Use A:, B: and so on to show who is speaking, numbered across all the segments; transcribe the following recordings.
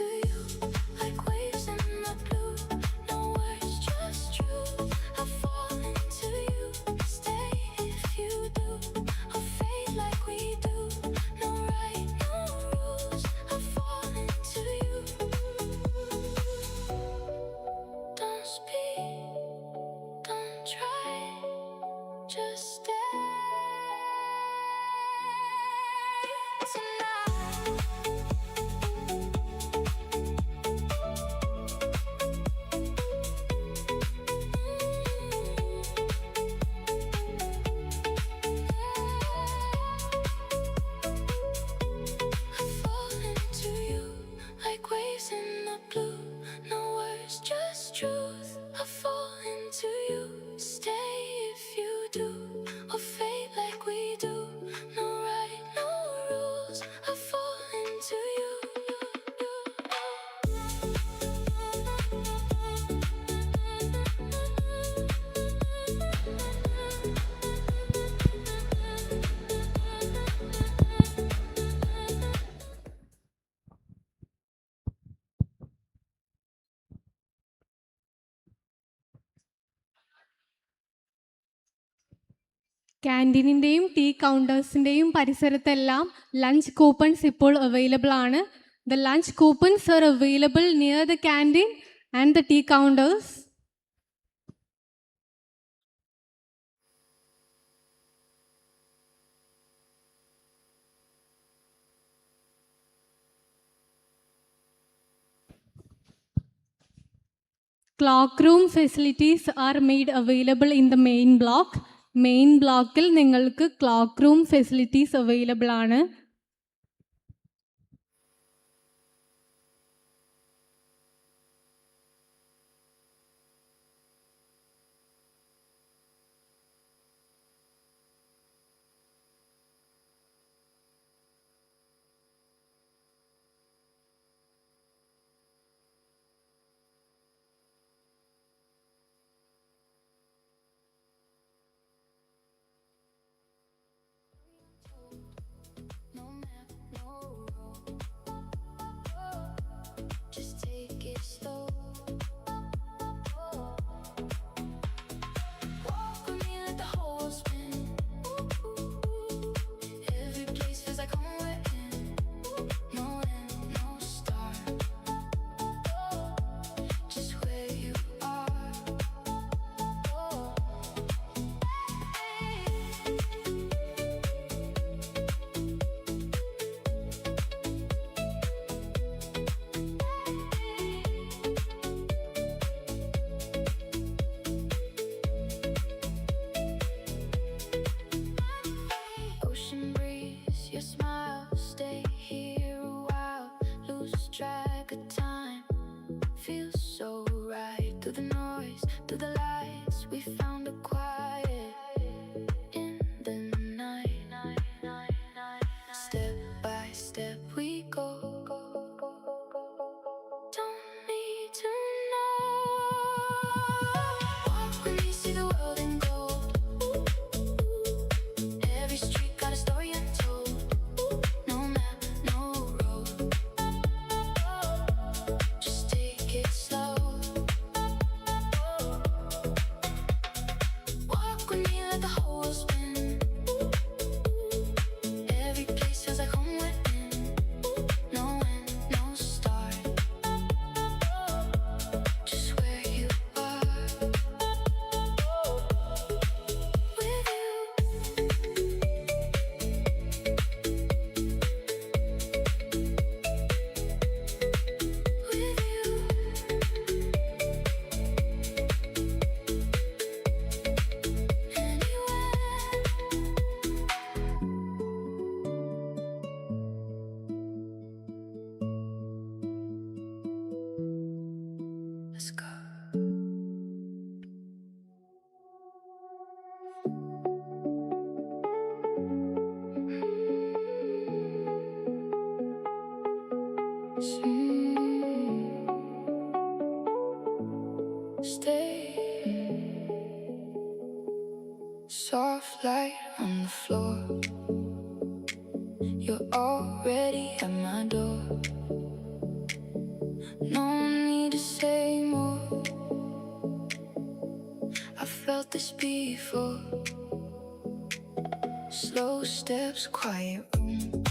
A: into you like waves in the blue. No words, just truth. I fall into you. Stay if you do, or fade like we do. No right, no rules. I fall into you. Don't speak, don't try, just stay tonight. I fall into you like waves in the blue. No words, just truth. I fall into you. Stay if you do, or fade like we do. No right, no rules. I fall into you.
B: ക്യാൻറ്റീനിൻ്റെയും tea കൗണ്ടേഴ്സിൻ്റെയും പരിസരത്തെല്ലാം lunch coupons ഇപ്പോൾ available ആണ്. The lunch coupons are available near the canteen and the tea counters. Clock room facilities are made available in the main block. Main ബ്ലോക്കിൽ നിങ്ങൾക്ക് clock room facilities available ആണ്.
A: No map, no road. Just take it slow. Walk with me, let the whole spin. Every place feels like home we're in. No end, no start. Just where you are. Ocean breeze, your smile, stay here a while. Lose track of time, feels so right. Through the noise, through the lights, we found a quiet in the night. Step by step we go. Don't need to know. Walk with me, see the world in gold. Every street got a story untold. No map, no road. Just take it slow. Walk with me, let the whole spin. Every place feels like home we're in. No end, no start. Just where you are. With you. With you. Anywhere. Let's go. Stay. Soft light on the floor. You're already at my door. felt this before. Slow steps, quiet room.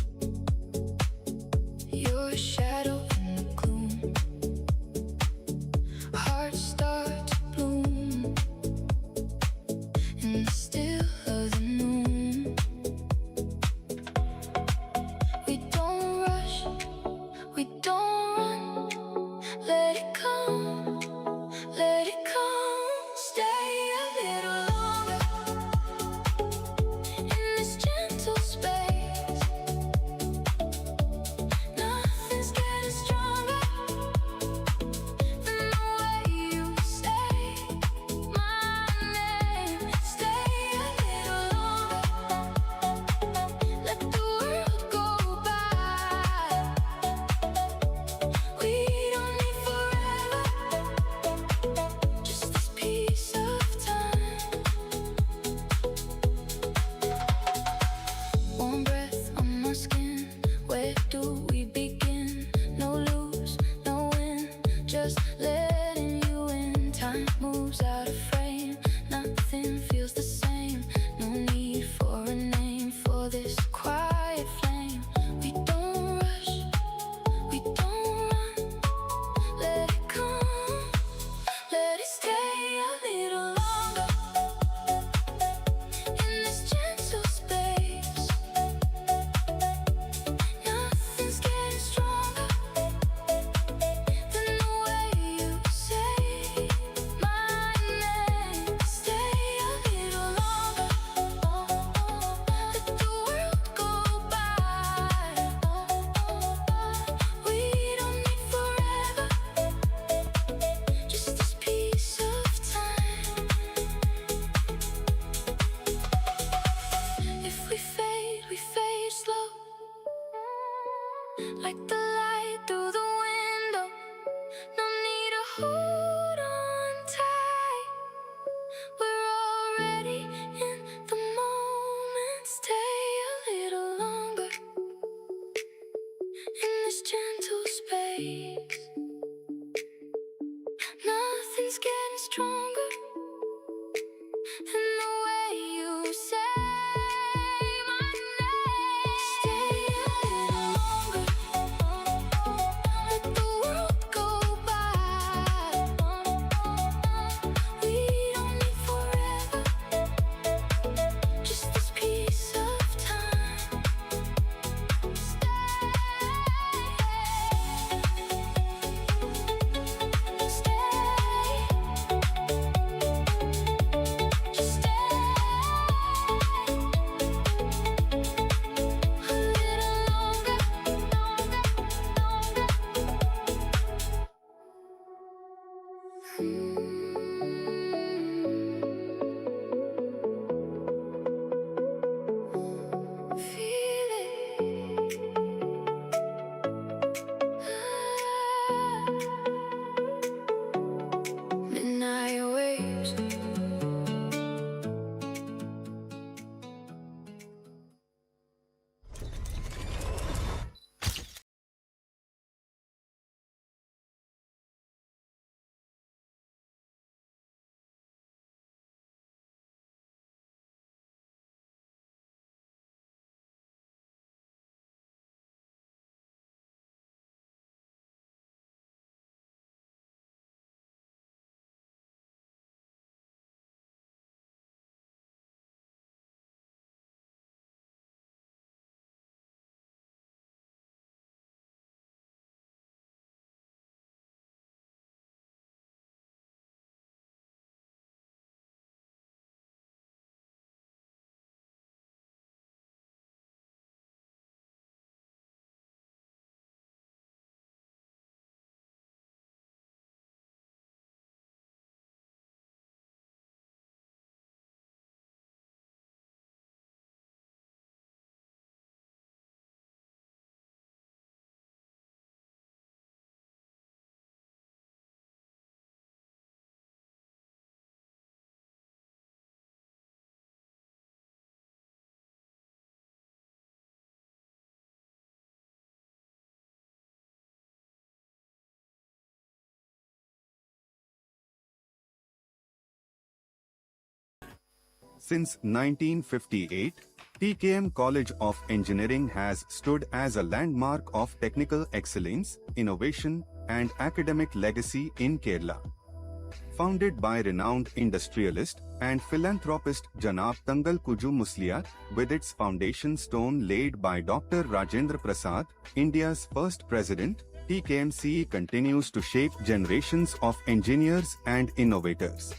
A: Your shadow in the gloom. Hearts start to bloom in the still of the noon. We don't rush, we don't run. Let it come, let it come. Stay a little longer in this gentle space. Nothing's getting stronger than the way you say my name. Stay a little longer. Let the world go by. We don't need forever, just this piece of time. Warm breath on my skin. Where do we begin? No lose, no win. Just letting you in. Time moves out of frame. Nothing feels the same. No need for a name for this quiet flame. We don't rush, we don't run. Let it come, let it stay a little longer in this gentle space. Nothing's getting stronger than the way you say my name. Stay a little longer. Let the world go by. We don't need forever, just this piece of time. If we fade slow, like the light through the window. No need to hold on tight. We're already in the moment. Stay a little longer in this gentle space. Nothing's getting stronger than the way you say my name. Stay a little longer. Let the world go by. We don't need forever, just this piece of time. Just stay a little longer. Feel it. Midnight waves.
C: Since 1958, TKM College of Engineering has stood as a landmark of technical excellence, innovation, and academic legacy in Kerala. Founded by renowned industrialist and philanthropist Janab Tangal Kuju Musliar, with its foundation stone laid by Dr. Rajendra Prasad, India's first president, TKMCE continues to shape generations of engineers and innovators.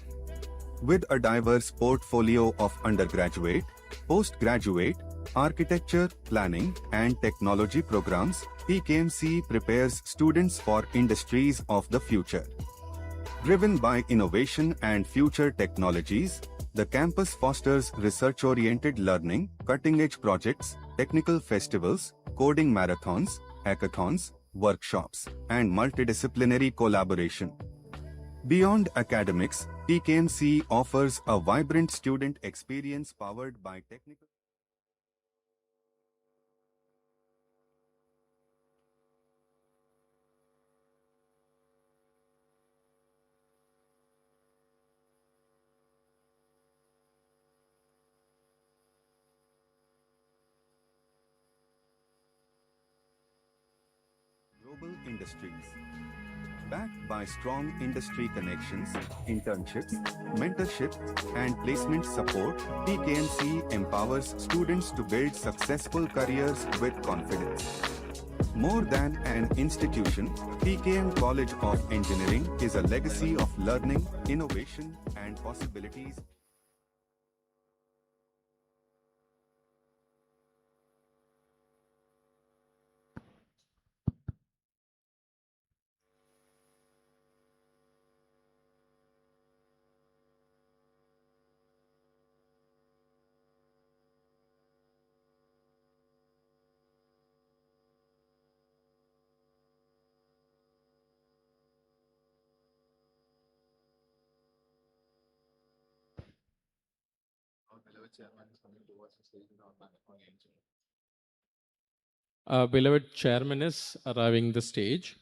C: With a diverse portfolio of undergraduate, postgraduate, architecture, planning, and technology programs, TKMCE prepares students for industries of the future. Driven by innovation and future technologies, the campus fosters research-oriented learning, cutting-edge projects, technical festivals, coding marathons, hackathons, workshops, and multidisciplinary collaboration. Beyond academics, TKMC offers a vibrant student experience powered by technical. Global industries. Backed by strong industry connections, internships, mentorship, and placement support, TKMC empowers students to build successful careers with confidence. More than an institution, TKM College of Engineering is a legacy of learning, innovation, and possibilities.
D: Beloved chairman is arriving the stage.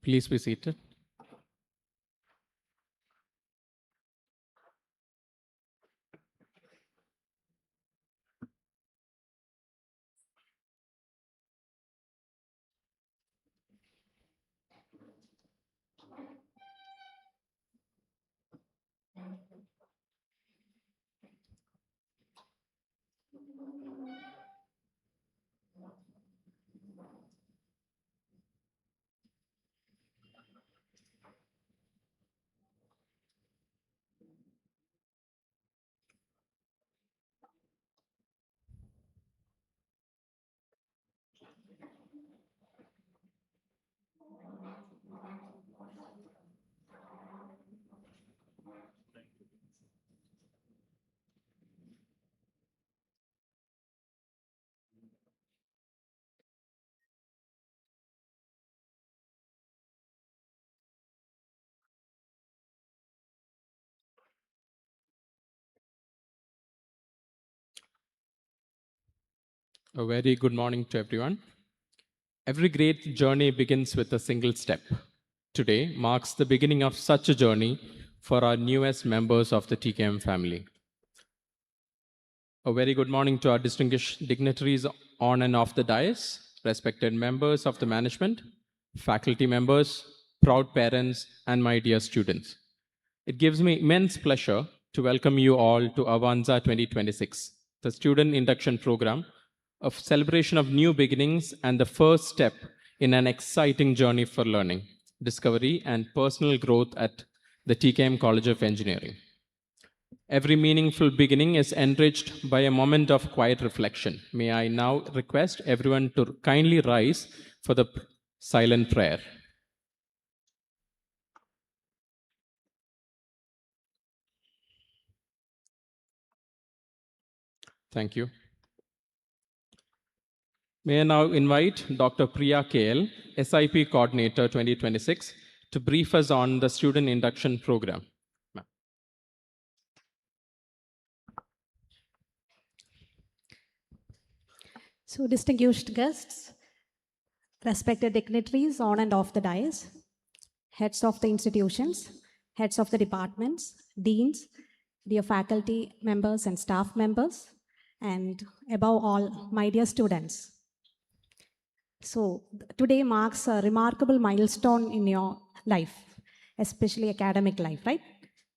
D: Please be seated. A very good morning to everyone. Every great journey begins with a single step. Today marks the beginning of such a journey for our newest members of the TKM family. A very good morning to our distinguished dignitaries on and off the dais, respected members of the management, faculty members, proud parents, and my dear students. It gives me immense pleasure to welcome you all to AVANZA 2026, the student induction program, a celebration of new beginnings and the first step in an exciting journey for learning, discovery, and personal growth at the TKM College of Engineering. Every meaningful beginning is enriched by a moment of quiet reflection. May I now request everyone to kindly rise for the silent prayer. Thank you. May I now invite Dr. Priya KL, SIP Coordinator 2026, to brief us on the student induction program.
E: So, distinguished guests, respected dignitaries on and off the dais, heads of the institutions, heads of the departments, deans, dear faculty members and staff members, and above all, my dear students. So, today marks a remarkable milestone in your life, especially academic life, right?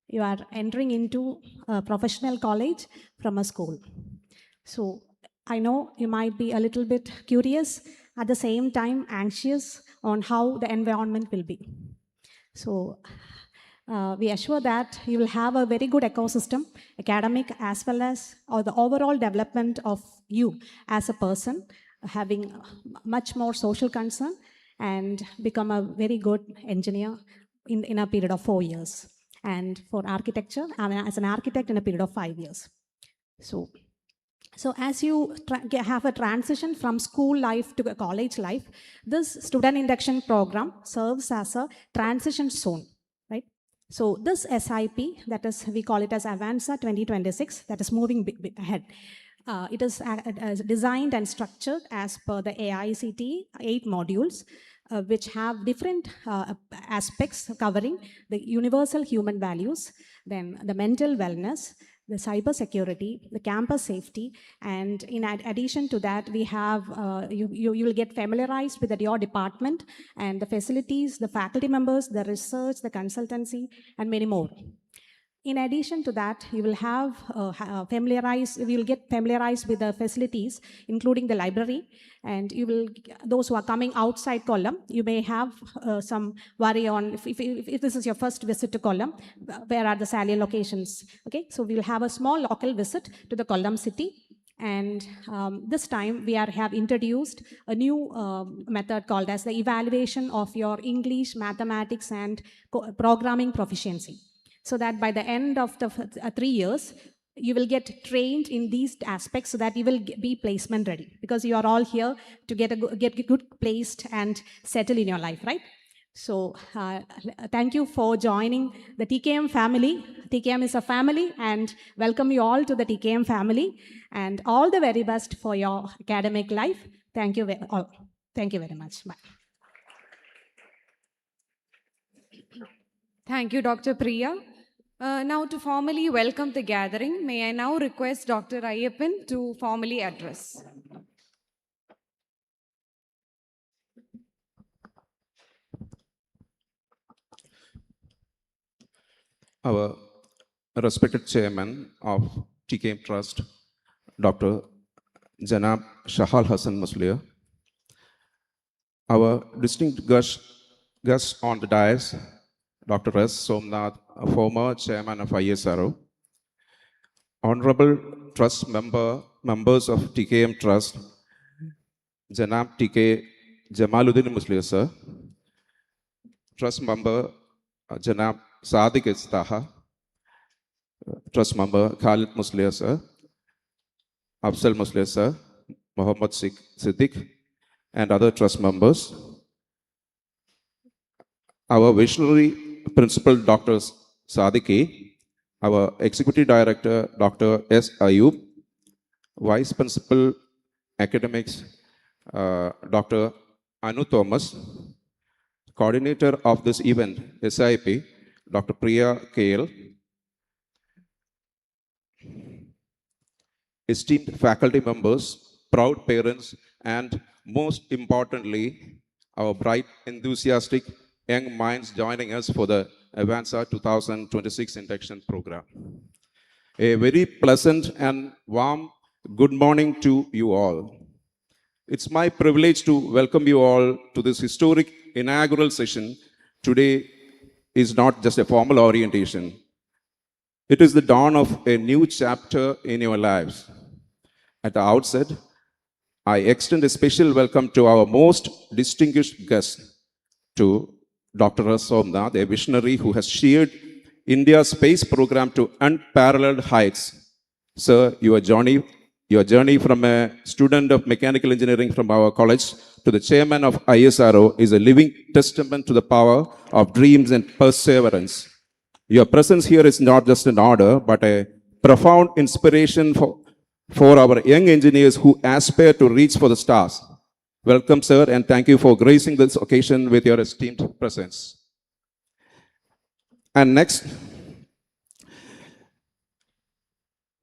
E: You are entering into a professional college from a school. So, I know you might be a little bit curious, at the same time anxious on how the environment will be. So, we assure that you will have a very good ecosystem, academic as well as the overall development of you as a person, having much more social concern and become a very good engineer in a period of 4 years. And for architecture, as an architect in a period of 5 years. So as you have a transition from school life to a college life, this student induction program serves as a transition zone, right? So this SIP, that is, we call it as AVANZA 2026, that is moving ahead. It is designed and structured as per the AICTE 8 modules, which have different aspects covering the universal human values, then the mental wellness, the cyber security, the campus safety, and in addition to that, we have, you will get familiarized with your department and the facilities, the faculty members, the research, the consultancy, and many more. In addition to that, you will have get familiarized with the facilities, including the library, and you will, those who are coming outside Kollam, you may have some worry on if this is your first visit to Kollam, where are the salient locations? Okay, so we will have a small local visit to the Kollam city. And this time we have introduced a new method called as the evaluation of your English, mathematics, and programming proficiency. So that by the end of the 3 years, you will get trained in these aspects so that you will be placement ready, because you are all here to get good placed and settle in your life, right? So thank you for joining the TKM family. TKM is a family, and welcome you all to the TKM family, and all the very best for your academic life. Thank you all. Thank you very much. Bye.
F: Thank you, Dr. Priya. Now to formally welcome the gathering, may I now request Dr. Ayyappan to formally address.
G: Our respected chairman of TKM Trust, Dr. Janab Shahal Hassan Muslia, our distinct guest on the dais, Dr. S. Somnath, a former chairman of ISRO, honorable trust members of TKM Trust, Janab TK Jamaluddin Muslia, sir, trust member Janab Sadiq Istaha, trust member Khalid Muslia, sir, Afzal Muslia, sir, Mohammad Siddiq, and other trust members. Our visionary principal, Dr. Sadiki, our executive director, Dr. S. Ayub, vice principal, academics, Dr. Anu Thomas, coordinator of this event, SIP, Dr. Priya KL, esteemed faculty members, proud parents, and most importantly, our bright, enthusiastic young minds joining us for the AVANZA 2026 induction program. A very pleasant and warm good morning to you all. It's my privilege to welcome you all to this historic inaugural session. Today is not just a formal orientation. It is the dawn of a new chapter in your lives. At the outset, I extend a special welcome to our most distinguished guest, to Dr. Somnath, a visionary who has sheered India's space program to unparalleled heights. Sir, your journey from a student of mechanical engineering from our college to the chairman of ISRO is a living testament to the power of dreams and perseverance. Your presence here is not just an honor, but a profound inspiration for our young engineers who aspire to reach for the stars. Welcome, sir, and thank you for gracing this occasion with your esteemed presence. And next,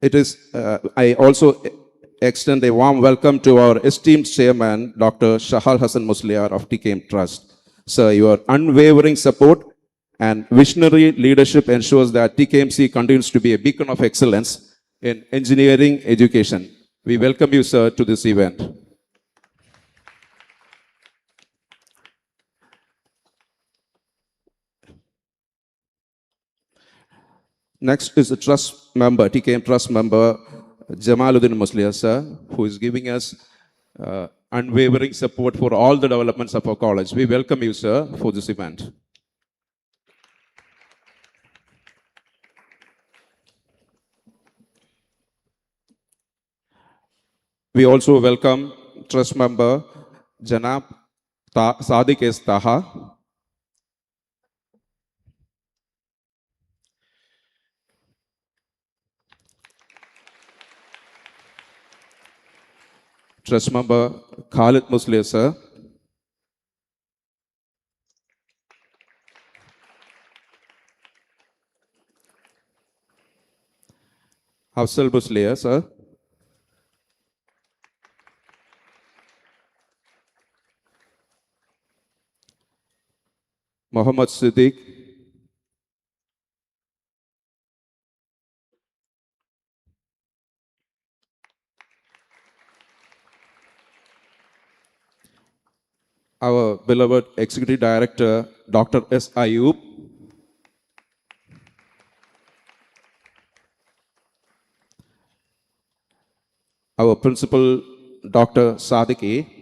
G: I also extend a warm welcome to our esteemed chairman, Dr. Shahal Hassan Musliar of TKM Trust. Sir, your unwavering support and visionary leadership ensures that TKMC continues to be a beacon of excellence in engineering education. We welcome you, sir, to this event. Next is the trust member, TKM trust member, Jamaluddin Musliya, sir, who is giving us unwavering support for all the developments of our college. We welcome you, sir, for this event. We also welcome trust member Janab Sadiq S. Taha. Trust member Khalid Musliya, sir. Hafsal Musliya, sir. Muhammad Siddiq. Our beloved Executive Director, Dr. S. Ayub. Our Principal, Dr. Sadiq A.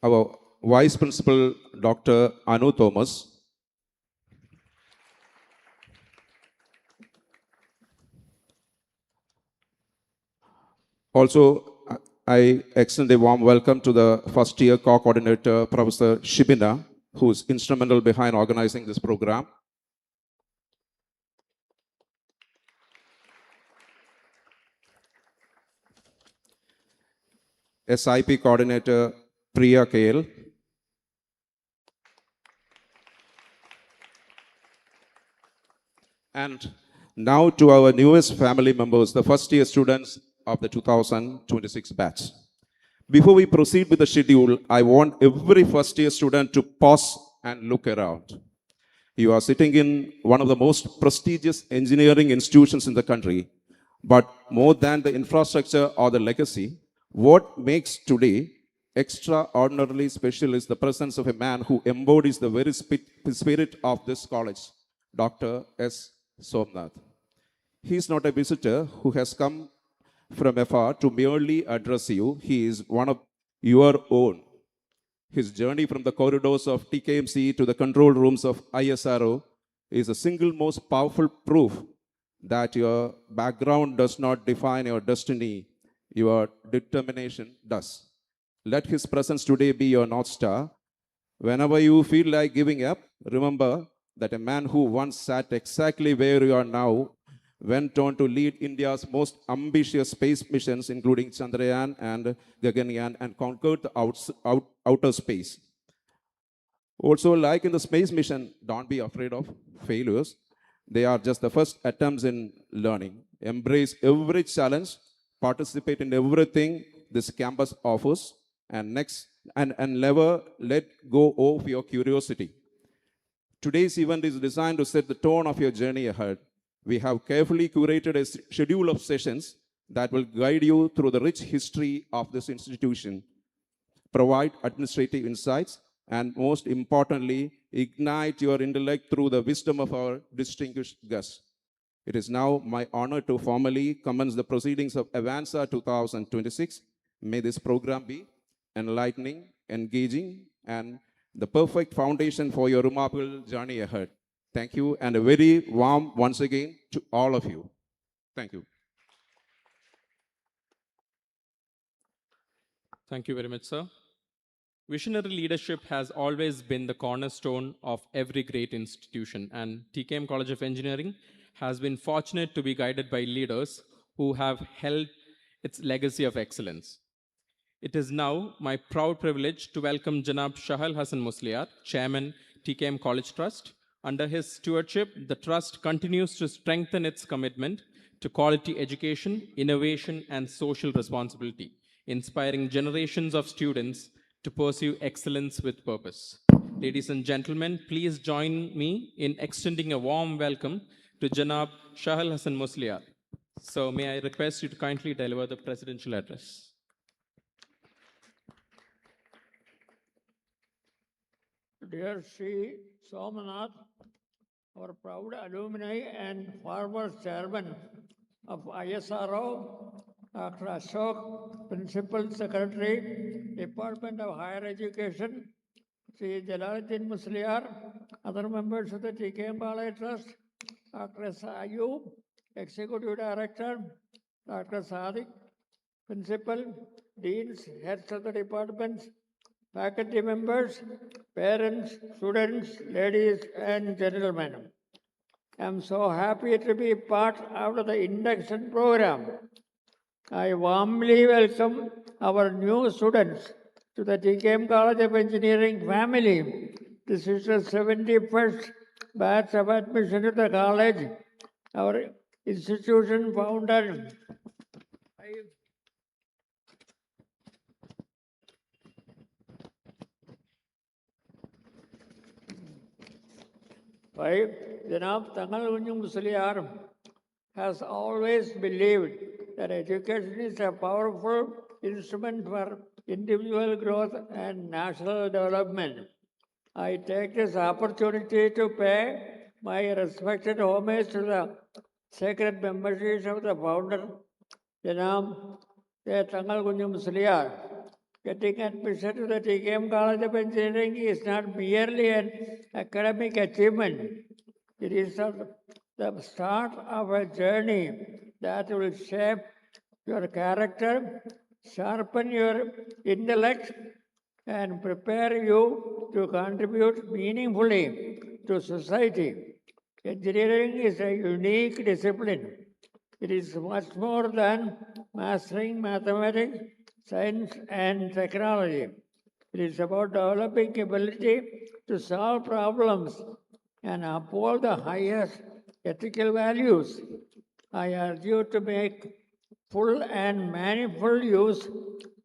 G: Our Vice Principal, Dr. Anu Thomas. Also, I extend a warm welcome to the first year co-coordinator, Professor Shibina, who is instrumental behind organizing this program. SIP coordinator, Priya KL. And now to our newest family members, the first year students of the 2026 batch. Before we proceed with the schedule, I want every first year student to pause and look around. You are sitting in one of the most prestigious engineering institutions in the country, but more than the infrastructure or the legacy, what makes today extraordinarily special is the presence of a man who embodies the very spirit of this college, Dr. S. Somnath. He is not a visitor who has come from afar to merely address you. He is one of your own. His journey from the corridors of TKMC to the control rooms of ISRO is the single most powerful proof that your background does not define your destiny, your determination does. Let his presence today be your North Star. Whenever you feel like giving up, remember that a man who once sat exactly where you are now went on to lead India's most ambitious space missions, including Chandrayaan and Gaganyaan, and conquered the outer space. Also, like in the space mission, don't be afraid of failures. They are just the first attempts in learning. Embrace every challenge, participate in everything this campus offers, and never let go of your curiosity. Today's event is designed to set the tone of your journey ahead. We have carefully curated a schedule of sessions that will guide you through the rich history of this institution, provide administrative insights, and most importantly, ignite your intellect through the wisdom of our distinguished guests. It is now my honor to formally commence the proceedings of AVANZA 2026. May this program be enlightening, engaging, and the perfect foundation for your remarkable journey ahead. Thank you, and a very warm once again to all of you. Thank you.
D: Thank you very much, sir. Visionary leadership has always been the cornerstone of every great institution, and TKM College of Engineering has been fortunate to be guided by leaders who have held its legacy of excellence. It is now my proud privilege to welcome Janab Shahal Hassan Musliar, Chairman, TKM College Trust. Under his stewardship, the Trust continues to strengthen its commitment to quality education, innovation, and social responsibility, inspiring generations of students to pursue excellence with purpose. Ladies and gentlemen, please join me in extending a warm welcome to Janab Shahal Hassan Musliar. So may I request you to kindly deliver the presidential address.
H: Dear Sri Somanath, our proud alumni and former chairman of ISRO, Dr. Ashok, Principal Secretary, Department of Higher Education, Sri Jalaluddin Musliar, other members of the TKM College Trust, Dr. S. Ayub, Executive Director, Dr. Sadiq, Principal, Deans, Heads of the Departments, faculty members, parents, students, ladies and gentlemen. I'm so happy to be part of the induction program. I warmly welcome our new students to the TKM College of Engineering family. This is the 71st batch of admission to the college. Our institution founder, by Janab Tangal Unjum Musliar, has always believed that education is a powerful instrument for individual growth and national development. I take this opportunity to pay my respected homage to the sacred memories of the founder, Janab Tangal Unjum Musliar. Getting admission to the TKM College of Engineering is not merely an academic achievement. It is the start of a journey that will shape your character, sharpen your intellect, and prepare you to contribute meaningfully to society. Engineering is a unique discipline. It is much more than mastering mathematics, science, and technology. It is about developing ability to solve problems and uphold the highest ethical values. I urge you to make full and manifold use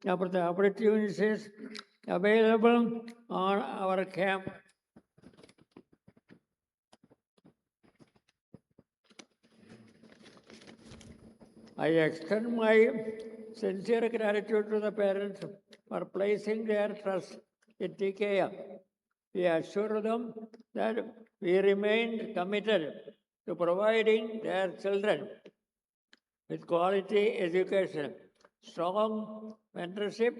H: of the opportunities available on our campus. I extend my sincere gratitude to the parents for placing their trust in TKM. We assure them that we remain committed to providing their children with quality education, strong mentorship,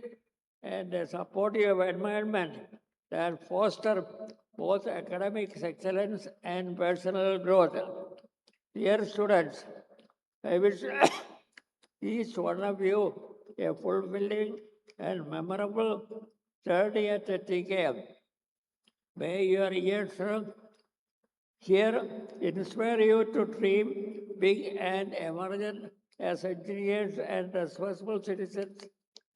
H: and a supportive environment that foster both academic excellence and personal growth. Dear students, I wish each one of you a fulfilling and memorable journey at the TKM. May your years here inspire you to dream big and emergent as engineers and responsible citizens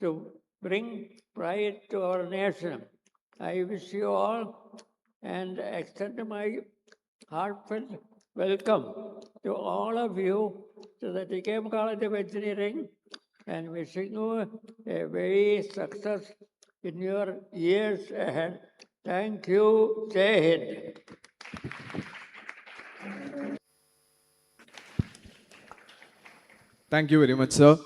H: to bring pride to our nation. I wish you all and extend my heartfelt welcome to all of you to the TKM College of Engineering and wishing you a very success in your years ahead. Thank you. Jai Hind.
I: Thank you very much, sir.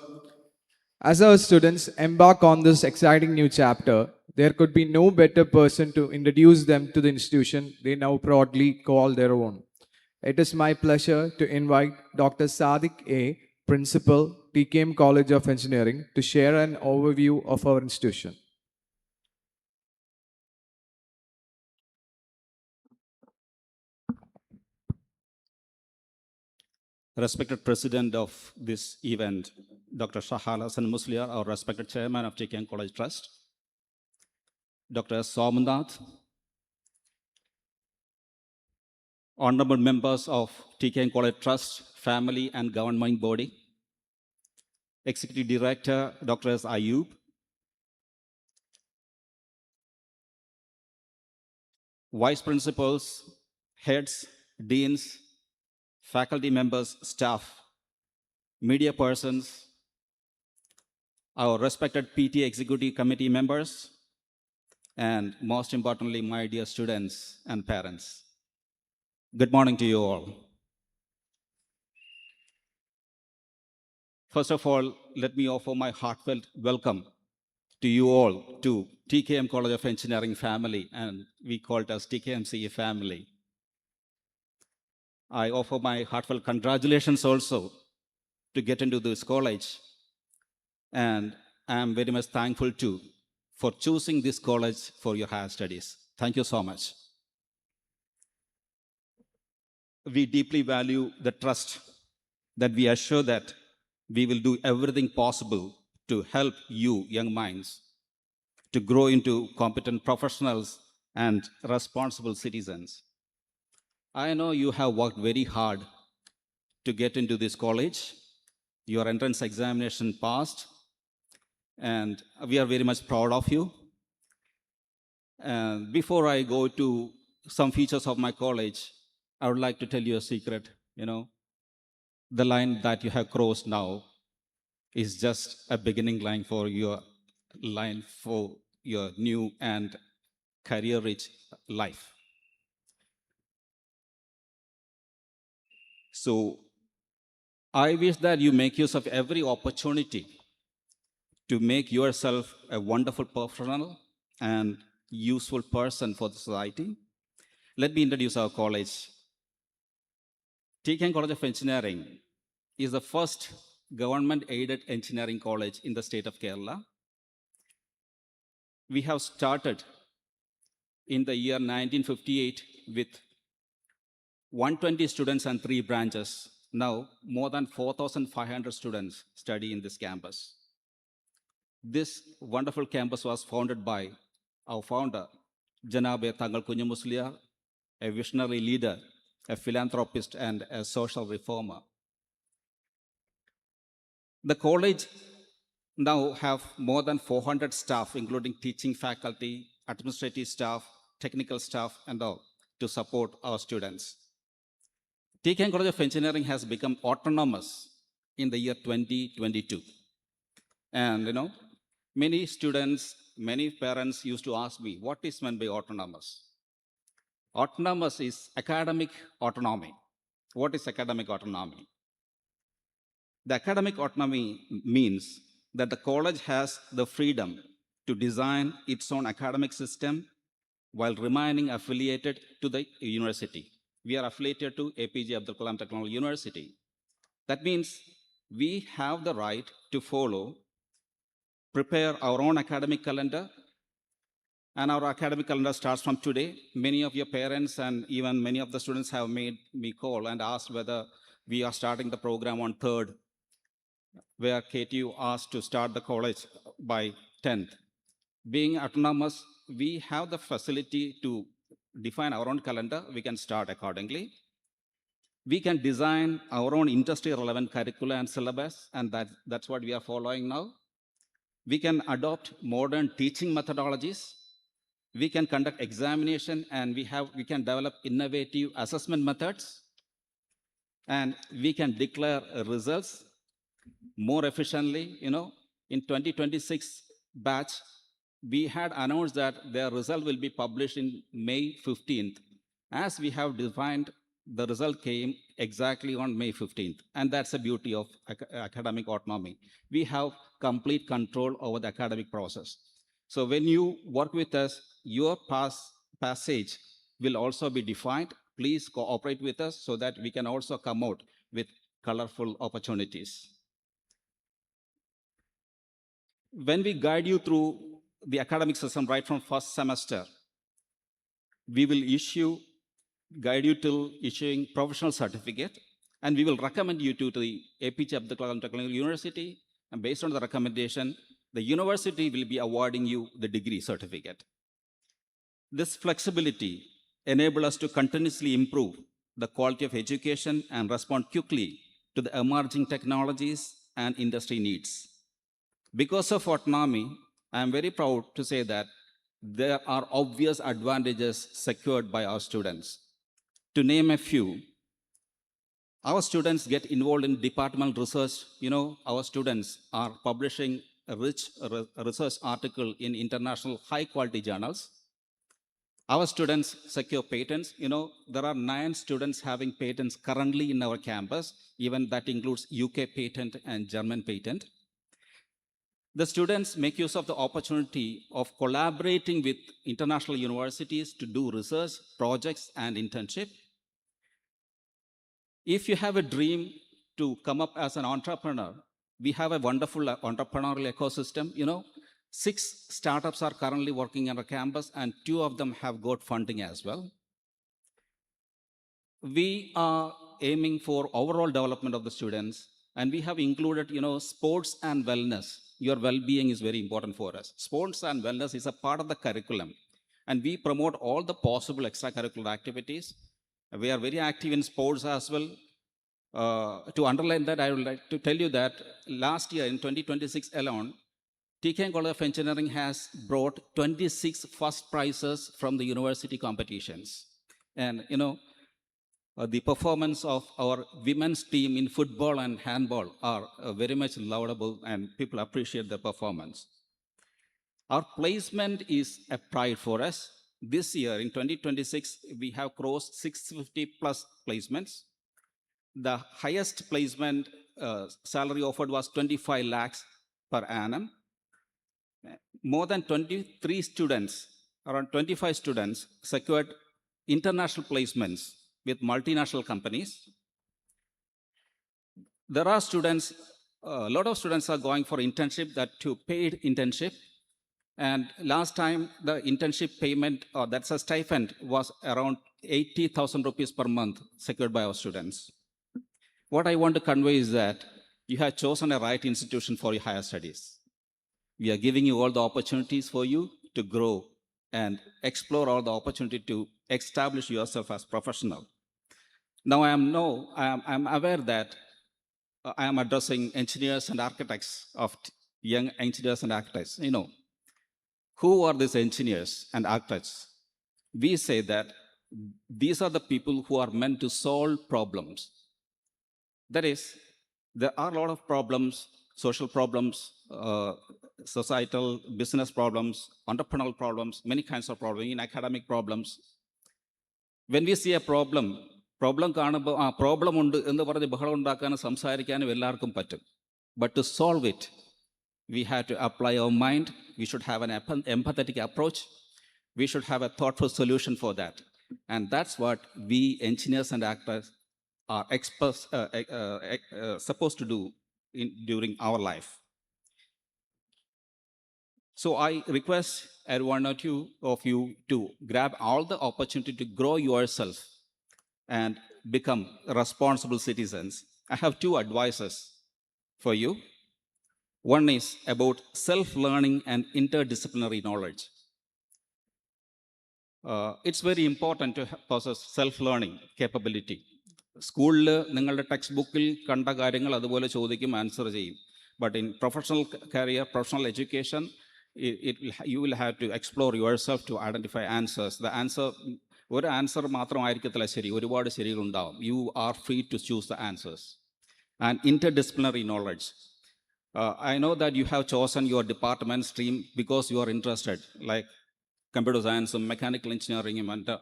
I: As our students embark on this exciting new chapter, there could be no better person to introduce them to the institution they now proudly call their own. It is my pleasure to invite Dr. Sadiq A., Principal, TKM College of Engineering, to share an overview of our institution.
J: Respected President of this event, Dr. Shahal Hassan Musliar, our respected Chairman of TKM College Trust, Dr. Somnath, honorable members of TKM College Trust, family and government body, Executive Director, Dr. S. Ayub, Vice Principals, Heads, Deans, faculty members, staff, media persons, our respected PT Executive Committee members, and most importantly, my dear students and parents. Good morning to you all. First of all, let me offer my heartfelt welcome to you all to TKM College of Engineering family, and we call it as TKMCE family. I offer my heartfelt congratulations also to get into this college, and I am very much thankful too for choosing this college for your higher studies. Thank you so much. We deeply value the trust that we assure that we will do everything possible to help you, young minds, to grow into competent professionals and responsible citizens. I know you have worked very hard to get into this college. Your entrance examination passed, and we are very much proud of you. And before I go to some features of my college, I would like to tell you a secret. The line that you have crossed now is just a beginning line for your new and career-rich life. So I wish that you make use of every opportunity to make yourself a wonderful professional and useful person for the society. Let me introduce our college. TKM College of Engineering is the first government-aided engineering college in the state of Kerala. We have started in the year 1958 with 120 students and 3 branches. Now, more than 4,500 students study in this campus. This wonderful campus was founded by our founder, Janabe Tangal Kunju Musliar, a visionary leader, a philanthropist, and a social reformer. The college now have more than 400 staff, including teaching faculty, administrative staff, technical staff, and all, to support our students. TKM College of Engineering has become autonomous in the year 2022. And many students, many parents used to ask me, what is meant by autonomous? Autonomous is academic autonomy. What is academic autonomy? The academic autonomy means that the college has the freedom to design its own academic system while remaining affiliated to the university. We are affiliated to APJ Abdul Kalam Technology University. That means we have the right to prepare our own academic calendar, and our academic calendar starts from today. Many of your parents and even many of the students have made me call and asked whether we are starting the program on 3rd, where KTU asked to start the college by 10th. Being autonomous, we have the facility to define our own calendar, we can start accordingly. We can design our own industry relevant curricula and syllabus, and that's what we are following now. We can adopt modern teaching methodologies. We can conduct examination, and we can develop innovative assessment methods, and we can declare results more efficiently. In 2026 batch, we had announced that their result will be published in May 15th. As we have defined, the result came exactly on May 15th. And that's the beauty of academic autonomy. We have complete control over the academic process. So when you work with us, your passage will also be defined. Please cooperate with us so that we can also come out with colorful opportunities. When we guide you through the academic system right from first semester, we will guide you till issuing professional certificate, and we will recommend you to the APJ Abdul Kalam Technical University, and based on the recommendation, the university will be awarding you the degree certificate. This flexibility enables us to continuously improve the quality of education and respond quickly to the emerging technologies and industry needs. Because of autonomy, I am very proud to say that there are obvious advantages secured by our students. To name a few, our students get involved in departmental research. Our students are publishing a rich research article in international high-quality journals. Our students secure patents. There are 9 students having patents currently in our campus. Even that includes UK patent and German patent. The students make use of the opportunity of collaborating with international universities to do research, projects, and internship. If you have a dream to come up as an entrepreneur, we have a wonderful entrepreneurial ecosystem. 6 startups are currently working on our campus, and 2 of them have got funding as well. We are aiming for overall development of the students, and we have included, sports and wellness. Your well-being is very important for us. Sports and wellness is a part of the curriculum, and we promote all the possible extracurricular activities. We are very active in sports as well. To underline that, I would like to tell you that last year in 2026 alone, TKM College of Engineering has brought 26 first prizes from the university competitions. And, the performance of our women's team in football and handball are very much laudable, and people appreciate the performance. Our placement is a pride for us. This year, in 2026, we have crossed 650 plus placements. The highest placement salary offered was 25 lakhs per annum. More than 23 students, around 25 students, secured international placements with multinational companies. There are students, a lot of students are going for internship, that too paid internship. And last time, the internship payment, or that's a stipend, was around 80,000 rupees per month secured by our students. What I want to convey is that you have chosen a right institution for your higher studies. We are giving you all the opportunities for you to grow and explore all the opportunity to establish yourself as professional. Now I am aware that I am addressing engineers and architects of young engineers and architects. Who are these engineers and architects? We say that these are the people who are meant to solve problems. That is, there are a lot of problems, social problems, societal, business problems, entrepreneurial problems, many kinds of problems, in academic problems. When we see a problem കാണുമ്പോൾ ആ problem ഉണ്ട് എന്ന് പറഞ്ഞ് ബഹളം ഉണ്ടാക്കാനും സംസാരിക്കാനും എല്ലാവർക്കും പറ്റും. But to solve it, we have to apply our mind. We should have an empathetic approach. We should have a thoughtful solution for that. And that's what we engineers and actors are supposed to do during our life. So I request every one or two of you to grab all the opportunity to grow yourself and become responsible citizens. I have 2 advices for you. One is about self-learning and interdisciplinary knowledge. It's very important to possess self-learning capability. സ്കൂളിൽ നിങ്ങളുടെ text ബുക്കിൽ കണ്ട കാര്യങ്ങൾ അതുപോലെ ചോദിക്കും, answer ചെയ്യും. But in professional career, professional education, you will have to explore yourself to identify answers. The answer, ഒരു answer മാത്രമായിരിക്കത്തില്ല ശരി, ഒരുപാട് ശരികളുണ്ടാവും. You are free to choose the answers. And interdisciplinary knowledge. I know that you have chosen your department stream because you are interested, like computer സയൻസും mechanical എഞ്ചിനീയറിംഗും മറ്റ്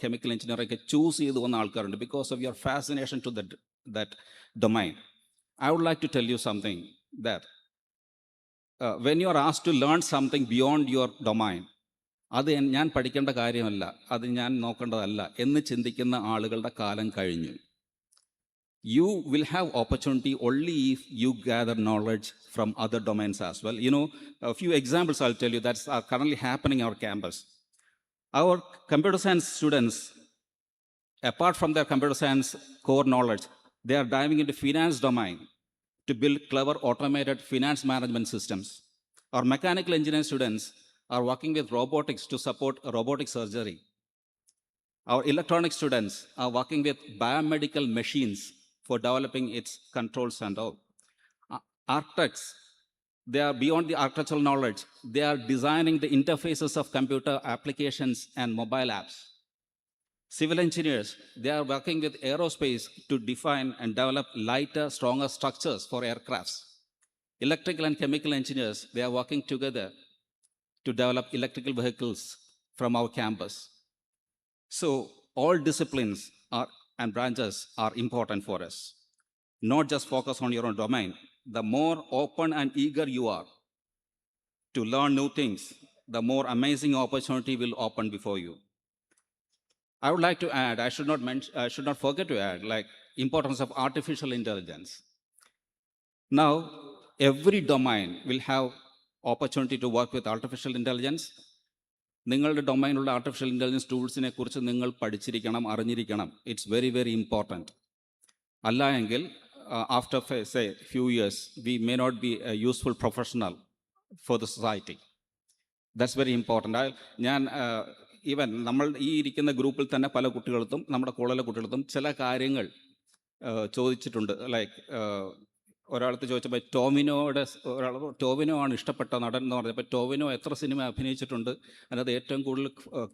J: chemical engineering ഒക്കെ choose ചെയ്ത് വന്ന ആൾക്കാരുണ്ട് because of your fascination to that domain. I would like to tell you something that when you are asked to learn something beyond your domain, അത് ഞാൻ പഠിക്കേണ്ട കാര്യമല്ല, അത് ഞാൻ നോക്കേണ്ടതല്ല എന്ന് ചിന്തിക്കുന്ന ആളുകളുടെ കാലം കഴിഞ്ഞു. You will have opportunity only if you gather knowledge from other domains as well. You know, a few examples I'll tell you that's are currently happening on our campus. Our computer science students, apart from their computer science core knowledge, they are diving into finance domain to build clever automated finance management systems. Our mechanical engineering students are working with robotics to support robotic surgery. Our electronic students are working with biomedical machines for developing its controls and all. Architects, they are beyond the architectural knowledge. They are designing the interfaces of computer applications and mobile apps. Civil engineers, they are working with aerospace to define and develop lighter, stronger structures for aircrafts. Electrical and chemical engineers, they are working together to develop electrical vehicles from our campus. So all disciplines and branches are important for us. Not just focus on your own domain. The more open and eager you are to learn new things, the more amazing opportunity will open before you. I would like to add, I should not forget to add, like importance of artificial intelligence. Now, every domain will have opportunity to work with artificial intelligence. നിങ്ങളുടെ ഡൊമൈനുള്ള artificial intelligence ടൂൾസിനെ കുറിച്ച് നിങ്ങൾ പഠിച്ചിരിക്കണം, അറിഞ്ഞിരിക്കണം. It's very very important. അല്ല എങ്കിൽ after say few years we may not be a useful professional for the society. That's very important. ഞാൻ even നമ്മൾ ഈ ഇരിക്കുന്ന ഗ്രൂപ്പിൽ തന്നെ പല കുട്ടികൾക്കും നമ്മുടെ കോളേജിലെ കുട്ടികൾക്കും ചില കാര്യങ്ങൾ ചോദിച്ചിട്ടുണ്ട്. ലൈക്ക് ഒരാളത്ത് ചോദിച്ചപ്പോൾ ടോവിനോ ആണ് ഇഷ്ടപ്പെട്ട നടൻ എന്ന് പറഞ്ഞപ്പോൾ ടോവിനോ എത്ര സിനിമ അഭിനയിച്ചിട്ടുണ്ട്, അതിനകത്ത് ഏറ്റവും കൂടുതൽ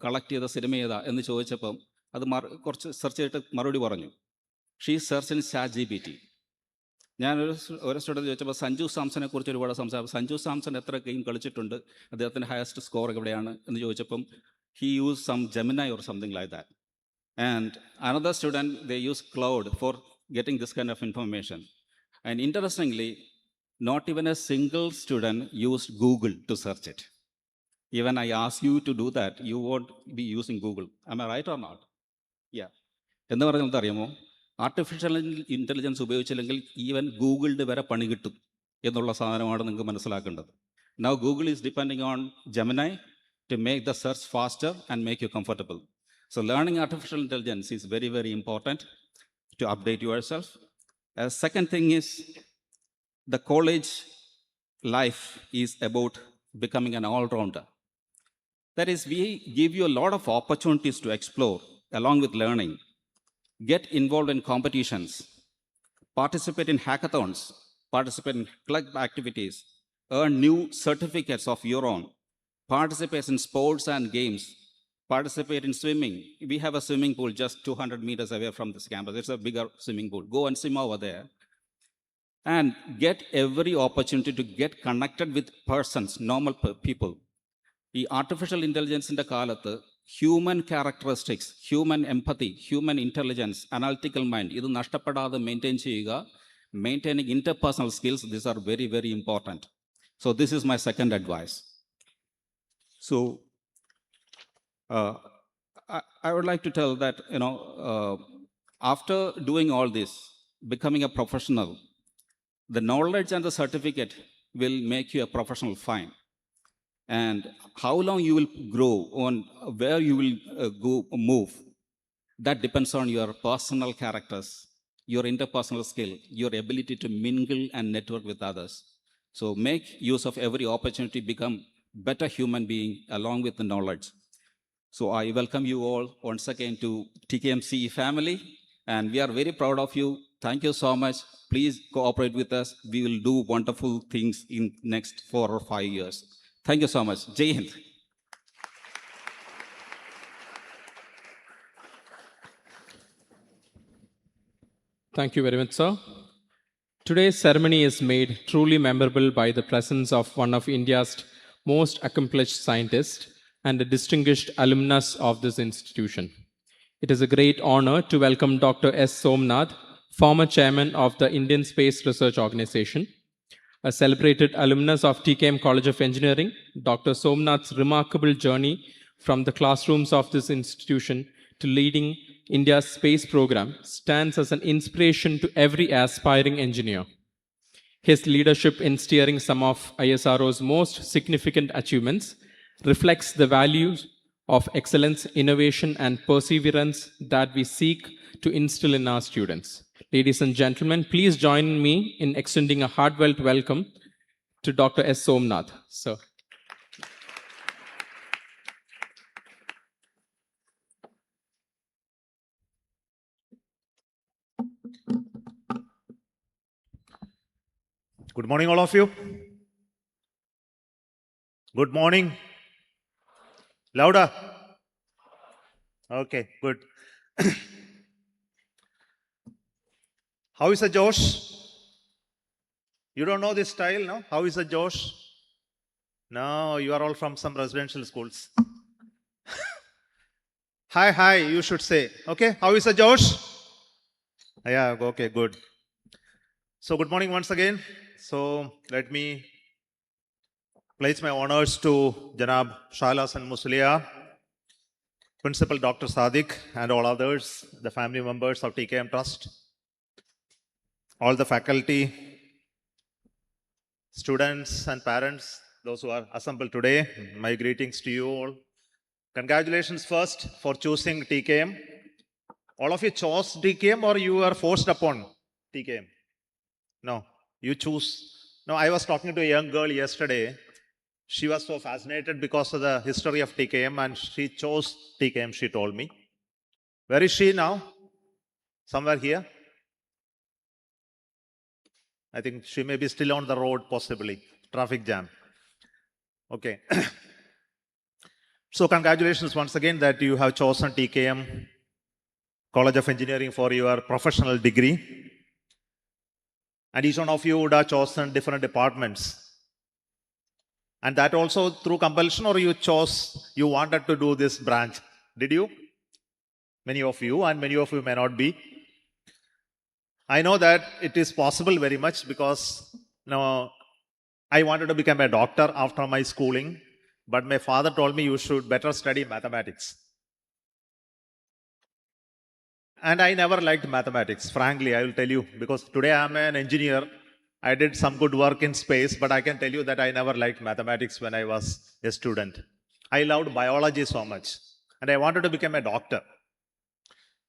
J: കളക്ട് ചെയ്ത സിനിമ ഏതാ എന്ന് ചോദിച്ചപ്പം അത് കുറച്ച് സെർച്ച് ചെയ്തിട്ട് മറുപടി പറഞ്ഞു, ഷീ സെർച്ച് ഇൻ ChatGPT. ഞാനൊരു സ്റ്റുഡൻറ്റ് ചോദിച്ചപ്പോൾ സഞ്ജു സാംസനെ കുറിച്ച് ഒരുപാട് സംസാരിച്ചു. സഞ്ജു സാംസൺ എത്ര ഗെയിം കളിച്ചിട്ടുണ്ട്, അദ്ദേഹത്തിൻ്റെ ഹയസ്റ്റ് സ്കോർ എവിടെയാണ് എന്ന് ചോദിച്ചപ്പം he used some Gemini or something like that. And another student, they use Cloud for getting this kind of information. And interestingly, not even a single student used Google to search it. Even I ask you to do that, you won't be using Google. Am I right or not? Yeah. എന്ന് പറഞ്ഞാൽ അറിയാമോ, artificial intelligence ഉപയോഗിച്ചില്ലെങ്കിൽ even ഗൂഗിളിൻ്റെ വരെ പണി കിട്ടും എന്നുള്ള സാധനമാണ് നിങ്ങൾക്ക് മനസ്സിലാക്കേണ്ടത്. Now Google is depending on Gemini to make the search faster and make you comfortable. So learning artificial intelligence is very, very important to update yourself. Second thing is the college life is about becoming an all-rounder. That is, we give you a lot of opportunities to explore along with learning. Get involved in competitions, participate in hackathons, participate in club activities, earn new certificates of your own, participate in sports and games, participate in swimming. We have a swimming pool just 200 meters away from this campus. It's a bigger swimming pool. Go and swim over there. And get every opportunity to get connected with persons, normal people. ഈ artificial ഇൻ്റലിജൻസിൻ്റെ കാലത്ത് human characteristics, human empathy, human intelligence, analytical mind ഇത് നഷ്ടപ്പെടാതെ maintain ചെയ്യുക. Maintaining interpersonal skills, these are very very important. So this is my second advice. So I would like to tell that, after doing all this, becoming a professional, the knowledge and the certificate will make you a professional fine. And how long you will grow, on where you will move, that depends on your personal characters, your interpersonal skill, your ability to mingle and network with others. So make use of every opportunity, become better human being along with the knowledge. So I welcome you all once again to TKMC family, and we are very proud of you. Thank you so much. Please cooperate with us. We will do wonderful things in next 4 or 5 years. Thank you so much. Jai Hind.
D: Thank you very much, sir. Today's ceremony is made truly memorable by the presence of one of India's most accomplished scientists and a distinguished alumnus of this institution. It is a great honor to welcome Dr. S. Somnath, former chairman of the Indian Space Research Organization. A celebrated alumnus of TKM College of Engineering, Dr. Somnath's remarkable journey from the classrooms of this institution to leading India's space program stands as an inspiration to every aspiring engineer. His leadership in steering some of ISRO's most significant achievements reflects the values of excellence, innovation, and perseverance that we seek to instill in our students. Ladies and gentlemen, please join me in extending a heartfelt welcome to Dr. S. Somnath. Sir.
K: Good morning, all of you. Good morning. Louder. Okay, good. How is the Josh? You don't know this style, no? How is the Josh? No, you are all from some residential schools. Hi, you should say. Okay, how is the Josh? Yeah, okay, good. So, good morning once again. So, let me place my honors to Janab Shahlas and Musulia, Principal Dr. Sadiq, and all others, the family members of TKM Trust, all the faculty, students and parents, those who are assembled today, my greetings to you all. Congratulations first for choosing TKM. All of you chose TKM or you were forced upon TKM? No, you choose. No, I was talking to a young girl yesterday. She was so fascinated because of the history of TKM and she chose TKM, she told me. Where is she now? Somewhere here? I think she may be still on the road, possibly. Traffic jam. Okay. So congratulations once again that you have chosen TKM College of Engineering for your professional degree. And each one of you would have chosen different departments. And that also through compulsion, or you wanted to do this branch? Did you? Many of you, and many of you may not be. I know that it is possible very much because I wanted to become a doctor after my schooling, but my father told me you should better study mathematics. And I never liked mathematics, frankly, I will tell you, because today I am an engineer. I did some good work in space, but I can tell you that I never liked mathematics when I was a student. I loved biology so much, and I wanted to become a doctor.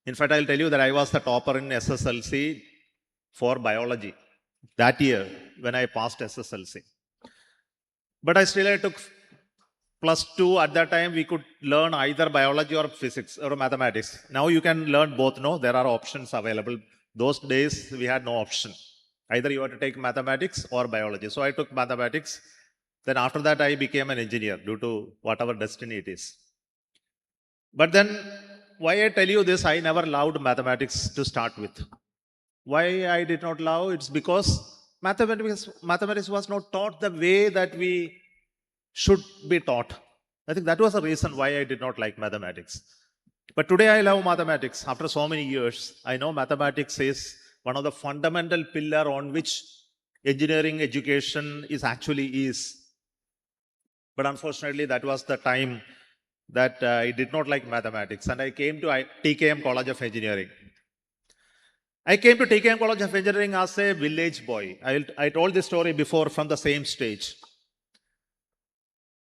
K: In fact, I'll tell you that I was the topper in SSLC for biology that year when I passed SSLC. But I took +2. At that time, we could learn either biology or physics or mathematics. Now you can learn both, no? There are options available. Those days, we had no option. Either you have to take mathematics or biology. So I took mathematics. Then after that, I became an engineer due to whatever destiny it is. But then, why I tell you this, I never loved mathematics to start with. Why I did not love? It's because mathematics was not taught the way that we should be taught. I think that was the reason why I did not like mathematics. But today I love mathematics. After so many years, I know mathematics is one of the fundamental pillar on which engineering education is. But unfortunately, that was the time that I did not like mathematics, and I came to TKM College of Engineering. I came to TKM College of Engineering as a village boy. I told this story before from the same stage.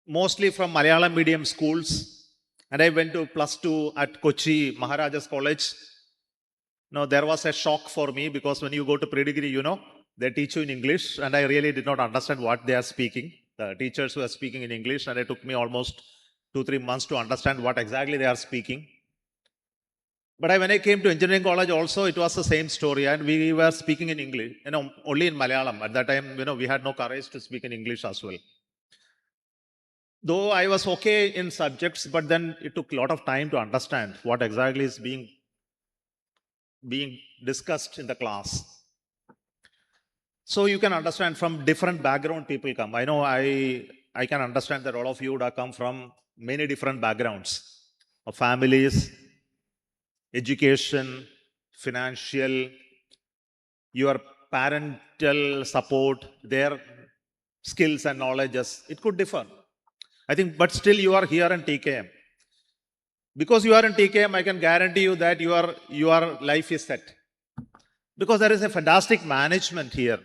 K: Mostly from Malayalam medium schools, and I went to +2 at Kochi Maharajas College. Now, there was a shock for me because when you go to pre-degree, they teach you in English, and I really did not understand what they are speaking. The teachers were speaking in English, and it took me almost 2-3 months to understand what exactly they are speaking. But when I came to engineering college also, it was the same story, and we were speaking in English, only in Malayalam. At that time, we had no courage to speak in English as well. Though I was okay in subjects, but then it took a lot of time to understand what exactly is being discussed in the class. So you can understand from different background people come. I know I can understand that all of you would have come from many different backgrounds of families, education, financial, your parental support, their skills and knowledges. It could differ. I think, but still you are here in TKM. Because you are in TKM, I can guarantee you that your life is set. Because there is a fantastic management here,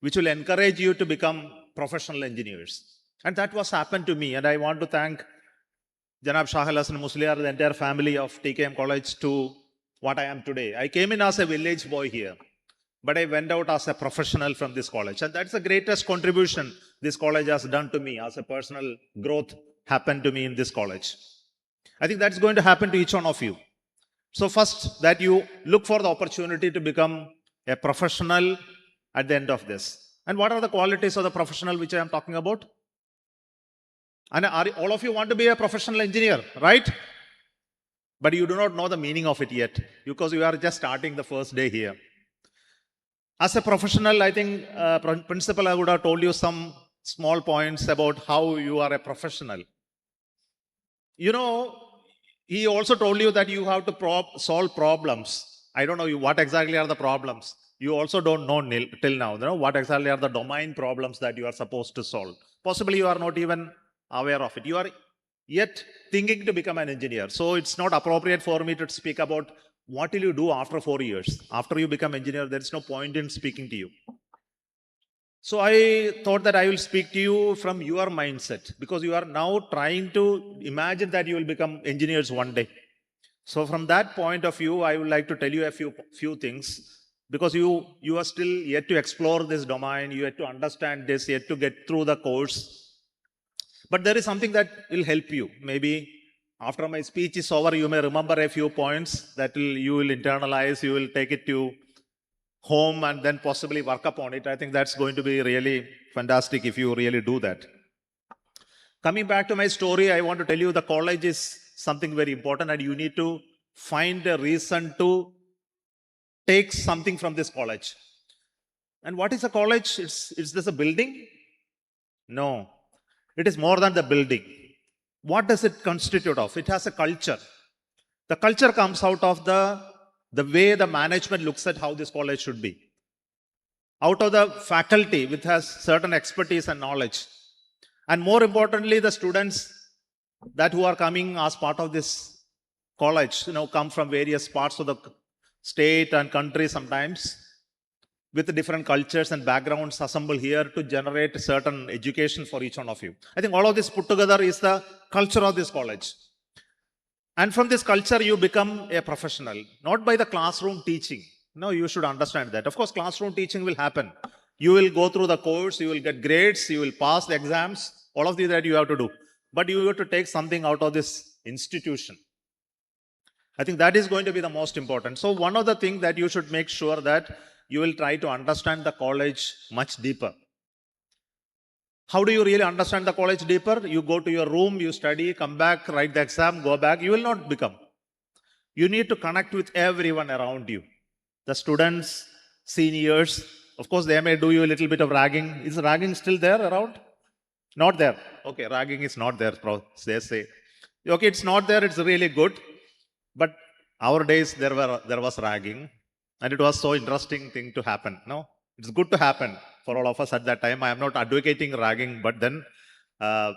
K: which will encourage you to become professional engineers. And that was happened to me. And I want to thank Janab Shahal Hassan Musliar, the entire family of TKM College, to what I am today. I came in as a village boy here, but I went out as a professional from this college. And that's the greatest contribution this college has done to me as a personal growth happened to me in this college. I think that's going to happen to each one of you. So first, that you look for the opportunity to become a professional at the end of this. And what are the qualities of the professional which I am talking about? And all of you want to be a professional engineer, right? But you do not know the meaning of it yet, because you are just starting the first day here. As a professional, I think, principal, I would have told you some small points about how you are a professional. He also told you that you have to solve problems. I don't know what exactly are the problems. You also don't know till now, what exactly are the domain problems that you are supposed to solve. Possibly you are not even aware of it. You are yet thinking to become an engineer. So it's not appropriate for me to speak about what will you do after 4 years. After you become engineer, there is no point in speaking to you. So I thought that I will speak to you from your mindset, because you are now trying to imagine that you will become engineers one day. So from that point of view, I would like to tell you a few things, because you are still yet to explore this domain, you yet to understand this, yet to get through the course. But there is something that will help you. Maybe after my speech is over, you may remember a few points that you will internalize, you will take it to home and then possibly work upon it. I think that's going to be really fantastic if you really do that. Coming back to my story, I want to tell you the college is something very important, and you need to find a reason to take something from this college. And what is a college? Is this a building? No, it is more than the building. What does it constitute of? It has a culture. The culture comes out of the way the management looks at how this college should be. Out of the faculty, which has certain expertise and knowledge. And more importantly, the students that who are coming as part of this college, come from various parts of the state and country sometimes, with different cultures and backgrounds assemble here to generate certain education for each one of you. I think all of this put together is the culture of this college. And from this culture, you become a professional, not by the classroom teaching. No, you should understand that. Of course, classroom teaching will happen. You will go through the course, you will get grades, you will pass the exams, all of these that you have to do. But you have to take something out of this institution. I think that is going to be the most important. So one of the things that you should make sure that you will try to understand the college much deeper. How do you really understand the college deeper? You go to your room, you study, come back, write the exam, go back. You will not become. You need to connect with everyone around you. The students, seniors, of course, they may do you a little bit of ragging. Is ragging still there around? Not there. Okay, ragging is not there, they say. Okay, it's not there, it's really good. But our days, there was ragging. And it was so interesting thing to happen. No, it's good to happen for all of us at that time. I am not advocating ragging, but then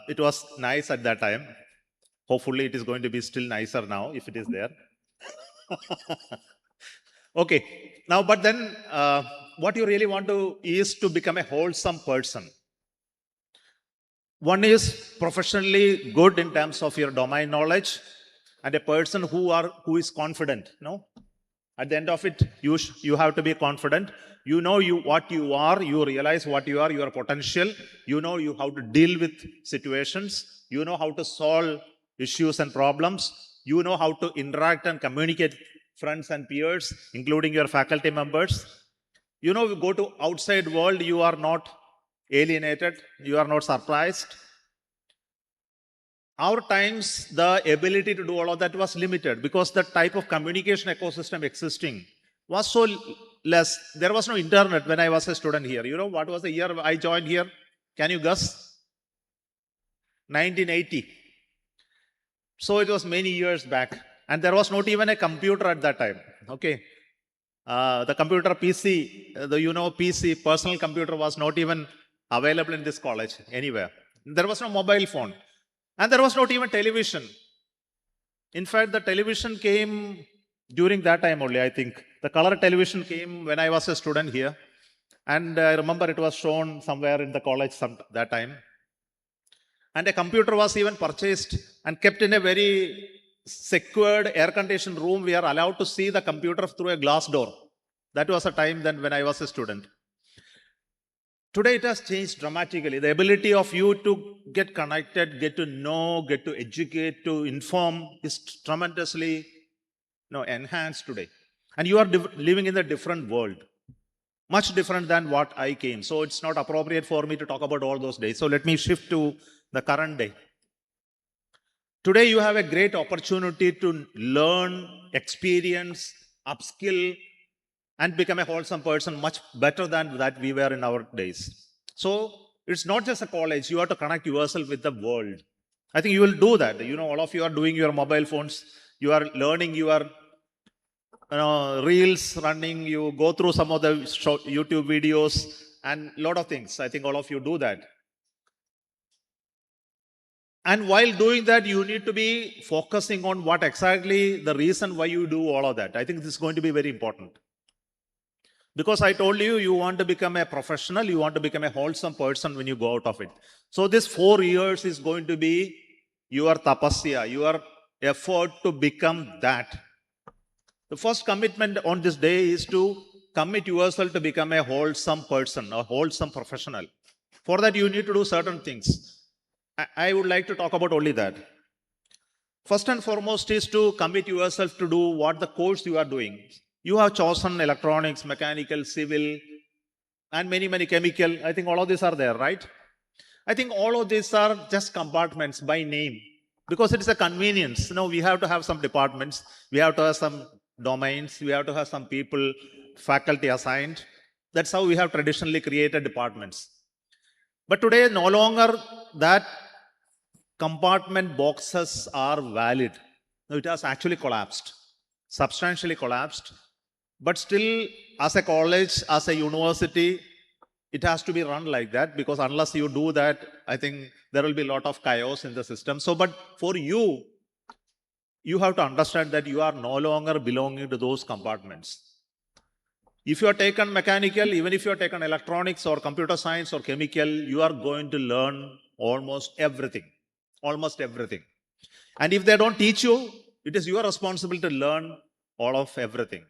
K: it was nice at that time. Hopefully, it is going to be still nicer now if it is there. Okay, now, but then what you really want to is to become a wholesome person. One is professionally good in terms of your domain knowledge, and a person who is confident. No. At the end of it, you have to be confident. You know what you are, you realize what you are, your potential. You know how to deal with situations. You know how to solve issues and problems. You know how to interact and communicate friends and peers, including your faculty members. You know, you go to outside world, you are not alienated, you are not surprised. Our times, the ability to do all of that was limited because the type of communication ecosystem existing was so less. There was no internet when I was a student here. You know, what was the year I joined here? Can you guess? 1980. So it was many years back. And there was not even a computer at that time. Okay. The computer PC, PC, personal computer was not even available in this college anywhere. There was no mobile phone. And there was not even television. In fact, the television came during that time only, I think. The color television came when I was a student here. And I remember it was shown somewhere in the college that time. And a computer was even purchased and kept in a very secured air-conditioned room. We are allowed to see the computer through a glass door. That was a time then when I was a student. Today it has changed dramatically. The ability of you to get connected, get to know, get to educate, to inform is tremendously enhanced today. And you are living in a different world. Much different than what I came. So it's not appropriate for me to talk about all those days. So let me shift to the current day. Today you have a great opportunity to learn, experience, upskill, and become a wholesome person much better than that we were in our days. So it's not just a college. You have to connect yourself with the world. I think you will do that. All of you are doing your mobile phones. You are learning your reels running. You go through some of the YouTube videos and a lot of things. I think all of you do that. And while doing that, you need to be focusing on what exactly the reason why you do all of that. I think this is going to be very important. Because I told you, you want to become a professional, you want to become a wholesome person when you go out of it. So this 4 years is going to be your tapasya, your effort to become that. The first commitment on this day is to commit yourself to become a wholesome person, a wholesome professional. For that, you need to do certain things. I would like to talk about only that. First and foremost is to commit yourself to do what the course you are doing. You have chosen electronics, mechanical, civil, and many chemical. I think all of these are there, right? I think all of these are just compartments by name because it is a convenience. We have to have some departments. We have to have some domains. We have to have some people, faculty assigned. That's how we have traditionally created departments. But today, no longer that compartment boxes are valid. It has actually collapsed, substantially collapsed. But still, as a college, as a university, it has to be run like that because unless you do that, I think there will be a lot of chaos in the system. So, but for you, you have to understand that you are no longer belonging to those compartments. If you are taken mechanical, even if you are taken electronics or computer science or chemical, you are going to learn almost everything. Almost everything. And if they don't teach you, it is your responsibility to learn all of everything.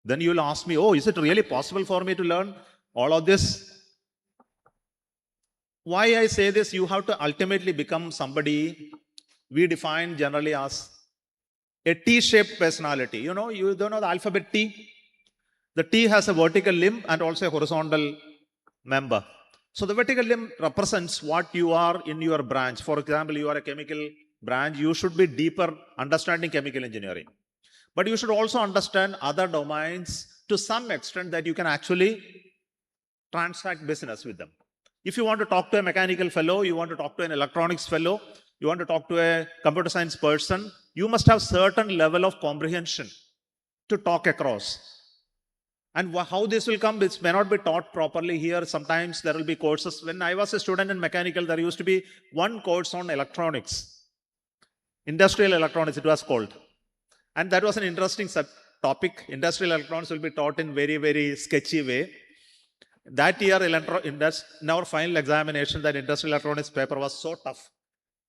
K: Then you will ask me, oh, is it really possible for me to learn all of this? Why I say this, you have to ultimately become somebody we define generally as a T-shaped personality. You don't know the alphabet T? The T has a vertical limb and also a horizontal member. So the vertical limb represents what you are in your branch. For example, you are a chemical branch, you should be deeper understanding chemical engineering. But you should also understand other domains to some extent that you can actually transact business with them. If you want to talk to a mechanical fellow, you want to talk to an electronics fellow, you want to talk to a computer science person, you must have certain level of comprehension to talk across. And how this will come, this may not be taught properly here. Sometimes there will be courses. When I was a student in mechanical, there used to be one course on electronics. Industrial electronics, it was called. And that was an interesting topic. Industrial electronics will be taught in very sketchy way. That year, in our final examination, that industrial electronics paper was so tough.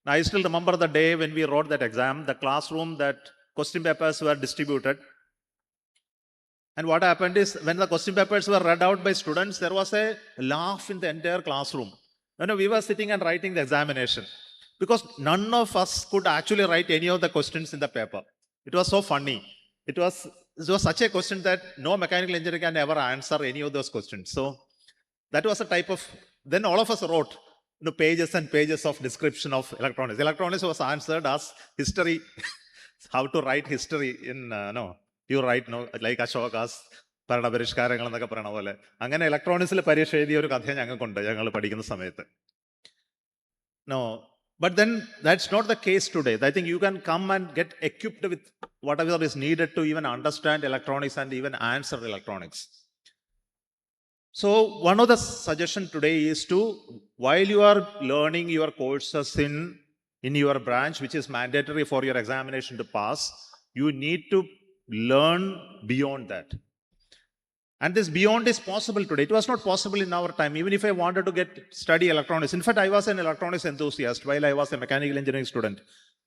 K: Now, I still remember the day when we wrote that exam, the classroom, that question papers were distributed. And what happened is, when the question papers were read out by students, there was a laugh in the entire classroom. We were sitting and writing the examination. because none of us could actually write any of the questions in the paper. It was so funny. It was such a question that no mechanical engineer can ever answer any of those questions. So that was a type of, then all of us wrote pages and pages of description of electronics. Electronics was answered as history, how to write history in, you write, like Ashoka's ഭരണപരിഷ്കാരങ്ങൾ എന്നൊക്കെ പറയണ പോലെ അങ്ങനെ ഇലക്ട്രോണിക്സിൽ പരീക്ഷ എഴുതിയ ഒരു കഥ ഞങ്ങൾക്കുണ്ട് ഞങ്ങൾ പഠിക്കുന്ന സമയത്ത്. No, but then that's not the case today. I think you can come and get equipped with whatever is needed to even understand electronics and even answer electronics. So one of the suggestion today is to, while you are learning your courses in your branch, which is mandatory for your examination to pass, you need to learn beyond that. And this beyond is possible today. It was not possible in our time. Even if I wanted to study electronics. In fact, I was an electronics enthusiast while I was a mechanical engineering student.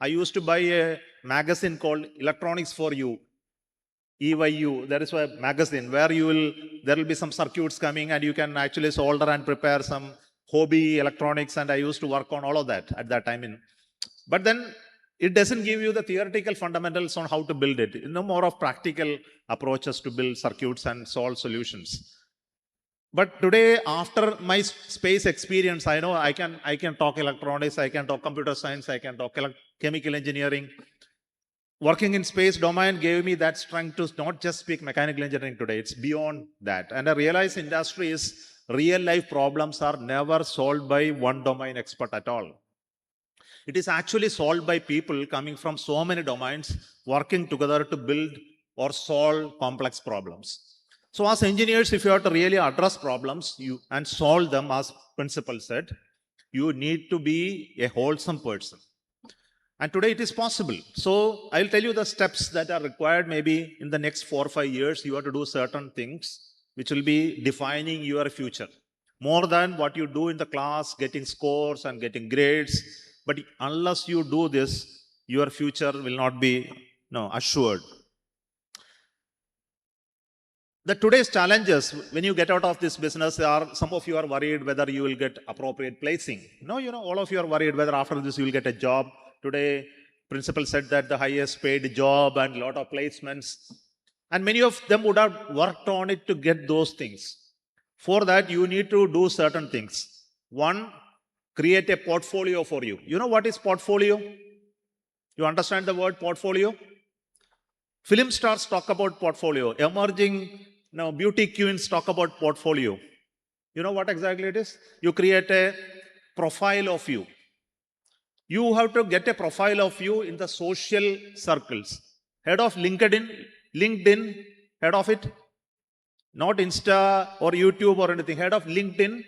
K: I used to buy a magazine called Electronics for You, EYU. There is a magazine where there will be some circuits coming and you can actually solder and prepare some hobby electronics. And I used to work on all of that at that time. But then it doesn't give you the theoretical fundamentals on how to build it. More of practical approaches to build circuits and solve solutions. But today, after my space experience, I know I can talk electronics, I can talk computer science, I can talk chemical engineering. Working in space domain gave me that strength to not just speak mechanical engineering today. It's beyond that. And I realize industry's real life problems are never solved by one domain expert at all. It is actually solved by people coming from so many domains, working together to build or solve complex problems. So as engineers, if you have to really address problems and solve them, as principal said, you need to be a wholesome person. And today it is possible. So I'll tell you the steps that are required. Maybe in the next 4 or 5 years, you have to do certain things which will be defining your future. More than what you do in the class, getting scores and getting grades. But unless you do this, your future will not be assured. The today's challenges, when you get out of this business, some of you are worried whether you will get appropriate placing. All of you are worried whether after this you will get a job. Today, principal said that the highest paid job and a lot of placements. And many of them would have worked on it to get those things. For that, you need to do certain things. One, create a portfolio for you. You know what is portfolio? You understand the word portfolio? Film stars talk about portfolio. Emerging beauty queens talk about portfolio. You know what exactly it is? You create a profile of you. You have to get a profile of you in the social circles. Head of LinkedIn, head of it. Not Insta or YouTube or anything. Head of LinkedIn.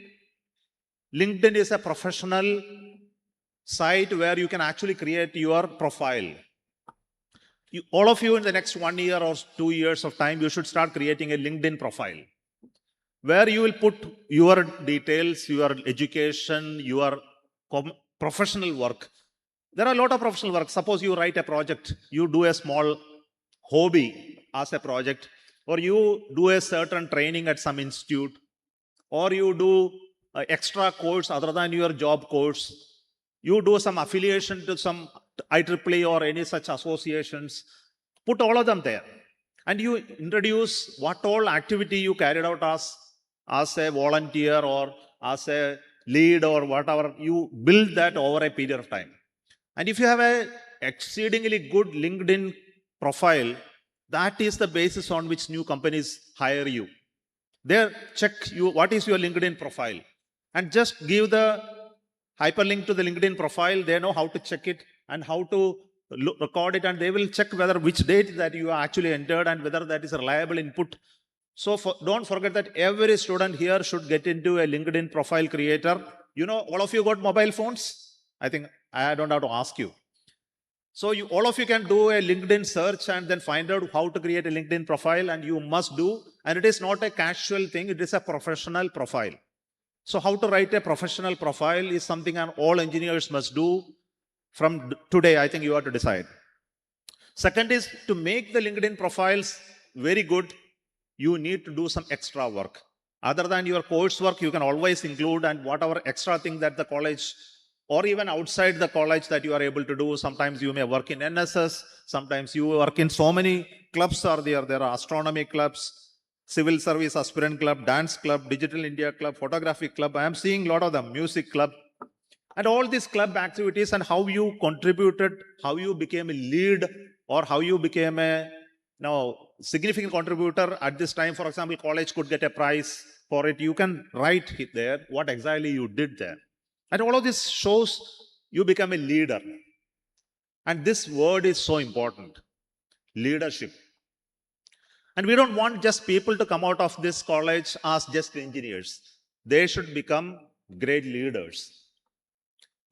K: LinkedIn is a professional site where you can actually create your profile. All of you in the next 1 year or 2 years of time, you should start creating a LinkedIn profile where you will put your details, your education, your professional work. There are a lot of professional work. Suppose you write a project, you do a small hobby as a project, or you do a certain training at some institute, or you do extra course other than your job course. You do some affiliation to some IEEE or any such associations. Put all of them there. And you introduce what all activity you carried out as a volunteer or as a lead or whatever. You build that over a period of time. And if you have a exceedingly good LinkedIn profile, that is the basis on which new companies hire you. They check you, what is your LinkedIn profile? And just give the hyperlink to the LinkedIn profile. They know how to check it and how to record it, and they will check whether which date that you actually entered and whether that is a reliable input. So don't forget that every student here should get into a LinkedIn profile creator. All of you got mobile phones? I think I don't have to ask you. So all of you can do a LinkedIn search and then find out how to create a LinkedIn profile, and you must do. And it is not a casual thing, it is a professional profile. So how to write a professional profile is something all engineers must do. From today, I think you have to decide. Second is to make the LinkedIn profiles very good, you need to do some extra work. Other than your coursework, you can always include, and whatever extra thing that the college or even outside the college that you are able to do. Sometimes you may work in NSS, sometimes you work in so many clubs are there. There are astronomy clubs, civil service aspirant club, dance club, digital India club, photography club. I am seeing a lot of them, music club. And all these club activities and how you contributed, how you became a lead or how you became a significant contributor at this time. For example, college could get a prize for it. You can write it there what exactly you did there. And all of this shows you become a leader. And this word is so important, leadership. And we don't want just people to come out of this college as just engineers. They should become great leaders.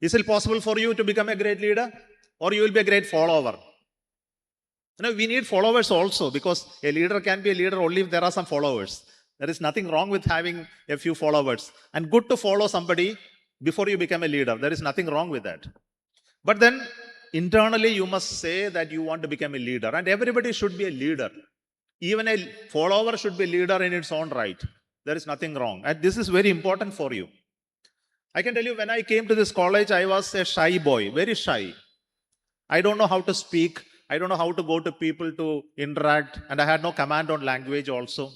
K: Is it possible for you to become a great leader? Or you will be a great follower? We need followers also, because a leader can be a leader only if there are some followers. There is nothing wrong with having a few followers. And good to follow somebody before you become a leader. There is nothing wrong with that. But then internally you must say that you want to become a leader. And everybody should be a leader. Even a follower should be a leader in its own right. There is nothing wrong. And this is very important for you. I can tell you, when I came to this college, I was a shy boy, very shy. I don't know how to speak. I don't know how to go to people to interact. And I had no command on language also.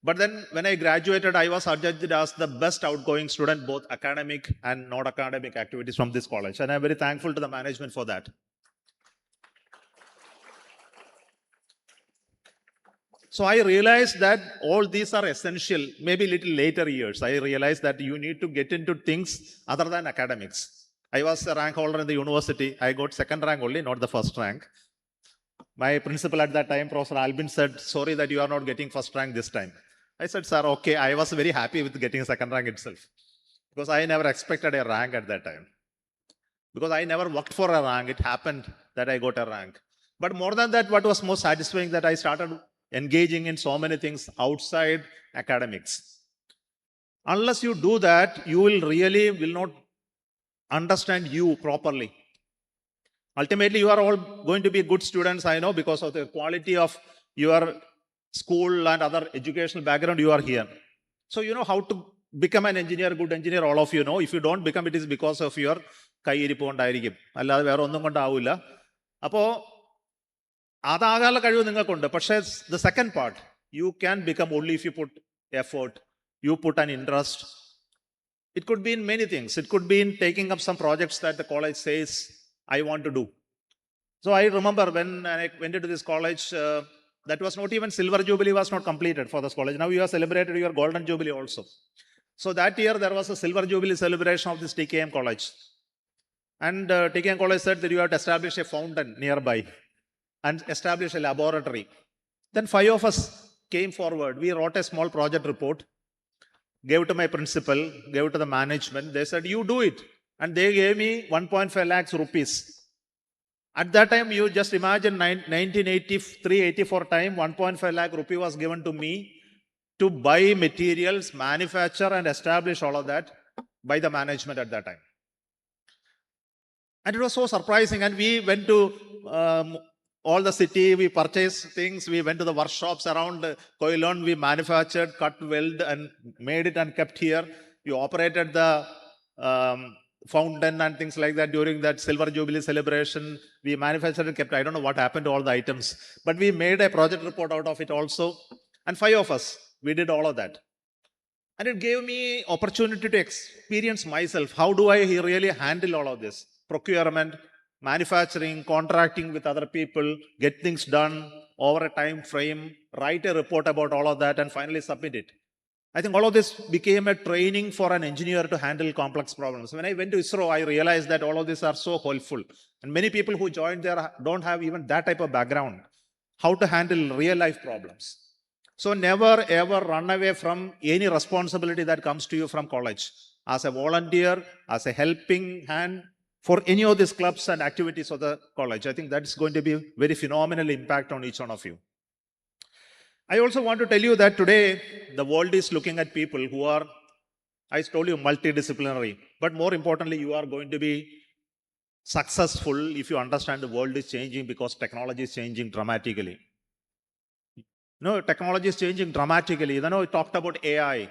K: But then when I graduated, I was adjudged as the best outgoing student, both academic and non-academic activities from this college. And I'm very thankful to the management for that. So I realized that all these are essential. Maybe little later years, I realized that you need to get into things other than academics. I was a rank holder in the university. I got second rank only, not the first rank. My principal at that time, Professor Albin, said, sorry that you are not getting first rank this time. I said, sir, okay. I was very happy with getting second rank itself, because I never expected a rank at that time. Because I never worked for a rank. It happened that I got a rank. But more than that, what was most satisfying, that I started engaging in so many things outside academics. Unless you do that, you will not understand you properly. Ultimately, you are all going to be good students, I know, because of the quality of your school and other educational background you are here. So you know how to become an engineer, good engineer, all of you know. If you don't become, it is because of your കൈയിരിപ്പ് കൊണ്ടായിരിക്കും, അല്ലാതെ വേറെ ഒന്നും കൊണ്ടാവില്ല. അപ്പോൾ അതാകാനുള്ള കഴിവ് നിങ്ങൾക്കുണ്ട്. പക്ഷേ the second part, you can become only if you put effort, you put an interest. It could be in many things. It could be in taking up some projects that the college says, I want to do. So I remember when I went into this college, that was not even Silver Jubilee was not completed for this college. Now you have celebrated your Golden Jubilee also. So that year there was a Silver Jubilee celebration of this TKM college. And TKM college said that you have to establish a fountain nearby and establish a laboratory. Then 5 of us came forward. We wrote a small project report, gave it to my principal, gave it to the management. They said, you do it. And they gave me 1.5 lakhs rupees. At that time, you just imagine 1983-84 time, 1.5 lakh rupee was given to me to buy materials, manufacture and establish all of that by the management at that time. And it was so surprising. And we went to all the city, we purchased things, we went to the workshops around Koilon, we manufactured, cut, weld and made it and kept here. We operated the fountain and things like that during that Silver Jubilee celebration. We manufactured and kept. I don't know what happened to all the items, but we made a project report out of it also. And 5 of us, we did all of that. And it gave me opportunity to experience myself. How do I really handle all of this? Procurement, manufacturing, contracting with other people, get things done over a time frame, write a report about all of that and finally submit it. I think all of this became a training for an engineer to handle complex problems. When I went to ISRO, I realized that all of these are so helpful. And many people who joined there don't have even that type of background, how to handle real life problems. So never ever run away from any responsibility that comes to you from college. As a volunteer, as a helping hand for any of these clubs and activities of the college. I think that's going to be a very phenomenal impact on each one of you. I also want to tell you that today the world is looking at people who are, I told you, multidisciplinary. But more importantly, you are going to be successful if you understand the world is changing because technology is changing dramatically. Technology is changing dramatically. We talked about AI.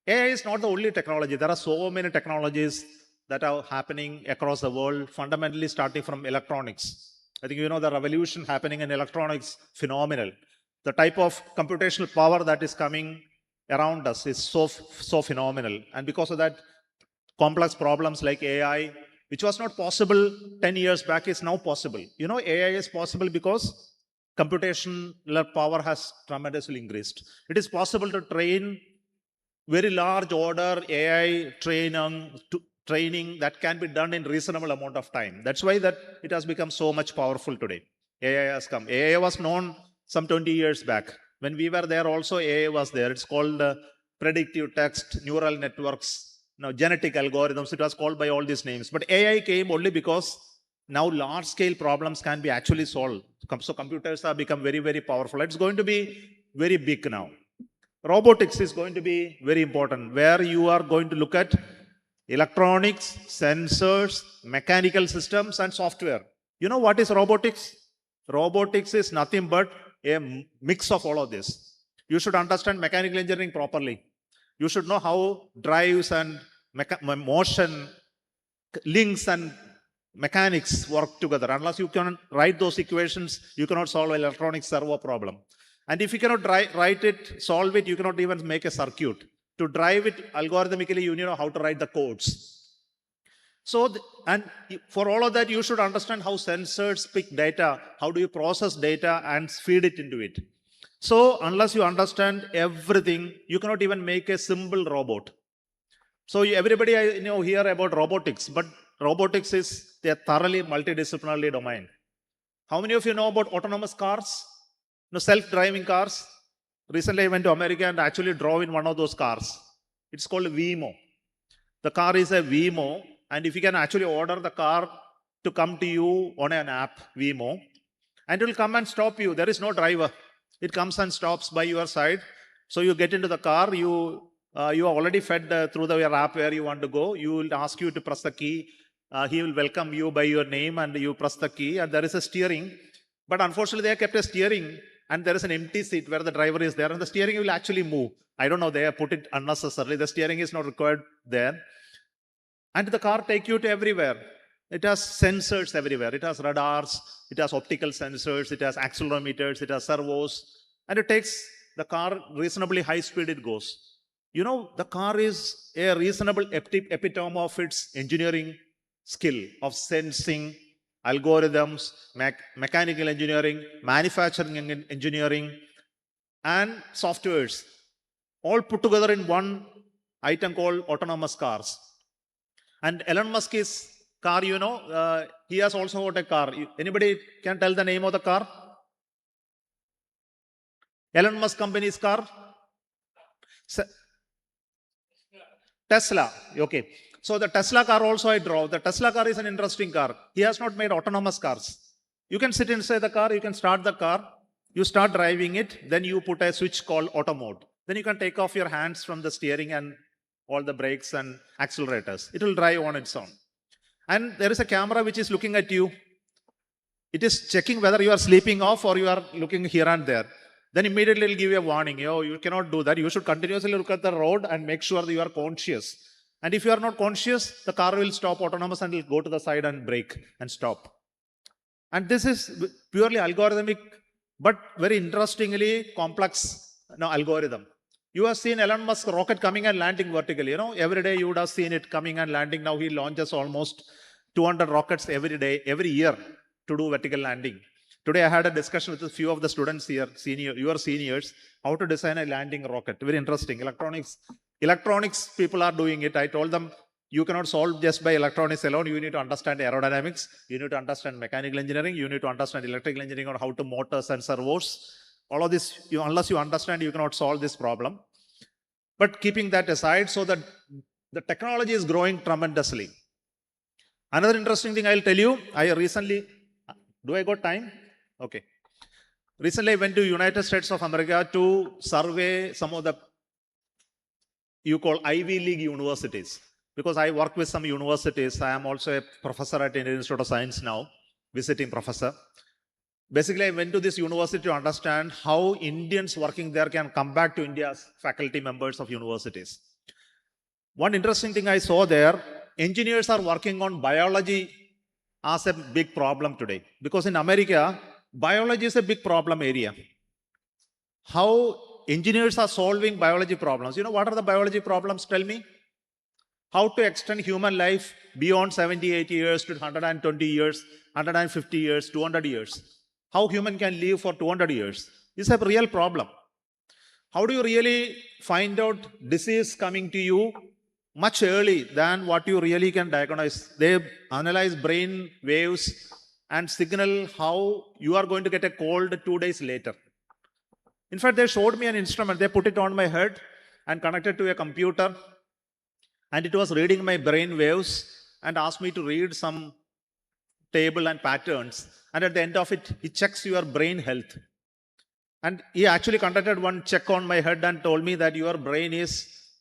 K: AI is not the only technology. There are so many technologies that are happening across the world, fundamentally starting from electronics. I think you know the revolution happening in electronics, phenomenal. The type of computational power that is coming around us is so phenomenal. And because of that, complex problems like AI, which was not possible 10 years back, is now possible. You know, AI is possible because computational power has tremendously increased. It is possible to train very large order AI training that can be done in reasonable amount of time. That's why that it has become so much powerful today. AI has come. AI was known some 20 years back. When we were there also, AI was there. It's called predictive text, neural networks, genetic algorithms. It was called by all these names. But AI came only because now large scale problems can be actually solved. So computers have become very, very powerful. It's going to be very big now. Robotics is going to be very important, where you are going to look at electronics, sensors, mechanical systems, and software. You know what is robotics? Robotics is nothing but a mix of all of this. You should understand mechanical engineering properly. You should know how drives and motion, links and mechanics work together. Unless you can write those equations, you cannot solve an electronic servo problem. And if you cannot write it, solve it, you cannot even make a circuit. To drive it algorithmically, you know how to write the codes. So, and for all of that, you should understand how sensors pick data, how do you process data and feed it into it. So, unless you understand everything, you cannot even make a simple robot. So, everybody I know hear about robotics, but robotics is a thoroughly multidisciplinary domain. How many of you know about autonomous cars? No, self-driving cars. Recently, I went to America and actually drove in one of those cars. It's called Waymo. The car is a Waymo, and if you can actually order the car to come to you on an app, Waymo, and it will come and stop you. There is no driver. It comes and stops by your side. So you get into the car. You are already fed through your app where you want to go. You will ask you to press the key. He will welcome you by your name, and you press the key. And there is a steering. But unfortunately, they have kept a steering. And there is an empty seat where the driver is there, and the steering will actually move. I don't know, they have put it unnecessarily. The steering is not required there. And the car takes you to everywhere. It has sensors everywhere. It has radars, it has optical sensors, it has accelerometers, it has servos, and it takes the car reasonably high speed it goes. You know, the car is a reasonable epitome of its engineering skill of sensing, algorithms, mechanical engineering, manufacturing engineering, and softwares, all put together in one item called autonomous cars. And Elon Musk's car, you know, he has also got a car. Anybody can tell the name of the car? Elon Musk company's car? Tesla. Okay. So the Tesla car also I drove. The Tesla car is an interesting car. He has not made autonomous cars. You can sit inside the car, you can start the car, you start driving it, then you put a switch called auto mode. Then you can take off your hands from the steering and all the brakes and accelerators. It will drive on its own. And there is a camera which is looking at you. It is checking whether you are sleeping off or you are looking here and there. Then immediately it will give you a warning. You cannot do that. You should continuously look at the road and make sure that you are conscious. And if you are not conscious, the car will stop autonomous and will go to the side and brake and stop. And this is purely algorithmic, but very interestingly complex algorithm. You have seen Elon Musk rocket coming and landing vertically. Every day you would have seen it coming and landing. Now he launches almost 200 rockets every day, every year to do vertical landing. Today I had a discussion with a few of the students here, your seniors, how to design a landing rocket. Very interesting. Electronics people are doing it. I told them, you cannot solve just by electronics alone. You need to understand aerodynamics. You need to understand mechanical engineering. You need to understand electrical engineering on how to motors and servos. All of this, unless you understand, you cannot solve this problem. But keeping that aside, so that the technology is growing tremendously. Another interesting thing I'll tell you, do I got time? Okay. Recently I went to United States of America to survey some of the, you call Ivy League universities. Because I work with some universities. I am also a professor at Indian Institute of Science now, visiting professor. Basically, I went to this university to understand how Indians working there can come back to India as faculty members of universities. One interesting thing I saw there, engineers are working on biology as a big problem today. Because in America, biology is a big problem area. How engineers are solving biology problems. You know, what are the biology problems? Tell me. How to extend human life beyond 78 years to 120 years, 150 years, 200 years. How human can live for 200 years is a real problem. How do you really find out disease coming to you much early than what you really can diagnose? They analyze brain waves and signal how you are going to get a cold 2 days later. In fact, they showed me an instrument. They put it on my head and connected to a computer, and it was reading my brain waves and asked me to read some table and patterns. And at the end of it, it checks your brain health. And he actually conducted one check on my head and told me that your brain is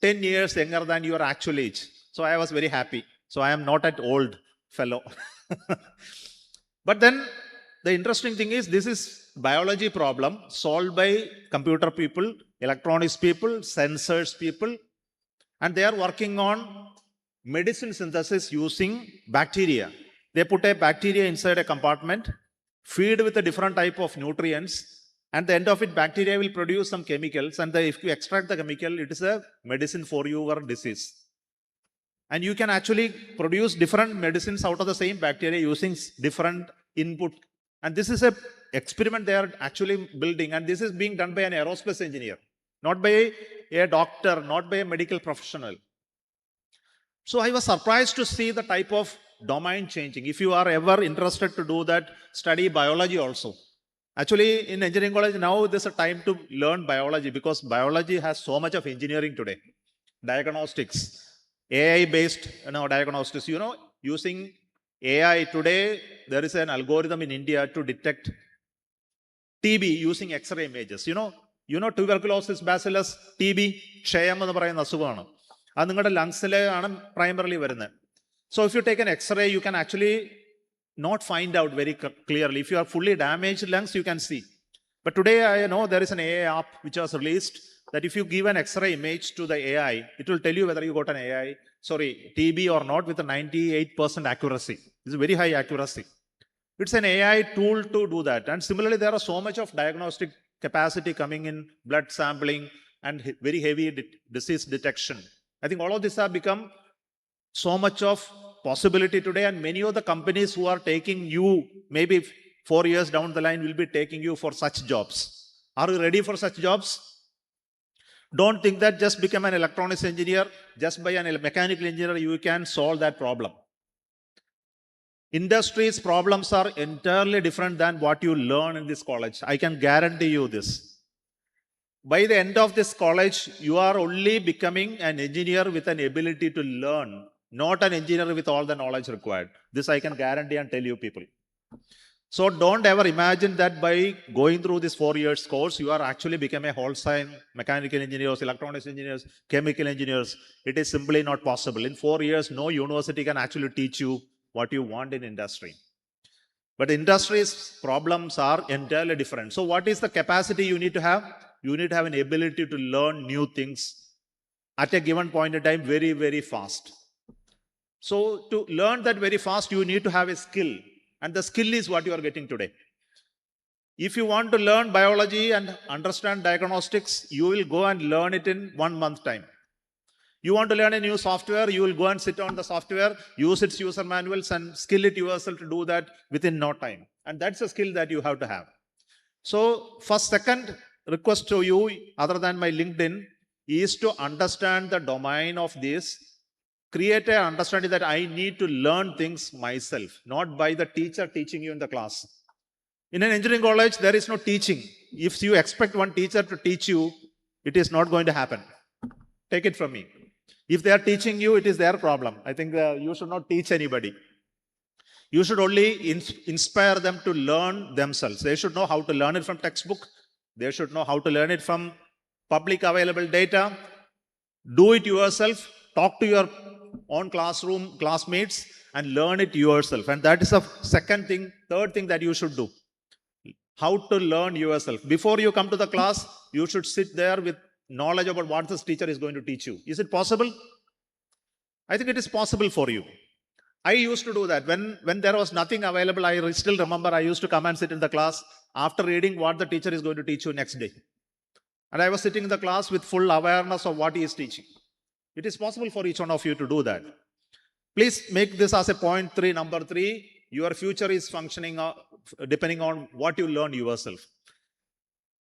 K: 10 years younger than your actual age. So I was very happy. So I am not an old fellow. But then the interesting thing is, this is biology problem solved by computer people, electronics people, sensors people, and they are working on medicine synthesis using bacteria. They put a bacteria inside a compartment, feed with a different type of nutrients, and at the end of it, bacteria will produce some chemicals, and if you extract the chemical, it is a medicine for your disease. And you can actually produce different medicines out of the same bacteria using different input. And this is an experiment they are actually building, and this is being done by an aerospace engineer, not by a doctor, not by a medical professional. So I was surprised to see the type of domain changing. If you are ever interested to do that, study biology also. Actually, in engineering college now, there's a time to learn biology, because biology has so much of engineering today. Diagnostics, AI-based diagnostics. You know, using AI today, there is an algorithm in India to detect TB using X-ray images. You know tuberculosis, bacillus, TB, ക്ഷയം എന്ന് പറയുന്ന അസുഖമാണ്. അത് നിങ്ങളുടെ ലങ്സിലാണ് primarily വരുന്നത്. So if you take an X-ray, you can actually not find out very clearly. If you are fully damaged lungs, you can see. But today, I know there is an AI app which was released that if you give an X-ray image to the AI, it will tell you whether you got an TB or not with a 98% accuracy. It's a very high accuracy. It's an AI tool to do that. And similarly, there are so much of diagnostic capacity coming in blood sampling and very heavy disease detection. I think all of this have become so much of possibility today, and many of the companies who are taking you, maybe 4 years down the line, will be taking you for such jobs. Are you ready for such jobs? Don't think that just become an electronics engineer, just by a mechanical engineer, you can solve that problem. Industry's problems are entirely different than what you learn in this college. I can guarantee you this. By the end of this college, you are only becoming an engineer with an ability to learn, not an engineer with all the knowledge required. This I can guarantee and tell you people. So don't ever imagine that by going through this 4 years course, you are actually becoming a wholesale mechanical engineers, electronics engineers, chemical engineers. It is simply not possible. In 4 years, no university can actually teach you what you want in industry. But industry's problems are entirely different. So what is the capacity you need to have? You need to have an ability to learn new things at a given point in time very, very fast. So to learn that very fast, you need to have a skill. And the skill is what you are getting today. If you want to learn biology and understand diagnostics, you will go and learn it in 1 month time. You want to learn a new software, you will go and sit on the software, use its user manuals and skill it yourself to do that within no time. And that's a skill that you have to have. So second request to you, other than my LinkedIn, is to understand the domain of this. Create an understanding that I need to learn things myself, not by the teacher teaching you in the class. In an engineering college, there is no teaching. If you expect one teacher to teach you, it is not going to happen. Take it from me. If they are teaching you, it is their problem. I think you should not teach anybody. You should only inspire them to learn themselves. They should know how to learn it from textbook. They should know how to learn it from public available data. Do it yourself. Talk to your own classroom classmates and learn it yourself. And that is the second thing, third thing that you should do. How to learn yourself. Before you come to the class, you should sit there with knowledge about what this teacher is going to teach you. Is it possible? I think it is possible for you. I used to do that. When there was nothing available, I still remember I used to come and sit in the class after reading what the teacher is going to teach you next day. And I was sitting in the class with full awareness of what he is teaching. It is possible for each one of you to do that. Please make this as a point 3, number 3. Your future is functioning depending on what you learn yourself.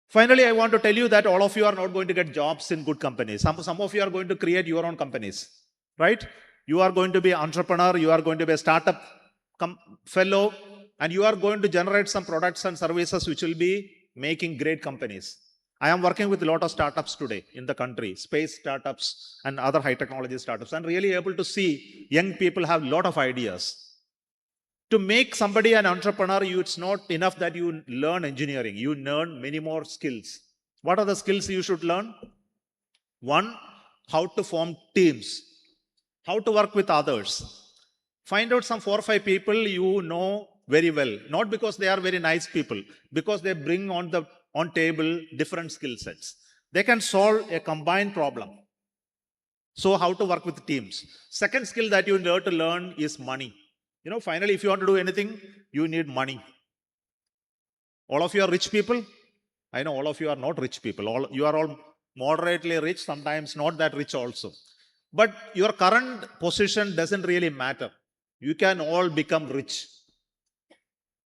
K: Finally, I want to tell you that all of you are not going to get jobs in good companies. Some of you are going to create your own companies, right? You are going to be an entrepreneur, you are going to be a startup fellow, and you are going to generate some products and services which will be making great companies. I am working with a lot of startups today in the country, space startups and other high technology startups, and really able to see young people have a lot of ideas. To make somebody an entrepreneur, it's not enough that you learn engineering. You learn many more skills. What are the skills you should learn? One, how to form teams, how to work with others. Find out some 4 or 5 people you know very well, not because they are very nice people, because they bring on table different skill sets. They can solve a combined problem. So how to work with teams. Second skill that you need to learn is money. Finally, if you want to do anything, you need money. All of you are rich people. I know all of you are not rich people. You are all moderately rich, sometimes not that rich also. But your current position doesn't really matter. You can all become rich.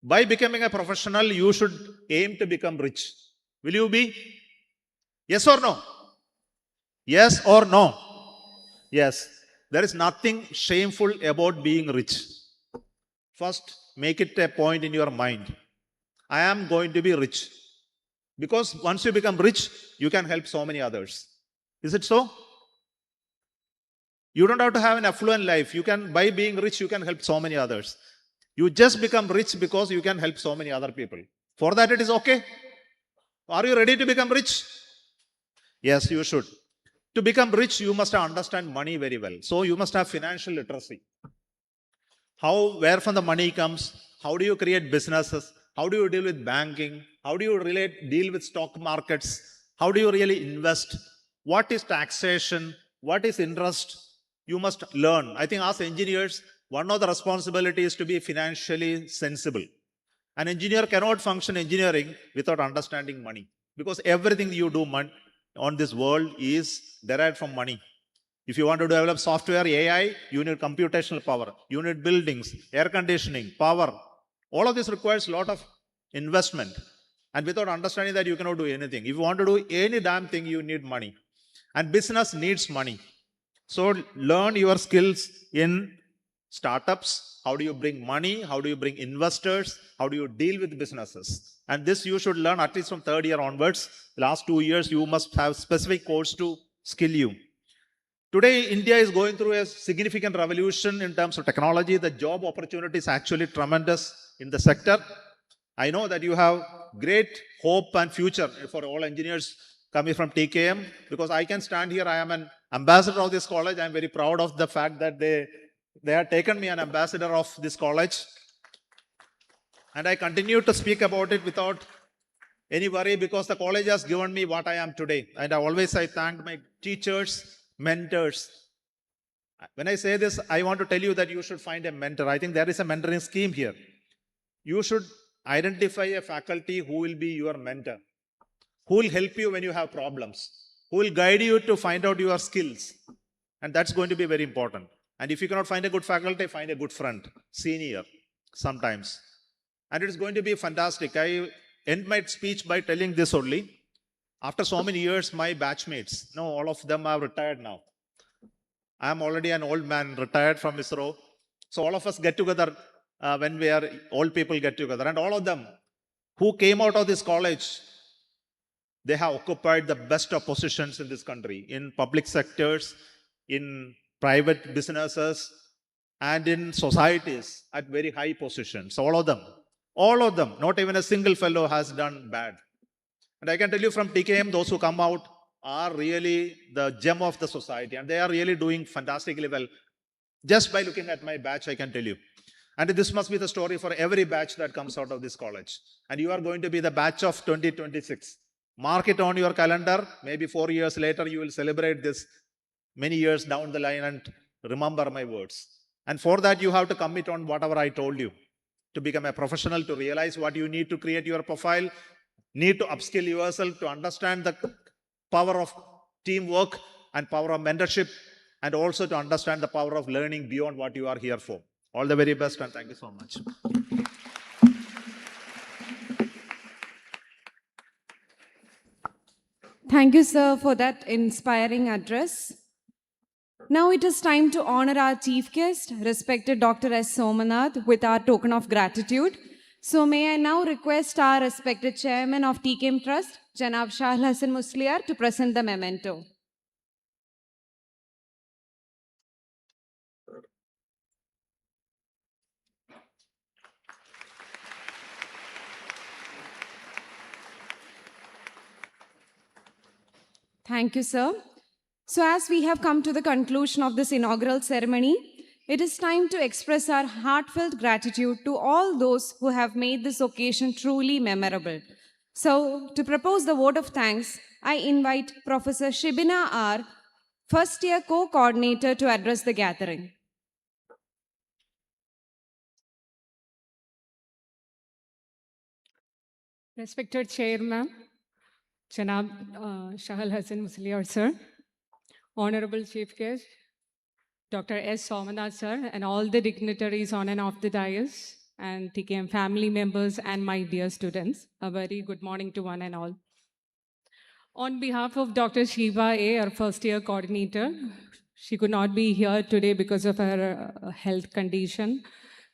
K: By becoming a professional, you should aim to become rich. Will you be? Yes or no? Yes or no? Yes. There is nothing shameful about being rich. First, make it a point in your mind. I am going to be rich. Because once you become rich, you can help so many others. Is it so? You don't have to have an affluent life. By being rich, you can help so many others. You just become rich because you can help so many other people. For that, it is okay. Are you ready to become rich? Yes, you should. To become rich, you must understand money very well. So you must have financial literacy. Where from the money comes, how do you create businesses, how do you deal with banking, how do you deal with stock markets, how do you really invest, what is taxation, what is interest, you must learn. I think as engineers, one of the responsibilities is to be financially sensible. An engineer cannot function engineering without understanding money, because everything you do on this world is derived from money. If you want to develop software, AI, you need computational power. You need buildings, air conditioning, power. All of this requires a lot of investment. And without understanding that, you cannot do anything. If you want to do any damn thing, you need money. And business needs money. So learn your skills in startups. How do you bring money? How do you bring investors? How do you deal with businesses? And this you should learn at least from 3rd year onwards. The last 2 years, you must have specific course to skill you. Today, India is going through a significant revolution in terms of technology. The job opportunity is actually tremendous in the sector. I know that you have great hope and future for all engineers coming from TKM, because I can stand here. I am an ambassador of this college. I am very proud of the fact that they have taken me an ambassador of this college. And I continue to speak about it without any worry, because the college has given me what I am today. And I thank my teachers, mentors. When I say this, I want to tell you that you should find a mentor. I think there is a mentoring scheme here. You should identify a faculty who will be your mentor, who will help you when you have problems, who will guide you to find out your skills. And that's going to be very important. And if you cannot find a good faculty, find a good friend, senior, sometimes. And it is going to be fantastic. I end my speech by telling this only. After so many years, my batchmates, all of them are retired now. I am already an old man, retired from ISRO. So all of us get together when we are old people get together. And all of them who came out of this college, they have occupied the best of positions in this country, in public sectors, in private businesses, and in societies at very high positions. All of them, not even a single fellow has done bad. And I can tell you from TKM, those who come out are really the gem of the society, and they are really doing fantastically well. Just by looking at my batch, I can tell you. And this must be the story for every batch that comes out of this college. And you are going to be the batch of 2026. Mark it on your calendar. Maybe 4 years later, you will celebrate this many years down the line, and remember my words. And for that, you have to commit on whatever I told you. To become a professional, to realize what you need to create your profile, need to upskill yourself, to understand the power of teamwork and power of mentorship, and also to understand the power of learning beyond what you are here for. All the very best, and thank you so much.
F: Thank you, sir, for that inspiring address. Now it is time to honor our chief guest, respected Dr. S. Somanath, with our token of gratitude. So may I now request our respected chairman of TKM Trust, Janab Shahil Hassan Musliar, to present the memento. Thank you, sir. So as we have come to the conclusion of this inaugural ceremony, it is time to express our heartfelt gratitude to all those who have made this occasion truly memorable. So to propose the vote of thanks, I invite Professor Shibina R., first year co-coordinator, to address the gathering.
L: Respected Chairman, Janab Shahil Hassan Musliar, sir, Honorable Chief Guest, Dr. S. Somanath, sir, and all the dignitaries on and off the dais, and TKM family members and my dear students, a very good morning to one and all. On behalf of Dr. Shiva A., our first year coordinator, she could not be here today because of her health condition.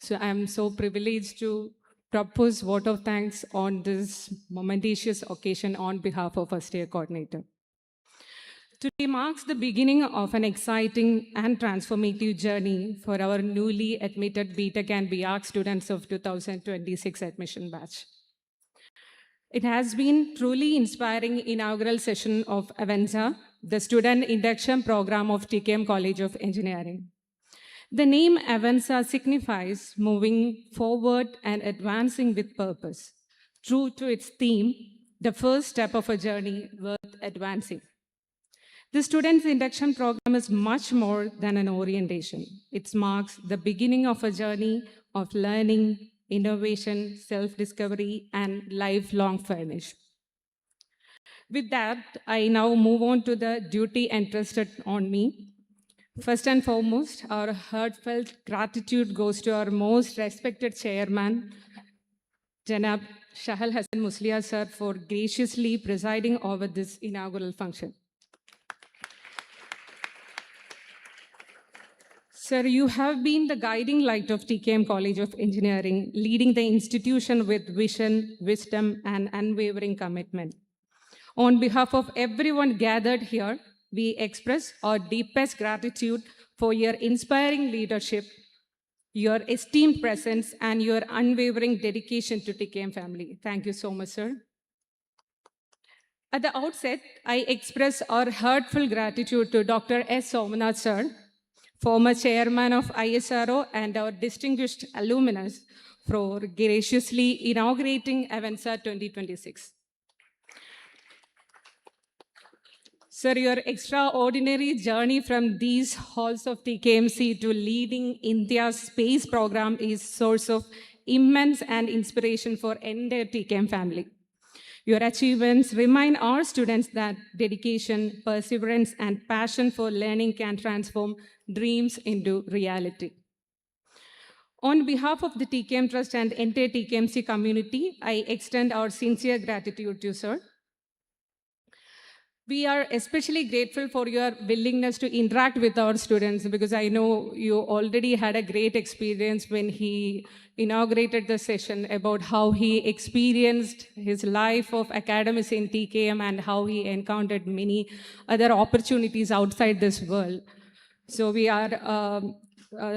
L: So I'm so privileged to propose vote of thanks on this momentous occasion on behalf of first year coordinator. Today marks the beginning of an exciting and transformative journey for our newly admitted BTech and BArch students of 2026 admission batch. It has been truly inspiring inaugural session of AVANZA, the student induction program of TKM College of Engineering. The name AVANZA signifies moving forward and advancing with purpose. True to its theme, the first step of a journey worth advancing. The students' induction program is much more than an orientation. It marks the beginning of a journey of learning, innovation, self-discovery, and lifelong furnish. With that, I now move on to the duty entrusted on me. First and foremost, our heartfelt gratitude goes to our most respected chairman, Janab Shahil Hassan Musliar, sir, for graciously presiding over this inaugural function. Sir, you have been the guiding light of TKM College of Engineering, leading the institution with vision, wisdom, and unwavering commitment. On behalf of everyone gathered here, we express our deepest gratitude for your inspiring leadership, your esteemed presence, and your unwavering dedication to TKM family. Thank you so much, sir. At the outset, I express our heartfelt gratitude to Dr. S. Somanath, sir, former chairman of ISRO, and our distinguished alumnus for graciously inaugurating AVANZA 2026. Sir, your extraordinary journey from these halls of TKMC to leading India's space program is source of immense and inspiration for entire TKM family. Your achievements remind our students that dedication, perseverance, and passion for learning can transform dreams into reality. On behalf of the TKM Trust and entire TKMC community, I extend our sincere gratitude to you, sir. We are especially grateful for your willingness to interact with our students, because I know you already had a great experience when he inaugurated the session about how he experienced his life of academics in TKM and how he encountered many other opportunities outside this world. So we are,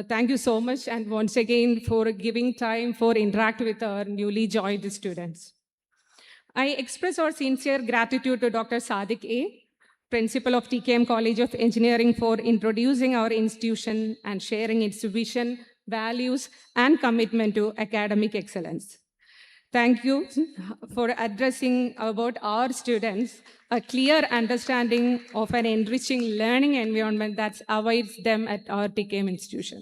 L: thank you so much, and once again for giving time for interact with our newly joined students. I express our sincere gratitude to Dr. Sadiq A., Principal of TKM College of Engineering, for introducing our institution and sharing its vision, values, and commitment to academic excellence. Thank you for addressing about our students a clear understanding of an enriching learning environment that awaits them at our TKM institution.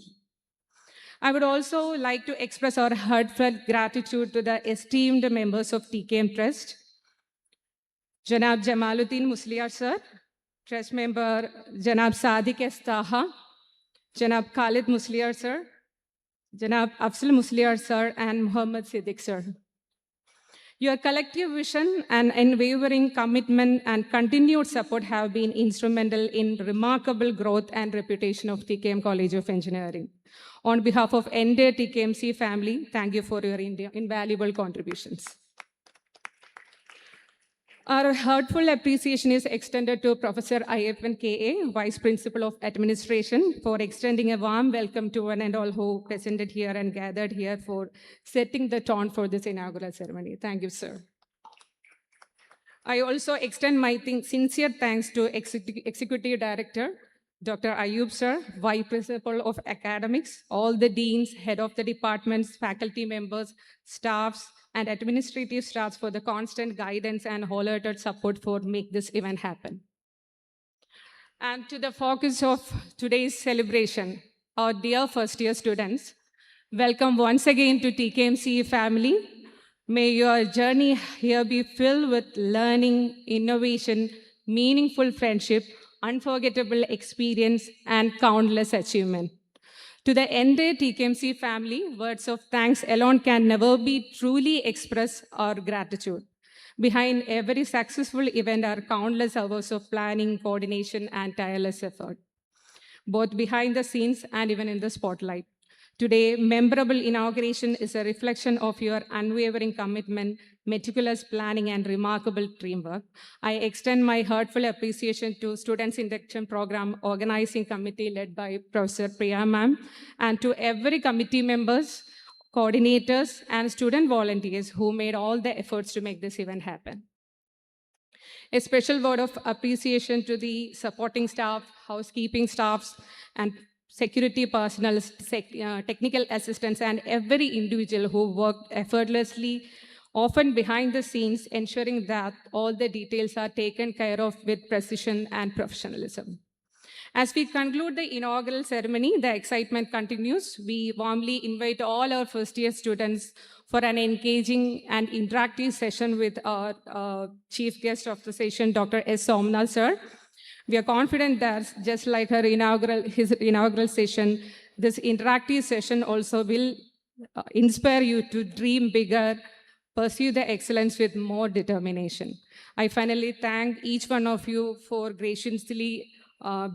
L: I would also like to express our heartfelt gratitude to the esteemed members of TKM Trust, Janab Jamaluddin Musliar sir, Trust member Janab Sadiq Estaha, Janab Khalid Musliar sir, Janab Afzal Musliar sir, and Muhammad Siddiq sir. Your collective vision and unwavering commitment and continued support have been instrumental in remarkable growth and reputation of TKM College of Engineering. On behalf of entire TKMC family, thank you for your invaluable contributions. Our heartfelt appreciation is extended to Professor Ayyappan K.A., Vice Principal of Administration, for extending a warm welcome to one and all who presented here and gathered here for setting the tone for this inaugural ceremony. Thank you, sir. I also extend my sincere thanks to Executive Director, Dr. Ayub sir, Vice Principal of Academics, all the deans, head of the departments, faculty members, staffs, and administrative staffs for the constant guidance and wholehearted support for make this event happen. And to the focus of today's celebration, our dear first-year students, welcome once again to TKMC family. May your journey here be filled with learning, innovation, meaningful friendship, unforgettable experience, and countless achievement. To the entire TKMC family, words of thanks alone can never be truly express our gratitude. Behind every successful event are countless hours of planning, coordination, and tireless effort, both behind the scenes and even in the spotlight. Today, memorable inauguration is a reflection of your unwavering commitment, meticulous planning, and remarkable teamwork. I extend my heartfelt appreciation to Students Induction Program Organizing Committee led by Professor Priya Ma'am, and to every committee members, coordinators, and student volunteers who made all the efforts to make this event happen. A special word of appreciation to the supporting staff, housekeeping staffs, and security personnel, technical assistants, and every individual who worked effortlessly, often behind the scenes, ensuring that all the details are taken care of with precision and professionalism. As we conclude the inaugural ceremony, the excitement continues. We warmly invite all our first-year students for an engaging and interactive session with our chief guest of the session, Dr. S. Somnath sir. We are confident that just like his inaugural session, this interactive session also will inspire you to dream bigger, pursue the excellence with more determination. I finally thank each one of you for graciously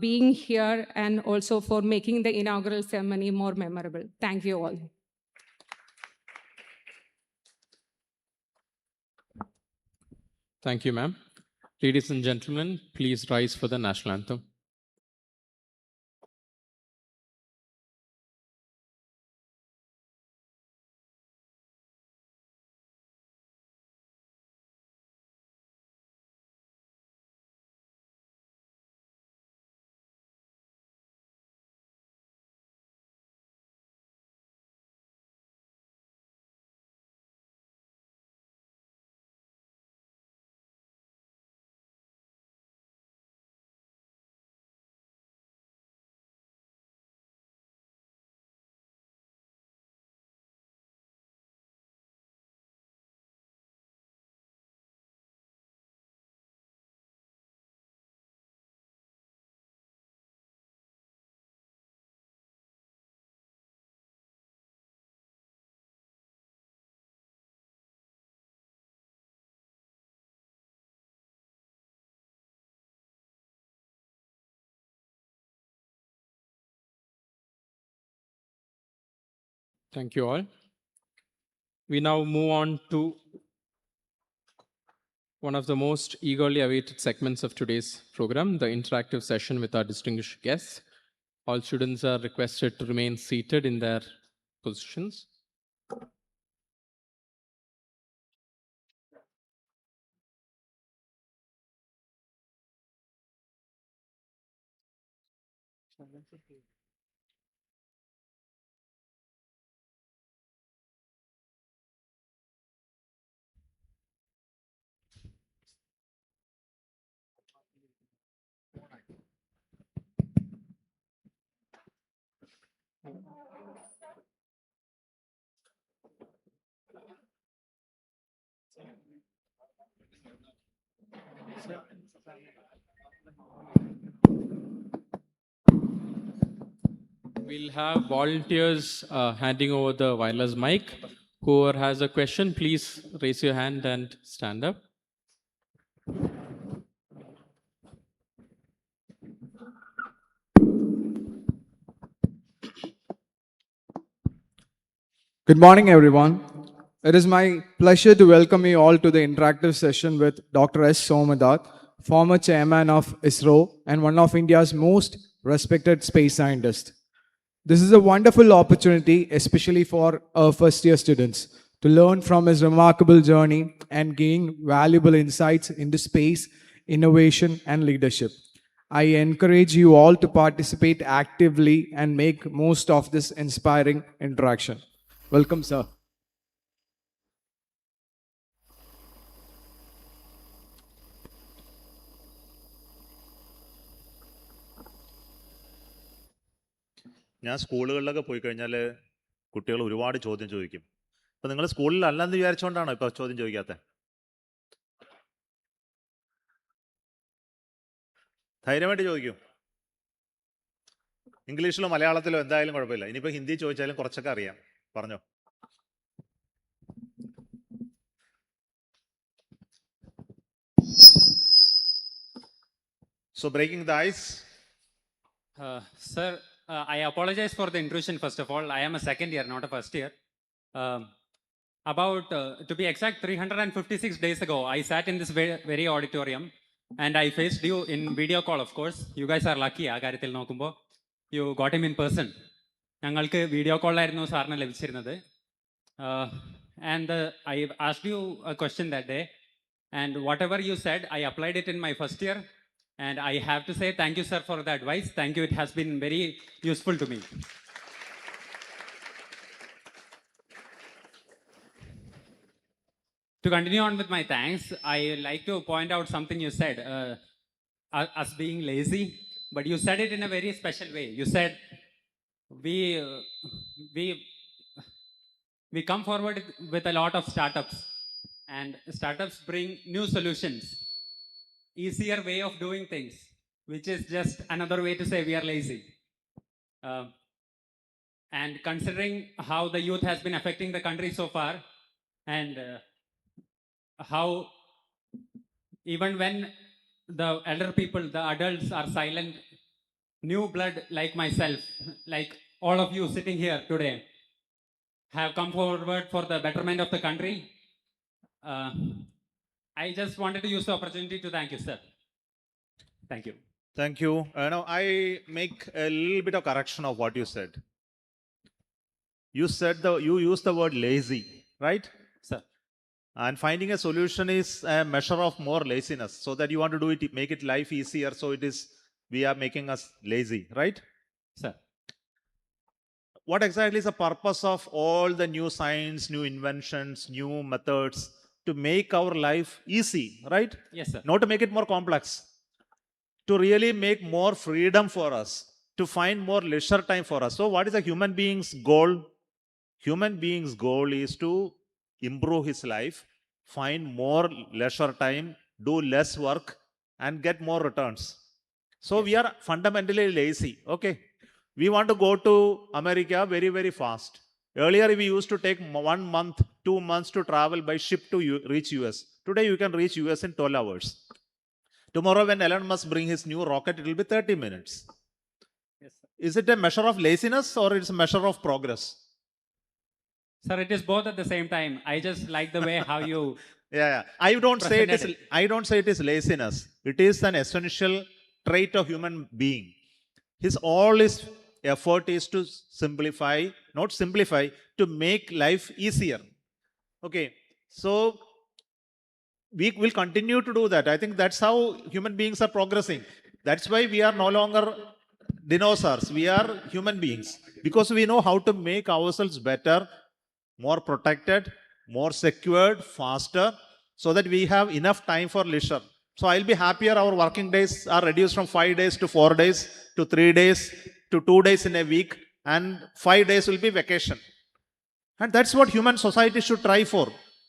L: being here and also for making the inaugural ceremony more memorable. Thank you all.
D: Thank you, ma'am. Ladies and gentlemen, please rise for the national anthem. Thank you all. We now move on to one of the most eagerly awaited segments of today's program, the interactive session with our distinguished guests. All students are requested to remain seated in their positions. We'll have volunteers handing over the wireless mic. Whoever has a question, please raise your hand and stand up.
I: Good morning, everyone. It is my pleasure to welcome you all to the interactive session with Dr. S. Somadath, former chairman of ISRO and one of India's most respected space scientists. This is a wonderful opportunity, especially for our first-year students, to learn from his remarkable journey and gain valuable insights into space, innovation, and leadership. I encourage you all to participate actively and make most of this inspiring interaction. Welcome, sir.
K: ഞാൻ സ്കൂളുകളിലൊക്കെ പോയി കഴിഞ്ഞാൽ കുട്ടികൾ ഒരുപാട് ചോദ്യം ചോദിക്കും. അപ്പം നിങ്ങൾ സ്കൂളിൽ അല്ലെന്ന് വിചാരിച്ചുകൊണ്ടാണോ ഇപ്പോൾ ചോദ്യം ചോദിക്കാത്തത്? ധൈര്യമായിട്ട് ചോദിക്കും. ഇംഗ്ലീഷിലോ മലയാളത്തിലോ എന്തായാലും കുഴപ്പമില്ല. ഇനിയിപ്പോൾ ഹിന്ദി ചോദിച്ചാലും കുറച്ചൊക്കെ അറിയാം. പറഞ്ഞോ. So breaking the ice.
M: Sir, I apologize for the intrusion first of all. I am a second year, not a first year. To be exact, 356 days ago, I sat in this very auditorium and I faced you in video call, of course. You guys are lucky. You got him in person. ഞങ്ങൾക്ക് video കോളിലായിരുന്നു സാറിനെ ലഭിച്ചിരുന്നത്. And I asked you a question that day. And whatever you said, I applied it in my first year. And I have to say thank you, sir, for the advice. Thank you. It has been very useful to me. To continue on with my thanks, I like to point out something you said, us being lazy, but you said it in a very special way. You said we come forward with a lot of startups, and startups bring new solutions, easier way of doing things, which is just another way to say we are lazy. And considering how the youth has been affecting the country so far, and how even when the elder people, the adults are silent, new blood like myself, like all of you sitting here today, have come forward for the betterment of the country. I just wanted to use the opportunity to thank you, sir. Thank you.
K: Thank you. Now I make a little bit of correction of what you said. You used the word lazy, right?
M: Sir.
K: And finding a solution is a measure of more laziness. So that you want to do it, make it life easier. So we are making us lazy, right?
M: Sir.
K: What exactly is the purpose of all the new science, new inventions, new methods to make our life easy, right?
M: Yes, sir.
K: Not to make it more complex. To really make more freedom for us, to find more leisure time for us. So what is a human being's goal? Human being's goal is to improve his life, find more leisure time, do less work, and get more returns. So we are fundamentally lazy. Okay. We want to go to America very, very fast. Earlier, we used to take 1 month, 2 months to travel by ship to reach US. Today, you can reach US in 12 hours. Tomorrow, when Elon Musk brings his new rocket, it will be 30 minutes.
M: Yes, sir.
K: Is it a measure of laziness or it's a measure of progress?
M: Sir, it is both at the same time. I just like the way how you
K: Yeah. I don't say it is laziness. It is an essential trait of human being. All his effort is to to make life easier. Okay. So we will continue to do that. I think that's how human beings are progressing. That's why we are no longer dinosaurs. We are human beings because we know how to make ourselves better, more protected, more secured, faster, so that we have enough time for leisure. So I'll be happier. Our working days are reduced from 5 days to 4 days to 3 days to 2 days in a week, and 5 days will be vacation. And that's what human society should try for.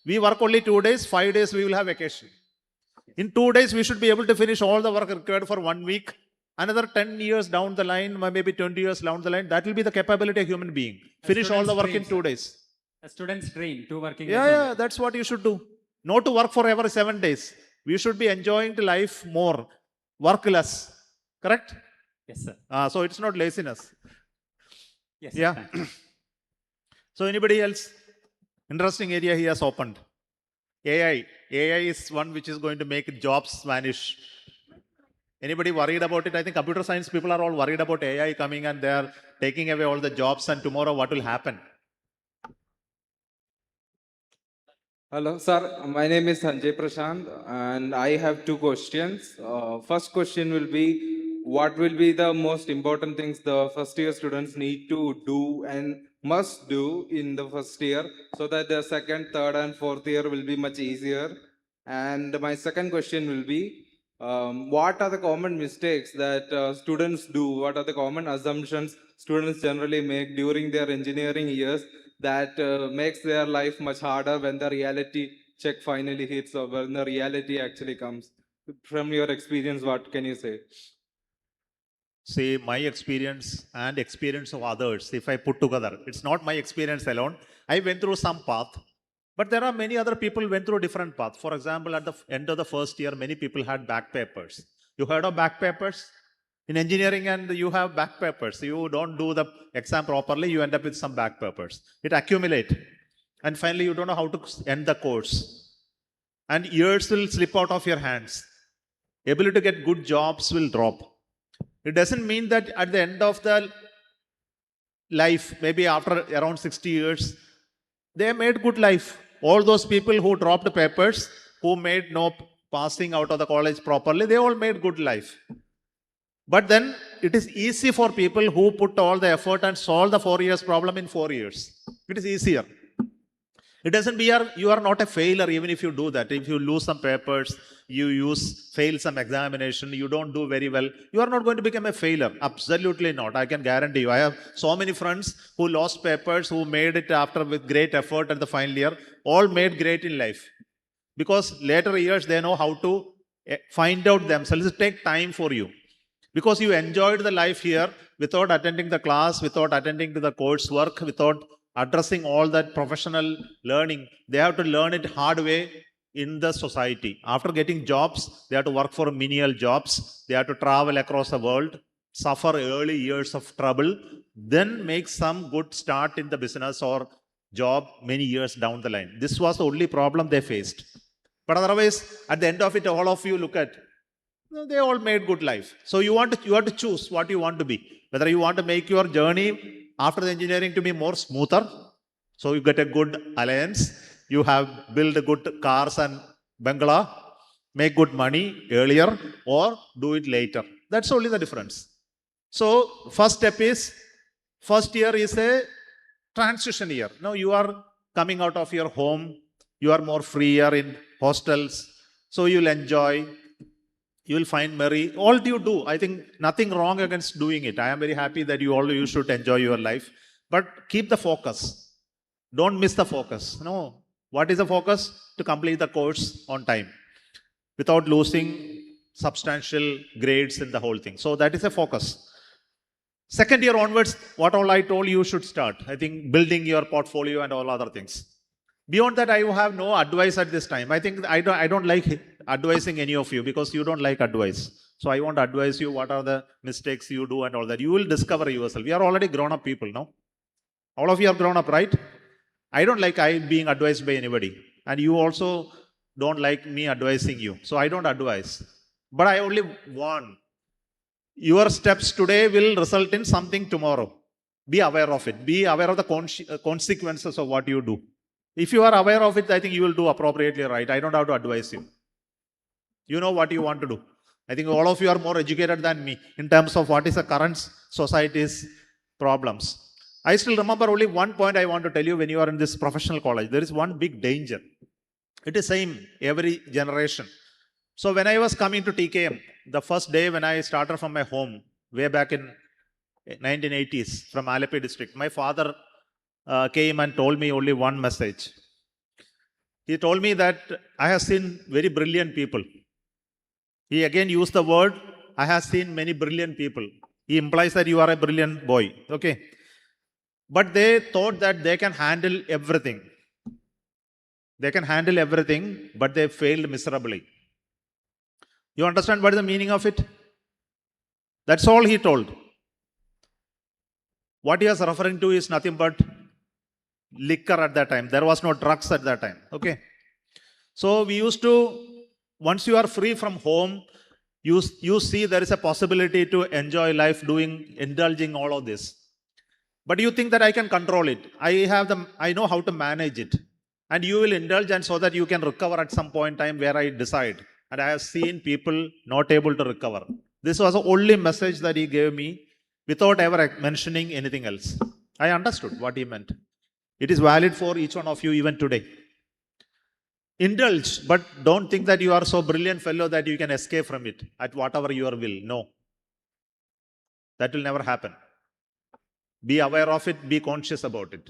K: We work only 2 days, 5 days we will have vacation. In 2 days, we should be able to finish all the work required for 1 week. Another 10 years down the line, maybe 20 years down the line, that will be the capability of human being. Finish all the work in 2 days.
M: A student's dream, 2 working days.
K: Yeah, that's what you should do. Not to work for ever 7 days. We should be enjoying the life more, work less. Correct?
M: Yes, sir.
K: So it's not laziness.
M: Yes,
K: Yeah.
M: sir. Thank you.
K: So anybody else? Interesting area he has opened. AI. AI is one which is going to make jobs vanish. Anybody worried about it? I think computer science people are all worried about AI coming and they are taking away all the jobs, and tomorrow what will happen?
N: Hello, sir. My name is Sanjay Prashant, and I have 2 questions. First question will be, what will be the most important things the first year students need to do and must do in the first year, so that the second, third, and fourth year will be much easier? And my second question will be, what are the common mistakes that students do? What are the common assumptions students generally make during their engineering years that makes their life much harder when the reality check finally hits, or when the reality actually comes? From your experience, what can you say?
K: Say my experience and experience of others, if I put together, it's not my experience alone. I went through some path, but there are many other people who went through a different path. For example, at the end of the first year, many people had back papers. You heard of back papers? In engineering, and you have back papers. You don't do the exam properly, you end up with some back papers. It accumulates. And finally, you don't know how to end the course. And years will slip out of your hands. Ability to get good jobs will drop. It doesn't mean that at the end of the life, maybe after around 60 years, they made good life. All those people who dropped papers, who made no passing out of the college properly, they all made good life. But then it is easy for people who put all the effort and solve the 4 years problem in 4 years. It is easier. It doesn't mean you are not a failure even if you do that. If you lose some papers, fail some examination, you don't do very well, you are not going to become a failure. Absolutely not. I can guarantee you. I have so many friends who lost papers, who made it after with great effort at the final year, all made great in life. Because later years they know how to find out themselves. It takes time for you. Because you enjoyed the life here without attending the class, without attending to the coursework, without addressing all that professional learning. They have to learn it hard way in the society. After getting jobs, they have to work for menial jobs. They have to travel across the world, suffer early years of trouble, then make some good start in the business or job many years down the line. This was the only problem they faced. But otherwise, at the end of it, all of you look at, they all made good life. So you have to choose what you want to be. Whether you want to make your journey after the engineering to be more smoother, so you get a good alliance, you have built good cars and bungalow, make good money earlier, or do it later. That's only the difference. So first step is, first year is a transition year. Now you are coming out of your home, you are more freer in hostels, so you'll enjoy. You will find merry. All you do, I think nothing wrong against doing it. I am very happy that you should enjoy your life. But keep the focus. Don't miss the focus. No. What is the focus? To complete the course on time without losing substantial grades in the whole thing. So that is a focus. Second year onwards, what all I told you should start. I think building your portfolio and all other things. Beyond that, I have no advice at this time. I think I don't like advising any of you because you don't like advice. So I won't advise you what are the mistakes you do and all that. You will discover yourself. We are already grown-up people, no? All of you are grown up, right? I don't like being advised by anybody. And you also don't like me advising you. So I don't advise. But I only warn. Your steps today will result in something tomorrow. Be aware of it. Be aware of the consequences of what you do. If you are aware of it, I think you will do appropriately right. I don't have to advise you. You know what you want to do. I think all of you are more educated than me in terms of what is the current society's problems. I still remember only one point I want to tell you when you are in this professional college. There is one big danger. It is same every generation. So when I was coming to TKM, the first day when I started from my home, way back in 1980s from Alleppey district, my father came and told me only one message. He told me that I have seen very brilliant people, He again used the word, I have seen many brilliant people. He implies that you are a brilliant boy. Okay. But they thought that they can handle everything. They can handle everything, but they failed miserably. You understand what is the meaning of it? That's all he told. What he was referring to is nothing but liquor at that time. There was no drugs at that time. Okay. So we used to, once you are free from home, you see there is a possibility to enjoy life indulging all of this. But you think that I can control it. I know how to manage it. And you will indulge, and so that you can recover at some point in time where I decide. And I have seen people not able to recover. This was the only message that he gave me without ever mentioning anything else. I understood what he meant. It is valid for each one of you even today. Indulge, but don't think that you are so brilliant fellow that you can escape from it at whatever your will. No. That will never happen. Be aware of it, be conscious about it.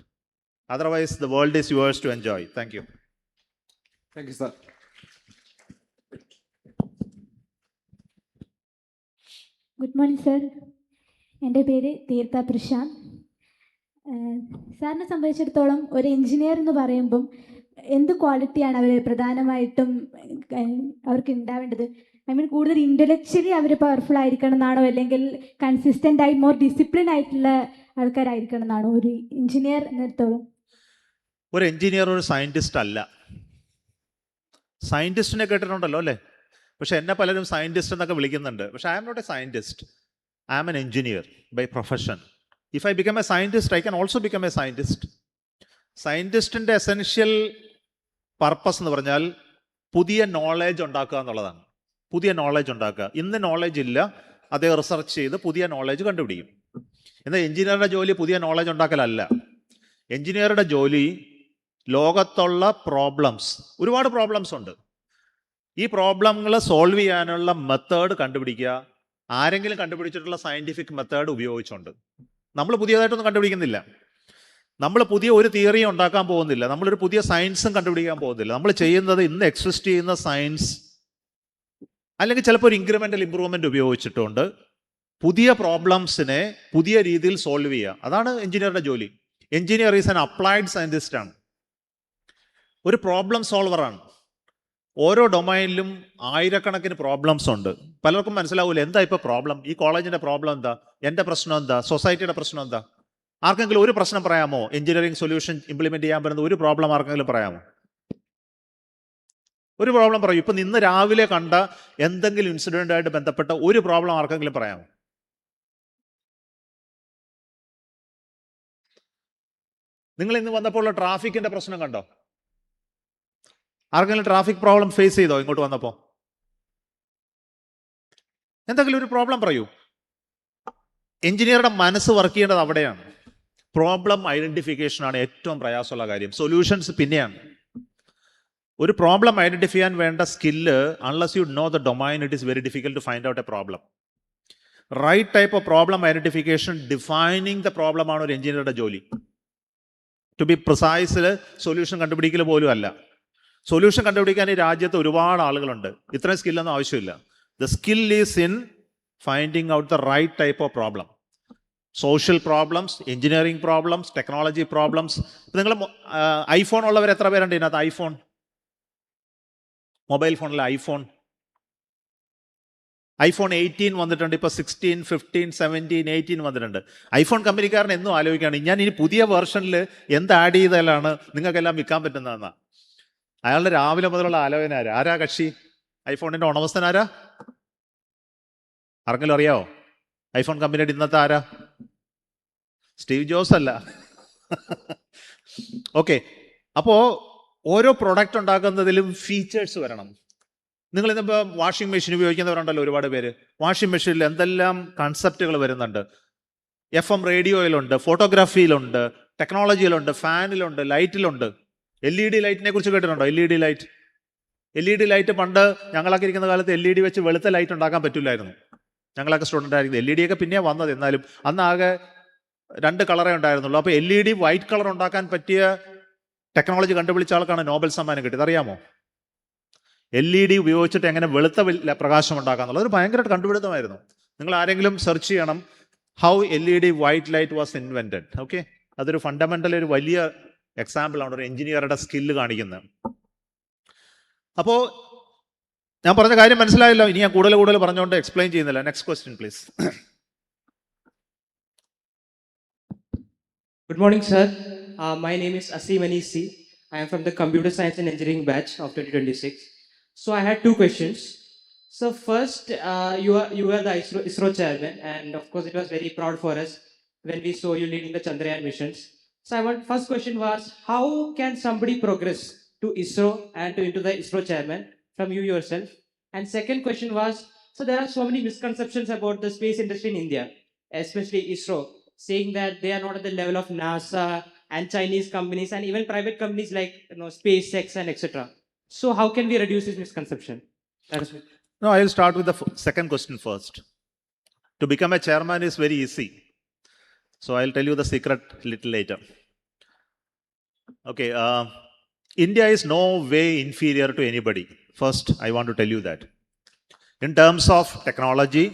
K: Otherwise, the world is yours to enjoy. Thank you.
I: Thank you, sir.
O: Good morning, sir. എൻ്റെ പേര് തീർത്ഥ പ്രശാന്ത്. സാറിനെ സംബന്ധിച്ചിടത്തോളം ഒരു engineer എന്ന് പറയുമ്പം എന്ത് ക്വാളിറ്റിയാണ് അവർ പ്രധാനമായിട്ടും അവർക്ക് ഉണ്ടാവേണ്ടത്? ഐ മീൻ കൂടുതൽ ഇൻ്റലക്ച്വലി അവർ പവർഫുൾ ആയിരിക്കണം എന്നാണോ, അല്ലെങ്കിൽ കൺസിസ്റ്റൻ്റ് ആയി മോർ ഡിസിപ്ലിൻ ആയിട്ടുള്ള ആൾക്കാരായിരിക്കണം എന്നാണോ ഒരു എഞ്ചിനീയർ എന്നിടത്തോളം?
K: ഒരു എഞ്ചിനീയർ ഒരു സയൻറ്റിസ്റ്റ് അല്ല. സയൻറ്റിസ്റ്റിനെ കേട്ടിട്ടുണ്ടല്ലോ അല്ലേ? പക്ഷെ എന്നെ പലരും സയൻറ്റിസ്റ്റ് എന്നൊക്കെ വിളിക്കുന്നുണ്ട്. പക്ഷെ I am not a scientist. I am an engineer by profession. If I become a scientist, I can also become a scientist. സയൻറ്റിസ്റ്റിൻ്റെ എസെൻഷ്യൽ പർപ്പസ് എന്ന് പറഞ്ഞാൽ പുതിയ നോളേജ് ഉണ്ടാക്കുക എന്നുള്ളതാണ്. പുതിയ നോളേജ് ഉണ്ടാക്കുക. ഇന്ന് നോളേജ് ഇല്ല, അതേ റിസർച്ച് ചെയ്ത് പുതിയ നോളേജ് കണ്ടുപിടിക്കും. എന്നാൽ എഞ്ചിനീയറുടെ ജോലി പുതിയ നോളേജ് ഉണ്ടാക്കലല്ല. എഞ്ചിനീയറുടെ ജോലി ലോകത്തുള്ള പ്രോബ്ലംസ്, ഒരുപാട് പ്രോബ്ലംസ് ഉണ്ട്. ഈ പ്രോബ്ലങ്ങൾ സോൾവ് ചെയ്യാനുള്ള മെത്തേഡ് കണ്ടുപിടിക്കുക. ആരെങ്കിലും കണ്ടുപിടിച്ചിട്ടുള്ള സയൻറ്റിഫിക് മെത്തേഡ് ഉപയോഗിച്ചുകൊണ്ട്. നമ്മൾ പുതിയതായിട്ടൊന്നും കണ്ടുപിടിക്കുന്നില്ല. നമ്മൾ പുതിയ ഒരു തിയറിയും ഉണ്ടാക്കാൻ പോകുന്നില്ല. നമ്മളൊരു പുതിയ സയൻസും കണ്ടുപിടിക്കാൻ പോകുന്നില്ല. നമ്മൾ ചെയ്യുന്നത് ഇന്ന് എക്സിസ്റ്റ് ചെയ്യുന്ന സയൻസ്, അല്ലെങ്കിൽ ചിലപ്പോൾ ഒരു ഇൻക്രിമെൻ്റൽ ഇമ്പ്രൂവ്മെൻ്റ് ഉപയോഗിച്ചിട്ടുണ്ട് പുതിയ പ്രോബ്ലംസിനെ പുതിയ രീതിയിൽ സോൾവ് ചെയ്യുക. അതാണ് എഞ്ചിനീയറുടെ ജോലി. Engineer is an applied scientist ആണ്, ഒരു പ്രോബ്ലം സോൾവറാണ്. ഓരോ ഡൊമൈനിലും ആയിരക്കണക്കിന് പ്രോബ്ലംസ് ഉണ്ട്. പലർക്കും മനസ്സിലാവില്ല എന്താ ഇപ്പോൾ പ്രോബ്ലം, ഈ കോളേജിൻ്റെ പ്രോബ്ലം എന്താ, എൻ്റെ പ്രശ്നം എന്താ, സൊസൈറ്റിയുടെ പ്രശ്നം എന്താ. ആർക്കെങ്കിലും ഒരു പ്രശ്നം പറയാമോ? എഞ്ചിനീയറിംഗ് സൊല്യൂഷൻ ഇംപ്ലിമെൻറ്റ് ചെയ്യാൻ പറ്റുന്ന ഒരു പ്രോബ്ലം ആർക്കെങ്കിലും പറയാമോ? ഒരു പ്രോബ്ലം പറയൂ. ഇപ്പം ഇന്ന് രാവിലെ കണ്ട എന്തെങ്കിലും ഇൻസിഡൻ്റായിട്ട് ബന്ധപ്പെട്ട ഒരു പ്രോബ്ലം ആർക്കെങ്കിലും പറയാമോ? നിങ്ങൾ ഇന്ന് വന്നപ്പോൾ ട്രാഫിക്കിൻ്റെ പ്രശ്നം കണ്ടോ? ആർക്കെങ്കിലും ട്രാഫിക് പ്രോബ്ലം ഫേസ് ചെയ്തോ ഇങ്ങോട്ട് വന്നപ്പോൾ? എന്തെങ്കിലും ഒരു പ്രോബ്ലം പറയൂ. എഞ്ചിനീയറുടെ മനസ്സ് വർക്ക് ചെയ്യേണ്ടത് അവിടെയാണ്. പ്രോബ്ലം ഐഡൻറ്റിഫിക്കേഷനാണ് ഏറ്റവും പ്രയാസമുള്ള കാര്യം. സൊല്യൂഷൻസ് പിന്നെയാണ്. ഒരു പ്രോബ്ലം ഐഡൻറ്റിഫൈ ചെയ്യാൻ വേണ്ട skill, unless you know the domain, it is very difficult to find out a problem. Right type of problem identification, defining the problem ആണ് ഒരു എഞ്ചിനീയറുടെ ജോലി. ടു ബി പ്രിസൈസിൽ സൊല്യൂഷൻ കണ്ടുപിടിക്കൽ പോലും അല്ല. സൊല്യൂഷൻ കണ്ടുപിടിക്കാൻ ഈ രാജ്യത്ത് ഒരുപാട് ആളുകളുണ്ട്. ഇത്രയും സ്കില്ലൊന്നും ആവശ്യമില്ല. The skill is in finding out the right type of problem. Social problems, engineering problems, technology problems. ഇപ്പം നിങ്ങൾ ഐഫോൺ ഉള്ളവർ എത്ര പേരുണ്ട് ഇതിനകത്ത്? ഐഫോൺ, മൊബൈൽ ഫോണിൽ ഐഫോൺ 18 വന്നിട്ടുണ്ട്. ഇപ്പോൾ 16, 15, 17, 18 വന്നിട്ടുണ്ട്. ഐഫോൺ കമ്പനിക്കാരൻ എന്നും ആലോചിക്കുകയാണ്, ഞാൻ ഇനി പുതിയ വെർഷനിൽ എന്ത് ആഡ് ചെയ്താലാണ് നിങ്ങൾക്കെല്ലാം വിൽക്കാൻ പറ്റുന്നതെന്നാണ്. അയാളുടെ രാവിലെ മുതലുള്ള ആലോചന ആരാ കക്ഷി? ഐഫോണിൻ്റെ ഉടമസ്ഥൻ ആരാ? ആർക്കെങ്കിലും അറിയാവോ? ഐഫോൺ കമ്പനിയുടെ ഇന്നത്തെ ആരാ? സ്റ്റീവ് ജോസ് അല്ല. ഓക്കെ. അപ്പോൾ ഓരോ പ്രൊഡക്റ്റ് ഉണ്ടാക്കുന്നതിലും ഫീച്ചേഴ്സ് വരണം. നിങ്ങൾ ഇന്നിപ്പോൾ വാഷിംഗ് മെഷീൻ ഉപയോഗിക്കുന്നവരുണ്ടല്ലോ ഒരുപാട് പേര്. വാഷിംഗ് മെഷീനിൽ എന്തെല്ലാം കൺസെപ്റ്റുകൾ വരുന്നുണ്ട്. FM റേഡിയോയിലുണ്ട്, ഫോട്ടോഗ്രാഫിയിലുണ്ട്, ടെക്നോളജിയിലുണ്ട്, ഫാനിലുണ്ട്, ലൈറ്റിലുണ്ട്. LED ലൈറ്റിനെ കുറിച്ച് കേട്ടിട്ടുണ്ടോ? LED ലൈറ്റ് പണ്ട് ഞങ്ങളൊക്കെ ഇരിക്കുന്ന കാലത്ത് LED വെച്ച് വെളുത്ത ലൈറ്റ് ഉണ്ടാക്കാൻ പറ്റില്ലായിരുന്നു. ഞങ്ങളൊക്കെ സ്റ്റുഡൻ്റ് ആയിരുന്നു. LED ഒക്കെ പിന്നെ വന്നത്. എന്നാലും അന്ന് ആകെ 2 കളറേ ഉണ്ടായിരുന്നുള്ളൂ. അപ്പോൾ LED വൈറ്റ് കളർ ഉണ്ടാക്കാൻ പറ്റിയ ടെക്നോളജി കണ്ടുപിടിച്ച ആൾക്കാണ് നോബൽ സമ്മാനം കിട്ടിയത്. അറിയാമോ? LED ഉപയോഗിച്ചിട്ട് എങ്ങനെ വെളുത്ത പ്രകാശം ഉണ്ടാക്കാന്നുള്ളത് ഒരു ഭയങ്കര കണ്ടുപിടുത്തമായിരുന്നു. നിങ്ങൾ ആരെങ്കിലും സെർച്ച് ചെയ്യണം how LED white light was invented. Okay, അതൊരു ഫണ്ടമെന്റൽ ഒരു വലിയ എക്സാമ്പിൾ ആണ് ഒരു എഞ്ചിനീയറുടെ സ്കില്ല് കാണിക്കുന്നത്. അപ്പോൾ ഞാൻ പറഞ്ഞ കാര്യം മനസ്സിലായല്ലോ. ഇനി ഞാൻ കൂടുതൽ പറഞ്ഞുകൊണ്ട് എക്സ്പ്ലെയിൻ ചെയ്യുന്നില്ല. Next question please.
P: Good morning, sir. My name is Asim Anisi. I am from the Computer Science and Engineering batch of 2026. So I had two questions. So first, you are the ISRO chairman, and of course, it was very proud for us when we saw you leading the Chandrayaan missions. So first question was, how can somebody progress to ISRO and into the ISRO chairman from you yourself? And second question was, so there are so many misconceptions about the space industry in India, especially ISRO, saying that they are not at the level of NASA and Chinese companies and even private companies like SpaceX and etc. So how can we reduce this misconception? That is
K: No, I'll start with the second question first. To become a chairman is very easy. So I'll tell you the secret little later. Okay, India is no way inferior to anybody. First, I want to tell you that. In terms of technology,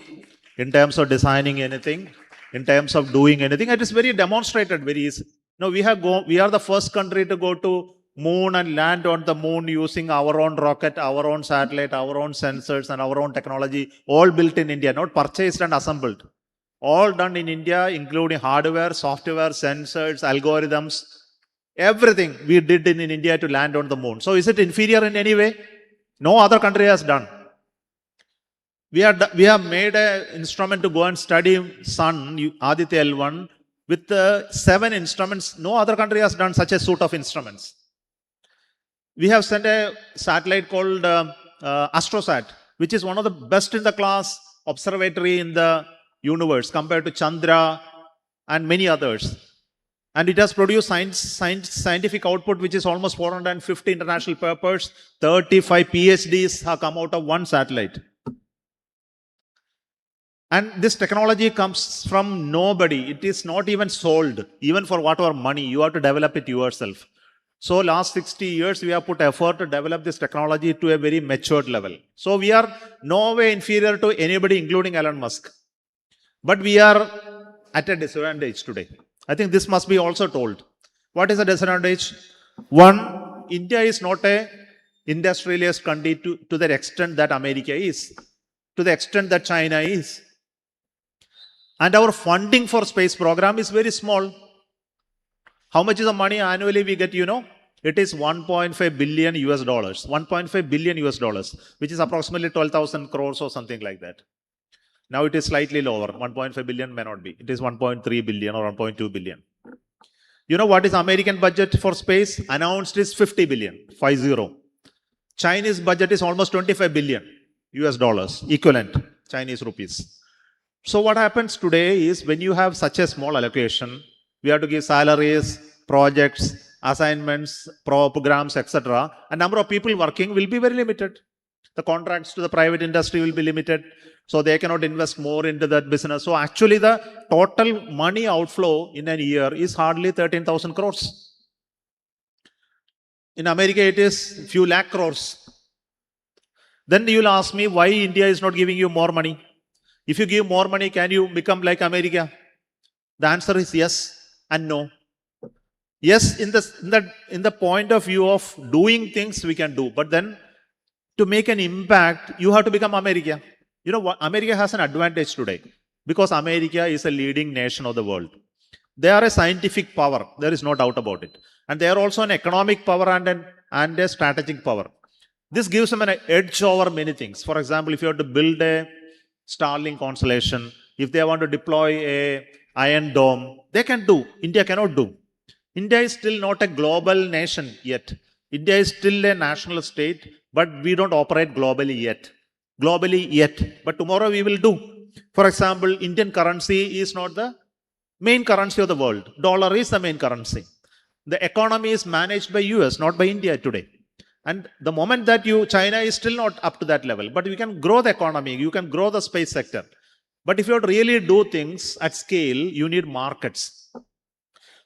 K: in terms of designing anything, in terms of doing anything, it is very demonstrated, very easy. No, we are the first country to go to moon and land on the moon using our own rocket, our own satellite, our own sensors and our own technology, all built in India, not purchased and assembled. All done in India, including hardware, software, sensors, algorithms, everything we did in India to land on the moon. So is it inferior in any way? No other country has done. We have made an instrument to go and study sun, Aditya L1, with 7 instruments. No other country has done such a suite of instruments. We have sent a satellite called Astrosat, which is one of the best in the class observatory in the universe compared to Chandra and many others. And it has produced scientific output which is almost 450 international papers, 35 PhDs have come out of one satellite. And this technology comes from nobody. It is not even sold, even for whatever money. You have to develop it yourself. So last 60 years, we have put effort to develop this technology to a very matured level. So we are no way inferior to anybody, including Elon Musk. But we are at a disadvantage today. I think this must be also told. What is the disadvantage? One, India is not a industrialist country to the extent that America is, to the extent that China is. And our funding for space program is very small. How much is the money annually we get, you know? It is 1.5 billion US dollars. 1.5 billion US dollars, which is approximately 12,000 crores or something like that. Now it is slightly lower. 1.5 billion may not be. It is 1.3 billion or 1.2 billion. You know what is American budget for space? Announced is 50 billion, 50. Chinese budget is almost 25 billion US dollars, equivalent Chinese rupees. So what happens today is when you have such a small allocation, we have to give salaries, projects, assignments, programs, etc. A number of people working will be very limited. The contracts to the private industry will be limited. So they cannot invest more into that business. So actually the total money outflow in a year is hardly 13,000 crores. In America, it is few lakh crores. Then you will ask me why India is not giving you more money. If you give more money, can you become like America? The answer is yes and no. Yes, in the point of view of doing things we can do, but then to make an impact, you have to become America. You know what? America has an advantage today because America is a leading nation of the world. They are a scientific power. There is no doubt about it. And they are also an economic power and a strategic power. This gives them an edge over many things. For example, if you have to build a Starlink constellation, if they want to deploy a Iron Dome, they can do. India cannot do. India is still not a global nation yet. India is still a national state, but we don't operate globally yet. But tomorrow we will do. For example, Indian currency is not the main currency of the world. Dollar is the main currency. The economy is managed by US, not by India today. And the moment that China is still not up to that level, but you can grow the economy, you can grow the space sector. But if you have to really do things at scale, you need markets.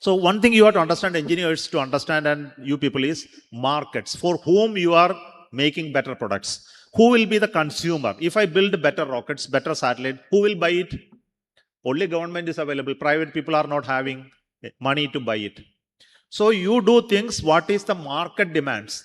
K: So one thing you have to understand, engineers to understand, and you people, is markets. For whom you are making better products? Who will be the consumer? If I build better rockets, better satellite, who will buy it? Only government is available. Private people are not having money to buy it. So you do things what is the market demands.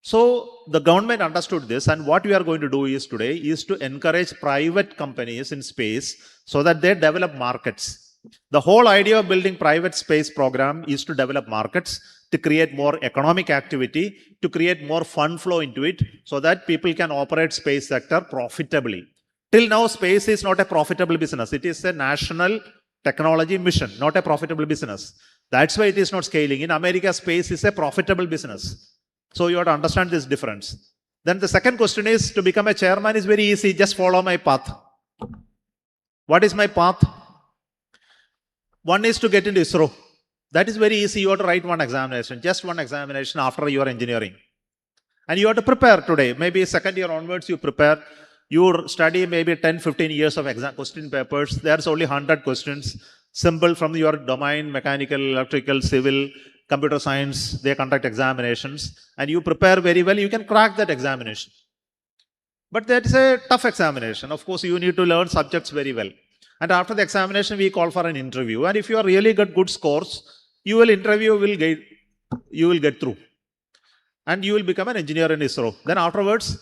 K: So the government understood this, and what we are going to do is today is to encourage private companies in space so that they develop markets. The whole idea of building private space program is to develop markets, to create more economic activity, to create more fund flow into it so that people can operate space sector profitably. Till now, space is not a profitable business. It is a national technology mission, not a profitable business. That's why it is not scaling. In America, space is a profitable business. So you have to understand this difference. Then the second question is, to become a chairman is very easy. Just follow my path. What is my path? One is to get into ISRO. That is very easy. You have to write one examination, just one examination after your engineering. And you have to prepare today. Maybe second year onwards, you prepare. You study maybe 10, 15 years of exam question papers. There's only 100 questions. Simple from your domain, mechanical, electrical, civil, computer science. They conduct examinations. And you prepare very well. You can crack that examination. But that is a tough examination. Of course, you need to learn subjects very well. And after the examination, we call for an interview. And if you are really got good scores, you will get through. And you will become an engineer in ISRO. Then afterwards,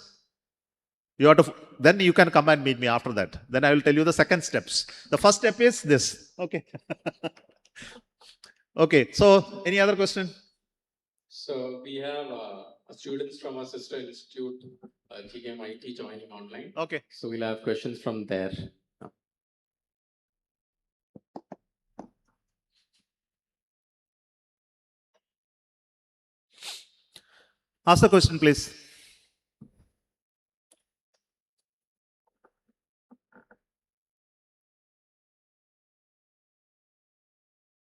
K: then you can come and meet me after that. Then I will tell you the second steps. The first step is this. Okay. Okay. So, any other question?
D: So we have students from our sister institute, TKM IT, joining online.
K: Okay.
D: So we'll have questions from there.
K: Ask the question, please.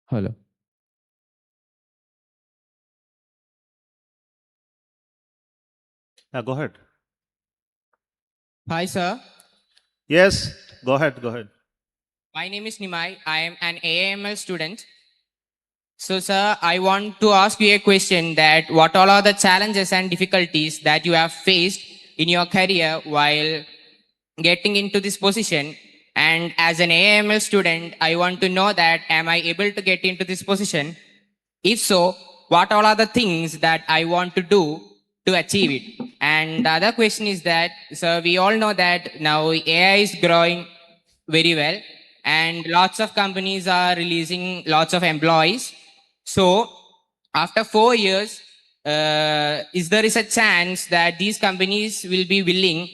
D: Hello.
K: Go ahead.
Q: Hi, sir.
K: Yes, go ahead.
Q: My name is Nimai. I am an AAML student. So, sir, I want to ask you a question that what all are the challenges and difficulties that you have faced in your career while getting into this position? And as an AAML student, I want to know that am I able to get into this position? If so, what all are the things that I want to do to achieve it? And the other question is that, sir, we all know that now AI is growing very well and lots of companies are releasing lots of employees. So after 4 years, is there a chance that these companies will be willing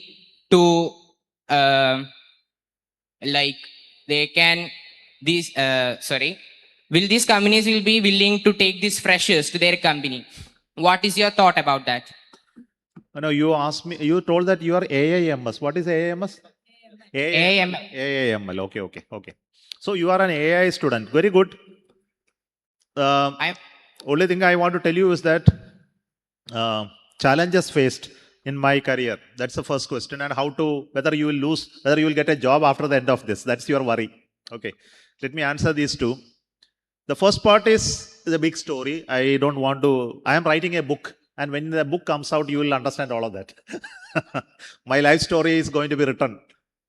Q: to will these companies will be willing to take these freshers to their company? What is your thought about that?
K: No, you asked me, you told that you are AIMS. What is AIMS? AIML. Okay. So you are an AI student. Very good. Only thing I want to tell you is that challenges faced in my career. That's the first question. And whether you will get a job after the end of this. That's your worry. Okay. Let me answer these two. The first part is the big story. I am writing a book. And when the book comes out, you will understand all of that. My life story is going to be written.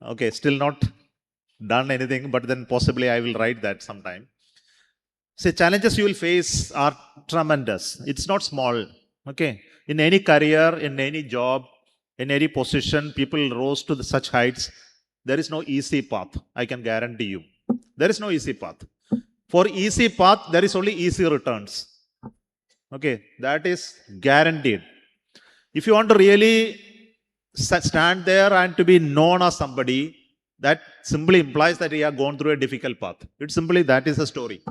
K: Okay. Still not done anything, but then possibly I will write that sometime. See, challenges you will face are tremendous. It's not small. Okay. In any career, in any job, in any position, people rose to such heights. There is no easy path. I can guarantee you. There is no easy path. For easy path, there is only easy returns. Okay. That is guaranteed. If you want to really stand there and to be known as somebody, that simply implies that you have gone through a difficult path. It's simply that is the story.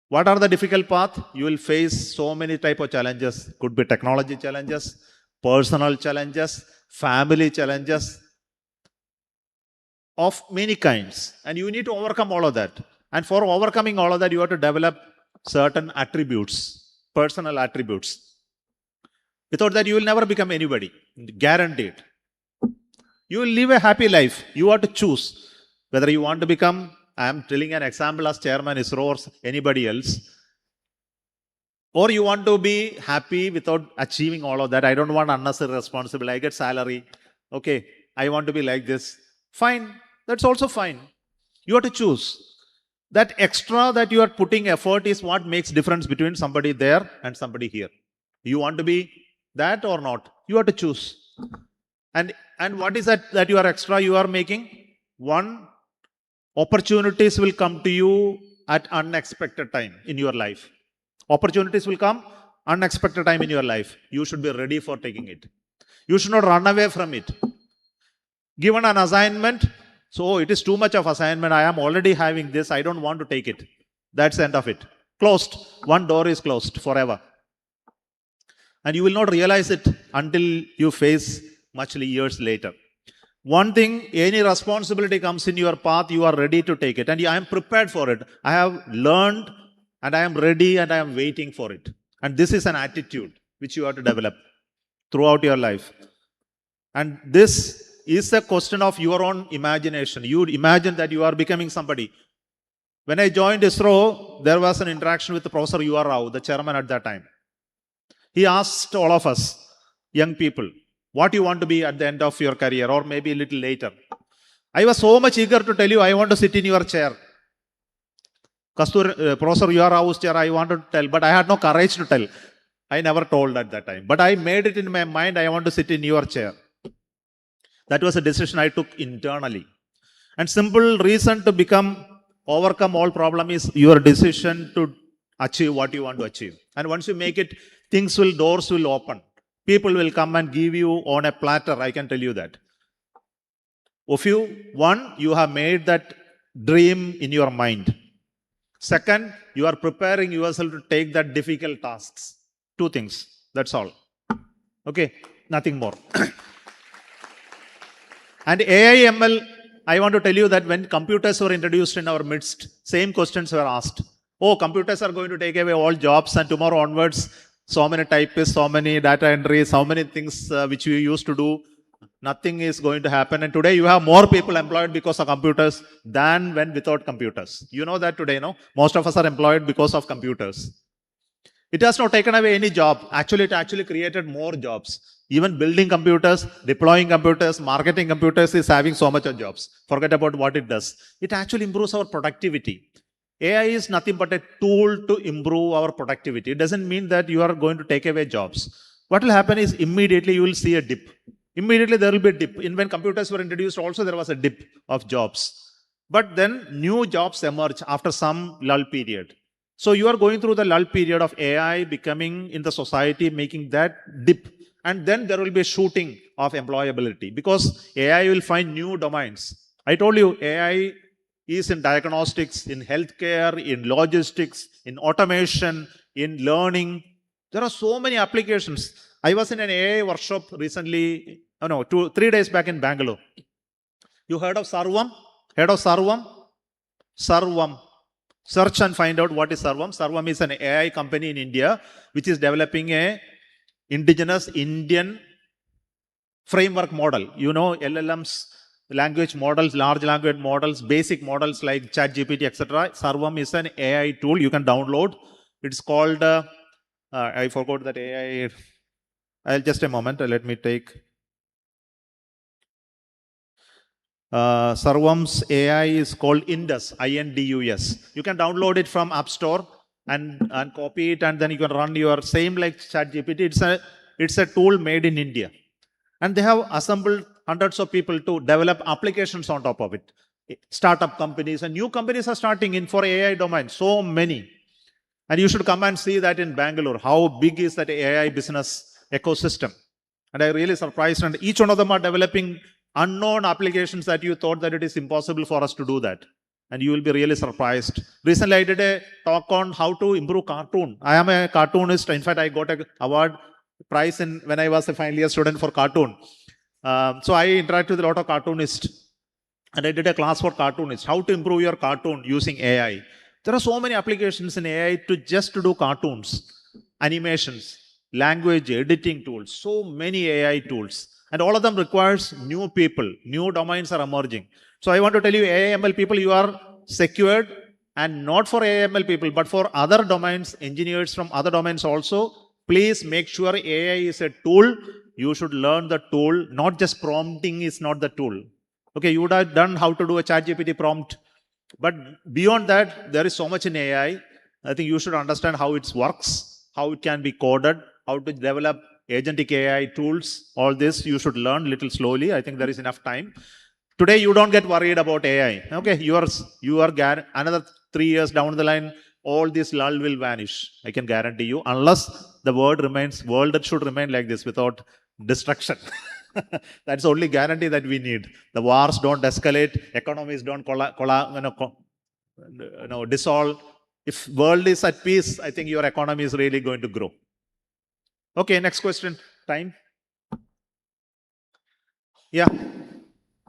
K: What are the difficult paths? You will face so many type of challenges. Could be technology challenges, personal challenges, family challenges of many kinds. And you need to overcome all of that. And for overcoming all of that, you have to develop certain attributes, personal attributes. Without that, you will never become anybody. Guaranteed. You will live a happy life. You have to choose whether you want to become, I am telling an example as chairman ISRO or anybody else. Or you want to be happy without achieving all of that. I don't want unnecessary responsibility. I get salary. Okay, I want to be like this. Fine, that's also fine. You have to choose. That extra that you are putting effort is what makes difference between somebody there and somebody here. You want to be that or not? You have to choose. And what is that you are extra you are making? One, opportunities will come to you at unexpected time in your life. Opportunities will come unexpected time in your life. You should be ready for taking it. You should not run away from it. Given an assignment, so it is too much of assignment. I am already having this. I don't want to take it. That's the end of it. Closed. One door is closed forever. And you will not realize it until you face much years later. One thing, any responsibility comes in your path, you are ready to take it. And I am prepared for it. I have learned and I am ready and I am waiting for it. And this is an attitude which you have to develop throughout your life. And this is a question of your own imagination. You imagine that you are becoming somebody. When I joined ISRO, there was an interaction with Professor U.R. Rao, the chairman at that time. He asked all of us, young people, what you want to be at the end of your career or maybe a little later. I was so much eager to tell you, I want to sit in your chair. Professor U.R. Rao's chair, I wanted to tell, but I had no courage to tell. I never told at that time. But I made it in my mind, I want to sit in your chair. That was a decision I took internally. And simple reason to overcome all problem is your decision to achieve what you want to achieve. And once you make it, doors will open. People will come and give you on a platter, I can tell you that. You have made that dream in your mind. Second, you are preparing yourself to take that difficult tasks. Two things, that's all. Okay, nothing more. And AI ML, I want to tell you that when computers were introduced in our midst, same questions were asked. Oh, computers are going to take away all jobs and tomorrow onwards, so many typists, so many data entries, so many things which we used to do, nothing is going to happen. And today you have more people employed because of computers than when without computers. You know that today, no? Most of us are employed because of computers. It has not taken away any job. Actually, it actually created more jobs. Even building computers, deploying computers, marketing computers is having so much of jobs. Forget about what it does. It actually improves our productivity. AI is nothing but a tool to improve our productivity. It doesn't mean that you are going to take away jobs. What will happen is immediately you will see a dip. Immediately there will be a dip. When computers were introduced also there was a dip of jobs. But then new jobs emerge after some lull period. So you are going through the lull period of AI becoming in the society, making that dip. And then there will be a shooting of employability because AI will find new domains. I told you AI is in diagnostics, in healthcare, in logistics, in automation, in learning. There are so many applications. I was in an AI workshop recently, 3 days back in Bangalore. You heard of Sarvam? Heard of Sarvam? Sarvam. Search and find out what is Sarvam. Sarvam is an AI company in India which is developing a indigenous Indian framework model. You know, LLMs, language models, large language models, basic models like ChatGPT, etc. Sarvam is an AI tool you can download. It's called, I forgot that AI. Just a moment, let me take. Sarvam's AI is called Indus, I-N-D-U-S. You can download it from App Store and copy it, and then you can run your same like ChatGPT. It's a tool made in India. And they have assembled hundreds of people to develop applications on top of it. Startup companies and new companies are starting in for AI domain, so many. And you should come and see that in Bangalore, how big is that AI business ecosystem. And I'm really surprised, and each one of them are developing unknown applications that you thought that it is impossible for us to do that. And you will be really surprised. Recently, I did a talk on how to improve cartoon. I am a cartoonist. In fact, I got an award prize when I was a final year student for cartoon. So I interacted with a lot of cartoonists. And I did a class for cartoonists. How to improve your cartoon using AI. There are so many applications in AI to do cartoons, animations, language editing tools, so many AI tools. And all of them requires new people, new domains are emerging. So I want to tell you, AI ML people, you are secured and not for AML people, but for other domains, engineers from other domains also, please make sure AI is a tool. You should learn the tool, not just prompting is not the tool. Okay, you would have done how to do a ChatGPT prompt, but beyond that, there is so much in AI. I think you should understand how it works, how it can be coded, how to develop agentic AI tools. All this you should learn little slowly. I think there is enough time. Today, you don't get worried about AI. Okay, another 3 years down the line, all this lull will vanish. I can guarantee you, unless the world should remain like this without destruction. That's the only guarantee that we need. The wars don't escalate, economies don't dissolve. If world is at peace, I think your economy is really going to grow. Okay, next question. Time. Yeah.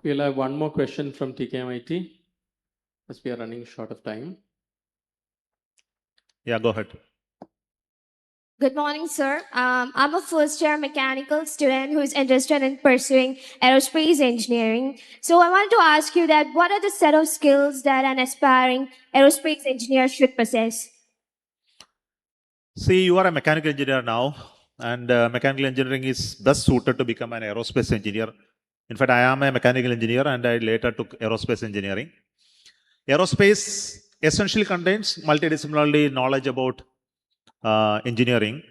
D: We'll have one more question from TKM as we are running short of time.
K: Yeah, go ahead.
R: Good morning, sir. I'm a first-year mechanical student who is interested in pursuing aerospace engineering. So I wanted to ask you that what are the set of skills that an aspiring aerospace engineer should possess?
K: See, you are a mechanical engineer now, and mechanical engineering is best suited to become an aerospace engineer. In fact, I am a mechanical engineer and I later took aerospace engineering. Aerospace essentially contains multidisciplinary knowledge about engineering.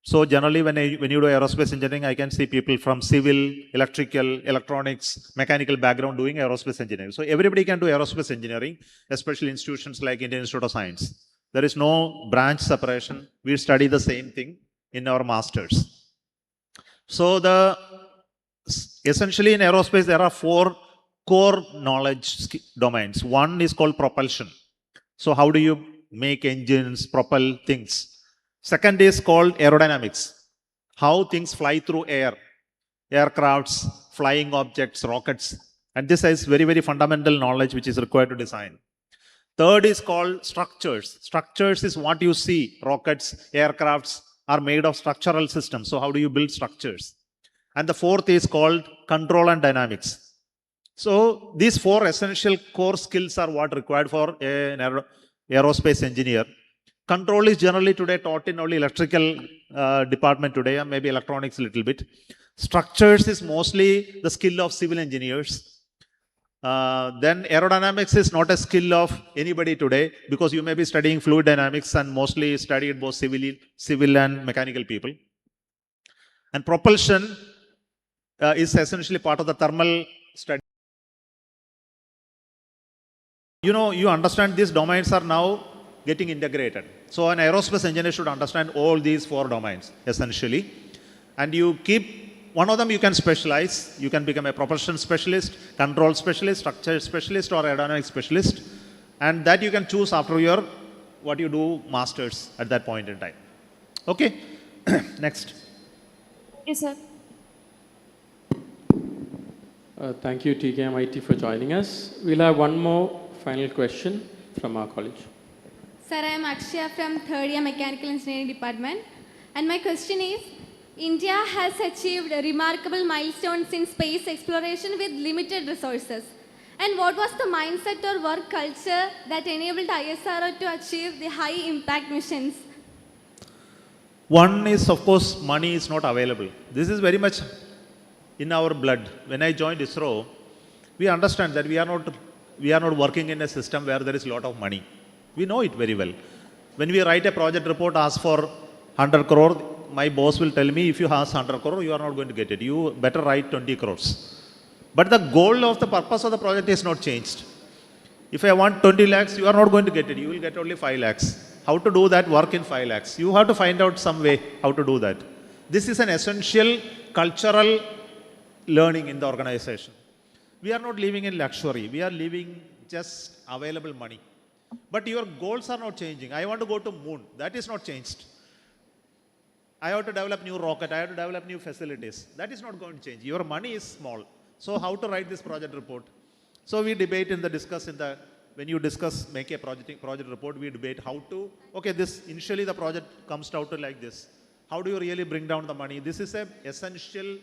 K: So generally when you do aerospace engineering, I can see people from civil, electrical, electronics, mechanical background doing aerospace engineering. So everybody can do aerospace engineering, especially institutions like Indian Institute of Science. There is no branch separation. We study the same thing in our masters. So essentially in aerospace, there are 4 core knowledge domains. One is called propulsion. So how do you make engines, propel things? Second is called aerodynamics. How things fly through air. Aircrafts, flying objects, rockets. And this is very, very fundamental knowledge which is required to design. Third is called structures. Structures is what you see. Rockets, aircrafts are made of structural systems. So how do you build structures? And the fourth is called control and dynamics. So these 4 essential core skills are what required for an aerospace engineer. Control is generally today taught in only electrical department today, and maybe electronics a little bit. Structures is mostly the skill of civil engineers. Then aerodynamics is not a skill of anybody today, because you may be studying fluid dynamics and mostly studied both civil and mechanical people. And propulsion is essentially part of the thermal study. You understand these domains are now getting integrated. So an aerospace engineer should understand all these 4 domains essentially. And you keep one of them, you can specialize. You can become a propulsion specialist, control specialist, structure specialist, or aerodynamic specialist. And that you can choose after what you do masters at that point in time. Okay, next.
R: Yes, sir.
D: Thank you, TKM for joining us. We'll have one more final question from our college.
S: Sir, I am Akshya from 3rd year Mechanical Engineering Department. And my question is, India has achieved remarkable milestones in space exploration with limited resources. And what was the mindset or work culture that enabled ISRO to achieve the high impact missions?
K: One is, of course, money is not available. This is very much in our blood. When I joined ISRO, we understand that we are not working in a system where there is a lot of money. We know it very well. When we write a project report, ask for 100 crore, my boss will tell me, if you ask 100 crore, you are not going to get it. You better write 20 crores. But the goal of the purpose of the project is not changed. If I want 20 lakhs, you are not going to get it. You will get only 5 lakhs. How to do that work in 5 lakhs? You have to find out some way how to do that. This is an essential cultural learning in the organization. We are not living in luxury. We are living just available money. But your goals are not changing. I want to go to moon. That is not changed. I have to develop new rocket. I have to develop new facilities. That is not going to change. Your money is small. So how to write this project report? So we debate when you discuss, make a project report, we debate how to, okay, initially the project comes out to like this. How do you really bring down the money? This is an essential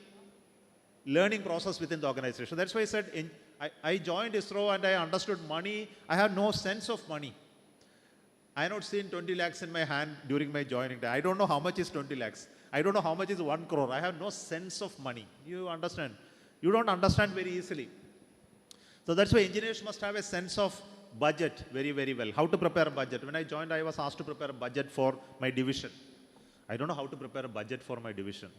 K: learning process within the organization. That's why I said, I joined ISRO and I understood money. I had no sense of money. I have not seen 20 lakhs in my hand during my joining day. I don't know how much is 20 lakhs. I don't know how much is 1 crore. I have no sense of money. You understand? You don't understand very easily. So that's why engineers must have a sense of budget very, very well. How to prepare a budget. When I joined, I was asked to prepare a budget for my division. I don't know how to prepare a budget for my division.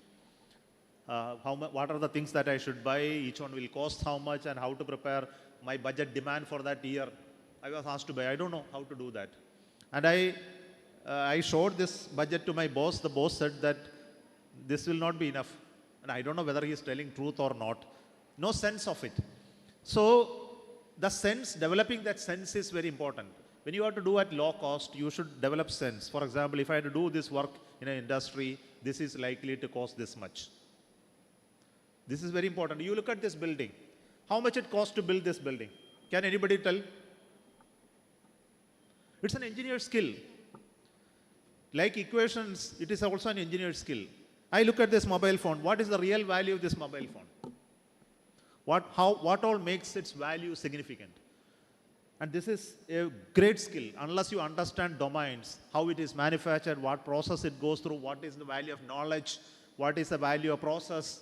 K: What are the things that I should buy? Each one will cost how much, and how to prepare my budget demand for that year. I was asked to buy. I don't know how to do that. And I showed this budget to my boss. The boss said that this will not be enough. And I don't know whether he is telling truth or not. No sense of it. So the sense, developing that sense is very important. When you have to do at low cost, you should develop sense. For example, if I had to do this work in an industry, this is likely to cost this much. This is very important. You look at this building. How much it costs to build this building? Can anybody tell? It's an engineer skill. Like equations, it is also an engineer skill. I look at this mobile phone. What is the real value of this mobile phone? What all makes its value significant? And this is a great skill. Unless you understand domains, how it is manufactured, what process it goes through, what is the value of knowledge, what is the value of process,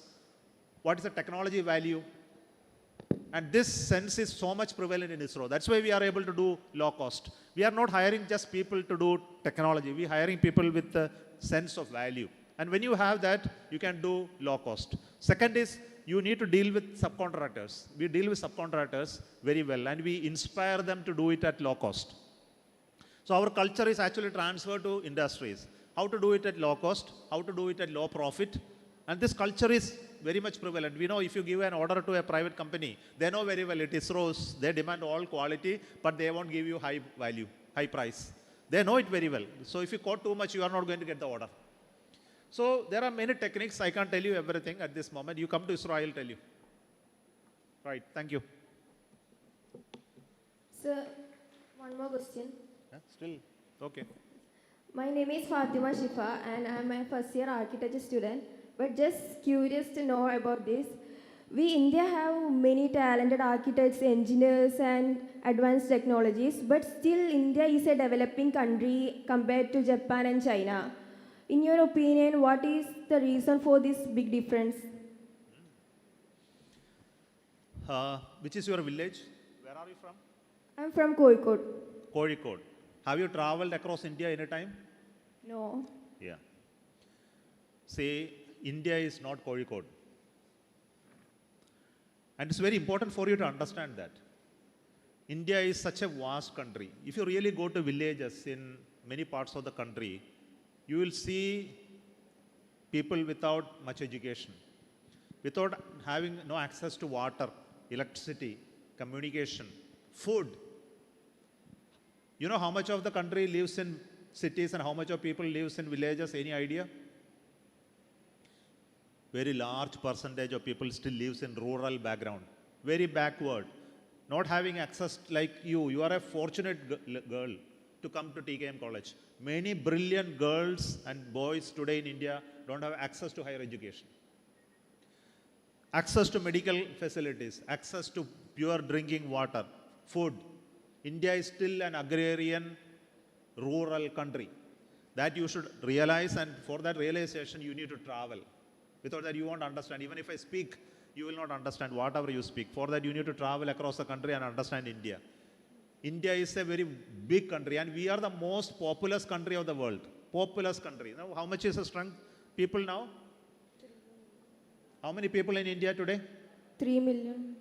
K: what is the technology value. And this sense is so much prevalent in ISRO. That's why we are able to do low cost. We are not hiring just people to do technology. We are hiring people with the sense of value. And when you have that, you can do low cost. Second is, you need to deal with subcontractors. We deal with subcontractors very well, and we inspire them to do it at low cost. So our culture is actually transferred to industries. How to do it at low cost, how to do it at low profit. And this culture is very much prevalent. We know if you give an order to a private company, they know very well it is ISRO's. They demand all quality, but they won't give you high value, high price. They know it very well. So if you quote too much, you are not going to get the order. So there are many techniques. I can't tell you everything at this moment. You come to ISRO, I will tell you. Right, thank you.
T: Sir, one more question.
K: Yeah, still, okay.
T: My name is Fatima Shifa and I'm a first year architecture student. But just curious to know about this. We India have many talented architects, engineers and advanced technologies, but still India is a developing country compared to Japan and China. In your opinion, what is the reason for this big difference?
K: Which is your village? Where are you from?
T: I'm from Kozhikode.
K: Kozhikode. Have you traveled across India any time?
T: No.
K: Yeah. See, India is not Kozhikode. And it's very important for you to understand that. India is such a vast country. If you really go to villages in many parts of the country, you will see people without much education, without having no access to water, electricity, communication, food. You know how much of the country lives in cities and how much of people lives in villages? Any idea? Very large percentage of people still lives in rural background, very backward, not having access like you. You are a fortunate girl to come to TKM college. Many brilliant girls and boys today in India don't have access to higher education, access to medical facilities, access to pure drinking water, food. India is still an agrarian, rural country. That you should realize, and for that realization, you need to travel. Without that, you won't understand. Even if I speak, you will not understand whatever you speak. For that, you need to travel across the country and understand India. India is a very big country, and we are the most populous country of the world. Populous country. Now, how much is the strength? People now? How many people in India today?
T: 3 million.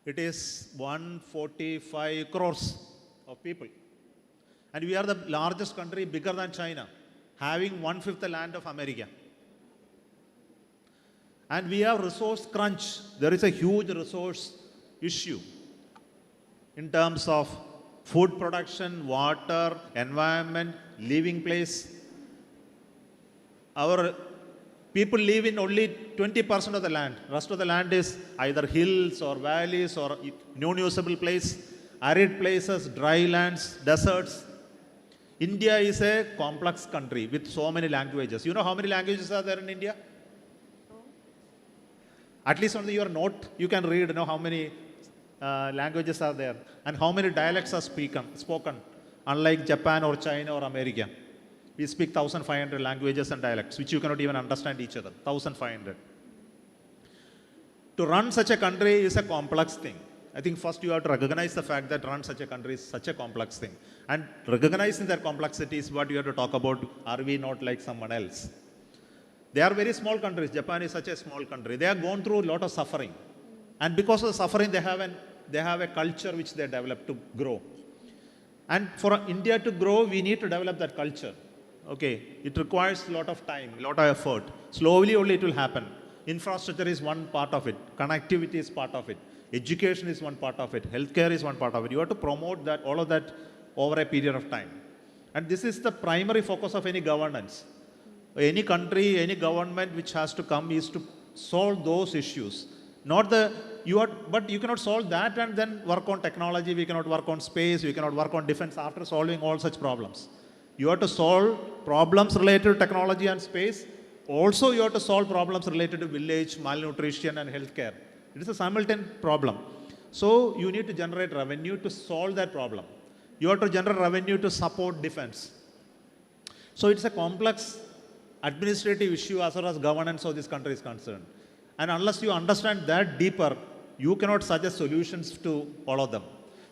K: It is 145 crores of people. And we are the largest country, bigger than China, having 1/5 the land of America. And we have resource crunch. There is a huge resource issue in terms of food production, water, environment, living place. Our people live in only 20% of the land. Rest of the land is either hills or valleys or non-usable place, arid places, dry lands, deserts. India is a complex country with so many languages. You know how many languages are there in India? At least on your note, you can read how many languages are there and how many dialects are spoken. unlike Japan or China or America. We speak 1,500 languages and dialects, which you cannot even understand each other. 1,500. To run such a country is a complex thing. I think first you have to recognize the fact that run such a country is such a complex thing. And recognizing that complexity is what you have to talk about. Are we not like someone else? They are very small countries. Japan is such a small country. They have gone through a lot of suffering. And because of the suffering, they have a culture which they developed to grow. And for India to grow, we need to develop that culture. Okay, it requires a lot of time, a lot of effort. Slowly only it will happen. Infrastructure is one part of it. Connectivity is part of it. Education is one part of it. Healthcare is one part of it. You have to promote that, all of that over a period of time. And this is the primary focus of any governance. Any country, any government which has to come is to solve those issues. But you cannot solve that and then work on technology. We cannot work on space. We cannot work on defense after solving all such problems. You have to solve problems related to technology and space. Also, you have to solve problems related to village, malnutrition, and healthcare. It is a simultaneous problem. So, you need to generate revenue to solve that problem. You have to generate revenue to support defense. So, it's a complex administrative issue as far as governance of this country is concerned. And unless you understand that deeper, you cannot suggest solutions to all of them.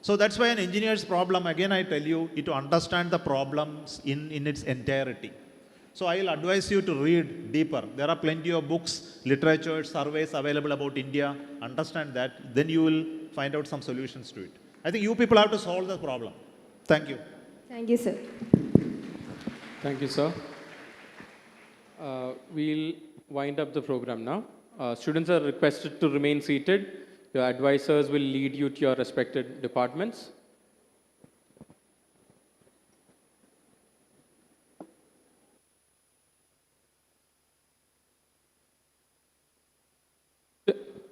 K: So that's why an engineer's problem, again I tell you, is to understand the problems in its entirety. So I will advise you to read deeper. There are plenty of books, literature, surveys available about India. Understand that, then you will find out some solutions to it. I think you people have to solve the problem. Thank you.
T: Thank you, sir.
D: Thank you, sir. We'll wind up the program now. Students are requested to remain seated. Your advisors will lead you to your respected departments.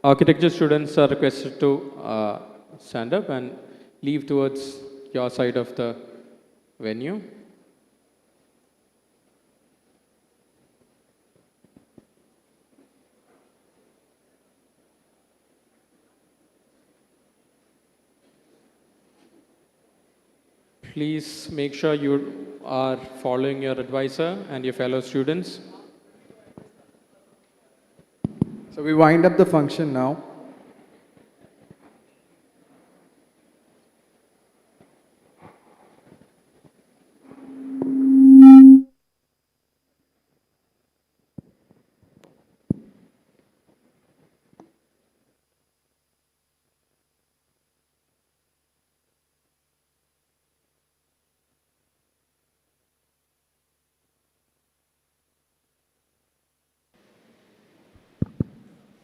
D: Architecture students are requested to stand up and leave towards your side of the venue. Please make sure you are following your advisor and your fellow students.
I: So we wind up the function now.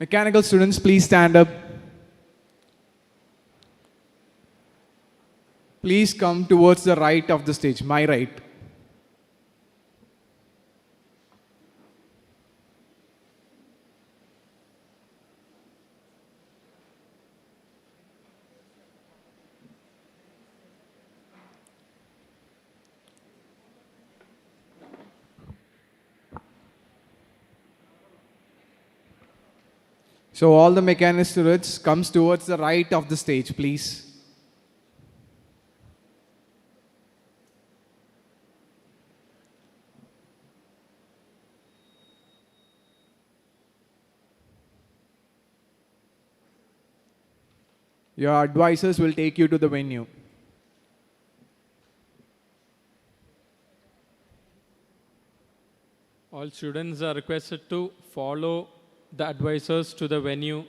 I: Mechanical students, please stand up. Please come towards the right of the stage, my right. So all the mechanical students comes towards the right of the stage, please. Your advisors will take you to the venue.
D: All students are requested to follow the advisors to the venue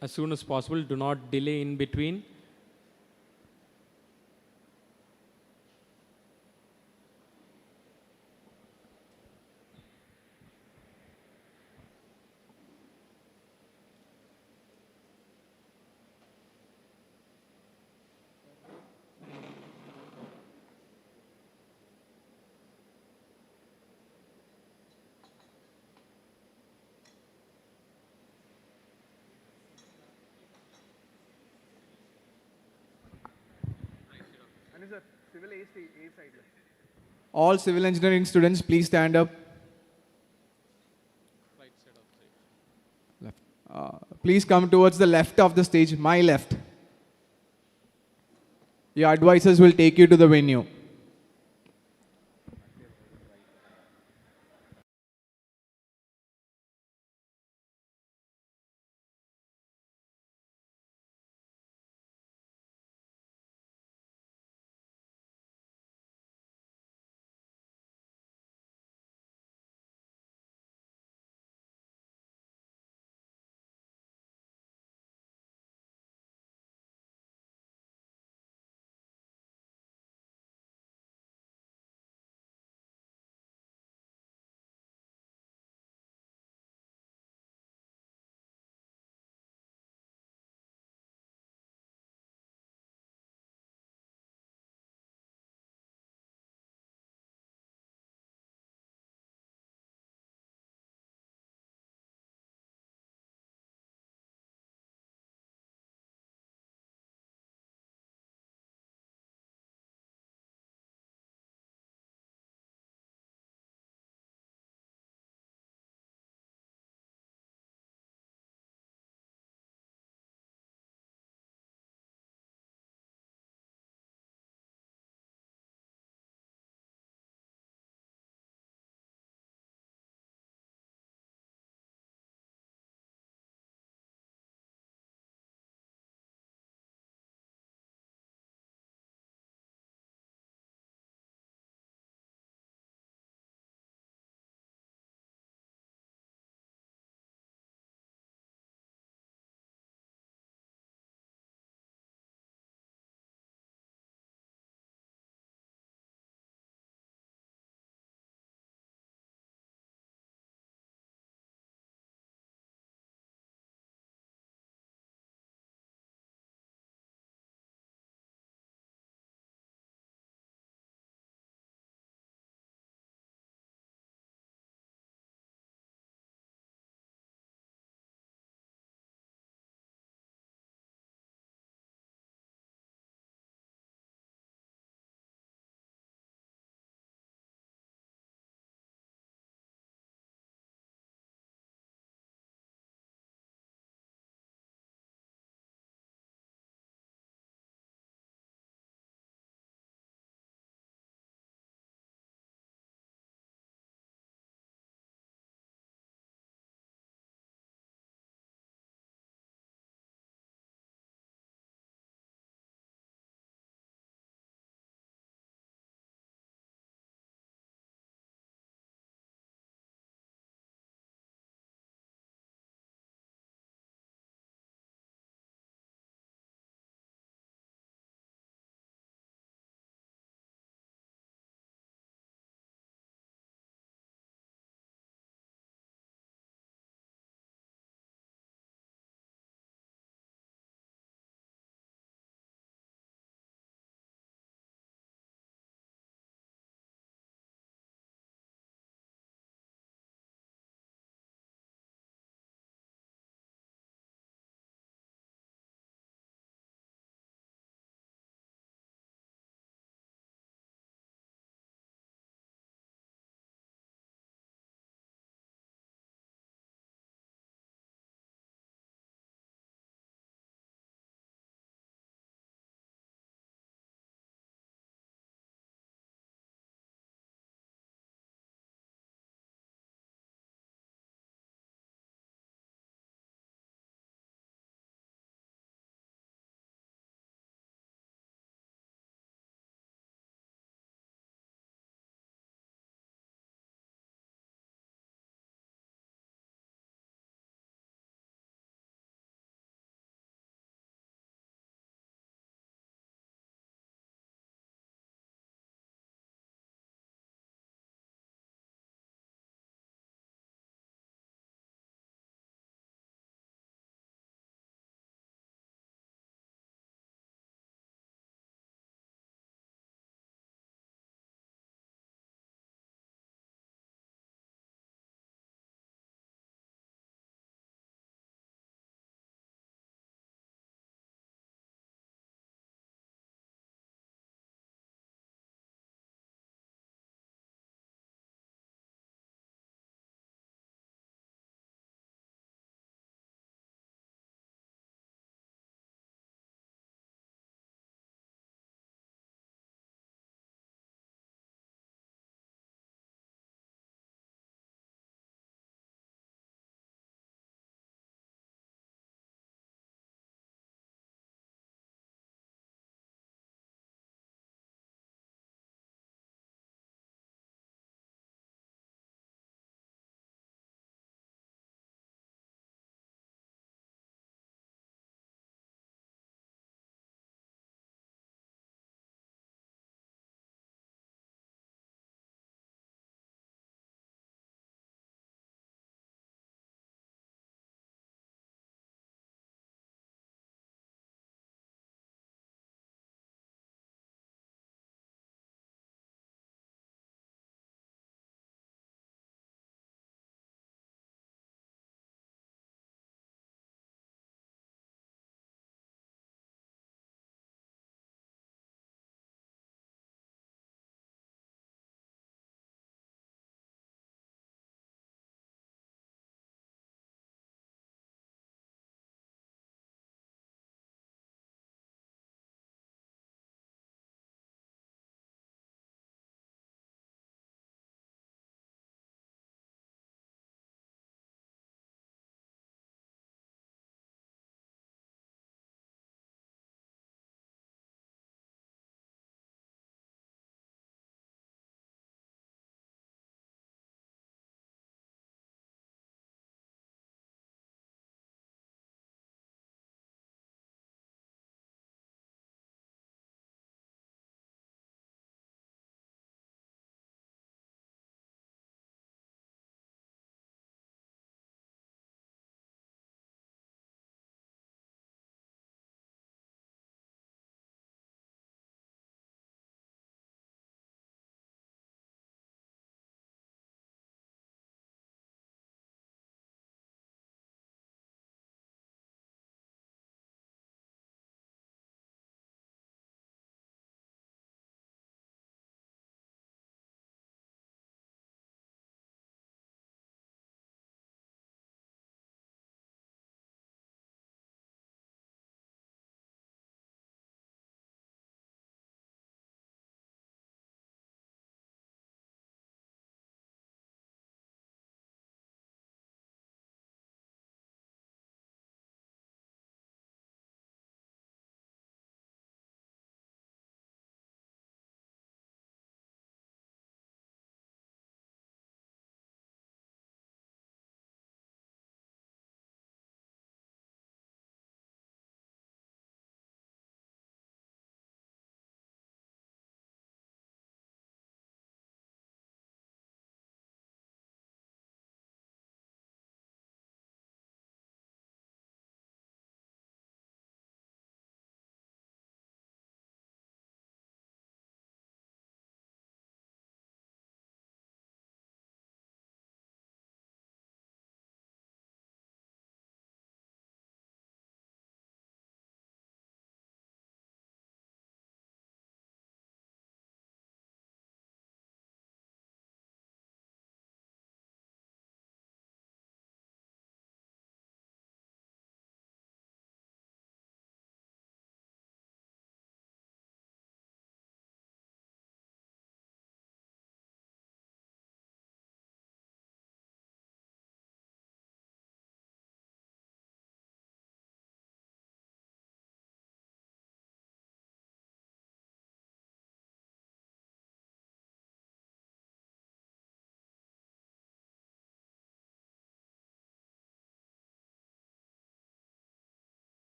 D: as soon as possible. Do not delay in between.
I: All civil engineering students, please stand up. Please come towards the left of the stage, my left. Your advisors will take you to the venue.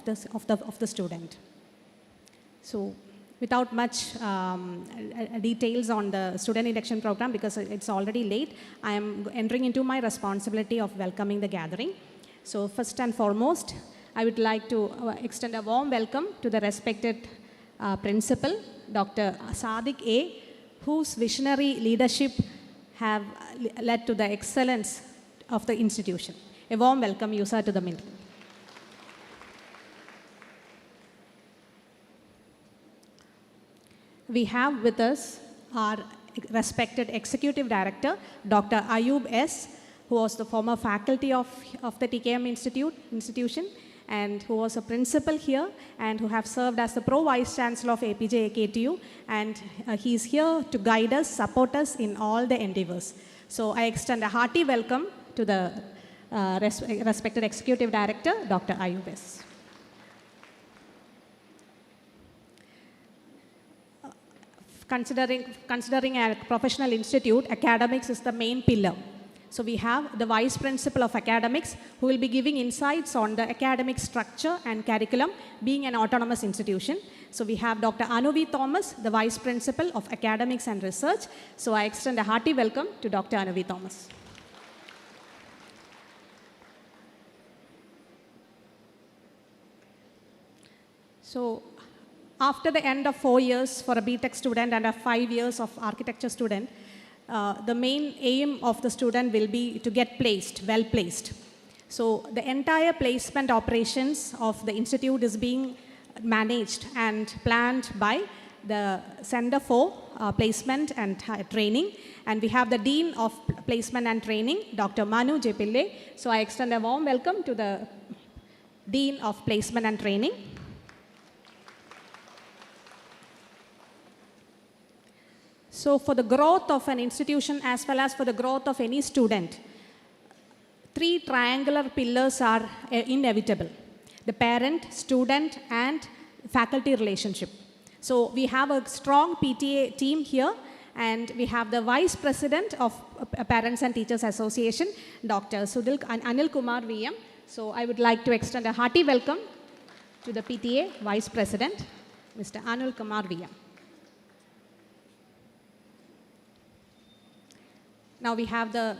E: of the student. So without much details on the student induction program, because it's already late, I am entering into my responsibility of welcoming the gathering. So first and foremost, I would like to extend a warm welcome to the respected principal, Dr. Sadiq A., whose visionary leadership have led to the excellence of the institution. A warm welcome, you sir, to the meeting. We have with us our respected Executive Director, Dr. Ayub S., who was the former faculty of the TKM institution, and who was a principal here, and who have served as the Pro Vice Chancellor of APJ AKTU, and he is here to guide us, support us in all the endeavors. So I extend a hearty welcome to the respected Executive Director, Dr. Ayub S. Considering a professional institute, academics is the main pillar. So we have the Vice Principal of Academics, who will be giving insights on the academic structure and curriculum, being an autonomous institution. So we have Dr. Anuvi Thomas, the Vice Principal of Academics and Research. So I extend a hearty welcome to Dr. Anuvi Thomas. So after the end of 4 years for a BTech student and a 5 years of architecture student, the main aim of the student will be to get placed, well placed. So the entire placement operations of the institute is being managed and planned by the Center for Placement and Training. And we have the Dean of Placement and Training, Dr. Manu J. Pillai. So I extend a warm welcome to the Dean of Placement and Training. So for the growth of an institution as well as for the growth of any student, 3 triangular pillars are inevitable: the parent, student, and faculty relationship. So we have a strong PTA team here, and we have the Vice President of Parents and Teachers Association, Dr. Anil Kumar VM. So I would like to extend a hearty welcome to the PTA Vice President, Mr. Anil Kumar VM. Now we have the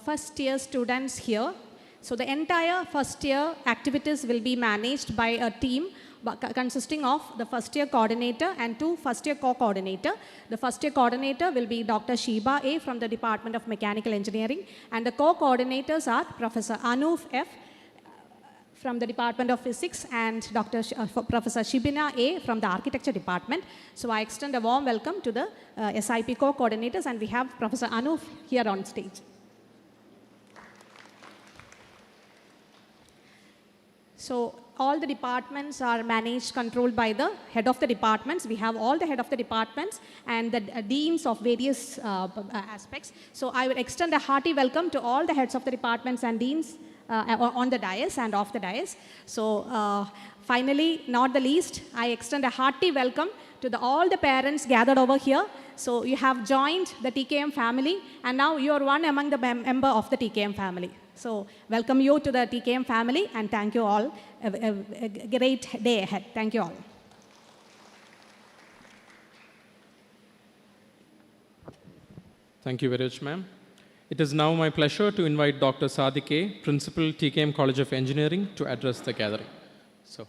E: first year students here. So the entire first year activities will be managed by a team consisting of the first year coordinator and 2 first year co-coordinator. The first year coordinator will be Dr. Sheba A. from the Department of Mechanical Engineering, and the co-coordinators are Professor Anup F. from the Department of Physics and Professor Shibina A. from the Architecture Department. So I extend a warm welcome to the SIP co-coordinators, and we have Professor Anup here on stage. So all the departments are managed, controlled by the head of the departments. We have all the head of the departments and the deans of various aspects. So I will extend a hearty welcome to all the heads of the departments and deans on the dais and off the dais. So finally, not the least, I extend a hearty welcome to all the parents gathered over here. So you have joined the TKM family, and now you are one among the member of the TKM family. So welcome you to the TKM family, and thank you all. A great day ahead. Thank you all.
D: Thank you very much, ma'am. It is now my pleasure to invite Dr. Sadiq A., Principal, TKM College of Engineering, to address the gathering. So.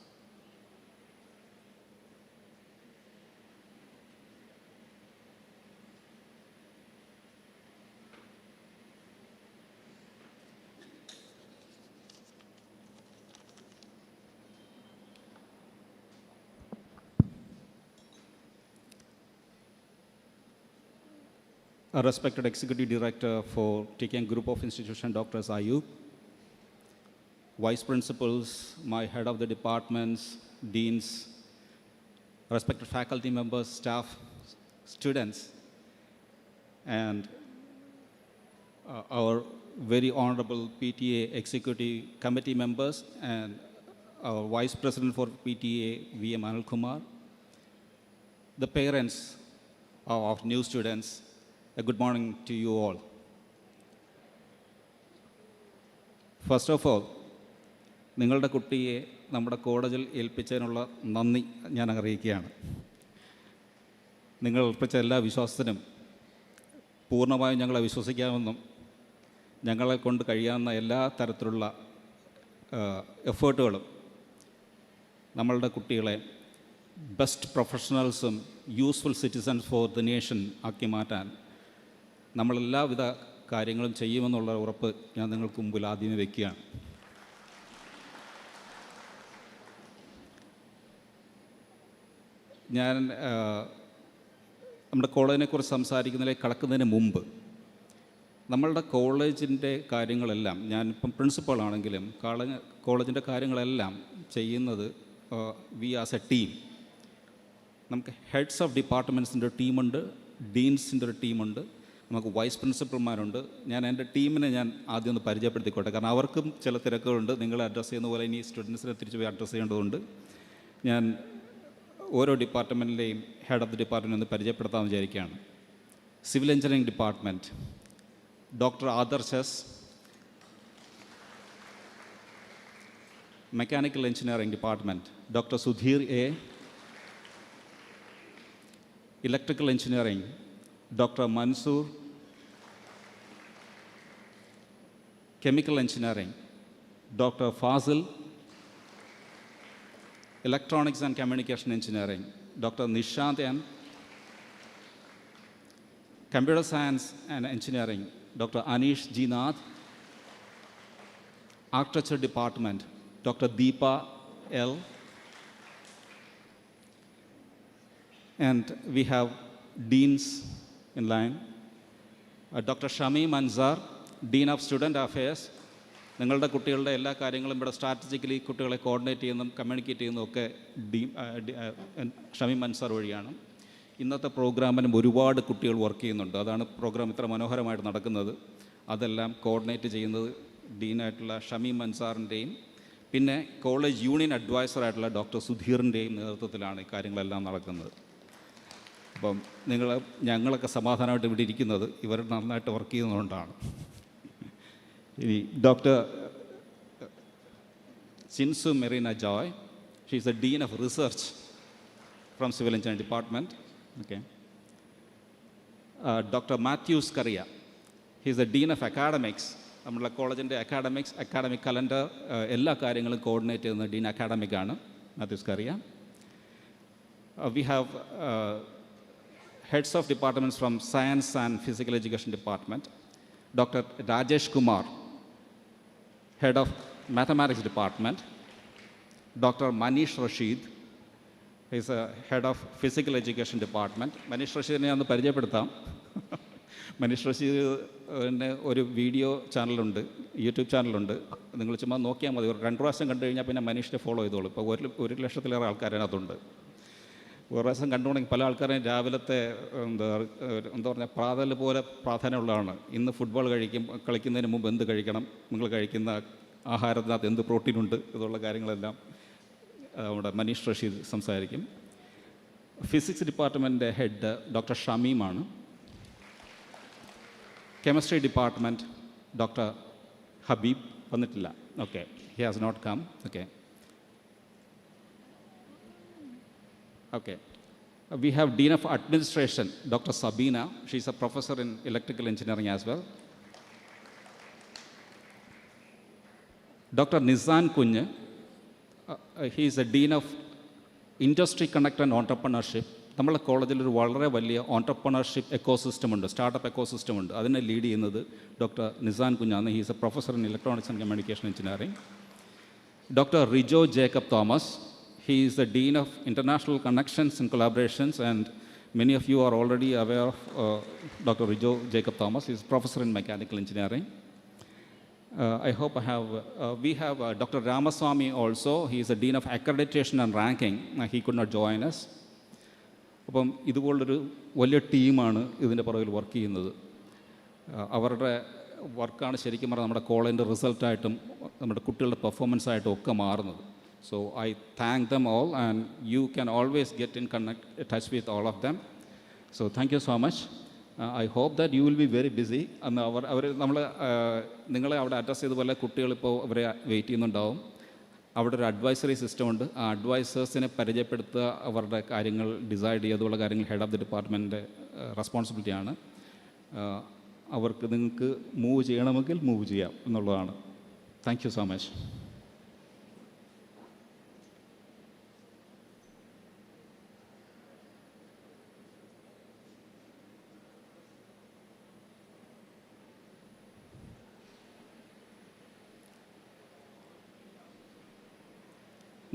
J: A respected Executive Director for TKM Group of Institutions, Dr. Ayub, Vice Principals, my head of the departments, deans, respected faculty members, staff, students, and our very honorable PTA Executive Committee members, and our Vice President for PTA, VM Anil Kumar, the parents of new students. A good morning to you all. First of all, നിങ്ങളുടെ കുട്ടിയെ നമ്മുടെ കോളേജിൽ ഏൽപ്പിച്ചതിനുള്ള നന്ദി ഞാൻ അറിയിക്കുകയാണ്. നിങ്ങൾ ഏൽപ്പിച്ച എല്ലാ വിശ്വാസത്തിനും പൂർണ്ണമായും ഞങ്ങളെ വിശ്വസിക്കാമെന്നും ഞങ്ങളെ കൊണ്ട് കഴിയാവുന്ന എല്ലാ തരത്തിലുള്ള എഫേർട്ടുകളും നമ്മളുടെ കുട്ടികളെ ബെസ്റ്റ് പ്രൊഫഷണൽസും useful citizens for the nation ആക്കി മാറ്റാൻ നമ്മളെല്ലാവിധ കാര്യങ്ങളും ചെയ്യുമെന്നുള്ള ഉറപ്പ് ഞാൻ നിങ്ങൾക്ക് മുമ്പിൽ ആദ്യമേ വയ്ക്കുകയാണ്. ഞാൻ നമ്മുടെ കോളേജിനെക്കുറിച്ച് സംസാരിക്കുന്നതിലേക്ക് കടക്കുന്നതിന് മുമ്പ് നമ്മളുടെ കോളേജിൻ്റെ കാര്യങ്ങളെല്ലാം, ഞാനിപ്പം പ്രിൻസിപ്പളാണെങ്കിലും കോളേജിൻ്റെ കാര്യങ്ങളെല്ലാം ചെയ്യുന്നത് വി ആസ് എ ടീം. നമുക്ക് ഹെഡ്സ് ഓഫ് ഡിപ്പാർട്ട്മെൻറ്റ്സിൻ്റെ ഒരു ടീമുണ്ട്, ഡീൻസിൻ്റെ ഒരു ടീമുണ്ട്, നമുക്ക് വൈസ് പ്രിൻസിപ്പൽമാരുണ്ട്. ഞാൻ എൻ്റെ ടീമിനെ ഞാൻ ആദ്യം ഒന്ന് പരിചയപ്പെടുത്തിക്കോട്ടെ, കാരണം അവർക്കും ചില തിരക്കുകളുണ്ട്. നിങ്ങളെ അഡ്രസ്സ് ചെയ്യുന്ന പോലെ ഇനി സ്റ്റുഡൻസിനെ തിരിച്ച് പോയി അഡ്രസ്സ് ചെയ്യേണ്ടതുണ്ട്. ഞാൻ ഓരോ ഡിപ്പാർട്ട്മെൻറ്റിലെയും ഹെഡ് ഓഫ് ദി ഡിപ്പാർട്ട്മെൻറ്റ് ഒന്ന് പരിചയപ്പെടുത്താമെന്ന് വിചാരിക്കുകയാണ്. സിവിൽ എഞ്ചിനീയറിംഗ് ഡിപ്പാർട്ട്മെൻറ്റ് ഡോക്ടർ ആദർശസ്, mechanical engineering department doctor Sudheer A, electrical engineering doctor Mansoor, chemical engineering doctor Fazil, electronics and communication engineering doctor Nishanth N, computer science and engineering doctor Aneesh G Nath, architecture department doctor Deepa L, and we have deans in line. Dr. Shamim Ansar, Dean of Student Affairs. നിങ്ങളുടെ കുട്ടികളുടെ എല്ലാ കാര്യങ്ങളും ഇവിടെ strategically കുട്ടികളെ coordinate ചെയ്യുന്നതും communicate ചെയ്യുന്നതും ഒക്കെ ഷമീം അൻസാർ വഴിയാണ്. ഇന്നത്തെ പ്രോഗ്രാമിനും ഒരുപാട് കുട്ടികൾ വർക്ക് ചെയ്യുന്നുണ്ട്. അതാണ് പ്രോഗ്രാം ഇത്ര മനോഹരമായിട്ട് നടക്കുന്നത്. അതെല്ലാം കോർഡിനേറ്റ് ചെയ്യുന്നത് ഡീനായിട്ടുള്ള ഷമീം അൻസാറിൻ്റെയും പിന്നെ കോളേജ് യൂണിയൻ അഡ്വൈസറായിട്ടുള്ള ഡോക്ടർ സുധീറിൻ്റെയും നേതൃത്വത്തിലാണ് ഈ കാര്യങ്ങളെല്ലാം നടക്കുന്നത്. അപ്പം ഞങ്ങളൊക്കെ സമാധാനമായിട്ട് ഇവിടെ ഇരിക്കുന്നത് ഇവർ നന്നായിട്ട് വർക്ക് ചെയ്യുന്നതുകൊണ്ടാണ്. ഇനി doctor Chinsu Merina Joy, she is a dean of research from civil engineering department. Okay. Doctor Mathews Kariya, he is a dean of academics. നമ്മുടെ കോളേജിൻ്റെ അക്കാഡമിക് കലണ്ടർ എല്ലാ കാര്യങ്ങളും കോർഡിനേറ്റ് ചെയ്യുന്ന ഡീൻ അക്കാഡമിക്കാണ് മാത്യൂസ് കറിയ. We have heads of departments from Science and Physical Education Department, Dr. Rajesh Kumar, Head of Mathematics Department, Dr. Manish Rashid, he is a Head of Physical Education Department. Manish Rashidനെ ഒന്ന് പരിചയപ്പെടുത്താം. മനീഷ് റഷീദിന് ഒരു video ചാനലുണ്ട്, YouTube ചാനലുണ്ട്. നിങ്ങൾ ചുമ്മാ നോക്കിയാൽ മതി. ഒരു 2 പ്രാവശ്യം കണ്ടു കഴിഞ്ഞാൽ പിന്നെ മനീഷിനെ ഫോളോ ചെയ്തോളൂ. ഇപ്പോൾ 1 ലക്ഷത്തിലേറെ ആൾക്കാർ അതിനകത്തുണ്ട്. ഒരു പ്രാവശ്യം കണ്ടുകൊണ്ടെങ്കിൽ പല ആൾക്കാരെയും രാവിലത്തെ എന്താ പറഞ്ഞാൽ പ്രാതൽ പോലെ പ്രാധാന്യമുള്ളതാണ്. ഇന്ന് ഫുട്ബോൾ കളിക്കുന്നതിന് മുമ്പ് എന്ത് കഴിക്കണം, നിങ്ങൾ കഴിക്കുന്ന ആഹാരത്തിനകത്ത് എന്ത് പ്രോട്ടീനുണ്ട്, ഇതുള്ള കാര്യങ്ങളെല്ലാം നമ്മുടെ മനീഷ് റഷീദ് സംസാരിക്കും. ഫിസിക്സ് ഡിപ്പാർട്ട്മെൻറ്റിൻ്റെ ഹെഡ് ഡോക്ടർ ഷമീമാണ്. കെമിസ്ട്രി ഡിപ്പാർട്ട്മെൻറ്റ് ഡോക്ടർ ഹബീബ് വന്നിട്ടില്ല. Okay, he has not come. Okay. Okay. We have Dean of Administration, Dr. Sabina. She is a professor in electrical engineering as well. Dr. Nizan Kunye, he is a Dean of Industry Connect and Entrepreneurship. നമ്മുടെ കോളേജിൽ ഒരു വളരെ വലിയ entrepreneurship ecosystem ഉണ്ട്, startup ecosystem ഉണ്ട്. അതിനെ lead ചെയ്യുന്നത് doctor Nissan കുഞ്ഞാണ്. He is a professor in electronics and communication engineering. Doctor Rijo Jacob Thomas, he is the Dean of International Connections and Collaborations, and many of you are already aware of Dr. Rijo Jacob Thomas. He is Professor in Mechanical Engineering. I hope we have Dr. Ramaswamy also. He is the Dean of Accreditation and Ranking. He could not join us. അപ്പം ഇതുപോലൊരു വലിയ ടീമാണ് ഇതിൻ്റെ പുറകിൽ work ചെയ്യുന്നത്. അവരുടെ വർക്കാണ് ശരിക്കും പറഞ്ഞാൽ നമ്മുടെ കോളേജിൻ്റെ റിസൾട്ടായിട്ടും നമ്മുടെ കുട്ടികളുടെ പെർഫോമൻസായിട്ടും ഒക്കെ മാറുന്നത്. So I thank them all, and you can always get in touch with all of them. So thank you so much. I hope that you will be very busy. നിങ്ങളെ അവിടെ അഡ്രസ്സ് ചെയ്തപോലെ കുട്ടികളിപ്പോൾ അവരെ വെയിറ്റ് ചെയ്യുന്നുണ്ടാവും. അവിടെ ഒരു advisory system ഉണ്ട്. ആ അഡ്വൈസേഴ്സിനെ പരിചയപ്പെടുത്തുക, അവരുടെ കാര്യങ്ങൾ ഡിസൈഡ് ചെയ്തുള്ള കാര്യങ്ങൾ ഹെഡ് ഓഫ് ദി ഡിപ്പാർട്ട്മെൻറ്റിൻ്റെ റെസ്പോൺസിബിലിറ്റിയാണ്. അവർക്ക് നിങ്ങൾക്ക് മൂവ് ചെയ്യണമെങ്കിൽ മൂവ് ചെയ്യാം എന്നുള്ളതാണ്. Thank you so much.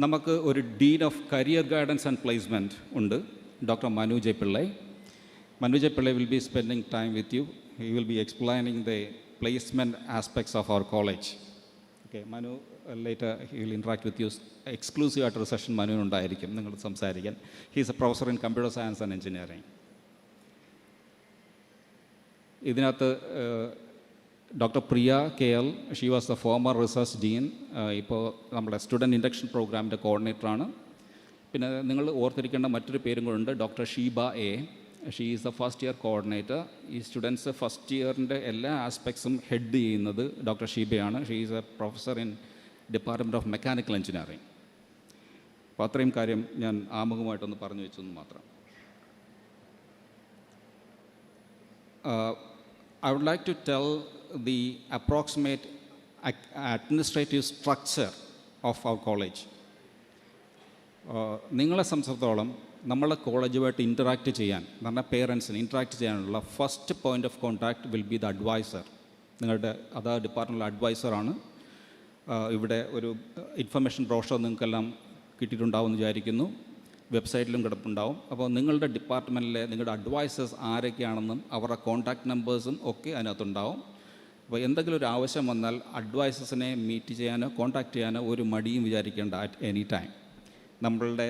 J: നമുക്ക് ഒരു dean of career guidance and placement ഉണ്ട്, doctor Manu J Pillai. Manu J. Pillai will be spending time with you. He will be explaining the placement aspects of our college. Okay, Manu, later he will interact with you. Exclusive ആയിട്ടൊരു session മനുവിനുണ്ടായിരിക്കും നിങ്ങൾ സംസാരിക്കാൻ. He is a professor in computer science and engineering. ഇതിനകത്ത് doctor Priya K L, she was the former research Dean, ഇപ്പോൾ നമ്മുടെ student induction പ്രോഗ്രാമിൻ്റെ കോർഡിനേറ്ററാണ്. പിന്നെ നിങ്ങൾ ഓർത്തിരിക്കേണ്ട മറ്റൊരു പേരും കൂടെ, doctor Sheeba A. She is the first year coordinator. ഈ സ്റ്റുഡൻസ് ഫസ്റ്റ് ഇയറിൻ്റെ എല്ലാ ആസ്പെക്ട്സും ഹെഡ് ചെയ്യുന്നത് ഡോക്ടർ ഷീബയാണ്. She is a professor in department of mechanical engineering. അപ്പോൾ അത്രയും കാര്യം ഞാൻ ആമുഖമായിട്ടൊന്ന് പറഞ്ഞു വെച്ചെന്ന് മാത്രം. I would like to tell the approximate administrative structure of our college. നിങ്ങളെ സംബന്ധിച്ചിടത്തോളം നമ്മളെ കോളേജുമായിട്ട് ഇൻറ്ററാക്ട് ചെയ്യാൻ, നമ്മുടെ പേരൻസിന് ഇൻറ്ററാക്ട് ചെയ്യാനുള്ള first point of contact will be the advisor. നിങ്ങളുടെ അതാ ഡിപ്പാർട്ട്മെൻറ്റിലെ അഡ്വൈസറാണ്. ഇവിടെ ഒരു ഇൻഫർമേഷൻ ബ്രോഷർ നിങ്ങൾക്കെല്ലാം കിട്ടിയിട്ടുണ്ടാവുമെന്ന് വിചാരിക്കുന്നു, വെബ്സൈറ്റിലും കിടപ്പുണ്ടാവും. അപ്പോൾ നിങ്ങളുടെ ഡിപ്പാർട്ട്മെൻറ്റിലെ നിങ്ങളുടെ അഡ്വൈസേഴ്സ് ആരൊക്കെയാണെന്നും അവരുടെ കോൺടാക്റ്റ് നമ്പേഴ്സും ഒക്കെ അതിനകത്തുണ്ടാവും. അപ്പോൾ എന്തെങ്കിലും ഒരു ആവശ്യം വന്നാൽ അഡ്വൈസേഴ്സിനെ മീറ്റ് ചെയ്യാനോ കോൺടാക്റ്റ് ചെയ്യാനോ ഒരു മടിയും വിചാരിക്കേണ്ട അറ്റ് എനി ടൈം. നമ്മളുടെ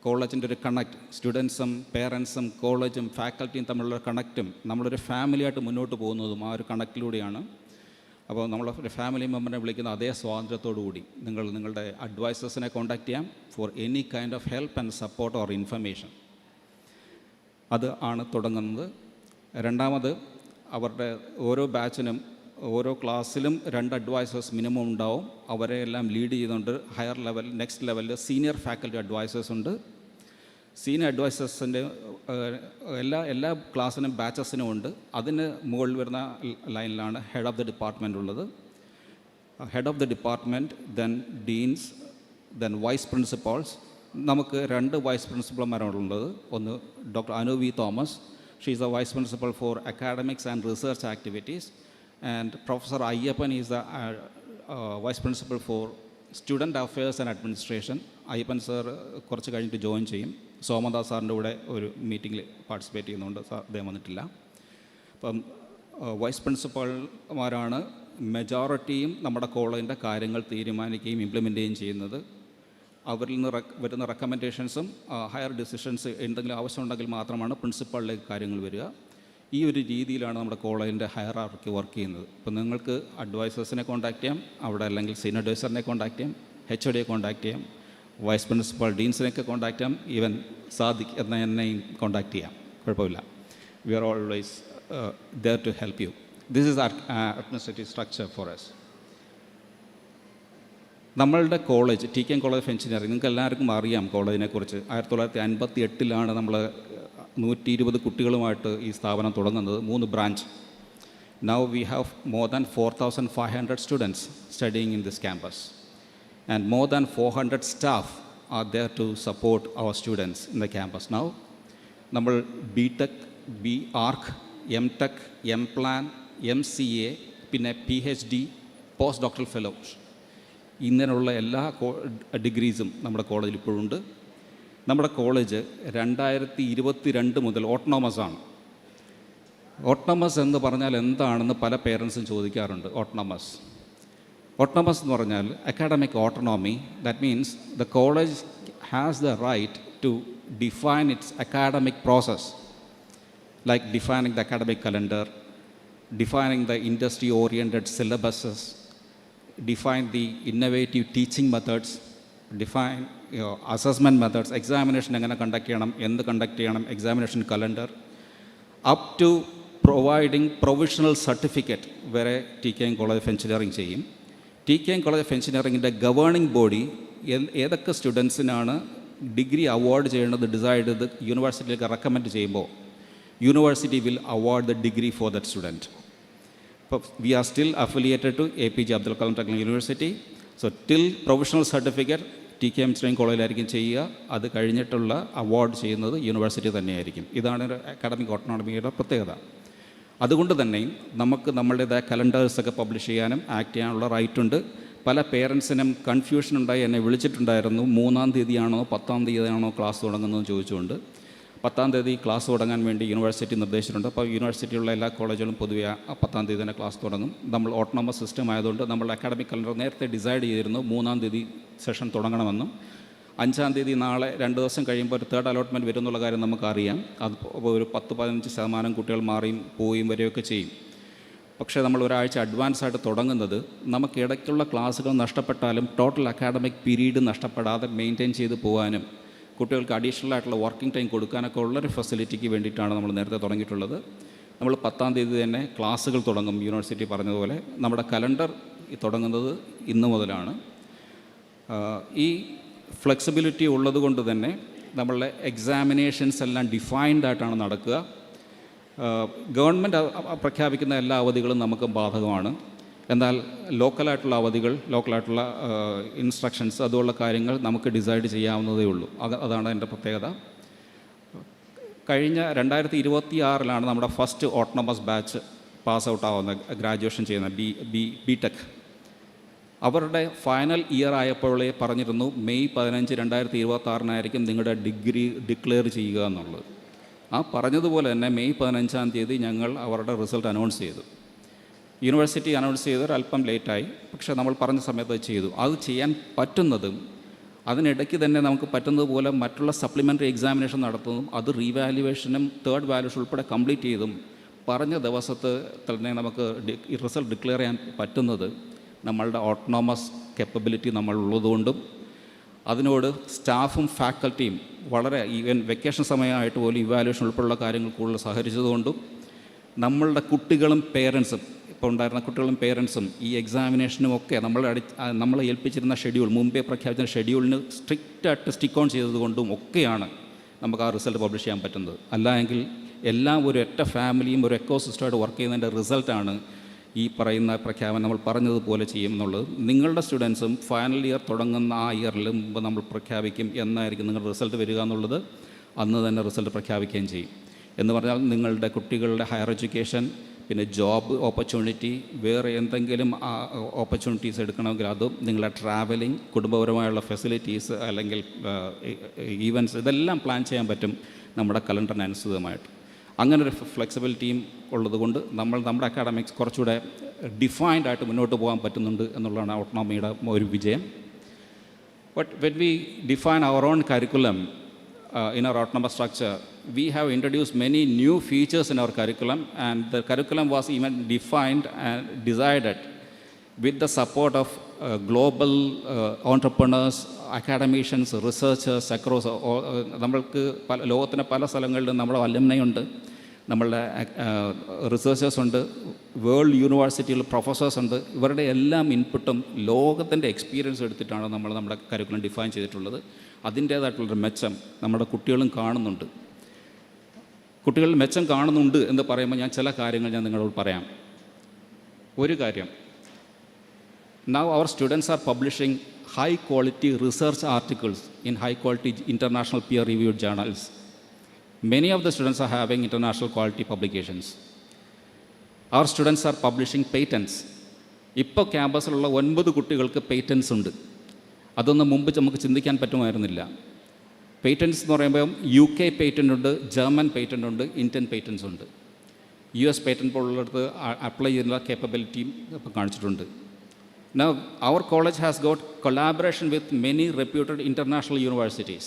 J: കോളേജിൻ്റെ ഒരു കണക്റ്റ്, സ്റ്റുഡൻസും പേരൻസും കോളേജും ഫാക്കൽറ്റിയും തമ്മിലുള്ള കണക്റ്റും നമ്മളൊരു ഫാമിലിയായിട്ട് മുന്നോട്ട് പോകുന്നതും ആ ഒരു കണക്റ്റിലൂടെയാണ്. അപ്പോൾ നമ്മളൊരു ഫാമിലി മെമ്പറിനെ വിളിക്കുന്ന അതേ സ്വാതന്ത്ര്യത്തോടു കൂടി നിങ്ങളുടെ അഡ്വൈസേഴ്സിനെ കോൺടാക്റ്റ് ചെയ്യാം for any kind of help and support or information. അത് ആണ് തുടങ്ങുന്നത്. രണ്ടാമത്, അവരുടെ ഓരോ ബാച്ചിനും ഓരോ ക്ലാസ്സിലും 2 അഡ്വൈസേഴ്സ് മിനിമം ഉണ്ടാവും. അവരെ എല്ലാം ലീഡ് ചെയ്തുകൊണ്ട് ഹയർ ലെവൽ, നെക്സ്റ്റ് ലെവലിൽ സീനിയർ ഫാക്കൽറ്റി അഡ്വൈസേഴ്സ് ഉണ്ട്. സീനിയർ അഡ്വൈസേഴ്സിൻ്റെ എല്ലാ ക്ലാസ്സിനും ബാച്ചസിനും ഉണ്ട്. അതിന് മുകളിൽ വരുന്ന ലൈനിലാണ് ഹെഡ് ഓഫ് ദി ഡിപ്പാർട്ട്മെൻ്റ് ഉള്ളത്. Head of the department, then deans, then vice principals. നമുക്ക് 2 വൈസ് പ്രിൻസിപ്പൾമാരാണുള്ളത്. ഒന്ന് doctor Anu V Thomas, she is the vice principal for academics and research activities. And professor Ayyappan is the vice principal for student affairs and administration. Ayyappan sir കുറച്ച് കഴിഞ്ഞിട്ട് join ചെയ്യും. സോമദാസ് സാറിൻ്റെ കൂടെ ഒരു മീറ്റിങ്ങിൽ പാർട്ടിസിപ്പേറ്റ് ചെയ്യുന്നുണ്ട്. സാർ അദ്ദേഹം വന്നിട്ടില്ല. അപ്പം വൈസ് പ്രിൻസിപ്പൽമാരാണ് മെജോറിറ്റിയും നമ്മുടെ കോളേജിൻ്റെ കാര്യങ്ങൾ തീരുമാനിക്കുകയും ഇംപ്ലിമെൻ്റ് ചെയ്യുകയും ചെയ്യുന്നത്. അവരിൽ നിന്ന് വരുന്ന റെക്കമെൻഡേഷൻസും ഹയർ ഡിസിഷൻസ് എന്തെങ്കിലും ആവശ്യമുണ്ടെങ്കിൽ മാത്രമാണ് പ്രിൻസിപ്പളിലേക്ക് കാര്യങ്ങൾ വരിക. ഈ ഒരു രീതിയിലാണ് നമ്മുടെ കോളേജിൻ്റെ ഹയറാർക്കി വർക്ക് ചെയ്യുന്നത്. ഇപ്പോൾ നിങ്ങൾക്ക് അഡ്വൈസേഴ്സിനെ കോൺടാക്ട് ചെയ്യാം, അവിടെ അല്ലെങ്കിൽ സീനിയർ അഡ്വൈസറിനെ കോൺടാക്ട് ചെയ്യാം, HODയെ കോൺടാക്ട് ചെയ്യാം, വൈസ് പ്രിൻസിപ്പൽ ഡീൻസിനെയൊക്കെ കോൺടാക്ട് ചെയ്യാം, ഈവൻ സാദിഖ് എന്നെയും കോൺടാക്ട് ചെയ്യാം, കുഴപ്പമില്ല. We are always there to help you. This is our administrative structure for us. നമ്മളുടെ college TKM college of engineering, നിങ്ങൾക്ക് എല്ലാവർക്കും അറിയാം കോളേജിനെക്കുറിച്ച്. 1958 നമ്മൾ 120 കുട്ടികളുമായിട്ട് ഈ സ്ഥാപനം തുടങ്ങുന്നത്, 3 branch. Now we have more than 4,500 students studying in this campus and more than 400 staff are there to support our students in the campus. Now നമ്മൾ BTech, BArch, MTech, MPlan, MCA, പിന്നെ PhD, post doctoral fellows, ഇങ്ങനെയുള്ള എല്ലാ ഡിഗ്രീസും നമ്മുടെ കോളേജിൽ ഇപ്പോഴുണ്ട്. നമ്മുടെ college 2022 മുതൽ autonomous ആണ്. Autonomous എന്ന് പറഞ്ഞാൽ എന്താണെന്ന് പല പേരൻസും ചോദിക്കാറുണ്ട്. ഓട്ടോണമസ് എന്ന് പറഞ്ഞാൽ academic autonomy. That means the college has the right to define its academic process, like defining the academic calendar, defining the industry-oriented syllabuses, define the innovative teaching methods, define assessment methods, examination എങ്ങനെ conduct ചെയ്യണം, എന്ത് conduct ചെയ്യണം, examination calendar, up to providing provisional certificate വരെ TKM college of engineering ചെയ്യും. TKM college of എഞ്ചിനീയറിംഗിൻ്റെ governing body ഏതൊക്കെ സ്റ്റുഡൻസിനാണ് degree award ചെയ്യേണ്ടത് ഡിസൈഡ് ചെയ്ത് യൂണിവേഴ്സിറ്റിയിലേക്ക് റെക്കമെൻഡ് ചെയ്യുമ്പോൾ university will award the degree for that student. ഇപ്പോൾ we are still affiliated to APJ Abdul Kalam technical university. So till professional certificate TKM engineering കോളേജിലായിരിക്കും ചെയ്യുക. അത് കഴിഞ്ഞിട്ടുള്ള അവാർഡ് ചെയ്യുന്നത് യൂണിവേഴ്സിറ്റി തന്നെയായിരിക്കും. ഇതാണ് ഒരു അക്കാഡമിക് ഓട്ടോണമിയുടെ പ്രത്യേകത. അതുകൊണ്ട് തന്നെ നമുക്ക് നമ്മളുടേതായ കലണ്ടേഴ്സൊക്കെ പബ്ലിഷ് ചെയ്യാനും ആക്ട് ചെയ്യാനുള്ള റൈറ്റുണ്ട്. പല പേരൻസിനും കൺഫ്യൂഷൻ ഉണ്ടായി എന്നെ വിളിച്ചിട്ടുണ്ടായിരുന്നു, 3-ാം തീയതിയാണോ 10-ാം തീയതിയാണോ ക്ലാസ് തുടങ്ങുന്നതെന്ന് ചോദിച്ചുകൊണ്ട്. 10-ാം തീയതി ക്ലാസ് തുടങ്ങാൻ വേണ്ടി യൂണിവേഴ്സിറ്റി നിർദ്ദേശിച്ചിട്ടുണ്ട്. അപ്പോൾ യൂണിവേഴ്സിറ്റിയുള്ള എല്ലാ കോളേജുകളും പൊതുവെ 10-ാം തീയതി തന്നെ ക്ലാസ് തുടങ്ങും. നമ്മൾ ഓട്ടോണമസ് സിസ്റ്റം ആയതുകൊണ്ട് നമ്മൾ അക്കാഡമിക് കലണ്ടർ നേരത്തെ ഡിസൈഡ് ചെയ്തിരുന്നു 3-ാം തീയതി സെഷൻ തുടങ്ങണമെന്നും. 5-ാം തീയതി നാളെ 2 ദിവസം കഴിയുമ്പോൾ ഒരു തേർഡ് അലോട്ട്മെൻറ്റ് വരും എന്നുള്ള കാര്യം നമുക്കറിയാം. അത് ഒരു 10-15% കുട്ടികൾ മാറിയും പോവുകയും വരികയൊക്കെ ചെയ്യും. പക്ഷേ നമ്മൾ ഒരാഴ്ച അഡ്വാൻസായിട്ട് തുടങ്ങുന്നത് നമുക്ക് ഇടയ്ക്കുള്ള ക്ലാസ്സുകൾ നഷ്ടപ്പെട്ടാലും ടോട്ടൽ അക്കാഡമിക് പീരീഡ് നഷ്ടപ്പെടാതെ മെയിൻറ്റെയിൻ ചെയ്ത് പോകാനും കുട്ടികൾക്ക് അഡീഷണൽ ആയിട്ടുള്ള വർക്കിംഗ് ടൈം കൊടുക്കാനൊക്കെ ഉള്ളൊരു ഫെസിലിറ്റിക്ക് വേണ്ടിയിട്ടാണ് നമ്മൾ നേരത്തെ തുടങ്ങിയിട്ടുള്ളത്. നമ്മൾ 10-ാം തീയതി തന്നെ ക്ലാസ്സുകൾ തുടങ്ങും. യൂണിവേഴ്സിറ്റി പറഞ്ഞതുപോലെ നമ്മുടെ കലണ്ടർ തുടങ്ങുന്നത് ഇന്ന് മുതലാണ്. ഈ ഫ്ലെക്സിബിലിറ്റി ഉള്ളത് കൊണ്ട് തന്നെ നമ്മളുടെ എക്സാമിനേഷൻസ് എല്ലാം ഡിഫൈൻഡ് ആയിട്ടാണ് നടക്കുക. ഗവൺമെൻറ് പ്രഖ്യാപിക്കുന്ന എല്ലാ അവധികളും നമുക്ക് ബാധകമാണ്. എന്നാൽ ലോക്കലായിട്ടുള്ള അവധികൾ, ലോക്കലായിട്ടുള്ള ഇൻസ്ട്രക്ഷൻസ്, അതുപോലുള്ള കാര്യങ്ങൾ നമുക്ക് ഡിസൈഡ് ചെയ്യാവുന്നതേ ഉള്ളൂ. അതാണ് എൻ്റെ പ്രത്യേകത. കഴിഞ്ഞ 2026 നമ്മുടെ first autonomous batch pass out ആവുന്ന, ഗ്രാജുവേഷൻ ചെയ്യുന്ന BTech. അവരുടെ ഫൈനൽ ഇയർ ആയപ്പോഴേ പറഞ്ഞിരുന്നു മെയ് 15, 2026 നിങ്ങളുടെ ഡിഗ്രി ഡിക്ലെയർ ചെയ്യുക എന്നുള്ളത്. ആ പറഞ്ഞതുപോലെ തന്നെ മെയ് 15-ാം തീയതി ഞങ്ങൾ അവരുടെ റിസൾട്ട് അനൗൺസ് ചെയ്തു. യൂണിവേഴ്സിറ്റി അനൗൺസ് ചെയ്തത് അല്പം ലേറ്റായി, പക്ഷേ നമ്മൾ പറഞ്ഞ സമയത്ത് ചെയ്തു. അത് ചെയ്യാൻ പറ്റുന്നതും അതിനിടയ്ക്ക് തന്നെ നമുക്ക് പറ്റുന്നതുപോലെ മറ്റുള്ള സപ്ലിമെൻ്ററി എക്സാമിനേഷൻ നടത്തുന്നതും അത് റീവാലുവേഷനും തേർഡ് വാല്യൂഷൻ ഉൾപ്പെടെ കംപ്ലീറ്റ് ചെയ്തും പറഞ്ഞ ദിവസത്തെ തന്നെ നമുക്ക് ഈ റിസൾട്ട് ഡിക്ലെയർ ചെയ്യാൻ പറ്റുന്നത് നമ്മളുടെ ഓട്ടോണമസ് കേപ്പബിലിറ്റി നമ്മളുള്ളതുകൊണ്ടും അതിനോട് സ്റ്റാഫും ഫാക്കൽറ്റിയും വളരെ ഈവൻ വെക്കേഷൻ സമയമായിട്ട് പോലും ഇവാലുവേഷൻ ഉൾപ്പെടെയുള്ള കാര്യങ്ങൾ കൂടുതൽ സഹകരിച്ചതുകൊണ്ടും നമ്മളുടെ കുട്ടികളും പേരൻസും, ഇപ്പോൾ ഉണ്ടായിരുന്ന കുട്ടികളും പേരൻസും ഈ എക്സാമിനേഷനും ഒക്കെ നമ്മളെ ഏൽപ്പിച്ചിരുന്ന ഷെഡ്യൂൾ, മുമ്പേ പ്രഖ്യാപിച്ച ഷെഡ്യൂളിന് സ്ട്രിക്റ്റായിട്ട് സ്റ്റിക്ക് ഓൺ ചെയ്തതുകൊണ്ടും ഒക്കെയാണ് നമുക്ക് ആ റിസൾട്ട് പബ്ലിഷ് ചെയ്യാൻ പറ്റുന്നത്. അല്ലായെങ്കിൽ എല്ലാം ഒരു ഒറ്റ ഫാമിലിയും ഒരു എക്കോസിസ്റ്റമായിട്ട് വർക്ക് ചെയ്യുന്നതിൻ്റെ റിസൾട്ടാണ് ഈ പറയുന്ന പ്രഖ്യാപനം നമ്മൾ പറഞ്ഞതുപോലെ ചെയ്യും എന്നുള്ളത്. നിങ്ങളുടെ സ്റ്റുഡൻസും ഫൈനൽ ഇയർ തുടങ്ങുന്ന ആ ഇയറിൽ മുമ്പ് നമ്മൾ പ്രഖ്യാപിക്കും എന്നായിരിക്കും നിങ്ങളുടെ റിസൾട്ട് വരിക എന്നുള്ളത്. അന്ന് തന്നെ റിസൾട്ട് പ്രഖ്യാപിക്കുകയും ചെയ്യും. എന്ന് പറഞ്ഞാൽ നിങ്ങളുടെ കുട്ടികളുടെ ഹയർ എഡ്യൂക്കേഷൻ, പിന്നെ ജോബ് ഓപ്പർച്യൂണിറ്റി, വേറെ എന്തെങ്കിലും ഓപ്പർച്യൂണിറ്റീസ് എടുക്കണമെങ്കിൽ അതും, നിങ്ങളുടെ ട്രാവലിംഗ്, കുടുംബപരമായുള്ള ഫെസിലിറ്റീസ് അല്ലെങ്കിൽ ഈവൻറ്റ്സ്, ഇതെല്ലാം പ്ലാൻ ചെയ്യാൻ പറ്റും നമ്മുടെ കലണ്ടറിനനുസൃതമായിട്ട്. അങ്ങനൊരു ഫ്ലെക്സിബിലിറ്റിയും ഉള്ളതുകൊണ്ട് നമ്മുടെ അക്കാഡമിക്സ് കുറച്ചുകൂടെ ഡിഫൈൻഡ് ആയിട്ട് മുന്നോട്ട് പോകാൻ പറ്റുന്നുണ്ട് എന്നുള്ളതാണ് ഓട്ടോണമിയുടെ ഒരു വിജയം. But when we define our own curriculum in our autonomous structure, we have introduced many new features in our curriculum, and the curriculum was even defined and decided with the support of global entrepreneurs, academicians, researchers across നമ്മൾക്ക് ലോകത്തിൻ്റെ പല സ്ഥലങ്ങളിലും നമ്മുടെ alumni ഉണ്ട്, നമ്മളുടെ researchers ഉണ്ട്, world യൂണിവേഴ്സിറ്റിയിൽ professors ഉണ്ട്. ഇവരുടെ എല്ലാം ഇൻപുട്ടും ലോകത്തിൻ്റെ എക്സ്പീരിയൻസ് എടുത്തിട്ടാണ് നമ്മുടെ കരിക്കുലം ഡിഫൈൻ ചെയ്തിട്ടുള്ളത്. അതിൻ്റേതായിട്ടുള്ളൊരു മെച്ചം നമ്മുടെ കുട്ടികളും കാണുന്നുണ്ട്. കുട്ടികൾ മെച്ചം കാണുന്നുണ്ട് എന്ന് പറയുമ്പോൾ ഞാൻ ചില കാര്യങ്ങൾ നിങ്ങളോട് പറയാം. ഒരു കാര്യം, now our students are publishing high quality research articles in high quality international peer reviewed journals. Many of the students are having international quality publications. Our students are publishing patents. ഇപ്പോൾ ക്യാമ്പസിലുള്ള 9 കുട്ടികൾക്ക് പേറ്റൻസ് ഉണ്ട്. അതൊന്നും മുമ്പ് നമുക്ക് ചിന്തിക്കാൻ പറ്റുമായിരുന്നില്ല. Patents എന്ന് പറയുമ്പോൾ UK patent ഉണ്ട്, ജർമ്മൻ പേറ്റൻ്റ് ഉണ്ട്, ഇന്ത്യൻ പേറ്റൻസ് ഉണ്ട്. US പേറ്റൻ്റ് പോലുള്ളിടത്ത് അപ്ലൈ ചെയ്യുന്ന കേപ്പബിലിറ്റിയും ഇപ്പോൾ കാണിച്ചിട്ടുണ്ട്. Now, our college has got collaboration with many reputed international universities.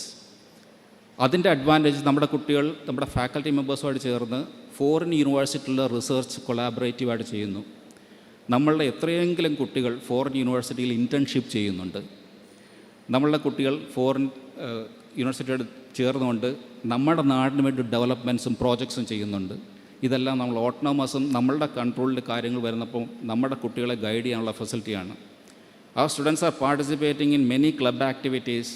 J: അതിൻ്റെ അഡ്വാൻറ്റേജ് നമ്മുടെ കുട്ടികൾ നമ്മുടെ ഫാക്കൽറ്റി മെമ്പേഴ്സുമായിട്ട് ചേർന്ന് ഫോറിൻ യൂണിവേഴ്സിറ്റിയിലുള്ള റിസർച്ച് കൊളാബറേറ്റീവായിട്ട് ചെയ്യുന്നു. നമ്മളുടെ എത്രയെങ്കിലും കുട്ടികൾ ഫോറിൻ യൂണിവേഴ്സിറ്റിയിൽ ഇൻറ്റേൺഷിപ്പ് ചെയ്യുന്നുണ്ട്. നമ്മളുടെ കുട്ടികൾ ഫോറിൻ യൂണിവേഴ്സിറ്റിയോട് ചേർന്നുകൊണ്ട് നമ്മുടെ നാടിന് വേണ്ടി ഡെവലപ്മെൻറ്റ്സും പ്രോജക്ട്സും ചെയ്യുന്നുണ്ട്. ഇതെല്ലാം നമ്മൾ ഓട്ടോണമസും നമ്മളുടെ കൺട്രോളിൽ കാര്യങ്ങൾ വരുന്നപ്പോൾ നമ്മുടെ കുട്ടികളെ ഗൈഡ് ചെയ്യാനുള്ള ഫെസിലിറ്റിയാണ്. Our students are participating in many club activities,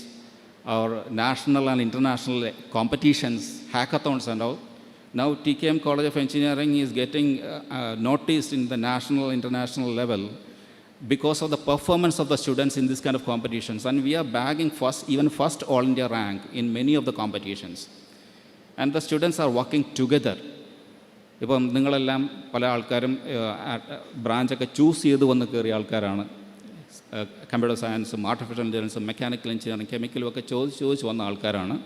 J: our national and international competitions, hackathons and all. Now TKM College of Engineering is getting noticed in the national, international level because of the performance of the students in this kind of competitions. And we are bagging first all India rank in many of the competitions. And the students are working together. ഇപ്പം നിങ്ങളെല്ലാം പല ആൾക്കാരും ബ്രാഞ്ചൊക്കെ choose ചെയ്ത് വന്ന് കയറിയ ആൾക്കാരാണ്. Computer സയൻസും artificial ഇൻ്റലിജൻസും mechanical engineering കെമിക്കലും ഒക്കെ ചോദിച്ച് വന്ന ആൾക്കാരാണ്.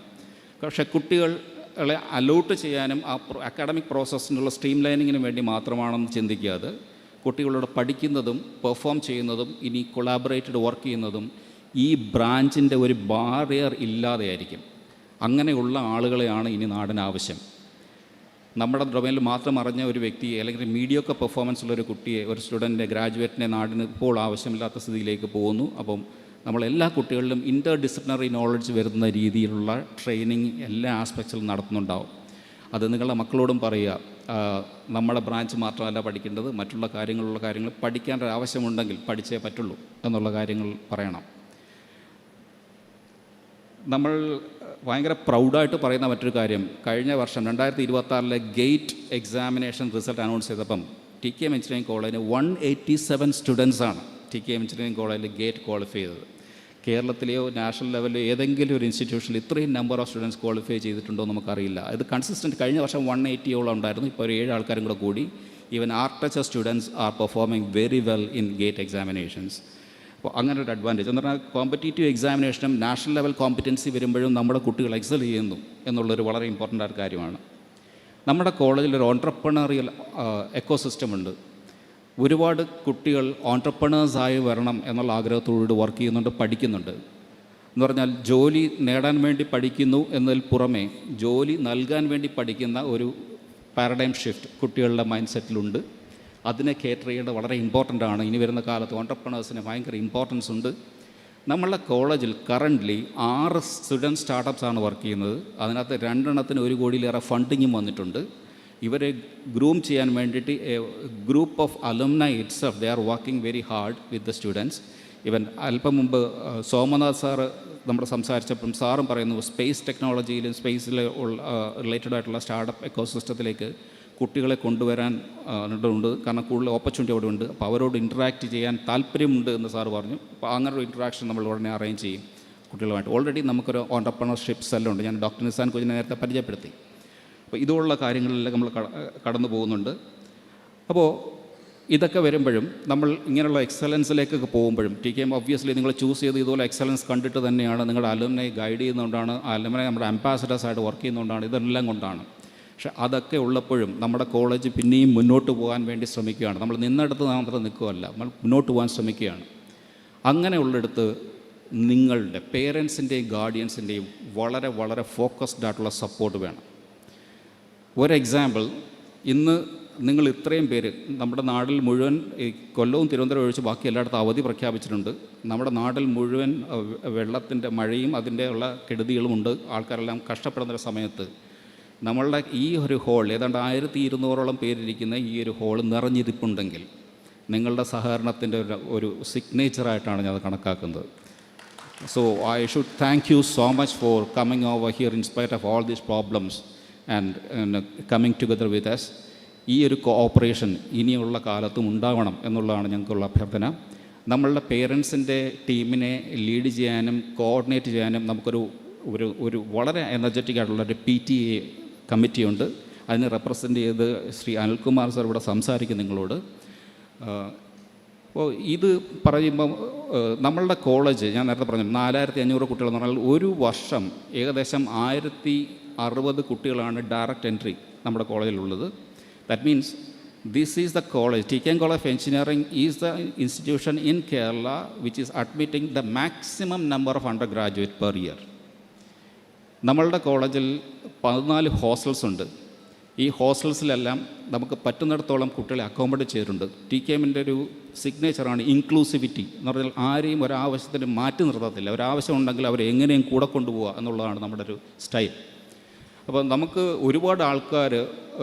J: പക്ഷേ കുട്ടികളെ അലോട്ട് ചെയ്യാനും ആ അക്കാഡമിക് പ്രോസസ്സിനുള്ള സ്ട്രീം ലൈനിങ്ങിനും വേണ്ടി മാത്രമാണെന്ന് ചിന്തിക്കാതെ കുട്ടികളോട് പഠിക്കുന്നതും പെർഫോം ചെയ്യുന്നതും ഇനി കൊളാബറേറ്റഡ് വർക്ക് ചെയ്യുന്നതും ഈ ബ്രാഞ്ചിൻ്റെ ഒരു ബാരിയർ ഇല്ലാതെയായിരിക്കും. അങ്ങനെയുള്ള ആളുകളെയാണ് ഇനി നാടിന് ആവശ്യം. നമ്മുടെ ഡൊമൈനിൽ മാത്രം അറിഞ്ഞ ഒരു വ്യക്തിയെ അല്ലെങ്കിൽ മീഡിയൊക്കെ പെർഫോമൻസ് ഉള്ള ഒരു കുട്ടിയെ, ഒരു സ്റ്റുഡൻറ്റിനെ, ഗ്രാജുവേറ്റിനെ നാടിന് ഇപ്പോൾ ആവശ്യമില്ലാത്ത സ്ഥിതിയിലേക്ക് പോകുന്നു. അപ്പം നമ്മളെല്ലാ കുട്ടികളിലും ഇൻ്റർ ഡിസിപ്ലിനറി നോളജ് വരുന്ന രീതിയിലുള്ള ട്രെയിനിങ് എല്ലാ ആസ്പെക്ട്സിലും നടത്തുന്നുണ്ടാവും. അത് നിങ്ങളുടെ മക്കളോടും പറയുക. നമ്മുടെ ബ്രാഞ്ച് മാത്രമല്ല പഠിക്കേണ്ടത്, മറ്റുള്ള കാര്യങ്ങൾ പഠിക്കേണ്ട ആവശ്യമുണ്ടെങ്കിൽ പഠിച്ചേ പറ്റുള്ളൂ എന്നുള്ള കാര്യങ്ങൾ പറയണം. നമ്മൾ ഭയങ്കര പ്രൗഡായിട്ട് പറയുന്ന മറ്റൊരു കാര്യം, കഴിഞ്ഞ വർഷം 2026 ഗേറ്റ് എക്സാമിനേഷൻ റിസൾട്ട് അനൗൺസ് ചെയ്തപ്പം TKM എഞ്ചിനീയറിംഗ് കോളേജിന് 187 സ്റ്റുഡൻസാണ് TKM എഞ്ചിനീയറിംഗ് കോളേജിൽ ഗേറ്റ് ക്വാളിഫൈ ചെയ്തത്. കേരളത്തിലെയോ നാഷണൽ ലെവലിലോ ഏതെങ്കിലും ഒരു ഇൻസ്റ്റിറ്റ്യൂഷനിൽ ഇത്രയും നമ്പർ ഓഫ് സ്റ്റുഡൻസ് ക്വാളിഫൈ ചെയ്തിട്ടുണ്ടോ നമുക്കറിയില്ല. ഇത് കൺസിസ്റ്റൻറ്റ്. കഴിഞ്ഞ വർഷം 180 ഉണ്ടായിരുന്നു, ഇപ്പോൾ ഒരു 7 ആൾക്കാരും കൂടെ കൂടി. Even architecture students are performing very well in GATE examinations. അപ്പോൾ അങ്ങനെ ഒരു അഡ്വാൻറ്റേജ് എന്ന് പറഞ്ഞാൽ കോമ്പറ്റീറ്റീവ് എക്സാമിനേഷനും നാഷണൽ ലെവൽ കോമ്പറ്റൻസി വരുമ്പോഴും നമ്മുടെ കുട്ടികൾ എക്സൽ ചെയ്യുന്നു എന്നുള്ളൊരു വളരെ ഇമ്പോർട്ടൻ്റ് ആയ കാര്യമാണ്. നമ്മുടെ കോളേജിൽ ഒരു ഓൺട്രപ്രണറിയൽ എക്കോസിസ്റ്റം ഉണ്ട്. ഒരുപാട് കുട്ടികൾ ഓൺട്രപ്രണേഴ്സായി വരണം എന്നുള്ള ആഗ്രഹത്തോടുകൂടി വർക്ക് ചെയ്യുന്നുണ്ട്, പഠിക്കുന്നുണ്ട്. എന്ന് പറഞ്ഞാൽ ജോലി നേടാൻ വേണ്ടി പഠിക്കുന്നു എന്നതിൽ പുറമെ ജോലി നൽകാൻ വേണ്ടി പഠിക്കുന്ന ഒരു പാരഡൈം ഷിഫ്റ്റ് കുട്ടികളുടെ മൈൻഡ് സെറ്റിലുണ്ട്. അതിനെ കേറ്റർ ചെയ്യേണ്ടത് വളരെ ഇമ്പോർട്ടൻ്റ് ആണ്. ഇനി വരുന്ന കാലത്ത് ഓൺട്രപ്രണേഴ്സിന് ഭയങ്കര ഇമ്പോർട്ടൻസ് ഉണ്ട്. നമ്മളുടെ കോളേജിൽ കറൻ്റ്ലി 6 സ്റ്റുഡൻറ്റ് സ്റ്റാർട്ടപ്പ്സാണ് വർക്ക് ചെയ്യുന്നത്. അതിനകത്ത് 2 എണ്ണത്തിന് 1 കോടിയിലേറെ ഫണ്ടിങ്ങും വന്നിട്ടുണ്ട്. ഇവരെ ഗ്രൂം ചെയ്യാൻ വേണ്ടിയിട്ട് group of alumni itself they are working very hard with the students. ഇവൻ അല്പം മുമ്പ് സോമനാഥ് സാറ് നമ്മുടെ സംസാരിച്ചപ്പം സാറും പറയുന്നു സ്പേസ് ടെക്നോളജിയിലും സ്പേസിൽ റിലേറ്റഡ് ആയിട്ടുള്ള സ്റ്റാർട്ടപ്പ് എക്കോസിസ്റ്റത്തിലേക്ക് കുട്ടികളെ കൊണ്ടുവരാൻ ഉണ്ട്. കാരണം കൂടുതൽ ഓപ്പർച്യൂണിറ്റി അവിടെ ഉണ്ട്. അപ്പോൾ അവരോട് ഇൻറ്ററാക്റ്റ് ചെയ്യാൻ താല്പര്യമുണ്ട് എന്ന് സാറ് പറഞ്ഞു. അപ്പോൾ അങ്ങനെ ഒരു ഇൻറ്ററാക്ഷൻ നമ്മൾ ഉടനെ അറേഞ്ച് ചെയ്യും കുട്ടികളുമായിട്ട്. ഓൾറെഡി നമുക്കൊരു ഓൺട്രപ്രണർഷിപ്പ് സെല്ലുണ്ട്. ഞാൻ ഡോക്ടർ നിസാൻ കുഞ്ഞിനെ നേരത്തെ പരിചയപ്പെടുത്തി. അപ്പോൾ ഇതുപോലുള്ള കാര്യങ്ങളിലൊക്കെ നമ്മൾ കടന്നു പോകുന്നുണ്ട്. അപ്പോൾ ഇതൊക്കെ വരുമ്പോഴും നമ്മൾ ഇങ്ങനെയുള്ള എക്സലൻസിലേക്കൊക്കെ പോകുമ്പോഴും TKM ഒബ്വിയസ്ലി നിങ്ങൾ ചൂസ് ചെയ്ത് ഇതുപോലെ എക്സലൻസ് കണ്ടിട്ട് തന്നെയാണ്. നിങ്ങളുടെ അലുമിനെ ഗൈഡ് ചെയ്യുന്നതുകൊണ്ടാണ്, അലുമിനെ നമ്മുടെ അംബാസഡേഴ്സായിട്ട് വർക്ക് ചെയ്യുന്നതുകൊണ്ടാണ്, ഇതെല്ലാം കൊണ്ടാണ്. പക്ഷെ അതൊക്കെ ഉള്ളപ്പോഴും നമ്മുടെ കോളേജ് പിന്നെയും മുന്നോട്ട് പോകാൻ വേണ്ടി ശ്രമിക്കുകയാണ്. നമ്മൾ നിന്നെടുത്ത് മാത്രം നിൽക്കുകയല്ല, നമ്മൾ മുന്നോട്ട് പോകാൻ ശ്രമിക്കുകയാണ്. അങ്ങനെയുള്ളിടത്ത് നിങ്ങളുടെ പേരൻസിൻ്റെയും ഗാർഡിയൻസിൻ്റെയും വളരെ വളരെ ഫോക്കസ്ഡ് ആയിട്ടുള്ള സപ്പോർട്ട് വേണം. ഒരു എക്സാമ്പിൾ, ഇന്ന് നിങ്ങൾ ഇത്രയും പേര് നമ്മുടെ നാട്ടിൽ മുഴുവൻ, ഈ കൊല്ലവും തിരുവനന്തപുരം ഒഴിച്ച് ബാക്കി എല്ലായിടത്തും അവധി പ്രഖ്യാപിച്ചിട്ടുണ്ട്. നമ്മുടെ നാട്ടിൽ മുഴുവൻ വെള്ളത്തിൻ്റെ മഴയും അതിൻ്റെ ഉള്ള കെടുതികളുമുണ്ട്. ആൾക്കാരെല്ലാം കഷ്ടപ്പെടുന്ന സമയത്ത് നമ്മളുടെ ഈ ഒരു ഹോൾ, ഏതാണ്ട് 1200ഓളം പേരിരിക്കുന്ന ഈ ഒരു ഹോൾ നിറഞ്ഞിരിപ്പുണ്ടെങ്കിൽ നിങ്ങളുടെ സഹകരണത്തിൻ്റെ ഒരു സിഗ്നേച്ചറായിട്ടാണ് ഞാൻ കണക്കാക്കുന്നത്. So I should thank you so much for coming over here in spite of all these problems and coming together with us. ഈ ഒരു കോഓപ്പറേഷൻ ഇനിയുള്ള കാലത്തും ഉണ്ടാവണം എന്നുള്ളതാണ് ഞങ്ങൾക്കുള്ള അഭ്യർത്ഥന. നമ്മളുടെ പേരൻസിൻ്റെ ടീമിനെ ലീഡ് ചെയ്യാനും കോർഡിനേറ്റ് ചെയ്യാനും നമുക്കൊരു ഒരു വളരെ എനർജറ്റിക് ആയിട്ടുള്ളൊരു PTA കമ്മിറ്റിയുണ്ട്. അതിനെ റെപ്രസെൻ്റ് ചെയ്ത് ശ്രീ അനിൽകുമാർ സാർ ഇവിടെ സംസാരിക്കും നിങ്ങളോട്. അപ്പോൾ ഇത് പറയുമ്പം നമ്മളുടെ കോളേജ് ഞാൻ നേരത്തെ പറഞ്ഞു 4500 കുട്ടികളെന്ന് പറഞ്ഞാൽ ഒരു വർഷം ഏകദേശം 1060 കുട്ടികളാണ് ഡയറക്റ്റ് എൻട്രി നമ്മുടെ കോളേജിലുള്ളത്. That means this is the college, TKM College of Engineering is the institution in Kerala which is admitting the maximum number of undergraduate per year. നമ്മളുടെ കോളേജിൽ 14 ഹോസ്റ്റൽസ് ഉണ്ട്. ഈ ഹോസ്റ്റൽസിലെല്ലാം നമുക്ക് പറ്റുന്നിടത്തോളം കുട്ടികളെ അക്കോമഡേറ്റ് ചെയ്തിട്ടുണ്ട്. TKMൻ്റെ ഒരു സിഗ്നേച്ചറാണ് ഇൻക്ലൂസിവിറ്റി എന്ന് പറഞ്ഞാൽ ആരെയും ഒരാവശ്യത്തിന് മാറ്റി നിർത്തത്തില്ല. ഒരാവശ്യം ഉണ്ടെങ്കിൽ അവരെ എങ്ങനെയും കൂടെ കൊണ്ടുപോകുക എന്നുള്ളതാണ് നമ്മുടെ ഒരു സ്റ്റൈൽ. അപ്പോൾ നമുക്ക് ഒരുപാട് ആൾക്കാർ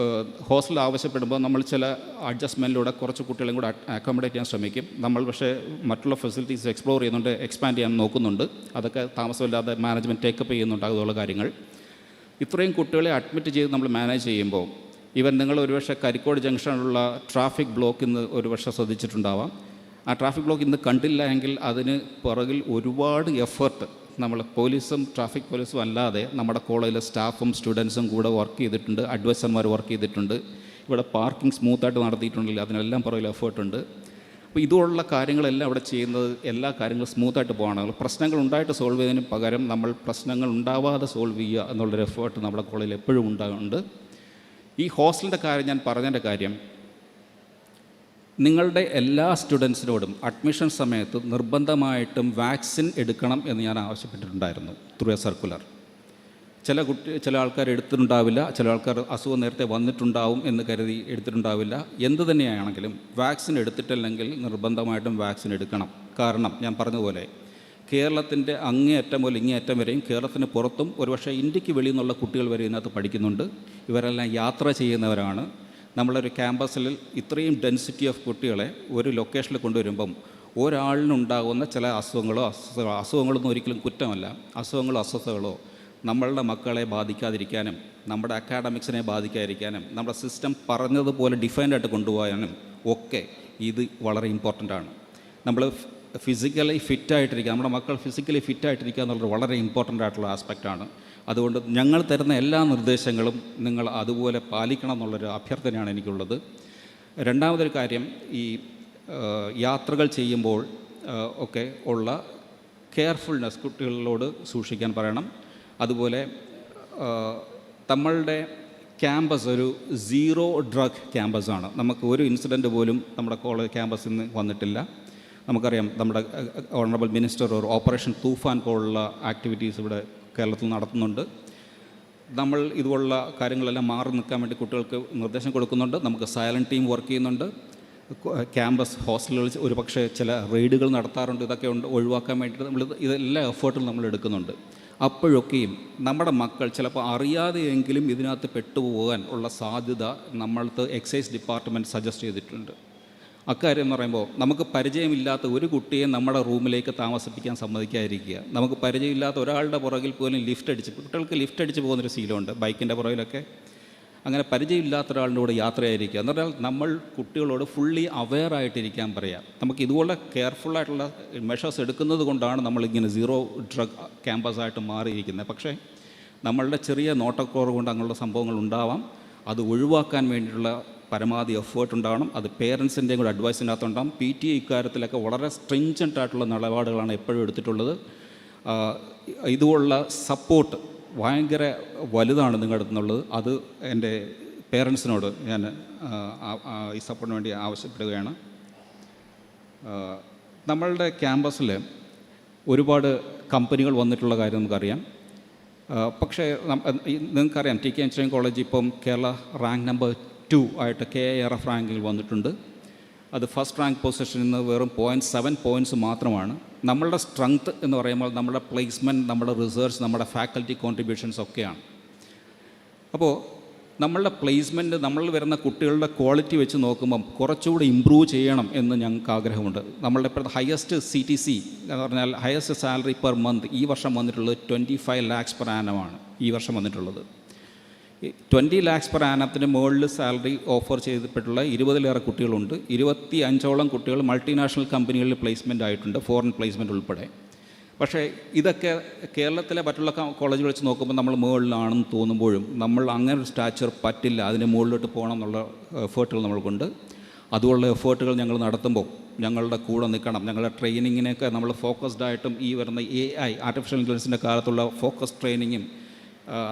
J: ഹോസ്റ്റൽ ആവശ്യപ്പെടുമ്പോൾ നമ്മൾ ചില അഡ്ജസ്റ്റ്മെൻറ്റിലൂടെ കുറച്ച് കുട്ടികളെയും കൂടെ അക്കോമഡേറ്റ് ചെയ്യാൻ ശ്രമിക്കും. നമ്മൾ പക്ഷേ മറ്റുള്ള ഫെസിലിറ്റീസ് എക്സ്പ്ലോർ ചെയ്യുന്നുണ്ട്, എക്സ്പാൻഡ് ചെയ്യാൻ നോക്കുന്നുണ്ട്. അതൊക്കെ താമസമില്ലാതെ മാനേജ്മെൻറ്റ് ടേക്കപ്പ് ചെയ്യുന്നുണ്ട്. അതുള്ള കാര്യങ്ങൾ ഇത്രയും കുട്ടികളെ അഡ്മിറ്റ് ചെയ്ത് നമ്മൾ മാനേജ് ചെയ്യുമ്പോൾ നിങ്ങൾ ഒരുപക്ഷെ കരിക്കോട് ജംഗ്ഷനിലുള്ള ട്രാഫിക് ബ്ലോക്ക് ഇന്ന് ഒരുപക്ഷെ ശ്രദ്ധിച്ചിട്ടുണ്ടാവാം. ആ ട്രാഫിക് ബ്ലോക്ക് ഇന്ന് കണ്ടില്ല എങ്കിൽ അതിന് പുറകിൽ ഒരുപാട് എഫേർട്ട് നമ്മൾ ട്രാഫിക് പോലീസും അല്ലാതെ നമ്മുടെ കോളേജിലെ സ്റ്റാഫും സ്റ്റുഡൻസും കൂടെ വർക്ക് ചെയ്തിട്ടുണ്ട്, അഡ്വൈസർമാർ വർക്ക് ചെയ്തിട്ടുണ്ട്. ഇവിടെ പാർക്കിംഗ് സ്മൂത്തായിട്ട് നടത്തിയിട്ടുണ്ടെങ്കിൽ അതിനെല്ലാം പുറകിൽ എഫേർട്ടുണ്ട്. അപ്പോൾ ഇതുപോലുള്ള കാര്യങ്ങളെല്ലാം ഇവിടെ ചെയ്യുന്നത് എല്ലാ കാര്യങ്ങളും സ്മൂത്തായിട്ട് പോകണം. പ്രശ്നങ്ങൾ ഉണ്ടായിട്ട് സോൾവ് ചെയ്യുന്നതിന് പകരം നമ്മൾ പ്രശ്നങ്ങൾ ഉണ്ടാവാതെ സോൾവ് ചെയ്യുക എന്നുള്ളൊരു എഫേർട്ട് നമ്മുടെ കോളേജിൽ എപ്പോഴും ഉണ്ടാകുന്നുണ്ട്. ഈ ഹോസ്റ്റലിൻ്റെ കാര്യം ഞാൻ പറഞ്ഞതിൻ്റെ കാര്യം, നിങ്ങളുടെ എല്ലാ സ്റ്റുഡൻസിനോടും അഡ്മിഷൻ സമയത്ത് നിർബന്ധമായിട്ടും വാക്സിൻ എടുക്കണം എന്ന് ഞാൻ ആവശ്യപ്പെട്ടിട്ടുണ്ടായിരുന്നു ത്രൂ എ സർക്കുലർ. ചില ആൾക്കാർ എടുത്തിട്ടുണ്ടാവില്ല, ചില ആൾക്കാർ അസുഖം നേരത്തെ വന്നിട്ടുണ്ടാവും എന്ന് കരുതി എടുത്തിട്ടുണ്ടാവില്ല. എന്ത് തന്നെയാണെങ്കിലും വാക്സിൻ എടുത്തിട്ടില്ലെങ്കിൽ നിർബന്ധമായിട്ടും വാക്സിൻ എടുക്കണം. കാരണം ഞാൻ പറഞ്ഞതുപോലെ കേരളത്തിൻ്റെ അങ്ങേയറ്റം മുതൽ ഇങ്ങേയറ്റം വരെയും കേരളത്തിന് പുറത്തും ഒരുപക്ഷെ ഇന്ത്യക്ക് വെളിയിൽ നിന്നുള്ള കുട്ടികൾ വരെ ഇതിനകത്ത് പഠിക്കുന്നുണ്ട്. ഇവരെല്ലാം യാത്ര ചെയ്യുന്നവരാണ്. നമ്മളൊരു ക്യാമ്പസിൽ ഇത്രയും ഡെൻസിറ്റി ഓഫ് കുട്ടികളെ ഒരു ലൊക്കേഷനിൽ കൊണ്ടുവരുമ്പം ഒരാളിനുണ്ടാകുന്ന ചില അസുഖങ്ങളൊന്നും ഒരിക്കലും കുറ്റമല്ല. അസ്വസ്ഥതകളോ നമ്മളുടെ മക്കളെ ബാധിക്കാതിരിക്കാനും നമ്മുടെ അക്കാഡമിക്സിനെ ബാധിക്കാതിരിക്കാനും നമ്മുടെ സിസ്റ്റം പറഞ്ഞതുപോലെ ഡിഫൈൻഡായിട്ട് കൊണ്ടുപോകാനും ഒക്കെ ഇത് വളരെ ഇമ്പോർട്ടൻ്റ് ആണ്. നമ്മൾ ഫിസിക്കലി ഫിറ്റായിട്ടിരിക്കുക, നമ്മുടെ മക്കൾ ഫിസിക്കലി ഫിറ്റായിട്ടിരിക്കുക എന്നുള്ളത് വളരെ ഇമ്പോർട്ടൻ്റ് ആയിട്ടുള്ള ആസ്പെക്റ്റാണ്. അതുകൊണ്ട് ഞങ്ങൾ തരുന്ന എല്ലാ നിർദ്ദേശങ്ങളും നിങ്ങൾ അതുപോലെ പാലിക്കണം എന്നുള്ളൊരു അഭ്യർത്ഥനയാണ് എനിക്കുള്ളത്. രണ്ടാമതൊരു കാര്യം, ഈ യാത്രകൾ ചെയ്യുമ്പോൾ ഒക്കെ ഉള്ള കെയർഫുൾനെസ് കുട്ടികളോട് സൂക്ഷിക്കാൻ പറയണം. അതുപോലെ നമ്മളുടെ ക്യാമ്പസ് ഒരു സീറോ ഡ്രഗ് ക്യാമ്പസാണ്. നമുക്ക് ഒരു ഇൻസിഡൻറ്റ് പോലും നമ്മുടെ കോളേജ് ക്യാമ്പസിൽ നിന്ന് വന്നിട്ടില്ല. നമുക്കറിയാം നമ്മുടെ ഓണറബിൾ മിനിസ്റ്റർ ഒരു ഓപ്പറേഷൻ തൂഫാൻ പോലുള്ള ആക്ടിവിറ്റീസ് ഇവിടെ കേരളത്തിൽ നടത്തുന്നുണ്ട്. നമ്മൾ ഇതുപോലുള്ള കാര്യങ്ങളെല്ലാം മാറി നിൽക്കാൻ വേണ്ടി കുട്ടികൾക്ക് നിർദ്ദേശം കൊടുക്കുന്നുണ്ട്. നമുക്ക് സൈലൻറ്റ് ടീം വർക്ക് ചെയ്യുന്നുണ്ട്. ക്യാമ്പസ് ഹോസ്റ്റലുകളിൽ ഒരു പക്ഷേ ചില റെയ്ഡുകൾ നടത്താറുണ്ട്. ഇതൊക്കെ ഒഴിവാക്കാൻ വേണ്ടിയിട്ട് നമ്മൾ ഇതെല്ലാം എഫേർട്ടും നമ്മൾ എടുക്കുന്നുണ്ട്. അപ്പോഴൊക്കെയും നമ്മുടെ മക്കൾ ചിലപ്പോൾ അറിയാതെയെങ്കിലും ഇതിനകത്ത് പെട്ടുപോകാൻ ഉള്ള സാധ്യത നമ്മൾക്ക് എക്സൈസ് ഡിപ്പാർട്ട്മെൻറ്റ് സജസ്റ്റ് ചെയ്തിട്ടുണ്ട്. അക്കാര്യം എന്ന് പറയുമ്പോൾ നമുക്ക് പരിചയമില്ലാത്ത ഒരു കുട്ടിയെ നമ്മുടെ റൂമിലേക്ക് താമസിപ്പിക്കാൻ സമ്മതിക്കാതിരിക്കുക. നമുക്ക് പരിചയമില്ലാത്ത ഒരാളുടെ പുറകിൽ പോലും കുട്ടികൾക്ക് ലിഫ്റ്റ് അടിച്ച് പോകുന്നൊരു ശീലമുണ്ട് ബൈക്കിൻ്റെ പുറകിലൊക്കെ. അങ്ങനെ പരിചയമില്ലാത്ത ഒരാളുടെ കൂടെ യാത്രയായിരിക്കുക എന്ന് പറഞ്ഞാൽ നമ്മൾ കുട്ടികളോട് ഫുള്ളി അവെയറായിട്ടിരിക്കാൻ പറയാം. നമുക്ക് ഇതുപോലെ കെയർഫുള്ളായിട്ടുള്ള മെഷേഴ്സ് എടുക്കുന്നത് കൊണ്ടാണ് നമ്മളിങ്ങനെ സീറോ ഡ്രഗ് ക്യാമ്പസായിട്ട് മാറിയിരിക്കുന്നത്. പക്ഷേ നമ്മളുടെ ചെറിയ നോട്ടക്കുറവ് കൊണ്ട് അങ്ങനെയുള്ള സംഭവങ്ങൾ ഉണ്ടാവാം. അത് ഒഴിവാക്കാൻ വേണ്ടിയിട്ടുള്ള പരമാവധി എഫേർട്ട് ഉണ്ടാവണം. അത് പേരൻസിൻ്റെയും കൂടെ അഡ്വൈസിനകത്തുണ്ടാകും. PTA ഇക്കാര്യത്തിലൊക്കെ വളരെ സ്ട്രിഞ്ചൻ്റ് ആയിട്ടുള്ള നിലപാടുകളാണ് എപ്പോഴും എടുത്തിട്ടുള്ളത്. ഇതുപോലുള്ള സപ്പോർട്ട് ഭയങ്കര വലുതാണ് നിങ്ങളുടെ അടുത്തുനിന്നുള്ളത്. അത് എൻ്റെ പേരൻസിനോട് ഞാൻ ഈ സപ്പോർട്ടിന് വേണ്ടി ആവശ്യപ്പെടുകയാണ്. നമ്മളുടെ ക്യാമ്പസിൽ ഒരുപാട് കമ്പനികൾ വന്നിട്ടുള്ള കാര്യം നമുക്കറിയാം. പക്ഷേ നിങ്ങൾക്കറിയാം TKM എഞ്ചിനീയറിംഗ് കോളേജ് ഇപ്പം കേരള റാങ്ക് നമ്പർ 2 ആയിട്ട് KIRF റാങ്കിൽ വന്നിട്ടുണ്ട്. അത് ഫസ്റ്റ് റാങ്ക് പൊസിഷനിൽ നിന്ന് വെറും 0.7 പോയിൻറ്റ്സ് മാത്രമാണ്. നമ്മളുടെ സ്ട്രെങ്ത് എന്ന് പറയുമ്പോൾ നമ്മുടെ പ്ലേസ്മെൻറ്റ്, നമ്മുടെ റിസർച്ച്, നമ്മുടെ ഫാക്കൽറ്റി കോൺട്രിബ്യൂഷൻസ് ഒക്കെയാണ്. അപ്പോൾ നമ്മളുടെ പ്ലേസ്മെൻറ്റ്, നമ്മൾ വരുന്ന കുട്ടികളുടെ ക്വാളിറ്റി വെച്ച് നോക്കുമ്പം കുറച്ചുകൂടി ഇമ്പ്രൂവ് ചെയ്യണം എന്ന് ഞങ്ങൾക്ക് ആഗ്രഹമുണ്ട്. നമ്മളുടെ ഇപ്പോഴത്തെ ഹയസ്റ്റ് CTC എന്ന് പറഞ്ഞാൽ ഹയസ്റ്റ് സാലറി പെർ മന്ത് ഈ വർഷം വന്നിട്ടുള്ളത് 25 lakhs per annum ആണ് ഈ വർഷം വന്നിട്ടുള്ളത്. 20 lakhs per annum മുകളിൽ സാലറി ഓഫർ ചെയ്തിട്ടുള്ള 20-ലേറെ കുട്ടികളുണ്ട്. 25ഓളം കുട്ടികൾ മൾട്ടിനാഷണൽ കമ്പനികളിൽ പ്ലേസ്മെൻ്റ് ആയിട്ടുണ്ട്, ഫോറിൻ പ്ലേസ്മെൻറ്റ് ഉൾപ്പെടെ. പക്ഷേ ഇതൊക്കെ കേരളത്തിലെ മറ്റുള്ള കോളേജുകൾ വെച്ച് നോക്കുമ്പോൾ നമ്മൾ മുകളിലാണെന്ന് തോന്നുമ്പോഴും നമ്മൾ അങ്ങനെ ഒരു സ്റ്റാച്ചർ പറ്റില്ല, അതിന് മുകളിലോട്ട് പോകണം എന്നുള്ള എഫേർട്ടുകൾ നമ്മൾക്കുണ്ട്. അതുപോലുള്ള എഫേർട്ടുകൾ ഞങ്ങൾ നടത്തുമ്പോൾ ഞങ്ങളുടെ കൂടെ നിൽക്കണം. ഞങ്ങളുടെ ട്രെയിനിങ്ങിനെയൊക്കെ നമ്മൾ ഫോക്കസ്ഡ് ആയിട്ടും ഈ വരുന്ന AI ആർട്ടിഫിഷ്യൽ ഇൻ്റലിജൻസിൻ്റെ കാലത്തുള്ള ഫോക്കസ് ട്രെയിനിങ്ങും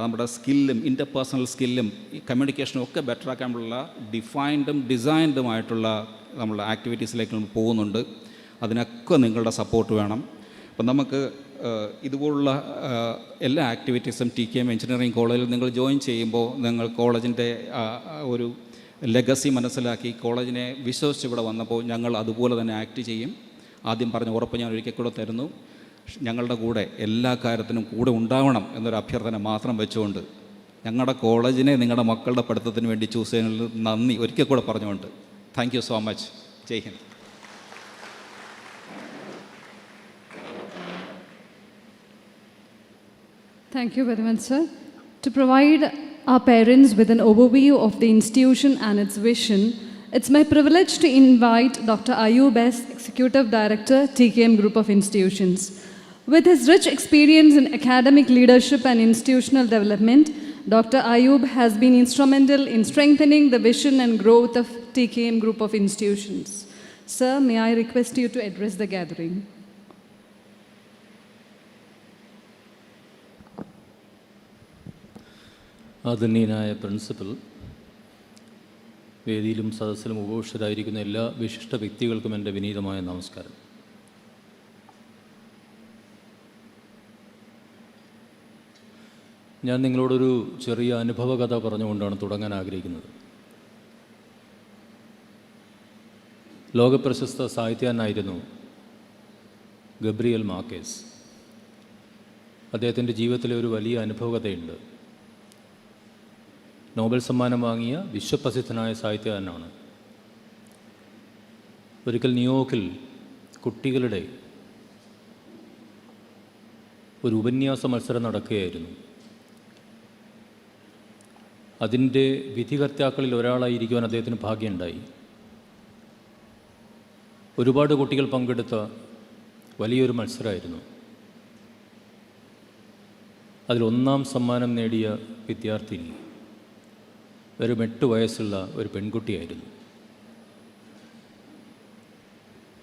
J: നമ്മുടെ സ്കില്ലും ഇൻ്റർപേഴ്സണൽ സ്കില്ലും ഈ കമ്മ്യൂണിക്കേഷനും ഒക്കെ ബെറ്റർ ആക്കാനുള്ള ഡിഫൈൻഡും ഡിസൈൻഡുമായിട്ടുള്ള നമ്മളുടെ ആക്ടിവിറ്റീസിലേക്ക് നമ്മൾ പോകുന്നുണ്ട്. അതിനൊക്കെ നിങ്ങളുടെ സപ്പോർട്ട് വേണം. അപ്പം നമുക്ക് ഇതുപോലുള്ള എല്ലാ ആക്ടിവിറ്റീസും TKM എഞ്ചിനീയറിംഗ് കോളേജിൽ നിങ്ങൾ ജോയിൻ ചെയ്യുമ്പോൾ നിങ്ങൾ കോളേജിൻ്റെ ഒരു ലെഗസി മനസ്സിലാക്കി കോളേജിനെ വിശ്വസിച്ച് ഇവിടെ വന്നപ്പോൾ ഞങ്ങൾ അതുപോലെ തന്നെ ആക്ട് ചെയ്യും. ആദ്യം പറഞ്ഞ ഉറപ്പ് ഞാൻ ഒരിക്കൽ കൂടെ തരുന്നു. ഞങ്ങളുടെ കൂടെ എല്ലാ കാര്യത്തിനും കൂടെ ഉണ്ടാവണം എന്നൊരു അഭ്യർത്ഥന മാത്രം വെച്ചുകൊണ്ട് ഞങ്ങളുടെ കോളേജിനെ നിങ്ങളുടെ മക്കളുടെ പഠിത്തത്തിന് വേണ്ടി ചൂസ് ചെയ്യുന്നതിൽ നന്ദി ഒരിക്കൽ കൂടെ പറഞ്ഞുകൊണ്ട് thank you so much. Jai Hind.
U: Thank you very much, sir. To provide our parents with an overview of the institution and its vision, it's my privilege to invite Dr. Ayub S., Executive Director, TKM Group of Institutions. With his rich experience in academic leadership and institutional development, Dr. Ayub has been instrumental in strengthening the vision and growth of TKM Group of Institutions. Sir, may I request you to address the gathering?
V: ആദരണീയനായ principal, വേദിയിലും സദസ്സിലും ഉപവിഷ്ടരായിരിക്കുന്ന എല്ലാ വിശിഷ്ട വ്യക്തികൾക്കും എൻ്റെ വിനീതമായ നമസ്കാരം. ഞാൻ നിങ്ങളോടൊരു ചെറിയ അനുഭവകഥ പറഞ്ഞുകൊണ്ടാണ് തുടങ്ങാൻ ആഗ്രഹിക്കുന്നത്. ലോകപ്രശസ്ത സാഹിത്യകാരനായിരുന്നു ഗബ്രിയേൽ മാർക്കേസ്. അദ്ദേഹത്തിൻ്റെ ജീവിതത്തിലെ ഒരു വലിയ അനുഭവകഥയുണ്ട്. നോബൽ സമ്മാനം വാങ്ങിയ വിശ്വപ്രസിദ്ധനായ സാഹിത്യകാരനാണ്. ഒരിക്കൽ ന്യൂയോർക്കിൽ കുട്ടികളുടെ ഒരു ഉപന്യാസ മത്സരം നടക്കുകയായിരുന്നു. അതിൻ്റെ വിധികർത്താക്കളിൽ ഒരാളായിരിക്കുവാൻ അദ്ദേഹത്തിന് ഭാഗ്യമുണ്ടായി. ഒരുപാട് കുട്ടികൾ പങ്കെടുത്ത വലിയൊരു മത്സരമായിരുന്നു. അതിലൊന്നാം സമ്മാനം നേടിയ വിദ്യാർത്ഥിനി വെറും 8 വയസ്സുള്ള ഒരു പെൺകുട്ടിയായിരുന്നു.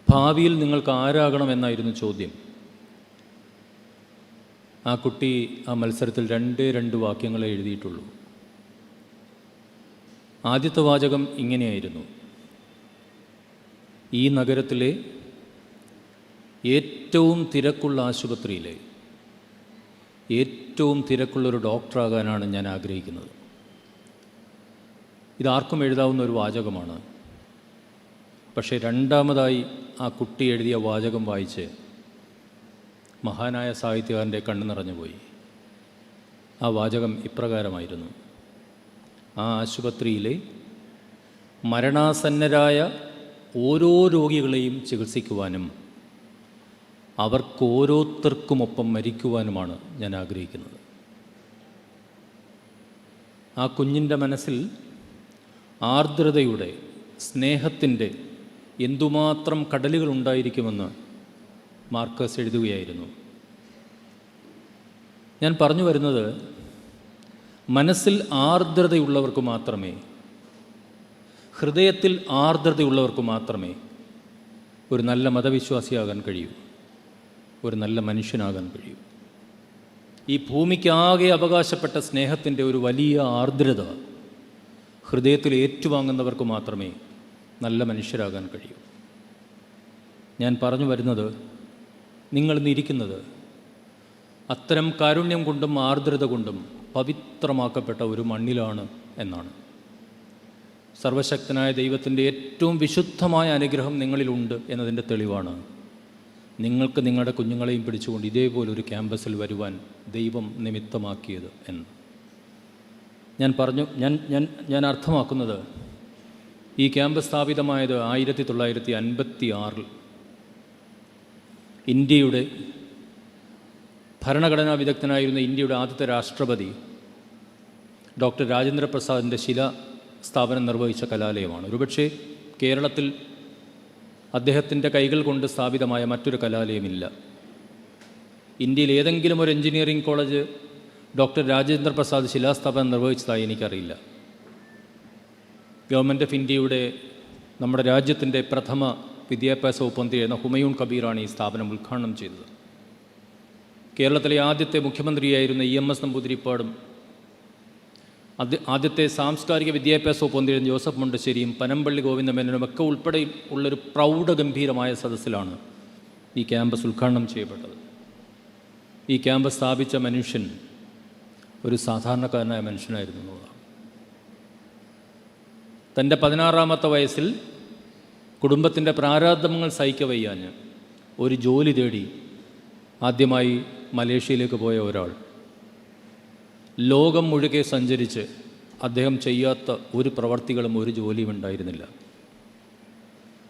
V: ഭാവിയിൽ നിങ്ങൾക്ക് ആരാകണമെന്നായിരുന്നു ചോദ്യം. ആ കുട്ടി ആ മത്സരത്തിൽ 2 വാക്യങ്ങളെ എഴുതിയിട്ടുള്ളൂ. ആദ്യത്തെ വാചകം ഇങ്ങനെയായിരുന്നു: ഈ നഗരത്തിലെ ഏറ്റവും തിരക്കുള്ള ആശുപത്രിയിലെ ഏറ്റവും തിരക്കുള്ളൊരു ഡോക്ടറാകാനാണ് ഞാൻ ആഗ്രഹിക്കുന്നത്. ഇതാർക്കും എഴുതാവുന്ന ഒരു വാചകമാണ്. പക്ഷേ രണ്ടാമതായി ആ കുട്ടി എഴുതിയ വാചകം വായിച്ച് മഹാനായ സാഹിത്യകാരൻ്റെ കണ്ണു നിറഞ്ഞുപോയി. ആ വാചകം ഇപ്രകാരമായിരുന്നു: ആ ആശുപത്രിയിലെ മരണാസന്നരായ ഓരോ രോഗികളെയും ചികിത്സിക്കുവാനും അവർക്കോരോരുത്തർക്കുമൊപ്പം മരിക്കുവാനുമാണ് ഞാൻ ആഗ്രഹിക്കുന്നത്. ആ കുഞ്ഞിൻ്റെ മനസ്സിൽ ആർദ്രതയുടെ, സ്നേഹത്തിൻ്റെ എന്തുമാത്രം കടലുകൾ ഉണ്ടായിരിക്കുമെന്ന് മാർക്കസ് എഴുതുകയായിരുന്നു. ഞാൻ പറഞ്ഞു വരുന്നത്, മനസ്സിൽ ആർദ്രതയുള്ളവർക്ക് മാത്രമേ, ഹൃദയത്തിൽ ആർദ്രതയുള്ളവർക്ക് മാത്രമേ ഒരു നല്ല മതവിശ്വാസിയാകാൻ കഴിയൂ, ഒരു നല്ല മനുഷ്യനാകാൻ കഴിയൂ. ഈ ഭൂമിക്കാകെ അവകാശപ്പെട്ട സ്നേഹത്തിൻ്റെ ഒരു വലിയ ആർദ്രത ഹൃദയത്തിൽ ഏറ്റുവാങ്ങുന്നവർക്ക് മാത്രമേ നല്ല മനുഷ്യരാകാൻ കഴിയൂ. ഞാൻ പറഞ്ഞു വരുന്നത്, നിങ്ങളിന്നിരിക്കുന്നത് അത്തരം കാരുണ്യം കൊണ്ടും ആർദ്രത കൊണ്ടും പവിത്രമാക്കപ്പെട്ട ഒരു മണ്ണിലാണ് എന്നാണ്. സർവശക്തനായ ദൈവത്തിൻ്റെ ഏറ്റവും വിശുദ്ധമായ അനുഗ്രഹം നിങ്ങളിലുണ്ട് എന്നതിൻ്റെ തെളിവാണ് നിങ്ങൾക്ക് നിങ്ങളുടെ കുഞ്ഞുങ്ങളെയും പിടിച്ചുകൊണ്ട് ഇതേപോലൊരു ക്യാമ്പസിൽ വരുവാൻ ദൈവം നിമിത്തമാക്കിയത് എന്ന് ഞാൻ അർത്ഥമാക്കുന്നത്, ഈ ക്യാമ്പസ് സ്ഥാപിതമായത് 1956 ഇന്ത്യയുടെ ഭരണഘടനാ വിദഗ്ധനായിരുന്ന ഇന്ത്യയുടെ ആദ്യത്തെ രാഷ്ട്രപതി ഡോക്ടർ രാജേന്ദ്ര പ്രസാദിൻ്റെ ശിലാസ്ഥാപനം നിർവഹിച്ച കലാലയമാണ്. ഒരുപക്ഷെ കേരളത്തിൽ അദ്ദേഹത്തിൻ്റെ കൈകൾ കൊണ്ട് സ്ഥാപിതമായ മറ്റൊരു കലാലയമില്ല. ഇന്ത്യയിൽ ഏതെങ്കിലും ഒരു engineering college doctor Rajendra Prasad ശിലാസ്ഥാപനം നിർവഹിച്ചതായി എനിക്കറിയില്ല. ഗവൺമെൻറ് ഓഫ് ഇന്ത്യയുടെ, നമ്മുടെ രാജ്യത്തിൻ്റെ പ്രഥമ വിദ്യാഭ്യാസ വകുപ്പ് മന്ത്രിയായിരുന്ന ഹുമയൂൺ കബീറാണ് ഈ സ്ഥാപനം ഉദ്ഘാടനം ചെയ്തത്. കേരളത്തിലെ ആദ്യത്തെ മുഖ്യമന്ത്രിയായിരുന്ന EMS നമ്പൂതിരിപ്പാടും ആദ്യത്തെ സാംസ്കാരിക വിദ്യാഭ്യാസ വകുപ്പ് മന്ത്രിയായിരുന്ന ജോസഫ് മുണ്ടശ്ശേരിയും പനമ്പള്ളി ഗോവിന്ദമേനോനും ഒക്കെ ഉൾപ്പെടെ ഉള്ളൊരു പ്രൗഢഗംഭീരമായ സദസ്സിലാണ് ഈ ക്യാമ്പസ് ഉദ്ഘാടനം ചെയ്യപ്പെട്ടത്. ഈ ക്യാമ്പസ് സ്ഥാപിച്ച മനുഷ്യൻ ഒരു സാധാരണക്കാരനായ മനുഷ്യനായിരുന്നു എന്നുള്ളതാണ്. തൻ്റെ 16-ാമത്തെ വയസ്സിൽ കുടുംബത്തിൻ്റെ പ്രാരാബ്ധങ്ങൾ സഹിക്കവയ്യാഞ്ഞ് ഒരു ജോലി തേടി ആദ്യമായി മലേഷ്യയിലേക്ക് പോയ ഒരാൾ ലോകം മുഴുക്കെ സഞ്ചരിച്ച് അദ്ദേഹം ചെയ്യാത്ത ഒരു പ്രവർത്തികളും ഒരു ജോലിയും ഉണ്ടായിരുന്നില്ല.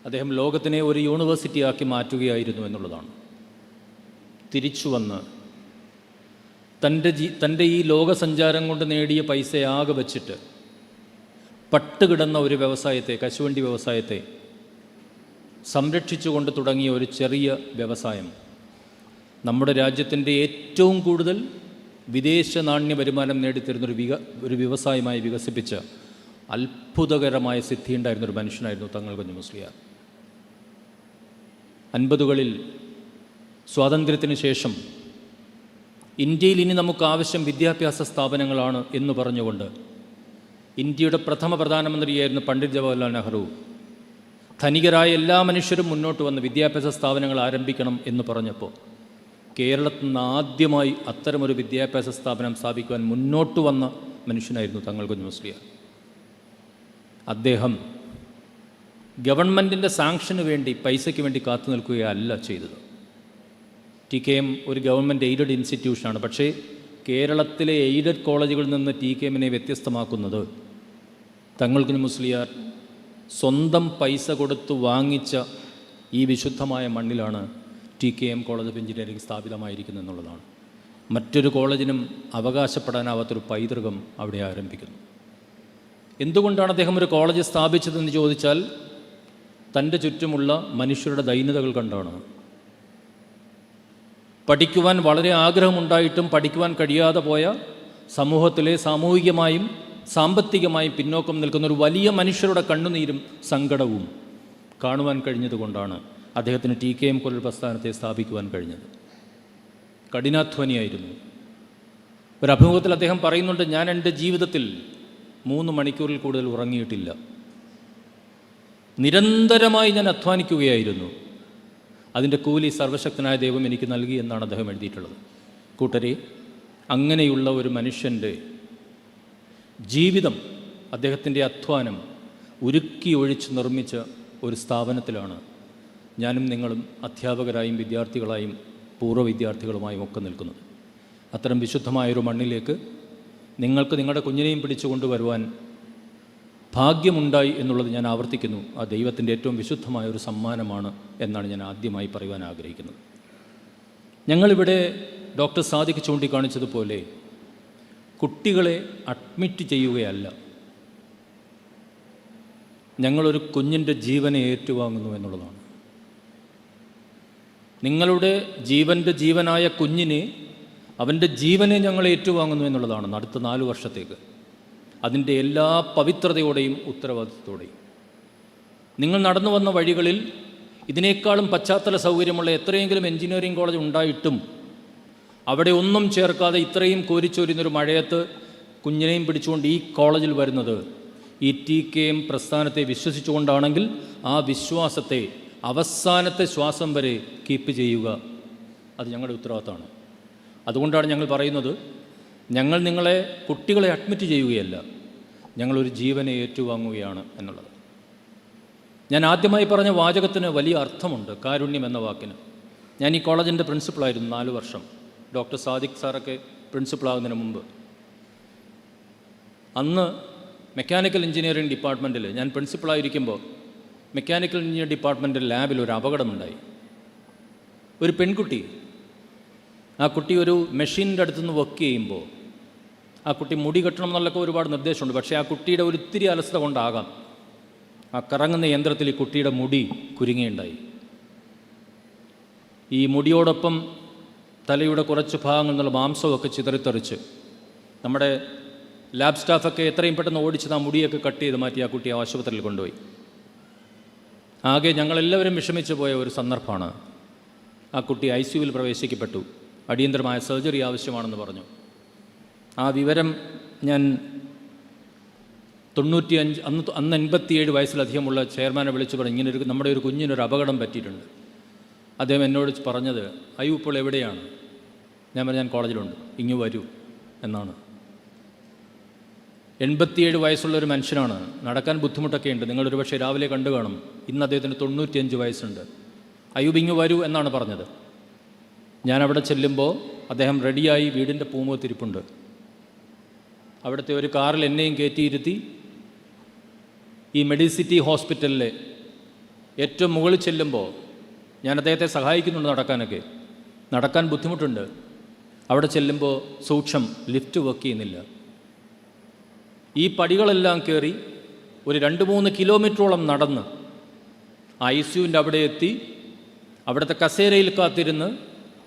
V: അദ്ദേഹം ലോകത്തിനെ ഒരു യൂണിവേഴ്സിറ്റിയാക്കി മാറ്റുകയായിരുന്നു എന്നുള്ളതാണ്. തിരിച്ചു വന്ന് തൻ്റെ ഈ ലോകസഞ്ചാരം കൊണ്ട് നേടിയ പൈസയാകെ വച്ചിട്ട് പട്ടുകിടന്ന ഒരു വ്യവസായത്തെ, കശുവണ്ടി വ്യവസായത്തെ സംരക്ഷിച്ചുകൊണ്ട് തുടങ്ങിയ ഒരു ചെറിയ വ്യവസായം നമ്മുടെ രാജ്യത്തിൻ്റെ ഏറ്റവും കൂടുതൽ വിദേശ നാണ്യ വരുമാനം നേടിത്തരുന്നൊരു ഒരു വ്യവസായമായി വികസിപ്പിച്ച അത്ഭുതകരമായ സിദ്ധിയുണ്ടായിരുന്നൊരു മനുഷ്യനായിരുന്നു തങ്ങൾ കുഞ്ഞ് മുസ്ലിയാർ. 50കളിൽ സ്വാതന്ത്ര്യത്തിന് ശേഷം ഇന്ത്യയിൽ ഇനി നമുക്ക് ആവശ്യം വിദ്യാഭ്യാസ സ്ഥാപനങ്ങളാണ് എന്ന് പറഞ്ഞുകൊണ്ട് ഇന്ത്യയുടെ പ്രഥമ പ്രധാനമന്ത്രിയായിരുന്നു പണ്ഡിറ്റ് ജവഹർലാൽ നെഹ്റു ധനികരായ എല്ലാ മനുഷ്യരും മുന്നോട്ട് വന്ന് വിദ്യാഭ്യാസ സ്ഥാപനങ്ങൾ ആരംഭിക്കണം എന്ന് പറഞ്ഞപ്പോൾ കേരളത്തിൽ നിന്ന് ആദ്യമായി അത്തരമൊരു വിദ്യാഭ്യാസ സ്ഥാപനം സ്ഥാപിക്കുവാൻ മുന്നോട്ട് വന്ന മനുഷ്യനായിരുന്നു തങ്ങൾ കുഞ്ഞ് മുസ്ലിയാർ. അദ്ദേഹം ഗവൺമെൻറ്റിൻ്റെ സാങ്ഷന് വേണ്ടി, പൈസയ്ക്ക് വേണ്ടി കാത്തു നിൽക്കുകയല്ല ചെയ്തത്. TKM ഒരു ഗവൺമെൻറ് എയ്ഡഡ് ഇൻസ്റ്റിറ്റ്യൂഷനാണ്. പക്ഷേ കേരളത്തിലെ എയ്ഡഡ് കോളേജുകളിൽ നിന്ന് TKMനെ വ്യത്യസ്തമാക്കുന്നത് തങ്ങൾ കുഞ്ഞ് മുസ്ലിയാർ സ്വന്തം പൈസ കൊടുത്ത് വാങ്ങിച്ച ഈ വിശുദ്ധമായ മണ്ണിലാണ് TKM കോളേജ് ഓഫ് എഞ്ചിനീയറിംഗ് സ്ഥാപിതമായിരിക്കുന്നത് എന്നുള്ളതാണ്. മറ്റൊരു കോളേജിനും അവകാശപ്പെടാനാവാത്തൊരു പൈതൃകം അവിടെ ആരംഭിക്കുന്നു. എന്തുകൊണ്ടാണ് അദ്ദേഹം ഒരു കോളേജ് സ്ഥാപിച്ചതെന്ന് ചോദിച്ചാൽ തൻ്റെ ചുറ്റുമുള്ള മനുഷ്യരുടെ ദൈന്യതകൾ കണ്ടാണ്. പഠിക്കുവാൻ വളരെ ആഗ്രഹമുണ്ടായിട്ടും പഠിക്കുവാൻ കഴിയാതെ പോയ സമൂഹത്തിലെ സാമൂഹികമായും സാമ്പത്തികമായും പിന്നോക്കം നിൽക്കുന്ന ഒരു വലിയ മനുഷ്യരുടെ കണ്ണുനീരും സങ്കടവും കാണുവാൻ കഴിഞ്ഞതുകൊണ്ടാണ് അദ്ദേഹത്തിന് TKM പോലൊരു പ്രസ്ഥാനത്തെ സ്ഥാപിക്കുവാൻ കഴിഞ്ഞത്. കഠിനാധ്വാനിയായിരുന്നു. ഒരു അഭിമുഖത്തിൽ അദ്ദേഹം പറയുന്നുണ്ട്, ഞാൻ എൻ്റെ ജീവിതത്തിൽ 3 മണിക്കൂറിൽ കൂടുതൽ ഉറങ്ങിയിട്ടില്ല. നിരന്തരമായി ഞാൻ അധ്വാനിക്കുകയായിരുന്നു. അതിൻ്റെ കൂലി സർവശക്തനായ ദൈവം എനിക്ക് നൽകി എന്നാണ് അദ്ദേഹം എഴുതിയിട്ടുള്ളത്. കൂട്ടരെ, അങ്ങനെയുള്ള ഒരു മനുഷ്യൻ്റെ ജീവിതം, അദ്ദേഹത്തിൻ്റെ അധ്വാനം ഉരുക്കി ഒഴിച്ച് നിർമ്മിച്ച ഒരു സ്ഥാപനത്തിലാണ് ഞാനും നിങ്ങളും അധ്യാപകരായും വിദ്യാർത്ഥികളായും പൂർവ്വ വിദ്യാർത്ഥികളുമായും ഒക്കെ നിൽക്കുന്നത്. അത്തരം വിശുദ്ധമായൊരു മണ്ണിലേക്ക് നിങ്ങൾക്ക് നിങ്ങളുടെ കുഞ്ഞിനെയും പിടിച്ചു കൊണ്ടുവരുവാൻ ഭാഗ്യമുണ്ടായി എന്നുള്ളത് ഞാൻ ആവർത്തിക്കുന്നു. ആ ദൈവത്തിൻ്റെ ഏറ്റവും വിശുദ്ധമായൊരു സമ്മാനമാണ് എന്നാണ് ഞാൻ ആദ്യമായി പറയുവാൻ ആഗ്രഹിക്കുന്നത്. ഞങ്ങളിവിടെ ഡോക്ടർ സാദിഖ് ചൂണ്ടിക്കാണിച്ചതുപോലെ കുട്ടികളെ അഡ്മിറ്റ് ചെയ്യുകയല്ല, ഞങ്ങളൊരു കുഞ്ഞിൻ്റെ ജീവനെ ഏറ്റുവാങ്ങുന്നു എന്നുള്ളതാണ്. നിങ്ങളുടെ ജീവനായ കുഞ്ഞിനെ, അവൻ്റെ ജീവനെ ഞങ്ങൾ ഏറ്റുവാങ്ങുന്നു എന്നുള്ളതാണ് അടുത്ത 4 വർഷത്തേക്ക്. അതിൻ്റെ എല്ലാ പവിത്രതയോടെയും ഉത്തരവാദിത്വത്തോടെയും നിങ്ങൾ നടന്നു വന്ന വഴികളിൽ ഇതിനേക്കാളും പശ്ചാത്തല സൗകര്യമുള്ള എത്രയെങ്കിലും എഞ്ചിനീയറിംഗ് കോളേജ് ഉണ്ടായിട്ടും അവിടെ ഒന്നും ചേർക്കാതെ ഇത്രയും കോരിച്ചോരുന്നൊരു മഴയത്ത് കുഞ്ഞിനെയും പിടിച്ചുകൊണ്ട് ഈ കോളേജിൽ വരുന്നത് ഈ TKM പ്രസ്ഥാനത്തെ വിശ്വസിച്ചുകൊണ്ടാണെങ്കിൽ ആ വിശ്വാസത്തെ അവസാനത്തെ ശ്വാസം വരെ കീപ്പ് ചെയ്യുക, അത് ഞങ്ങളുടെ ഉത്തരവാദിത്തമാണ്. അതുകൊണ്ടാണ് ഞങ്ങൾ പറയുന്നത്, ഞങ്ങൾ നിങ്ങളെ, കുട്ടികളെ അഡ്മിറ്റ് ചെയ്യുകയല്ല, ഞങ്ങളൊരു ജീവനെ ഏറ്റുവാങ്ങുകയാണ് എന്നുള്ളത്. ഞാൻ ആദ്യമായി പറഞ്ഞ വാചകത്തിന് വലിയ അർത്ഥമുണ്ട്, കാരുണ്യം എന്ന വാക്കിന്. ഞാൻ ഈ കോളേജിൻ്റെ പ്രിൻസിപ്പളായിരുന്നു 4 വർഷം. ഡോക്ടർ സാദിഖ് സാറൊക്കെ പ്രിൻസിപ്പളാകുന്നതിന് മുമ്പ്. അന്ന് മെക്കാനിക്കൽ എഞ്ചിനീയറിംഗ് ഡിപ്പാർട്ട്മെൻറ്റിൽ ഞാൻ പ്രിൻസിപ്പളായിരിക്കുമ്പോൾ മെക്കാനിക്കൽ എഞ്ചിനീയറിംഗ് ഡിപ്പാർട്ട്മെൻറ്റ് ലാബിൽ ഒരു അപകടമുണ്ടായി. ഒരു പെൺകുട്ടി, ആ കുട്ടി ഒരു മെഷീൻ്റെ അടുത്തുനിന്ന് വർക്ക് ചെയ്യുമ്പോൾ ആ കുട്ടി മുടി കെട്ടണം എന്നുള്ളൊക്കെ ഒരുപാട് നിർദ്ദേശമുണ്ട്. പക്ഷേ ആ കുട്ടിയുടെ ഒരു ഇത്തിരി അലസത കൊണ്ടാകാം ആ കറങ്ങുന്ന യന്ത്രത്തിൽ ഈ കുട്ടിയുടെ മുടി കുരുങ്ങിയുണ്ടായി. ഈ മുടിയോടൊപ്പം തലയുടെ കുറച്ച് ഭാഗങ്ങൾ നിന്നുള്ള മാംസമൊക്കെ ചിതറിത്തെറിച്ച് നമ്മുടെ ലാബ് സ്റ്റാഫൊക്കെ എത്രയും പെട്ടെന്ന് ഓടിച്ചത് ആ മുടിയൊക്കെ കട്ട് ചെയ്ത് മാറ്റി ആ കുട്ടിയെ ആശുപത്രിയിൽ കൊണ്ടുപോയി. ആകെ ഞങ്ങളെല്ലാവരും വിഷമിച്ചു പോയ ഒരു സന്ദർഭമാണ്. ആ കുട്ടി ICUവിൽ പ്രവേശിക്കപ്പെട്ടു. അടിയന്തരമായ സർജറി ആവശ്യമാണെന്ന് പറഞ്ഞു. ആ വിവരം ഞാൻ 95 അന്ന് 87 വയസ്സിലധികമുള്ള ചെയർമാനെ വിളിച്ചു പറഞ്ഞു, ഇങ്ങനൊരു നമ്മുടെ ഒരു കുഞ്ഞിനൊരു അപകടം പറ്റിയിട്ടുണ്ട്. അദ്ദേഹം എന്നോട് പറഞ്ഞത്, അയ്യോ ഇപ്പോൾ എവിടെയാണ്? ഞാൻ പറഞ്ഞു, ഞാൻ കോളേജിലുണ്ട്, ഇങ്ങ് വരൂ എന്നാണ്. 87 വയസ്സുള്ളൊരു മനുഷ്യനാണ്, നടക്കാൻ ബുദ്ധിമുട്ടൊക്കെ ഉണ്ട്. നിങ്ങളൊരു പക്ഷേ രാവിലെ കണ്ടു കാണും. ഇന്ന് അദ്ദേഹത്തിന് 95 വയസ്സുണ്ട്. അയ്യൂബ് ഇങ്ങ് വരൂ എന്നാണ് പറഞ്ഞത്. ഞാനവിടെ ചെല്ലുമ്പോൾ അദ്ദേഹം റെഡിയായി വീടിൻ്റെ പൂമുഖത്തിരിപ്പുണ്ട്. അവിടുത്തെ ഒരു കാറിൽ എന്നെയും കയറ്റിയിരുത്തി ഈ മെഡിസിറ്റി ഹോസ്പിറ്റലിലെ ഏറ്റവും മുകളിൽ ചെല്ലുമ്പോൾ ഞാൻ അദ്ദേഹത്തെ സഹായിക്കുന്നുണ്ട് നടക്കാനൊക്കെ. നടക്കാൻ ബുദ്ധിമുട്ടുണ്ട്. അവിടെ ചെല്ലുമ്പോൾ സൂക്ഷം ലിഫ്റ്റ് വർക്ക് ചെയ്യുന്നില്ല. ഈ പടികളെല്ലാം കയറി ഒരു 2-3 കിലോമീറ്ററോളം നടന്ന് ICUവിൻ്റെ അവിടെ എത്തി അവിടുത്തെ കസേരയിൽ കാത്തിരുന്ന്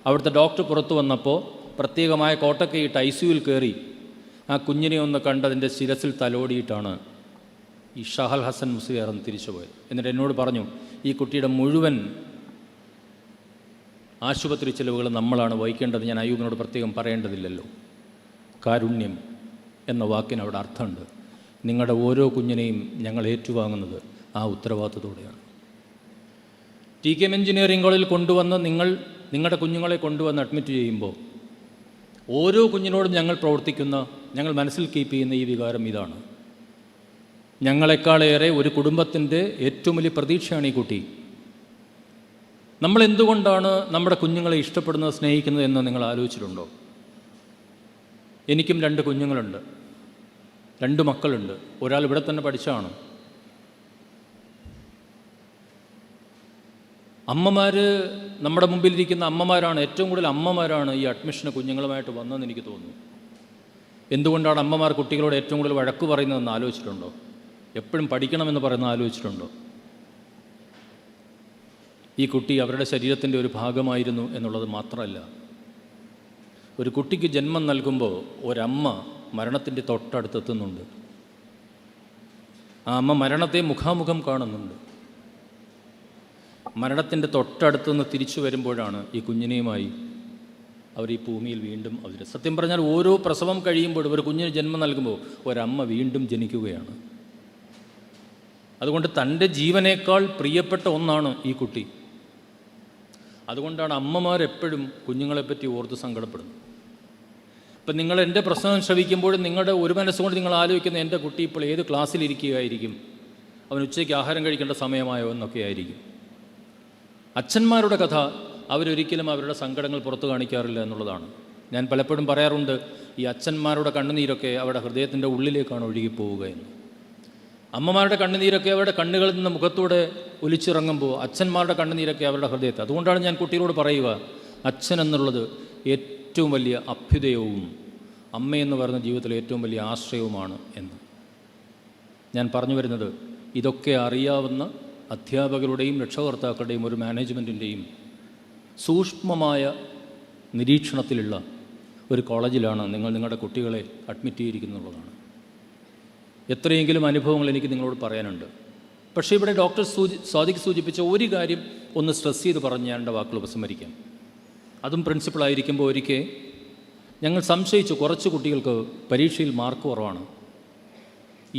V: അവിടുത്തെ ഡോക്ടർ പുറത്തു വന്നപ്പോൾ പ്രത്യേകമായ കോട്ടൊക്കെ ഇട്ട് ICUവിൽ കയറി ആ കുഞ്ഞിനെ ഒന്ന് കണ്ടതിൻ്റെ ശിരസിൽ തലോടിയിട്ടാണ് ഈ ഷഹൽ ഹസൻ മുസ്ലിയാർ തിരിച്ചുപോയത്. എന്നിട്ട് എന്നോട് പറഞ്ഞു, ഈ കുട്ടിയുടെ മുഴുവൻ ആശുപത്രി ചെലവുകൾ നമ്മളാണ് വഹിക്കേണ്ടത്. ഞാൻ അയ്യൂബിനോട് പ്രത്യേകം പറയേണ്ടതില്ലല്ലോ. കാരുണ്യം എന്ന വാക്കിന് അവിടെ അർത്ഥമുണ്ട്. നിങ്ങളുടെ ഓരോ കുഞ്ഞിനെയും ഞങ്ങൾ ഏറ്റുവാങ്ങുന്നത് ആ ഉത്തരവാദിത്തത്തോടെയാണ്. TKM എഞ്ചിനീയറിംഗ് കോളേജിൽ കൊണ്ടുവന്ന് നിങ്ങളുടെ കുഞ്ഞുങ്ങളെ കൊണ്ടുവന്ന് അഡ്മിറ്റ് ചെയ്യുമ്പോൾ ഓരോ കുഞ്ഞിനോടും ഞങ്ങൾ പ്രവർത്തിക്കുന്ന, ഞങ്ങൾ മനസ്സിൽ കീപ്പ് ചെയ്യുന്ന ഈ വികാരം ഇതാണ്. ഞങ്ങളെക്കാളേറെ ഒരു കുടുംബത്തിൻ്റെ ഏറ്റവും വലിയ പ്രതീക്ഷയാണ് ഈ കുട്ടി. നമ്മൾ എന്തുകൊണ്ടാണ് നമ്മുടെ കുഞ്ഞുങ്ങളെ ഇഷ്ടപ്പെടുന്നത്, സ്നേഹിക്കുന്നത് എന്ന് നിങ്ങൾ ആലോചിച്ചിട്ടുണ്ടോ? എനിക്കും 2 കുഞ്ഞുങ്ങളുണ്ട്, 2 മക്കളുണ്ട്. ഒരാൾ ഇവിടെ തന്നെ പഠിച്ചതാണ്. അമ്മമാർ, നമ്മുടെ മുമ്പിലിരിക്കുന്ന അമ്മമാരാണ്, ഏറ്റവും കൂടുതൽ അമ്മമാരാണ് ഈ അഡ്മിഷന് കുഞ്ഞുങ്ങളുമായിട്ട് വന്നതെന്ന് എനിക്ക് തോന്നുന്നു. എന്തുകൊണ്ടാണ് അമ്മമാർ കുട്ടികളോട് ഏറ്റവും കൂടുതൽ വഴക്ക് പറയുന്നതെന്ന് ആലോചിച്ചിട്ടുണ്ടോ? എപ്പോഴും പഠിക്കണമെന്ന് പറയുന്നത് ആലോചിച്ചിട്ടുണ്ടോ? ഈ കുട്ടി അവരുടെ ശരീരത്തിൻ്റെ ഒരു ഭാഗമായിരുന്നു എന്നുള്ളത് മാത്രമല്ല, ഒരു കുട്ടിക്ക് ജന്മം നൽകുമ്പോൾ ഒരമ്മ മരണത്തിൻ്റെ തൊട്ടടുത്തെത്തുന്നുണ്ട്. ആ അമ്മ മരണത്തെ മുഖാമുഖം കാണുന്നുണ്ട്. മരണത്തിൻ്റെ തൊട്ടടുത്തുനിന്ന് തിരിച്ചു വരുമ്പോഴാണ് ഈ കുഞ്ഞിനെയുമായി അവർ ഈ ഭൂമിയിൽ വീണ്ടും അവതരിക്കും. സത്യം പറഞ്ഞാൽ ഓരോ പ്രസവം കഴിയുമ്പോഴും ഒരു കുഞ്ഞിന് ജന്മം നൽകുമ്പോൾ ഒരമ്മ വീണ്ടും ജനിക്കുകയാണ്. അതുകൊണ്ട് തൻ്റെ ജീവനേക്കാൾ പ്രിയപ്പെട്ട ഒന്നാണ് ഈ കുട്ടി. അതുകൊണ്ടാണ് അമ്മമാരെപ്പോഴും കുഞ്ഞുങ്ങളെപ്പറ്റി ഓർത്ത് സങ്കടപ്പെടുന്നത്. ഇപ്പം നിങ്ങൾ എൻ്റെ പ്രസംഗം ശ്രവിക്കുമ്പോഴും നിങ്ങളുടെ ഒരു മനസ്സുകൊണ്ട് നിങ്ങൾ ആലോചിക്കുന്ന എൻ്റെ കുട്ടി ഇപ്പോൾ ഏത് ക്ലാസ്സിലിരിക്കുകയായിരിക്കും, അവൻ ഉച്ചയ്ക്ക് ആഹാരം കഴിക്കേണ്ട സമയമായോ എന്നൊക്കെ ആയിരിക്കും. അച്ഛന്മാരുടെ കഥ അവരൊരിക്കലും അവരുടെ സങ്കടങ്ങൾ പുറത്തു കാണിക്കാറില്ല എന്നുള്ളതാണ്. ഞാൻ പലപ്പോഴും പറയാറുണ്ട്, ഈ അച്ഛന്മാരുടെ കണ്ണുനീരൊക്കെ അവരുടെ ഹൃദയത്തിൻ്റെ ഉള്ളിലേക്കാണ് ഒഴുകിപ്പോവുക എന്ന്. അമ്മമാരുടെ കണ്ണുനീരൊക്കെ അവരുടെ കണ്ണുകളിൽ നിന്ന് മുഖത്തൂടെ ഒലിച്ചിറങ്ങുമ്പോൾ അച്ഛന്മാരുടെ കണ്ണുനീരൊക്കെ അവരുടെ ഹൃദയത്തെ. അതുകൊണ്ടാണ് ഞാൻ കുട്ടികളോട് പറയുക, അച്ഛൻ എന്നുള്ളത് ഏറ്റവും വലിയ അഭ്യുദയവും അമ്മയെന്ന് പറയുന്ന ജീവിതത്തിലെ ഏറ്റവും വലിയ ആശ്രയവുമാണ് എന്ന്. ഞാൻ പറഞ്ഞു വരുന്നത്, ഇതൊക്കെ അറിയാവുന്ന അധ്യാപകരുടെയും രക്ഷകർത്താക്കളുടെയും ഒരു മാനേജ്മെൻറ്റിൻ്റെയും സൂക്ഷ്മമായ നിരീക്ഷണത്തിലുള്ള ഒരു കോളേജിലാണ് നിങ്ങൾ നിങ്ങളുടെ കുട്ടികളെ അഡ്മിറ്റ് ചെയ്തിരിക്കുന്നുള്ളതാണ്. എത്രയെങ്കിലും അനുഭവങ്ങൾ എനിക്ക് നിങ്ങളോട് പറയാനുണ്ട്. പക്ഷേ ഇവിടെ ഡോക്ടർ സ്വാദിഖ് സൂചിപ്പിച്ച ഒരു കാര്യം ഒന്ന് സ്ട്രെസ് ചെയ്ത് പറഞ്ഞ് ഞാൻ എൻ്റെ വാക്കുകൾ ഉപസംഹരിക്കാം. അതും പ്രിൻസിപ്പളായിരിക്കുമ്പോൾ ഒരിക്കൽ ഞങ്ങൾ സംശയിച്ചു, കുറച്ച് കുട്ടികൾക്ക് പരീക്ഷയിൽ മാർക്ക് കുറവാണ്.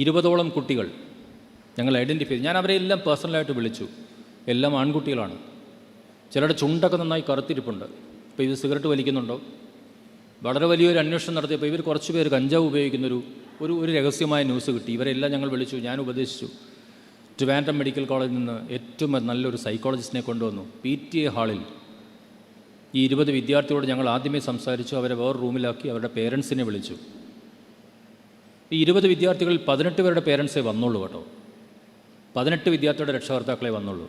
V: 20ഓളം കുട്ടികൾ ഞങ്ങൾ ഐഡൻറ്റിഫൈ ചെയ്തു. ഞാൻ അവരെ എല്ലാം പേഴ്സണലായിട്ട് വിളിച്ചു. എല്ലാം ആൺകുട്ടികളാണ്. ചിലരുടെ ചുണ്ടൊക്കെ നന്നായി കറുത്തിരിപ്പുണ്ട്. ഇപ്പോൾ ഇത് സിഗരറ്റ് വലിക്കുന്നുണ്ടോ? വളരെ വലിയൊരു അന്വേഷണം നടത്തിയപ്പോൾ ഇവർ കുറച്ച് പേര് കഞ്ചാവ് ഉപയോഗിക്കുന്നൊരു രഹസ്യമായ ന്യൂസ് കിട്ടി. ഇവരെല്ലാം ഞങ്ങൾ വിളിച്ചു, ഞാൻ ഉപദേശിച്ചു. ട്രിവാൻഡ്രം മെഡിക്കൽ കോളേജിൽ നിന്ന് ഏറ്റവും നല്ലൊരു സൈക്കോളജിസ്റ്റിനെ കൊണ്ടുവന്നു. PTA ഹാളിൽ ഈ 20 വിദ്യാർത്ഥികളോട് ഞങ്ങൾ ആദ്യമേ സംസാരിച്ചു. അവരെ വേറെ റൂമിലാക്കി അവരുടെ പേരൻസിനെ വിളിച്ചു. ഈ 20 വിദ്യാർത്ഥികളിൽ 18 പേരുടെ പേരൻസേ വന്നുള്ളൂ കേട്ടോ. 18 വിദ്യാർത്ഥികളുടെ രക്ഷകർത്താക്കളെ വന്നുള്ളൂ.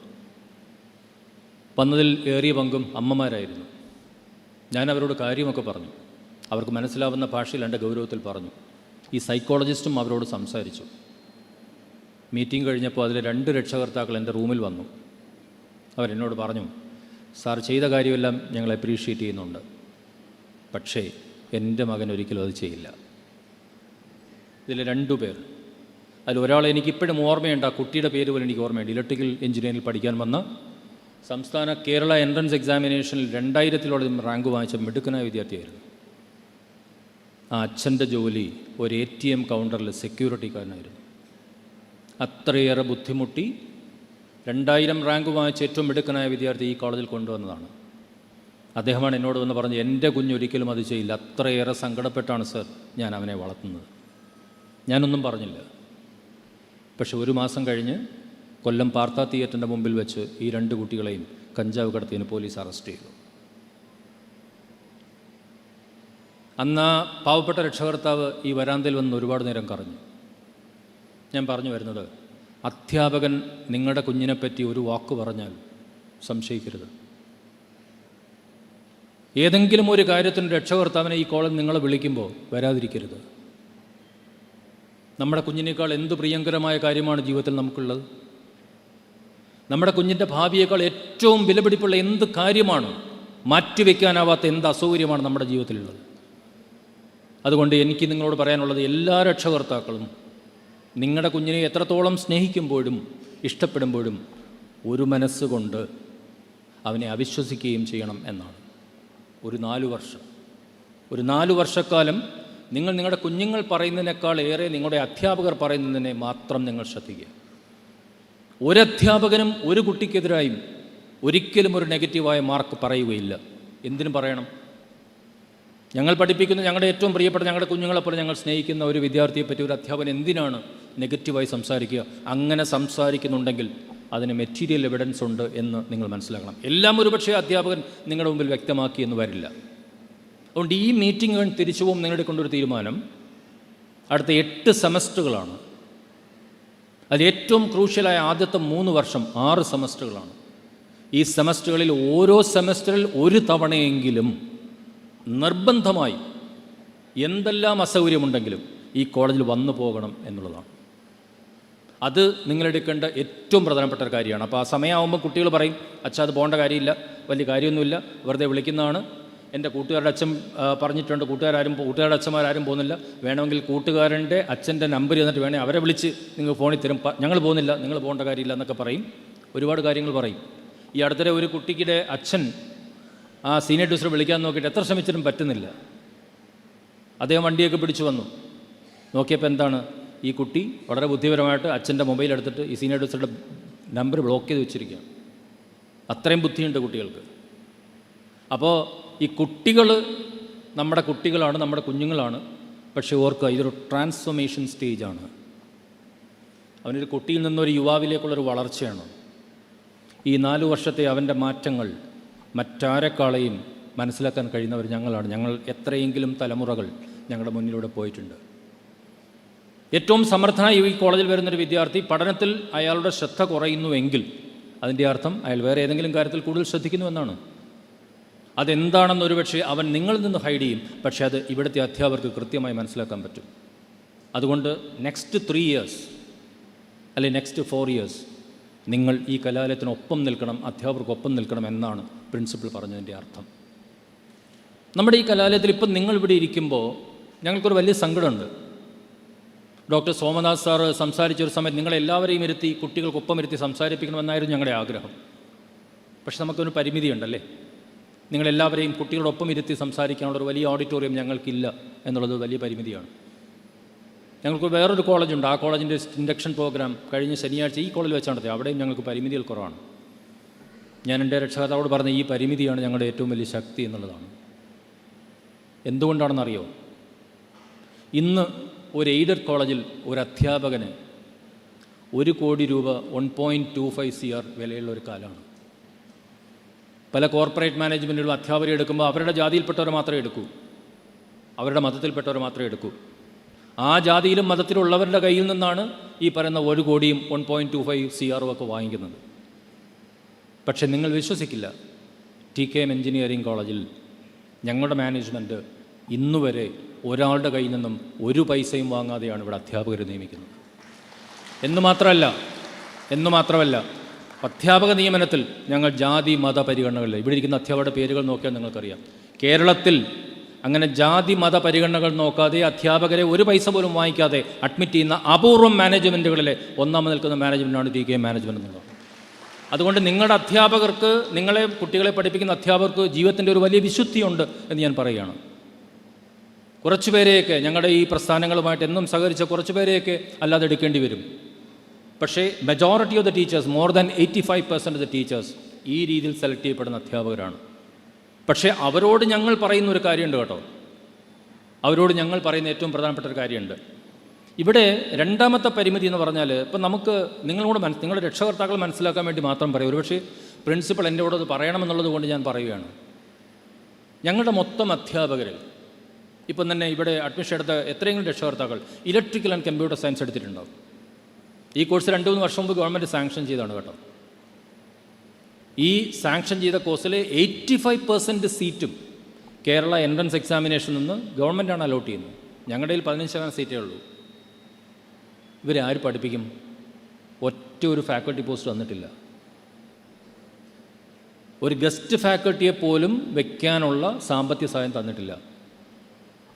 V: വന്നതിൽ ഏറിയ പങ്കും അമ്മമാരായിരുന്നു. ഞാൻ അവരോട് കാര്യമൊക്കെ പറഞ്ഞു. അവർക്ക് മനസ്സിലാവുന്ന ഭാഷയിൽ എൻ്റെ ഗൗരവത്തിൽ പറഞ്ഞു. ഈ സൈക്കോളജിസ്റ്റും അവരോട് സംസാരിച്ചു. മീറ്റിംഗ് കഴിഞ്ഞപ്പോൾ അതിലെ 2 രക്ഷകർത്താക്കൾ എൻ്റെ റൂമിൽ വന്നു. അവരെന്നോട് പറഞ്ഞു, സാർ ചെയ്ത കാര്യമെല്ലാം ഞങ്ങൾ അപ്രീഷിയേറ്റ് ചെയ്യുന്നുണ്ട്, പക്ഷേ എൻ്റെ മകൻ ഒരിക്കലും അത് ചെയ്യില്ല. ഇതിൽ 2 പേർ, അതിലൊരാളെ എനിക്കിപ്പോഴും ഓർമ്മയുണ്ട്. ആ കുട്ടിയുടെ പേര് പോലും എനിക്ക് ഓർമ്മയുണ്ട്. ഇലക്ട്രിക്കൽ എഞ്ചിനീയറിംഗിൽ പഠിക്കാൻ വന്ന സംസ്ഥാന കേരള എൻട്രൻസ് എക്സാമിനേഷനിൽ 2000-ഓളം റാങ്ക് വാങ്ങിച്ച മിടുക്കനായ വിദ്യാർത്ഥിയായിരുന്നു. ആ അച്ഛൻ്റെ ജോലി ഒരു ATM കൗണ്ടറിൽ സെക്യൂരിറ്റിക്കാരനായിരുന്നു. അത്രയേറെ ബുദ്ധിമുട്ടി 2000 റാങ്ക് വാങ്ങിച്ച ഏറ്റവും മിടുക്കനായ വിദ്യാർത്ഥി ഈ കോളേജിൽ കൊണ്ടുവന്നതാണ്. അദ്ദേഹമാണ് എന്നോട് വന്ന് പറഞ്ഞത്, എൻ്റെ കുഞ്ഞൊരിക്കലും അത് ചെയ്യില്ല. അത്രയേറെ സങ്കടപ്പെട്ടാണ് സർ ഞാൻ അവനെ വളർത്തുന്നത്. ഞാനൊന്നും പറഞ്ഞില്ല. പക്ഷെ 1 മാസം കഴിഞ്ഞ് കൊല്ലം പാർത്ത തിയേറ്ററിൻ്റെ മുമ്പിൽ വെച്ച് ഈ 2 കുട്ടികളെയും കഞ്ചാവ് കടത്തിയതിന് പോലീസ് അറസ്റ്റ് ചെയ്തു. അന്ന് ആ പാവപ്പെട്ട രക്ഷകർത്താവ് ഈ വരാന്തയിൽ വന്ന് ഒരുപാട് നേരം കരഞ്ഞു. ഞാൻ പറഞ്ഞു വരുന്നത്, അധ്യാപകൻ നിങ്ങളുടെ കുഞ്ഞിനെപ്പറ്റി ഒരു വാക്ക് പറഞ്ഞാൽ സംശയിക്കരുത്. ഏതെങ്കിലും ഒരു കാര്യത്തിന് രക്ഷകർത്താവിനെ ഈ കോളേജ് നിങ്ങളെ വിളിക്കുമ്പോൾ വരാതിരിക്കരുത്. നമ്മുടെ കുഞ്ഞിനേക്കാൾ എന്ത് പ്രിയങ്കരമായ കാര്യമാണ് ജീവിതത്തിൽ നമുക്കുള്ളത്? നമ്മുടെ കുഞ്ഞിൻ്റെ ഭാവിയേക്കാൾ ഏറ്റവും വിലപിടിപ്പുള്ള എന്ത് കാര്യമാണ്, മാറ്റിവെക്കാനാവാത്ത എന്ത് അസൗകര്യമാണ് നമ്മുടെ ജീവിതത്തിലുള്ളത്? അതുകൊണ്ട് എനിക്ക് നിങ്ങളോട് പറയാനുള്ളത്, എല്ലാ രക്ഷകർത്താക്കളും നിങ്ങളുടെ കുഞ്ഞിനെ എത്രത്തോളം സ്നേഹിക്കുമ്പോഴും ഇഷ്ടപ്പെടുമ്പോഴും ഒരു മനസ്സുകൊണ്ട് അവനെ അവിശ്വസിക്കുകയും ചെയ്യണം എന്നാണ്. ഒരു 4 വർഷക്കാലം നിങ്ങൾ നിങ്ങളുടെ കുഞ്ഞുങ്ങൾ പറയുന്നതിനേക്കാൾ ഏറെ നിങ്ങളുടെ അധ്യാപകർ പറയുന്നതിനെ മാത്രം നിങ്ങൾ ശ്രദ്ധിക്കുക. ഒരധ്യാപകനും ഒരു കുട്ടിക്കെതിരായും ഒരിക്കലും ഒരു നെഗറ്റീവായ മാർക്ക് പറയുകയില്ല. എന്തിനും പറയണം? ഞങ്ങൾ പഠിപ്പിക്കുന്ന ഞങ്ങളുടെ ഏറ്റവും പ്രിയപ്പെട്ട ഞങ്ങളുടെ കുഞ്ഞുങ്ങളെപ്പോലെ ഞങ്ങൾ സ്നേഹിക്കുന്ന ഒരു വിദ്യാർത്ഥിയെപ്പറ്റി ഒരു അധ്യാപകൻ എന്തിനാണ് നെഗറ്റീവായി സംസാരിക്കുക? അങ്ങനെ സംസാരിക്കുന്നുണ്ടെങ്കിൽ അതിന് മെറ്റീരിയൽ എവിഡൻസ് ഉണ്ട് എന്ന് നിങ്ങൾ മനസ്സിലാക്കണം. എല്ലാം ഒരുപക്ഷെ അധ്യാപകൻ നിങ്ങളുടെ മുമ്പിൽ വ്യക്തമാക്കി എന്ന് വരില്ല. അതുകൊണ്ട് ഈ മീറ്റിംഗ് തിരിച്ചു പോകും നിങ്ങളുടെ കൊണ്ടൊരു തീരുമാനം, അടുത്ത 8 സെമസ്റ്ററുകളാണ്. അത് ഏറ്റവും ക്രൂഷ്യലായ ആദ്യത്തെ 3 വർഷം 6 സെമസ്റ്ററുകളാണ്. ഈ സെമസ്റ്ററുകളിൽ ഓരോ സെമസ്റ്ററിൽ ഒരു തവണയെങ്കിലും നിർബന്ധമായി എന്തെല്ലാം അസൗകര്യമുണ്ടെങ്കിലും ഈ കോളേജിൽ വന്നു പോകണം എന്നുള്ളതാണ്. അത് നിങ്ങളെടുക്കേണ്ട ഏറ്റവും പ്രധാനപ്പെട്ട ഒരു കാര്യമാണ്. അപ്പോൾ ആ സമയമാകുമ്പോൾ കുട്ടികൾ പറയും, അച്ഛാ അത് പോകേണ്ട കാര്യമില്ല, വലിയ കാര്യമൊന്നുമില്ല, വെറുതെ വിളിക്കുന്നതാണ്, എൻ്റെ കൂട്ടുകാരുടെ അച്ഛൻ പറഞ്ഞിട്ടുണ്ട്, കൂട്ടുകാരുടെ അച്ഛന്മാരാരും പോകുന്നില്ല, വേണമെങ്കിൽ കൂട്ടുകാരൻ്റെ അച്ഛൻ്റെ നമ്പർ തന്നിട്ട് വേണേൽ അവരെ വിളിച്ച് നിങ്ങൾ ഫോണിൽ തരും, ഞങ്ങൾ പോകുന്നില്ല, നിങ്ങൾ പോകേണ്ട കാര്യമില്ല എന്നൊക്കെ പറയും. ഒരുപാട് കാര്യങ്ങൾ പറയും. ഈ അടുത്തിടെ ഒരു കുട്ടിയുടെ അച്ഛൻ ആ സീനിയർ ടീച്ചറെ വിളിക്കാൻ നോക്കിയിട്ട് എത്ര ശ്രമിച്ചിട്ടും പറ്റുന്നില്ല. അദ്ദേഹം വണ്ടിയൊക്കെ പിടിച്ചു വന്നു. നോക്കിയപ്പോൾ എന്താണ്, ഈ കുട്ടി വളരെ ബുദ്ധിപരമായിട്ട് അച്ഛൻ്റെ മൊബൈൽ എടുത്തിട്ട് ഈ സീനിയർ ടീച്ചറുടെ നമ്പർ ബ്ലോക്ക് ചെയ്ത് വെച്ചിരിക്കുകയാണ്. അത്രയും ബുദ്ധിയുണ്ട് കുട്ടികൾക്ക്. അപ്പോൾ ഈ കുട്ടികൾ നമ്മുടെ കുട്ടികളാണ്, നമ്മുടെ കുഞ്ഞുങ്ങളാണ്. പക്ഷേ ഓർക്കുക, ഇതൊരു ട്രാൻസ്ഫോർമേഷൻ സ്റ്റേജാണ്. അവനൊരു കുട്ടിയിൽ നിന്നൊരു യുവാവിലേക്കുള്ളൊരു വളർച്ചയാണ്. ഈ 4 വർഷത്തെ അവൻ്റെ മാറ്റങ്ങൾ മറ്റാരെക്കാളെയും മനസ്സിലാക്കാൻ കഴിയുന്നവർ ഞങ്ങളാണ്. ഞങ്ങൾ എത്രയെങ്കിലും തലമുറകൾ ഞങ്ങളുടെ മുന്നിലൂടെ പോയിട്ടുണ്ട്. ഏറ്റവും സമർത്ഥനായി ഈ കോളേജിൽ വരുന്നൊരു വിദ്യാർത്ഥി പഠനത്തിൽ അയാളുടെ ശ്രദ്ധ കുറയുന്നുവെങ്കിൽ അതിൻ്റെ അർത്ഥം അയാൾ വേറെ ഏതെങ്കിലും കാര്യത്തിൽ കൂടുതൽ ശ്രദ്ധിക്കുന്നുവെന്നാണ്. അതെന്താണെന്ന് ഒരുപക്ഷെ അവൻ നിങ്ങളിൽ നിന്ന് ഹൈഡ് ചെയ്യും, പക്ഷേ അത് ഇവിടുത്തെ അധ്യാപകർക്ക് കൃത്യമായി മനസ്സിലാക്കാൻ പറ്റും. അതുകൊണ്ട് നെക്സ്റ്റ് 3 ഇയേഴ്സ് അല്ലെങ്കിൽ നെക്സ്റ്റ് 4 ഇയേഴ്സ് നിങ്ങൾ ഈ കലാലയത്തിനൊപ്പം നിൽക്കണം, അധ്യാപകർക്കൊപ്പം നിൽക്കണം എന്നാണ് പ്രിൻസിപ്പൽ പറഞ്ഞതിൻ്റെ അർത്ഥം. നമ്മുടെ ഈ കലാലയത്തിൽ ഇപ്പം നിങ്ങളിവിടെ ഇരിക്കുമ്പോൾ ഞങ്ങൾക്കൊരു വലിയ സങ്കടമുണ്ട്. ഡോക്ടർ സോമനാഥ് സാറ് സംസാരിച്ചൊരു സമയത്ത് നിങ്ങളെല്ലാവരെയും ഇരുത്തി കുട്ടികൾക്കൊപ്പം ഇരുത്തി സംസാരിപ്പിക്കണമെന്നായിരുന്നു ഞങ്ങളുടെ ആഗ്രഹം. പക്ഷെ നമുക്കൊരു പരിമിതിയുണ്ടല്ലേ. നിങ്ങളെല്ലാവരെയും കുട്ടികളോടൊപ്പം ഇരുത്തി സംസാരിക്കാനുള്ളൊരു വലിയ ഓഡിറ്റോറിയം ഞങ്ങൾക്കില്ല എന്നുള്ളത് വലിയ പരിമിതിയാണ്. ഞങ്ങൾക്ക് വേറൊരു കോളേജുണ്ട്, ആ കോളേജിൻ്റെ ഇൻഡക്ഷൻ പ്രോഗ്രാം കഴിഞ്ഞ ശനിയാഴ്ച ഈ കോളേജിൽ വെച്ചാണ് നടത്തിയത്. അവിടെയും ഞങ്ങൾക്ക് പരിമിതികൾ കുറവാണ്. ഞാൻ എൻ്റെ രക്ഷകർത്താവോട് പറഞ്ഞ ഈ പരിമിതിയാണ് ഞങ്ങളുടെ ഏറ്റവും വലിയ ശക്തി എന്നുള്ളതാണ്. എന്തുകൊണ്ടാണെന്നറിയോ? ഇന്ന് ഒരു എയ്ഡഡ് കോളേജിൽ ഒരു അധ്യാപകന് 1 കോടി രൂപ 1.25 CR വിലയുള്ള ഒരു കാലമാണ്. പല കോർപ്പറേറ്റ് മാനേജ്മെൻറ്റുകളും അധ്യാപകരെ എടുക്കുമ്പോൾ അവരുടെ ജാതിയിൽപ്പെട്ടവരെ മാത്രമേ എടുക്കൂ, അവരുടെ മതത്തിൽപ്പെട്ടവരെ മാത്രമേ എടുക്കൂ. ആ ജാതിയിലും മതത്തിലുള്ളവരുടെ കയ്യിൽ നിന്നാണ് ഈ പറയുന്ന 1 കോടിയും 1.25 CR ഒക്കെ വാങ്ങിക്കുന്നത്. പക്ഷെ നിങ്ങൾ വിശ്വസിക്കില്ല, TKM എഞ്ചിനീയറിംഗ് കോളേജിൽ ഞങ്ങളുടെ മാനേജ്മെൻറ്റ് ഇന്നുവരെ ഒരാളുടെ കയ്യിൽ നിന്നും 1 പൈസയും വാങ്ങാതെയാണ് ഇവിടെ അധ്യാപകരെ നിയമിക്കുന്നത്. എന്ന് മാത്രമല്ല അധ്യാപക നിയമനത്തിൽ ഞങ്ങൾ ജാതി മത പരിഗണനകളില്ല. ഇവിടെ ഇരിക്കുന്ന അധ്യാപകരുടെ പേരുകൾ നോക്കിയാൽ നിങ്ങൾക്കറിയാം. കേരളത്തിൽ അങ്ങനെ ജാതി മത പരിഗണനകൾ നോക്കാതെ അധ്യാപകരെ 1 പൈസ പോലും വാങ്ങിക്കാതെ അഡ്മിറ്റ് ചെയ്യുന്ന അപൂർവം മാനേജ്മെൻറ്റുകളിലെ ഒന്നാമത് നിൽക്കുന്ന മാനേജ്മെൻറ്റാണ് TKM മാനേജ്മെൻറ്റ് എന്നുള്ളത്. അതുകൊണ്ട് നിങ്ങളുടെ അധ്യാപകർക്ക്, കുട്ടികളെ പഠിപ്പിക്കുന്ന അധ്യാപകർക്ക് ജീവിതത്തിൻ്റെ ഒരു വലിയ വിശുദ്ധിയുണ്ട് എന്ന് ഞാൻ പറയുകയാണ്. കുറച്ചുപേരെയൊക്കെ ഞങ്ങളുടെ ഈ പ്രസ്ഥാനങ്ങളുമായിട്ട് എന്നും സഹകരിച്ച കുറച്ചുപേരെയൊക്കെ അല്ലാതെ എടുക്കേണ്ടി വരും. പക്ഷേ majority of the teachers, more than 85% of the teachers ഈ രീതിയിൽ സെലക്ട് ചെയ്യപ്പെടുന്ന അധ്യാപകരാണ്. പക്ഷേ അവരോട് ഞങ്ങൾ പറയുന്ന ഒരു കാര്യമുണ്ട് കേട്ടോ. അവരോട് ഞങ്ങൾ പറയുന്ന ഏറ്റവും പ്രധാനപ്പെട്ട ഒരു കാര്യമുണ്ട്. ഇവിടെ രണ്ടാമത്തെ പരിമിതി എന്ന് പറഞ്ഞാൽ, ഇപ്പം നമുക്ക് നിങ്ങളുടെ രക്ഷകർത്താക്കൾ മനസ്സിലാക്കാൻ വേണ്ടി മാത്രം പറയും. ഒരുപക്ഷെ പ്രിൻസിപ്പൾ എൻ്റെ കൂടെ അത് പറയണമെന്നുള്ളത് കൊണ്ട് ഞാൻ പറയുകയാണ്. ഞങ്ങളുടെ മൊത്തം അധ്യാപകരിൽ ഇപ്പം തന്നെ ഇവിടെ അഡ്മിഷൻ എടുത്ത എത്രയെങ്കിലും രക്ഷകർത്താക്കൾ ഇലക്ട്രിക്കൽ ആൻഡ് കമ്പ്യൂട്ടർ സയൻസ് എടുത്തിട്ടുണ്ടാവും. ഈ കോഴ്സ് 2-3 വർഷം മുമ്പ് ഗവൺമെൻറ് സാങ്ഷൻ ചെയ്താണ് കേട്ടോ. ഈ സാങ്ഷൻ ചെയ്ത കോഴ്സിലെ 85% സീറ്റും കേരള എൻട്രൻസ് എക്സാമിനേഷനിൽ നിന്ന് ഗവൺമെൻറ്റാണ് അലോട്ട് ചെയ്യുന്നത്. ഞങ്ങളുടെ കയ്യിൽ 15% സീറ്റേ ഉള്ളൂ. ഇവരെ ആര് പഠിപ്പിക്കും? ഒറ്റ ഒരു ഫാക്കൽറ്റി പോസ്റ്റ് വന്നിട്ടില്ല. ഒരു ഗസ്റ്റ് ഫാക്കൽറ്റിയെ പോലും വയ്ക്കാനുള്ള സാമ്പത്തിക സഹായം തന്നിട്ടില്ല.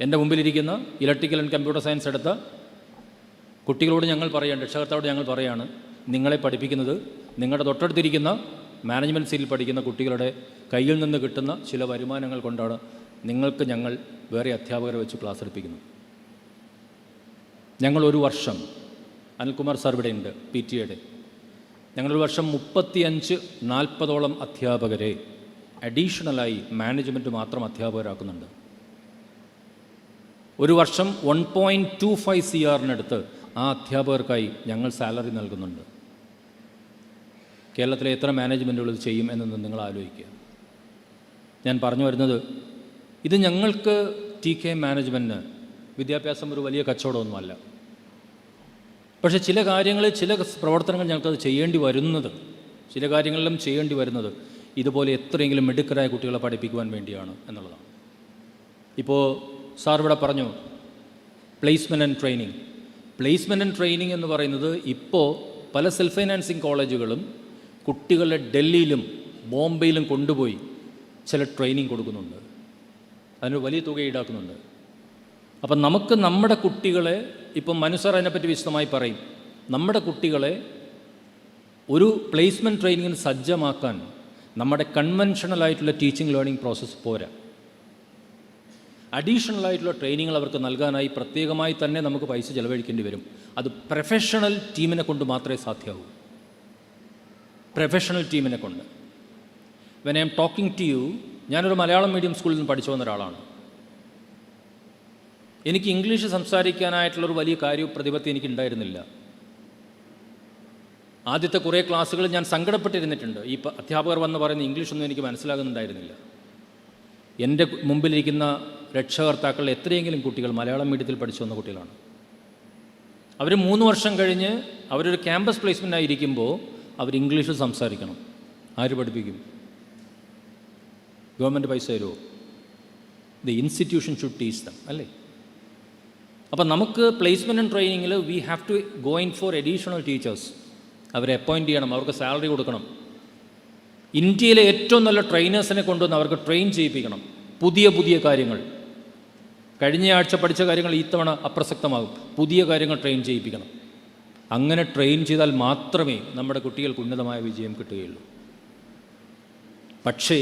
V: എൻ്റെ മുമ്പിലിരിക്കുന്ന ഇലക്ട്രിക്കൽ ആൻഡ് കമ്പ്യൂട്ടർ സയൻസ് എടുത്ത കുട്ടികളോട് ഞങ്ങൾ പറയുകയാണ്, രക്ഷകർത്താവോട് ഞങ്ങൾ പറയുകയാണ്, നിങ്ങളെ പഠിപ്പിക്കുന്നത് നിങ്ങളുടെ തൊട്ടടുത്തിരിക്കുന്ന മാനേജ്മെൻറ്റ് സീറ്റിൽ പഠിക്കുന്ന കുട്ടികളുടെ കയ്യിൽ നിന്ന് കിട്ടുന്ന ചില വരുമാനങ്ങൾ കൊണ്ടാണ് നിങ്ങൾക്ക് ഞങ്ങൾ വേറെ അധ്യാപകരെ വെച്ച് ക്ലാസ് എടുപ്പിക്കുന്നത്. ഞങ്ങളൊരു വർഷം, അനിൽകുമാർ സാർ ഇവിടെ ഉണ്ട് PTA-യുടെ, ഞങ്ങളൊരു വർഷം 35-40ഓളം അധ്യാപകരെ അഡീഷണലായി മാനേജ്മെൻറ്റ് മാത്രം അധ്യാപകരാക്കുന്നുണ്ട്. ഒരു വർഷം 1.25 CR ആ അധ്യാപകർക്കായി ഞങ്ങൾ സാലറി നൽകുന്നുണ്ട്. കേരളത്തിലെ എത്ര മാനേജ്മെൻറ്റുകൾ ഇത് ചെയ്യും എന്നൊന്നും നിങ്ങൾ ആലോചിക്കുക. ഞാൻ പറഞ്ഞു വരുന്നത്, ഇത് ഞങ്ങൾക്ക് TKM മാനേജ്മെൻറ്റിന് വിദ്യാഭ്യാസം ഒരു വലിയ കച്ചവടമൊന്നുമല്ല. പക്ഷേ ചില കാര്യങ്ങളിൽ, ചില പ്രവർത്തനങ്ങൾ ഞങ്ങൾക്കത് ചെയ്യേണ്ടി വരുന്നത്, ചില കാര്യങ്ങളിലും ചെയ്യേണ്ടി വരുന്നത് ഇതുപോലെ എത്രയെങ്കിലും മിടുക്കരായ കുട്ടികളെ പഠിപ്പിക്കുവാൻ വേണ്ടിയാണ് എന്നുള്ളതാണ്. ഇപ്പോൾ സാർ ഇവിടെ പറഞ്ഞു placement and training. Placement and training എന്ന് പറയുന്നത് ഇപ്പോൾ പല സെൽഫ് ഫൈനാൻസിങ് കോളേജുകളും കുട്ടികളെ ഡൽഹിയിലും ബോംബെയിലും കൊണ്ടുപോയി ചില ട്രെയിനിങ് കൊടുക്കുന്നുണ്ട്. അതിന് വലിയ തുക ഈടാക്കുന്നുണ്ട്. അപ്പം നമുക്ക് നമ്മുടെ കുട്ടികളെ, ഇപ്പം മനു സാർ അതിനെപ്പറ്റി വിശദമായി പറയും, നമ്മുടെ കുട്ടികളെ ഒരു പ്ലേസ്മെൻറ്റ് ട്രെയിനിങ്ങിന് സജ്ജമാക്കാൻ നമ്മുടെ കൺവെൻഷണലായിട്ടുള്ള ടീച്ചിങ് ലേണിംഗ് പ്രോസസ്സ് പോരാ. അഡീഷണലായിട്ടുള്ള ട്രെയിനിങ്ങൾ അവർക്ക് നൽകാനായി പ്രത്യേകമായി തന്നെ നമുക്ക് പൈസ ചിലവഴിക്കേണ്ടി വരും. അത് പ്രൊഫഷണൽ ടീമിനെ കൊണ്ട് മാത്രമേ സാധ്യമാവൂ. പ്രൊഫഷണൽ ടീമിനെ കൊണ്ട്. When I am talking to you, ഞാനൊരു മലയാളം മീഡിയം സ്കൂളിൽ നിന്ന് പഠിച്ചു വന്ന ഒരാളാണ്. എനിക്ക് ഇംഗ്ലീഷ് സംസാരിക്കാനായിട്ടുള്ളൊരു വലിയ പ്രതിപത്തി എനിക്കുണ്ടായിരുന്നില്ല. ആദ്യത്തെ കുറേ ക്ലാസ്സുകൾ ഞാൻ സങ്കടപ്പെട്ടിരുന്നിട്ടുണ്ട്. ഈ അധ്യാപകർ വന്ന് പറയുന്ന ഇംഗ്ലീഷൊന്നും എനിക്ക് മനസ്സിലാകുന്നുണ്ടായിരുന്നില്ല. എൻ്റെ മുമ്പിലിരിക്കുന്ന രക്ഷകർത്താക്കളിൽ എത്രയെങ്കിലും കുട്ടികൾ മലയാളം മീഡിയത്തിൽ പഠിച്ചു വന്ന കുട്ടികളാണ്. അവർ 3 വർഷം കഴിഞ്ഞ് അവരൊരു ക്യാമ്പസ് പ്ലേസ്മെൻ്റ് ആയിരിക്കുമ്പോൾ അവർ ഇംഗ്ലീഷ് സംസാരിക്കണം. ആര് പഠിപ്പിക്കും? ഗവൺമെൻറ് പൈസ തരുമോ? The institution should teach them, അല്ലേ? അപ്പം നമുക്ക് പ്ലേസ്മെൻറ്റ് ആൻഡ് ട്രെയിനിങ്ങിൽ we have to going for additional teachers. അവരെ അപ്പോയിൻറ്റ് ചെയ്യണം, അവർക്ക് സാലറി കൊടുക്കണം. ഇന്ത്യയിലെ ഏറ്റവും നല്ല ട്രെയിനേഴ്സിനെ കൊണ്ടുവന്ന് അവർക്ക് ട്രെയിൻ ചെയ്യിപ്പിക്കണം. പുതിയ പുതിയ കാര്യങ്ങൾ, കഴിഞ്ഞ ആഴ്ച പഠിച്ച കാര്യങ്ങൾ ഇത്തവണ അപ്രസക്തമാകും. പുതിയ കാര്യങ്ങൾ ട്രെയിൻ ചെയ്യിപ്പിക്കണം. അങ്ങനെ ട്രെയിൻ ചെയ്താൽ മാത്രമേ നമ്മുടെ കുട്ടികൾക്ക് ഉന്നതമായ വിജയം കിട്ടുകയുള്ളൂ. പക്ഷേ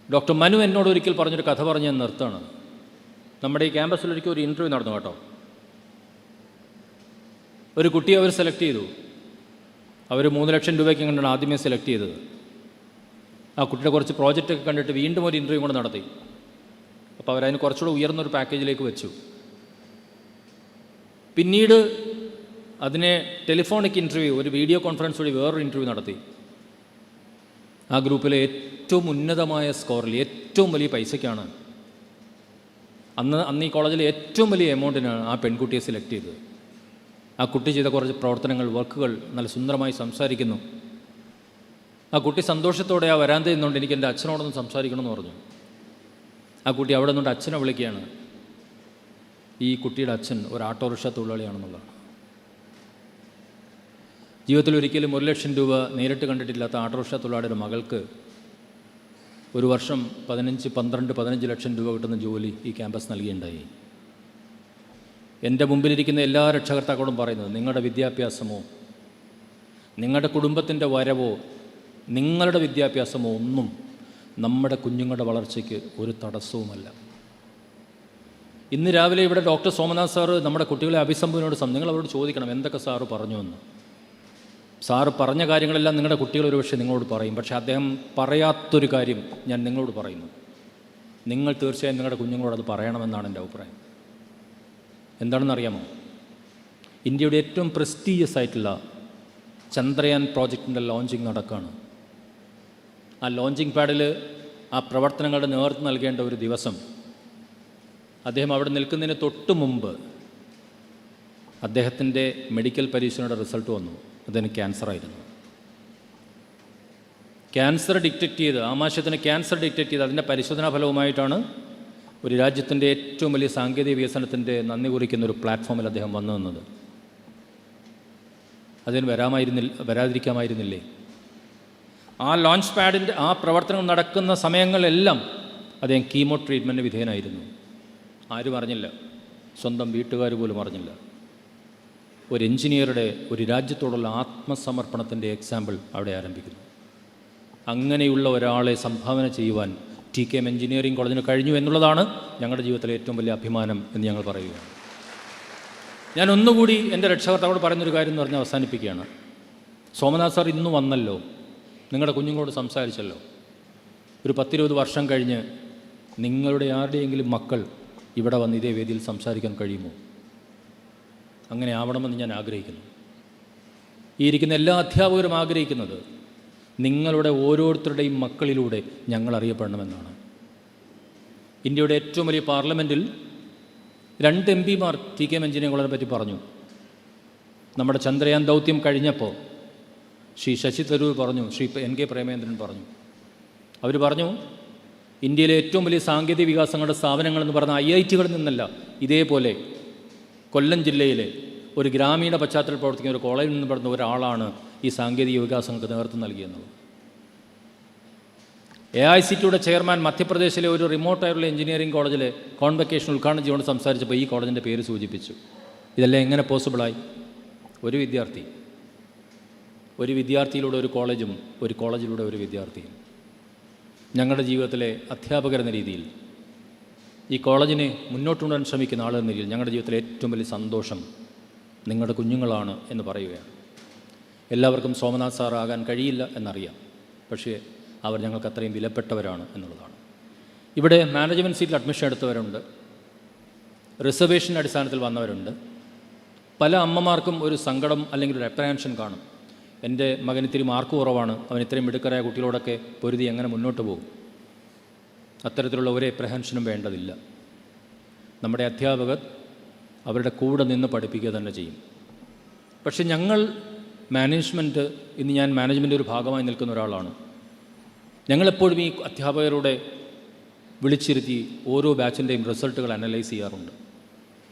V: ഡോക്ടർ മനു എന്നോട് ഒരിക്കൽ പറഞ്ഞൊരു കഥ പറഞ്ഞ് ഞാൻ നിർത്താണ്. നമ്മുടെ ഈ ക്യാമ്പസിലൊരിക്കൽ ഒരു ഇൻ്റർവ്യൂ നടന്നു കേട്ടോ. ഒരു കുട്ടിയെ അവർ സെലക്ട് ചെയ്തു. അവർ 3 ലക്ഷം രൂപയ്ക്ക് കണ്ടാണ് ആദ്യമേ സെലക്ട് ചെയ്തത്. ആ കുട്ടിയുടെ കുറച്ച് പ്രോജക്റ്റൊക്കെ കണ്ടിട്ട് വീണ്ടും ഒരു ഇൻ്റർവ്യൂ കൂടെ നടത്തി. അപ്പോൾ അവരതിന് കുറച്ചുകൂടെ ഉയർന്നൊരു പാക്കേജിലേക്ക് വെച്ചു. പിന്നീട് അതിനെ ടെലിഫോണിക് ഇൻ്റർവ്യൂ, ഒരു വീഡിയോ കോൺഫറൻസ് വഴി വേറൊരു ഇൻ്റർവ്യൂ നടത്തി. ആ ഗ്രൂപ്പിലെ ഏറ്റവും ഉന്നതമായ സ്കോറിൽ ഏറ്റവും വലിയ പൈസയ്ക്കാണ് അന്ന് ഈ കോളേജിലെ ഏറ്റവും വലിയ എമൗണ്ടിനാണ് ആ പെൺകുട്ടിയെ സെലക്ട് ചെയ്തത്. ആ കുട്ടി ചെയ്ത കുറച്ച് പ്രവർത്തനങ്ങൾ, വർക്കുകൾ നല്ല സുന്ദരമായി സംസാരിക്കുന്നു. ആ കുട്ടി സന്തോഷത്തോടെ ആ വരാന്ത നിന്നുകൊണ്ട് എനിക്ക് എൻ്റെ അച്ഛനോടൊന്ന് സംസാരിക്കണമെന്ന് പറഞ്ഞു. ആ കുട്ടി അവിടെ നിന്നുകൊണ്ട് അച്ഛനെ വിളിക്കുകയാണ്. ഈ കുട്ടിയുടെ അച്ഛൻ ഒരു ഓട്ടോറിക്ഷ തൊഴിലാളിയാണെന്നുള്ളതാണ്. ജീവിതത്തിൽ ഒരിക്കലും 1 ലക്ഷം രൂപ നേരിട്ട് കണ്ടിട്ടില്ലാത്ത ഓട്ടോറിക്ഷ തൊഴിലാളിയുടെ മകൾക്ക് ഒരു വർഷം 15 ലക്ഷം രൂപ കിട്ടുന്ന ജോലി ഈ ക്യാമ്പസ് നൽകിയിട്ടുണ്ടായി. എൻ്റെ മുമ്പിലിരിക്കുന്ന എല്ലാ രക്ഷകർത്താക്കളോടും പറയുന്നത്, നിങ്ങളുടെ വിദ്യാഭ്യാസമോ നിങ്ങളുടെ കുടുംബത്തിൻ്റെ വരവോ നിങ്ങളുടെ വിദ്യാഭ്യാസമോ ഒന്നും നമ്മുടെ കുഞ്ഞുങ്ങളുടെ വളർച്ചയ്ക്ക് ഒരു തടസ്സവുമല്ല. ഇന്ന് രാവിലെ ഇവിടെ ഡോക്ടർ സോമനാഥ് സാറ് നമ്മുടെ കുട്ടികളെ അഭിസംബോധനയോട് നിങ്ങൾ അവരോട് ചോദിക്കണം എന്തൊക്കെ സാറ് പറഞ്ഞു എന്ന്. സാറ് പറഞ്ഞ കാര്യങ്ങളെല്ലാം നിങ്ങളുടെ കുട്ടികൾ ഒരുപക്ഷെ നിങ്ങളോട് പറയും. പക്ഷേ അദ്ദേഹം പറയാത്തൊരു കാര്യം ഞാൻ നിങ്ങളോട് പറയുന്നു. നിങ്ങൾ തീർച്ചയായും നിങ്ങളുടെ കുഞ്ഞുങ്ങളോട് അത് പറയണമെന്നാണ് എൻ്റെ അഭിപ്രായം. എന്താണെന്നറിയാമോ? ഇന്ത്യയുടെ ഏറ്റവും പ്രസ്റ്റീജിയസ് ആയിട്ടുള്ള ചന്ദ്രയാൻ പ്രോജക്റ്റിൻ്റെ ലോഞ്ചിങ് നടക്കുകയാണ്. ആ ലോഞ്ചിങ് പാഡിൽ ആ പ്രവർത്തനങ്ങളുടെ നേതൃത്വം നൽകേണ്ട ഒരു ദിവസം അദ്ദേഹം അവിടെ നിൽക്കുന്നതിന് തൊട്ട് മുമ്പ് അദ്ദേഹത്തിൻ്റെ മെഡിക്കൽ പരീക്ഷയുടെ റിസൾട്ട് വന്നു. അദ്ദേഹത്തിന് ക്യാൻസറായിരുന്നു. ക്യാൻസർ ഡിറ്റക്റ്റ് ചെയ്ത്, ആമാശയത്തിന് ക്യാൻസർ ഡിറ്റക്റ്റ് ചെയ്ത് അതിൻ്റെ പരിശോധനാ ഫലവുമായിട്ടാണ് ഒരു രാജ്യത്തിൻ്റെ ഏറ്റവും വലിയ സാങ്കേതിക വികസനത്തിൻ്റെ നന്ദി കുറിക്കുന്ന ഒരു പ്ലാറ്റ്ഫോമിൽ അദ്ദേഹം വന്നു നിന്നത്. അതിന് വരാതിരിക്കാമായിരുന്നില്ലേ? ആ ലോഞ്ച് പാഡിൻ്റെ ആ പ്രവർത്തനം നടക്കുന്ന സമയങ്ങളെല്ലാം അദ്ദേഹം കീമോ ട്രീറ്റ്മെൻറ്റ് വിധേയനായിരുന്നു. ആരും അറിഞ്ഞില്ല, സ്വന്തം വീട്ടുകാർ പോലും അറിഞ്ഞില്ല. ഒരു എഞ്ചിനീയറുടെ, ഒരു രാജ്യത്തോടുള്ള ആത്മസമർപ്പണത്തിൻ്റെ എക്സാമ്പിൾ അവിടെ ആരംഭിക്കുന്നു. അങ്ങനെയുള്ള ഒരാളെ സംഭാവന ചെയ്യുവാൻ TKM എഞ്ചിനീയറിംഗ് കോളേജിന് കഴിഞ്ഞു എന്നുള്ളതാണ് ഞങ്ങളുടെ ജീവിതത്തിലെ ഏറ്റവും വലിയ അഭിമാനം എന്ന് ഞങ്ങൾ പറയുകയാണ്. ഞാൻ ഒന്നുകൂടി എൻ്റെ രക്ഷകർത്താവോട് പറയുന്നൊരു കാര്യം എന്ന് പറഞ്ഞ് അവസാനിപ്പിക്കുകയാണ്. സോമനാഥ് സാർ ഇന്ന് വന്നല്ലോ, നിങ്ങളുടെ കുഞ്ഞുങ്ങളോട് സംസാരിച്ചല്ലോ. ഒരു 10-20 വർഷം കഴിഞ്ഞ് നിങ്ങളുടെ ആരുടെയെങ്കിലും മക്കൾ ഇവിടെ വന്ന് ഇതേ വേദിയിൽ സംസാരിക്കാൻ കഴിയുമോ? അങ്ങനെ ആവണമെന്ന് ഞാൻ ആഗ്രഹിക്കുന്നു. ഈ ഇരിക്കുന്ന എല്ലാ അധ്യാപകരും ആഗ്രഹിക്കുന്നത് നിങ്ങളുടെ ഓരോരുത്തരുടെയും മക്കളിലൂടെ ഞങ്ങൾ അറിയപ്പെടണമെന്നാണ്. ഇന്ത്യയുടെ ഏറ്റവും വലിയ പാർലമെൻറ്റിൽ 2 MP-മാർ TKM എഞ്ചിനീയറിംഗ് കോളേജിനെ പറ്റി പറഞ്ഞു. നമ്മുടെ ചന്ദ്രയാൻ ദൗത്യം കഴിഞ്ഞപ്പോൾ ശ്രീ ശശി തരൂർ പറഞ്ഞു, ശ്രീ NK പ്രേമേന്ദ്രൻ പറഞ്ഞു. അവർ പറഞ്ഞു, ഇന്ത്യയിലെ ഏറ്റവും വലിയ സാങ്കേതിക വികാസങ്ങളുടെ സ്ഥാപനങ്ങളെന്ന് പറഞ്ഞ IIT-കളിൽ നിന്നല്ല, ഇതേപോലെ കൊല്ലം ജില്ലയിലെ ഒരു ഗ്രാമീണ പശ്ചാത്തലത്തിൽ പ്രവർത്തിക്കുന്ന ഒരു കോളേജിൽ നിന്ന് പറഞ്ഞ ഒരാളാണ് ഈ സാങ്കേതിക വികാസങ്ങൾക്ക് നേതൃത്വം നൽകിയെന്നുള്ളത്. AICTയുടെ ചെയർമാൻ മധ്യപ്രദേശിലെ ഒരു റിമോട്ടായിട്ടുള്ള എഞ്ചിനീയറിംഗ് കോളേജിലെ കോൺവെക്കേഷൻ ഉദ്ഘാടനം ചെയ്തുകൊണ്ട് സംസാരിച്ചപ്പോൾ ഈ കോളേജിൻ്റെ പേര് സൂചിപ്പിച്ചു. ഇതെല്ലാം എങ്ങനെ പോസിബിളായി? ഒരു വിദ്യാർത്ഥിയിലൂടെ ഒരു കോളേജും, ഒരു കോളേജിലൂടെ ഒരു വിദ്യാർത്ഥിയും. ഞങ്ങളുടെ ജീവിതത്തിലെ അധ്യാപകരെന്ന രീതിയിൽ, ഈ കോളേജിനെ മുന്നോട്ട് കൊണ്ടുവരാൻ ശ്രമിക്കുന്ന ആളെന്ന രീതിയിൽ ഞങ്ങളുടെ ജീവിതത്തിലെ ഏറ്റവും വലിയ സന്തോഷം നിങ്ങളുടെ കുഞ്ഞുങ്ങളാണ് എന്ന് പറയുകയാണ്. എല്ലാവർക്കും സോമനാഥ് സാർ ആകാൻ കഴിയില്ല എന്നറിയാം, പക്ഷേ അവർ ഞങ്ങൾക്ക് അത്രയും വിലപ്പെട്ടവരാണ് എന്നുള്ളതാണ്. ഇവിടെ മാനേജ്മെൻറ്റ് സീറ്റിൽ അഡ്മിഷൻ എടുത്തവരുണ്ട്, റിസർവേഷൻ അടിസ്ഥാനത്തിൽ വന്നവരുണ്ട്. പല അമ്മമാർക്കും ഒരു സങ്കടം അല്ലെങ്കിൽ ഒരു അപ്രഹെൻഷൻ കാണും. എൻ്റെ മകൻ ഇത്തിരി മാർക്ക് കുറവാണ്, അവൻ ഇത്രയും മിടുക്കരായ കുട്ടികളോടൊക്കെ പൊരുതി എങ്ങനെ മുന്നോട്ട് പോകും? അത്തരത്തിലുള്ള ഒരു അപ്രഹെൻഷനും വേണ്ടതില്ല. നമ്മുടെ അധ്യാപകർ അവരുടെ കൂടെ നിന്ന് പഠിപ്പിക്കുക തന്നെ ചെയ്യും. പക്ഷെ ഞങ്ങൾ മാനേജ്മെൻറ്റ്, ഇന്ന് ഞാൻ മാനേജ്മെൻറ്റ് ഒരു ഭാഗമായി നിൽക്കുന്ന ഒരാളാണ്. ഞങ്ങളെപ്പോഴും ഈ അധ്യാപകരുടെ വിളിച്ചിരുത്തി ഓരോ ബാച്ചിൻ്റെയും റിസൾട്ടുകൾ അനലൈസ് ചെയ്യാറുണ്ട്.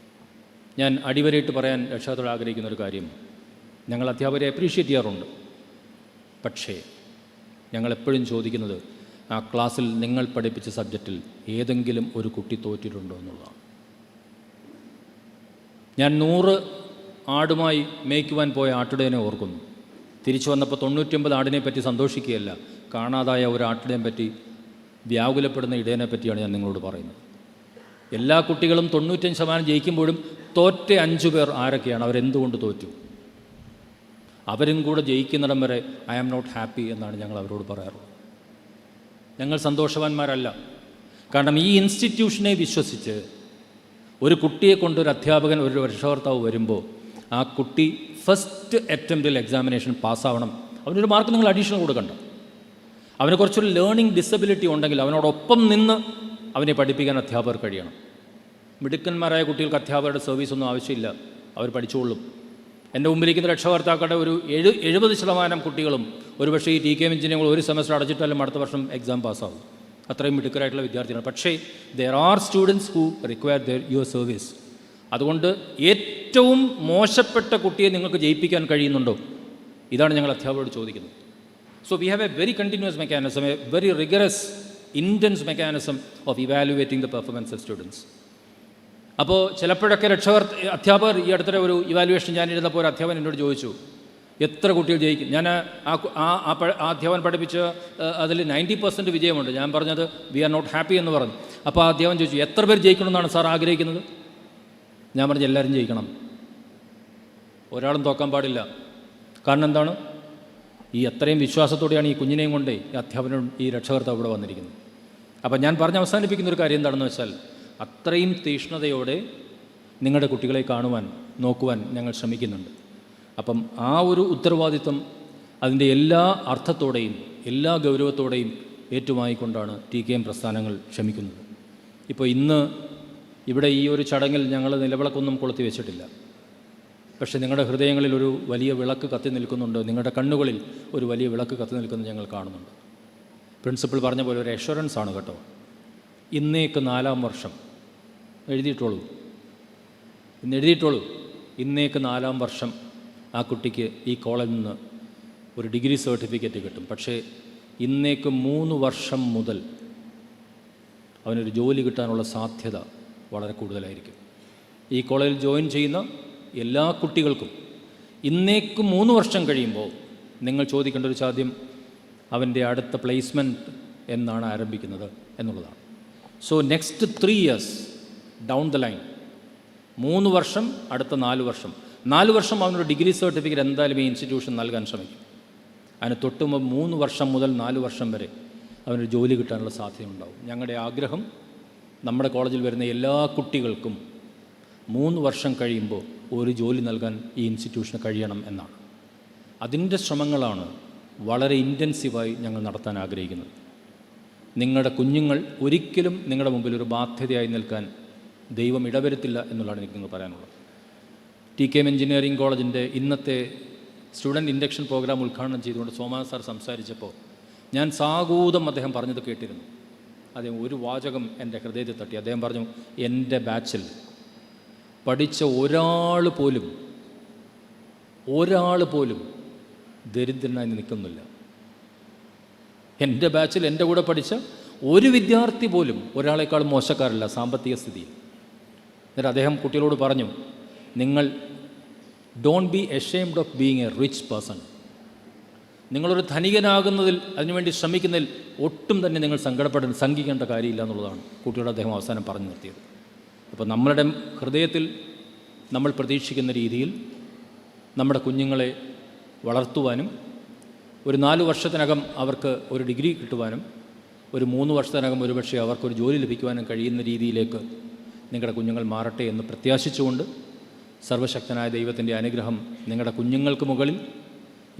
V: ഞാൻ അടിവരയിട്ട് പറയാൻ രക്ഷാകർത്താക്കൾ ആഗ്രഹിക്കുന്ന ഒരു കാര്യം, ഞങ്ങൾ അധ്യാപകരെ അപ്രീഷിയേറ്റ് ചെയ്യാറുണ്ട്. പക്ഷേ ഞങ്ങളെപ്പോഴും ചോദിക്കുന്നത്, ആ ക്ലാസ്സിൽ നിങ്ങൾ പഠിപ്പിച്ച സബ്ജക്റ്റിൽ ഏതെങ്കിലും ഒരു കുട്ടി തോറ്റിട്ടുണ്ടോ എന്നുള്ളതാണ്. ഞാൻ 100 ആടുമായി മേയ്ക്കുവാൻ പോയ ആട്ടിടയനെ ഓർക്കുന്നു. തിരിച്ചു വന്നപ്പോൾ 99 ആടിനെ പറ്റി സന്തോഷിക്കുകയല്ല, കാണാതായ ഒരു ആട്ടിടയനെ പറ്റി വ്യാകുലപ്പെടുന്ന ഇടയനെ പറ്റിയാണ് ഞാൻ നിങ്ങളോട് പറയുന്നത്. എല്ലാ കുട്ടികളും 95% ജയിക്കുമ്പോഴും തോറ്റ 5 പേർ ആരൊക്കെയാണ്? അവരെന്തുകൊണ്ട് തോറ്റു? അവരും കൂടെ ജയിക്കുന്നിടം വരെ ഐ ആം നോട്ട് ഹാപ്പി എന്നാണ് ഞങ്ങൾ അവരോട് പറയാറുള്ളത്. ഞങ്ങൾ സന്തോഷവാന്മാരല്ല. കാരണം ഈ ഇൻസ്റ്റിറ്റ്യൂഷനെ വിശ്വസിച്ച് ഒരു കുട്ടിയെ കൊണ്ടൊരു അധ്യാപകൻ, ഒരു രക്ഷകർത്താവ് വരുമ്പോൾ ആ കുട്ടി ഫസ്റ്റ് അറ്റംപ്റ്റിൽ എക്സാമിനേഷൻ പാസ്സാവണം. അവനൊരു മാർക്ക് നിങ്ങൾ അഡീഷണൽ കൊടുക്കണ്ട. അവന് കുറച്ചൊരു ലേണിംഗ് ഡിസബിലിറ്റി ഉണ്ടെങ്കിൽ അവനോടൊപ്പം നിന്ന് അവനെ പഠിപ്പിക്കാൻ അധ്യാപകർ കഴിയണം. മിടുക്കന്മാരായ കുട്ടികൾക്ക് അധ്യാപകരുടെ സർവീസൊന്നും ആവശ്യമില്ല, അവർ പഠിച്ചുകൊള്ളും. എൻ്റെ മുമ്പിലിരിക്കുന്ന രക്ഷകർത്താക്കളുടെ ഒരു 70% കുട്ടികളും ഒരുപക്ഷേ ഈ TKM എഞ്ചിനീയറിംഗ് ഒരു സെമസ്റ്റർ അടച്ചിട്ടാലും അടുത്ത വർഷം എക്സാം പാസ്സാവും. അത്രയും മിടുക്കരായിട്ടുള്ള വിദ്യാർത്ഥികളാണ്. പക്ഷേ there are students who require your service. അതുകൊണ്ട് ഏറ്റവും മോശപ്പെട്ട കുട്ടിയെ നിങ്ങൾക്ക് ജയിപ്പിക്കാൻ കഴിയുന്നുണ്ടോ? ഇതാണ് ഞങ്ങൾ അധ്യാപകരോട് ചോദിക്കുന്നത്. So we have A very continuous mechanism, A very rigorous intense mechanism of evaluating the performance of students. അപ്പോൾ ചിലപ്പോഴൊക്കെ അധ്യാപകർ, ഈ അടുത്തൊരു ഒരു ഇവാലുവേഷൻ ഞാൻ എഴുതപ്പോൾ ഒരു അധ്യാപകൻ എന്നോട് ചോദിച്ചു, എത്ര കുട്ടികൾ ജയിക്കും? ഞാൻ ആ അധ്യാപകൻ പഠിപ്പിച്ച് അതിൽ 90% വിജയമുണ്ട്. ഞാൻ പറഞ്ഞത് വി ആർ നോട്ട് ഹാപ്പി എന്ന് പറഞ്ഞു. അപ്പോൾ ആ അധ്യാപകൻ ചോദിച്ചു, എത്ര പേർ ജയിക്കണമെന്നാണ് സാർ ആഗ്രഹിക്കുന്നത്? ഞാൻ പറഞ്ഞു, എല്ലാവരും ജയിക്കണം, ഒരാളും തോക്കാൻ പാടില്ല. കാരണം എന്താണ്? ഈ അത്രയും വിശ്വാസത്തോടെയാണ് ഈ കുഞ്ഞിനെയും കൊണ്ട് ഈ അധ്യാപനം, ഈ രക്ഷകർത്താവ് ഇവിടെ വന്നിരിക്കുന്നത്. അപ്പം ഞാൻ പറഞ്ഞ് അവസാനിപ്പിക്കുന്ന ഒരു കാര്യം എന്താണെന്ന് വെച്ചാൽ, അത്രയും തീക്ഷ്ണതയോടെ നിങ്ങളുടെ കുട്ടികളെ കാണുവാൻ, നോക്കുവാൻ ഞങ്ങൾ ശ്രമിക്കുന്നുണ്ട്. അപ്പം ആ ഒരു ഉത്തരവാദിത്വം അതിൻ്റെ എല്ലാ അർത്ഥത്തോടെയും എല്ലാ ഗൗരവത്തോടെയും ഏറ്റുവാങ്ങിക്കൊണ്ടാണ് TKM പ്രസ്ഥാനങ്ങൾ ശ്രമിക്കുന്നത്. ഇപ്പോൾ ഇന്ന് ഇവിടെ ഈ ഒരു ചടങ്ങിൽ ഞങ്ങൾ നിലവിളക്കൊന്നും കൊളുത്തി വെച്ചിട്ടില്ല. പക്ഷേ നിങ്ങളുടെ ഹൃദയങ്ങളിൽ ഒരു വലിയ വിളക്ക് കത്തി നിൽക്കുന്നുണ്ട്, നിങ്ങളുടെ കണ്ണുകളിൽ ഒരു വലിയ വിളക്ക് കത്തി നിൽക്കുന്നത് ഞങ്ങൾ കാണുന്നുണ്ട്. പ്രിൻസിപ്പൽ പറഞ്ഞ പോലെ ഒരു അഷുറൻസ് ആണ് കേട്ടോ. ഇന്നേക്ക് 4-ാം വർഷം എഴുതിയിട്ടുള്ളൂ, ഇന്നേക്ക് 4-ാം വർഷം ആ കുട്ടിക്ക് ഈ കോളേജിൽ നിന്ന് ഒരു ഡിഗ്രി സർട്ടിഫിക്കറ്റ് കിട്ടും. പക്ഷേ ഇന്നേക്ക് 3 വർഷം മുതൽ അവനൊരു ജോലി കിട്ടാനുള്ള സാധ്യത വളരെ കൂടുതലായിരിക്കും. ഈ കോളേജിൽ ജോയിൻ ചെയ്യുന്ന എല്ലാ കുട്ടികൾക്കും ഇന്നേക്ക് 3 വർഷം കഴിയുമ്പോൾ നിങ്ങൾ ചോദിക്കേണ്ട ഒരു ചോദ്യം, അവൻ്റെ അടുത്ത പ്ലേസ്മെൻറ്റ് എന്നാണ് ആരംഭിക്കുന്നത് എന്നുള്ളതാണ്. So next 3 years down the line, 3 വർഷം, അടുത്ത 4 വർഷം, 4 വർഷം അവനൊരു ഡിഗ്രി സർട്ടിഫിക്കറ്റ് എന്തായാലും ഈ ഇൻസ്റ്റിറ്റ്യൂഷൻ നൽകാൻ ശ്രമിക്കും. അതിന് തൊട്ടുമ്പോൾ 3 വർഷം മുതൽ 4 വർഷം വരെ അവനൊരു ജോലി കിട്ടാനുള്ള സാധ്യതയുണ്ടാവും. ഞങ്ങളുടെ ആഗ്രഹം നമ്മുടെ കോളേജിൽ വരുന്ന എല്ലാ കുട്ടികൾക്കും 3 വർഷം കഴിയുമ്പോൾ ഒരു ജോലി നൽകാൻ ഈ ഇൻസ്റ്റിറ്റ്യൂഷന് കഴിയണം എന്നാണ്. അതിൻ്റെ ശ്രമങ്ങളാണ് വളരെ ഇൻറ്റൻസീവായി ഞങ്ങൾ നടത്താൻ ആഗ്രഹിക്കുന്നത്. നിങ്ങളുടെ കുഞ്ഞുങ്ങൾ ഒരിക്കലും നിങ്ങളുടെ മുമ്പിൽ ഒരു ബാധ്യതയായി നിൽക്കാൻ ദൈവം ഇടവരുത്തില്ല എന്നുള്ളതാണ് എനിക്ക് നിങ്ങൾ പറയാനുള്ളത്. TKM എഞ്ചിനീയറിംഗ് കോളേജിൻ്റെ ഇന്നത്തെ സ്റ്റുഡൻറ്റ് ഇൻഡക്ഷൻ പ്രോഗ്രാം ഉദ്ഘാടനം ചെയ്തുകൊണ്ട് സോമാനാഥ് സാർ സംസാരിച്ചപ്പോൾ ഞാൻ സാഗൂതം അദ്ദേഹം പറഞ്ഞത് കേട്ടിരുന്നു. അദ്ദേഹം ഒരു വാചകം എൻ്റെ ഹൃദയത്തിൽ തട്ടി. അദ്ദേഹം പറഞ്ഞു, എൻ്റെ ബാച്ചിൽ പഠിച്ച ഒരാൾ പോലും ദരിദ്രനായി നിൽക്കുന്നില്ല. എൻ്റെ ബാച്ചിൽ എൻ്റെ കൂടെ പഠിച്ച ഒരു വിദ്യാർത്ഥി പോലും ഒരാളെക്കാളും മോശക്കാരല്ല സാമ്പത്തിക സ്ഥിതിയിൽ. എന്നിട്ട് അദ്ദേഹം കുട്ടികളോട് പറഞ്ഞു, നിങ്ങൾ don't be ashamed of being A rich person. നിങ്ങളൊരു ധനികനാകുന്നതിൽ, അതിനുവേണ്ടി ശ്രമിക്കുന്നതിൽ ഒട്ടും തന്നെ നിങ്ങൾ സംഘിക്കേണ്ട കാര്യമില്ല എന്നുള്ളതാണ് കുട്ടികളുടെ അദ്ദേഹം അവസാനം പറഞ്ഞു നിർത്തിയത്. അപ്പോൾ നമ്മളുടെ ഹൃദയത്തിൽ നമ്മൾ പ്രതീക്ഷിക്കുന്ന രീതിയിൽ നമ്മുടെ കുഞ്ഞുങ്ങളെ വളർത്തുവാനും ഒരു 4 വർഷത്തിനകം അവർക്ക് ഒരു ഡിഗ്രി കിട്ടുവാനും ഒരു 3 വർഷത്തിനകം ഒരുപക്ഷെ അവർക്കൊരു ജോലി ലഭിക്കുവാനും കഴിയുന്ന രീതിയിലേക്ക് നിങ്ങളുടെ കുഞ്ഞുങ്ങൾ മാറട്ടെ എന്ന് പ്രത്യാശിച്ചുകൊണ്ട് സർവശക്തനായ ദൈവത്തിൻ്റെ അനുഗ്രഹം നിങ്ങളുടെ കുഞ്ഞുങ്ങൾക്ക് മുകളിൽ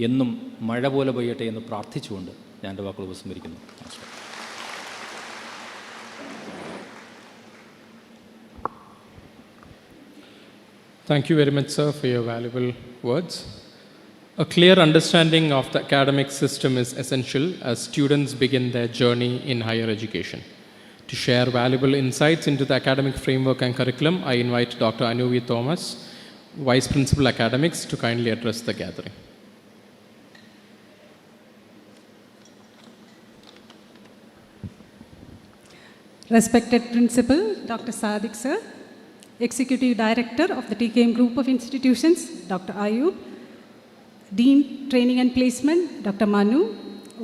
V: എന്നും മഴ പോലെ പെയ്യട്ടെ എന്ന് പ്രാർത്ഥിച്ചുകൊണ്ട് ഞാൻ എൻ്റെ വാക്കുകൾ ഉപസംഹരിക്കുന്നു.
D: Thank you very much, sir, for your valuable words. A clear understanding of the academic system is essential as students begin their journey in higher education. To share valuable insights into the academic framework and curriculum, I invite Dr. Anuvi Thomas, Vice Principal Academics, to kindly address the gathering.
A: Respected Principal, Dr. Sadiq sir, Executive Director of the TKM Group of Institutions, Dr. Ayub, Dean Training and Placement, Dr. Manu,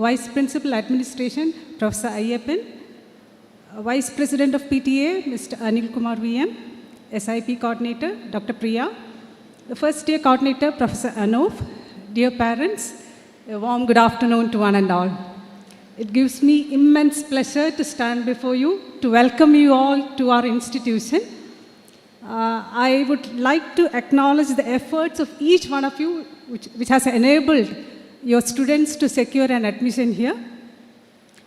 A: Vice Principal Administration, Professor Ayyappan, Vice President of PTA, Mr. Anil Kumar VM, SIP Coordinator, Dr. Priya, the First Year Coordinator, Professor Anov, dear parents, a warm good afternoon to one and all. It gives me immense pleasure to stand before you to welcome you all to our institution. I would like to acknowledge the efforts of each one of you which has enabled your students to secure an admission here.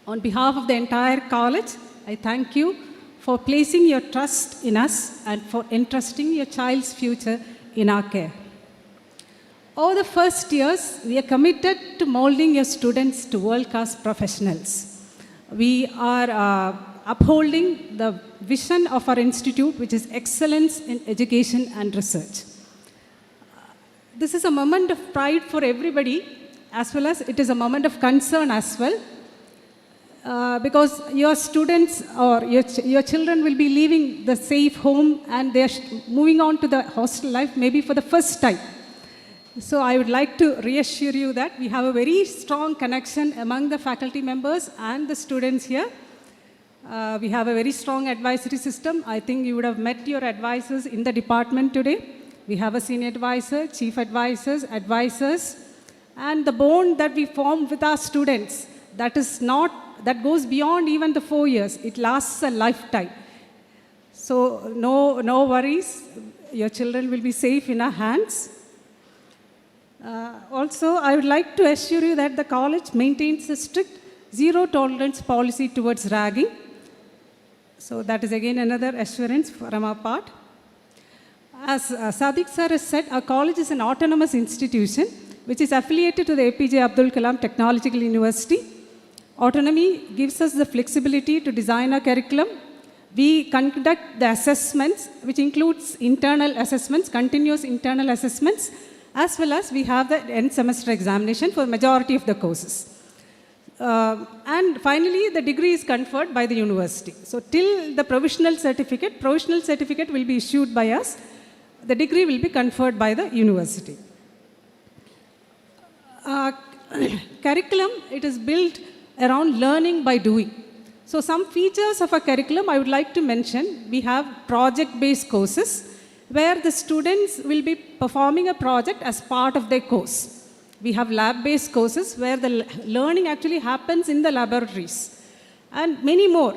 A: On behalf of the entire college, I thank you for placing your trust in us and for entrusting your child's future in our care. Over the first years, we are committed to molding your students to world-class professionals. We are upholding the vision of our institute, which is excellence in education and research. This is a moment of pride for everybody, as well as it is a moment of concern as well, because your students or your children will be leaving the safe home and they are moving on to the hostel life maybe for the first time. So I would like to reassure you that we have a very strong connection among the faculty members and the students here. We have a very strong advisory system. I think you would have met your advisors in the department today. We have a senior advisor, chief advisors, and the bond that we form with our students, that goes beyond even the 4 years. It lasts a lifetime. So no worries. Your children will be safe in our hands. Also, I would like to assure you that the college maintains a strict zero tolerance policy towards ragging. So that is again another assurance from our part. As Sadiq sir has said, our college is an autonomous institution which is affiliated to the APJ Abdul Kalam Technological University. Autonomy gives us the flexibility to design our curriculum. We conduct the assessments, which includes internal assessments, continuous internal assessments, as well as we have the end semester examination for the majority of the courses. And finally, the degree is conferred by the university. So till the provisional certificate will be issued by us. The degree will be conferred by the university. Curriculum, it is built around learning by doing. So some features of a curriculum I would like to mention. We have project-based courses where the students will be performing a project as part of their course. We have lab-based courses where the learning actually happens in the laboratories. And many more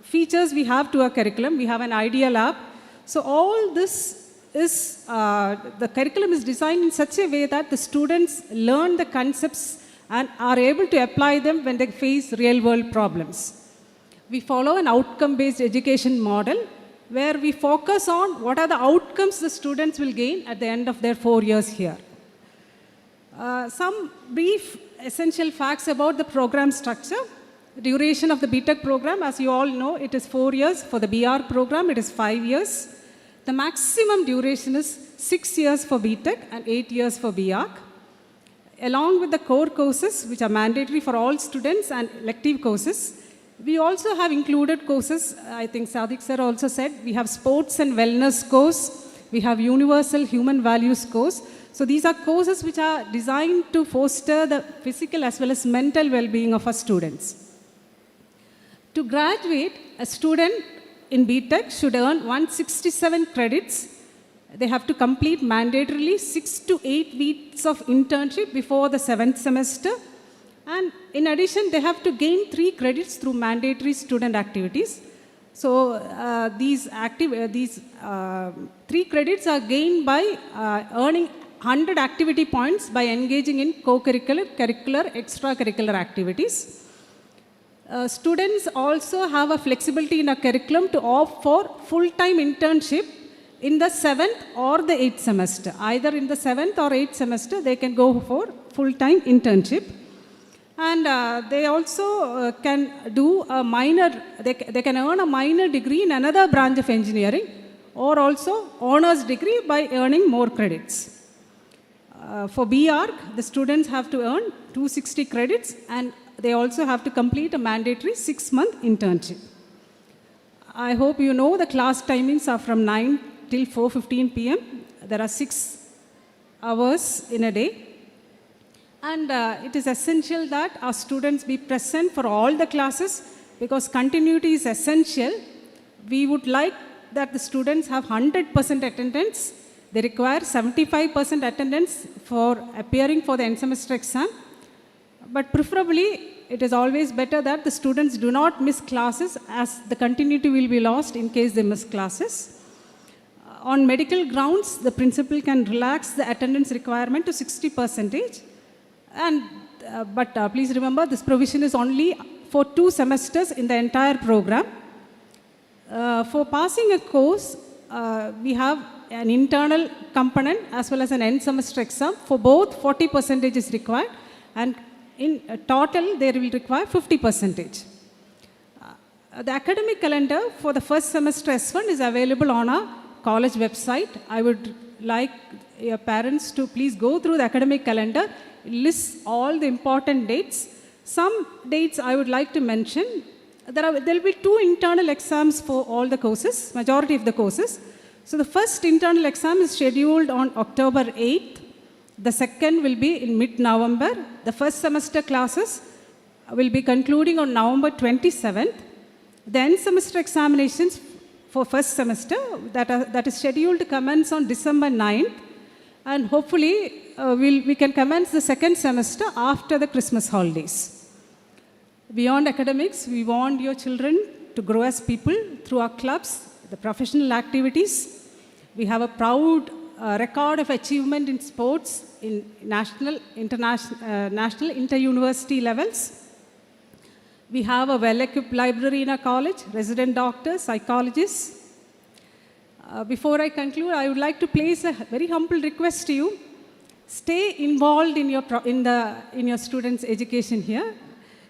A: features we have to our curriculum. We have an idea lab. So all this is, the curriculum is designed in such a way that the students learn the concepts and are able to apply them when they face real-world problems. We follow an outcome-based education model where we focus on what are the outcomes the students will gain at the end of their 4 years here. Some brief essential facts about the program structure. Duration of the BTech program, as you all know, it is 4 years. For the BR program, it is 5 years. The maximum duration is 6 years for BTech and 8 years for BArch. Along with the core courses, which are mandatory for all students, and elective courses, we also have included courses. I think Sadiq sir also said, we have sports and wellness course, we have universal human values course. So these are courses which are designed to foster the physical as well as mental well-being of our students. To graduate, a student in BTech should earn 167 credits. They have to complete mandatorily 6 to 8 weeks of internship before the 7th semester. And in addition, they have to gain 3 credits through mandatory student activities. So these 3 credits are gained by earning 100 activity points by engaging in co-curricular, curricular, extracurricular activities. Students also have a flexibility in a curriculum to opt for full-time internship in the 7th or the 8th semester. Either in the 7th or 8th semester, they can go for full-time internship. And they also can do a minor, they can earn a minor degree in another branch of engineering, or also honors degree by earning more credits. For BArch, the students have to earn 260 credits, and they also have to complete a mandatory 6-month internship. I hope you know the class timings are from 9 till 4:15 p.m. There are 6 hours in a day. And it is essential that our students be present for all the classes because continuity is essential. We would like that the students have 100% attendance. They require 75% attendance for appearing for the end semester exam. But preferably, it is always better that the students do not miss classes as the continuity will be lost in case they miss classes. On medical grounds, the principal can relax the attendance requirement to 60%. But please remember, this provision is only for 2 semesters in the entire program. For passing a course, we have an internal component as well as an end semester exam. For both, 40% is required, and in total, they will require 50%. The academic calendar for the first semester S1 is available on our college website. I would like your parents to please go through the academic calendar. It lists all the important dates. Some dates I would like to mention. There will be 2 internal exams for all the courses, majority of the courses. So the first internal exam is scheduled on October 8th. The second will be in mid-November. The first semester classes will be concluding on November 27th. The end semester examinations for first semester that is scheduled to commence on December 9th. And hopefully we can commence the second semester after the Christmas holidays. Beyond academics, we want your children to grow as people through our clubs, the professional activities. We have a proud record of achievement in sports in national, international, national, inter-university levels. We have a well-equipped library in our college, resident doctors, psychologists. Before I conclude, I would like to place a very humble request to you. Stay involved in your students' education here.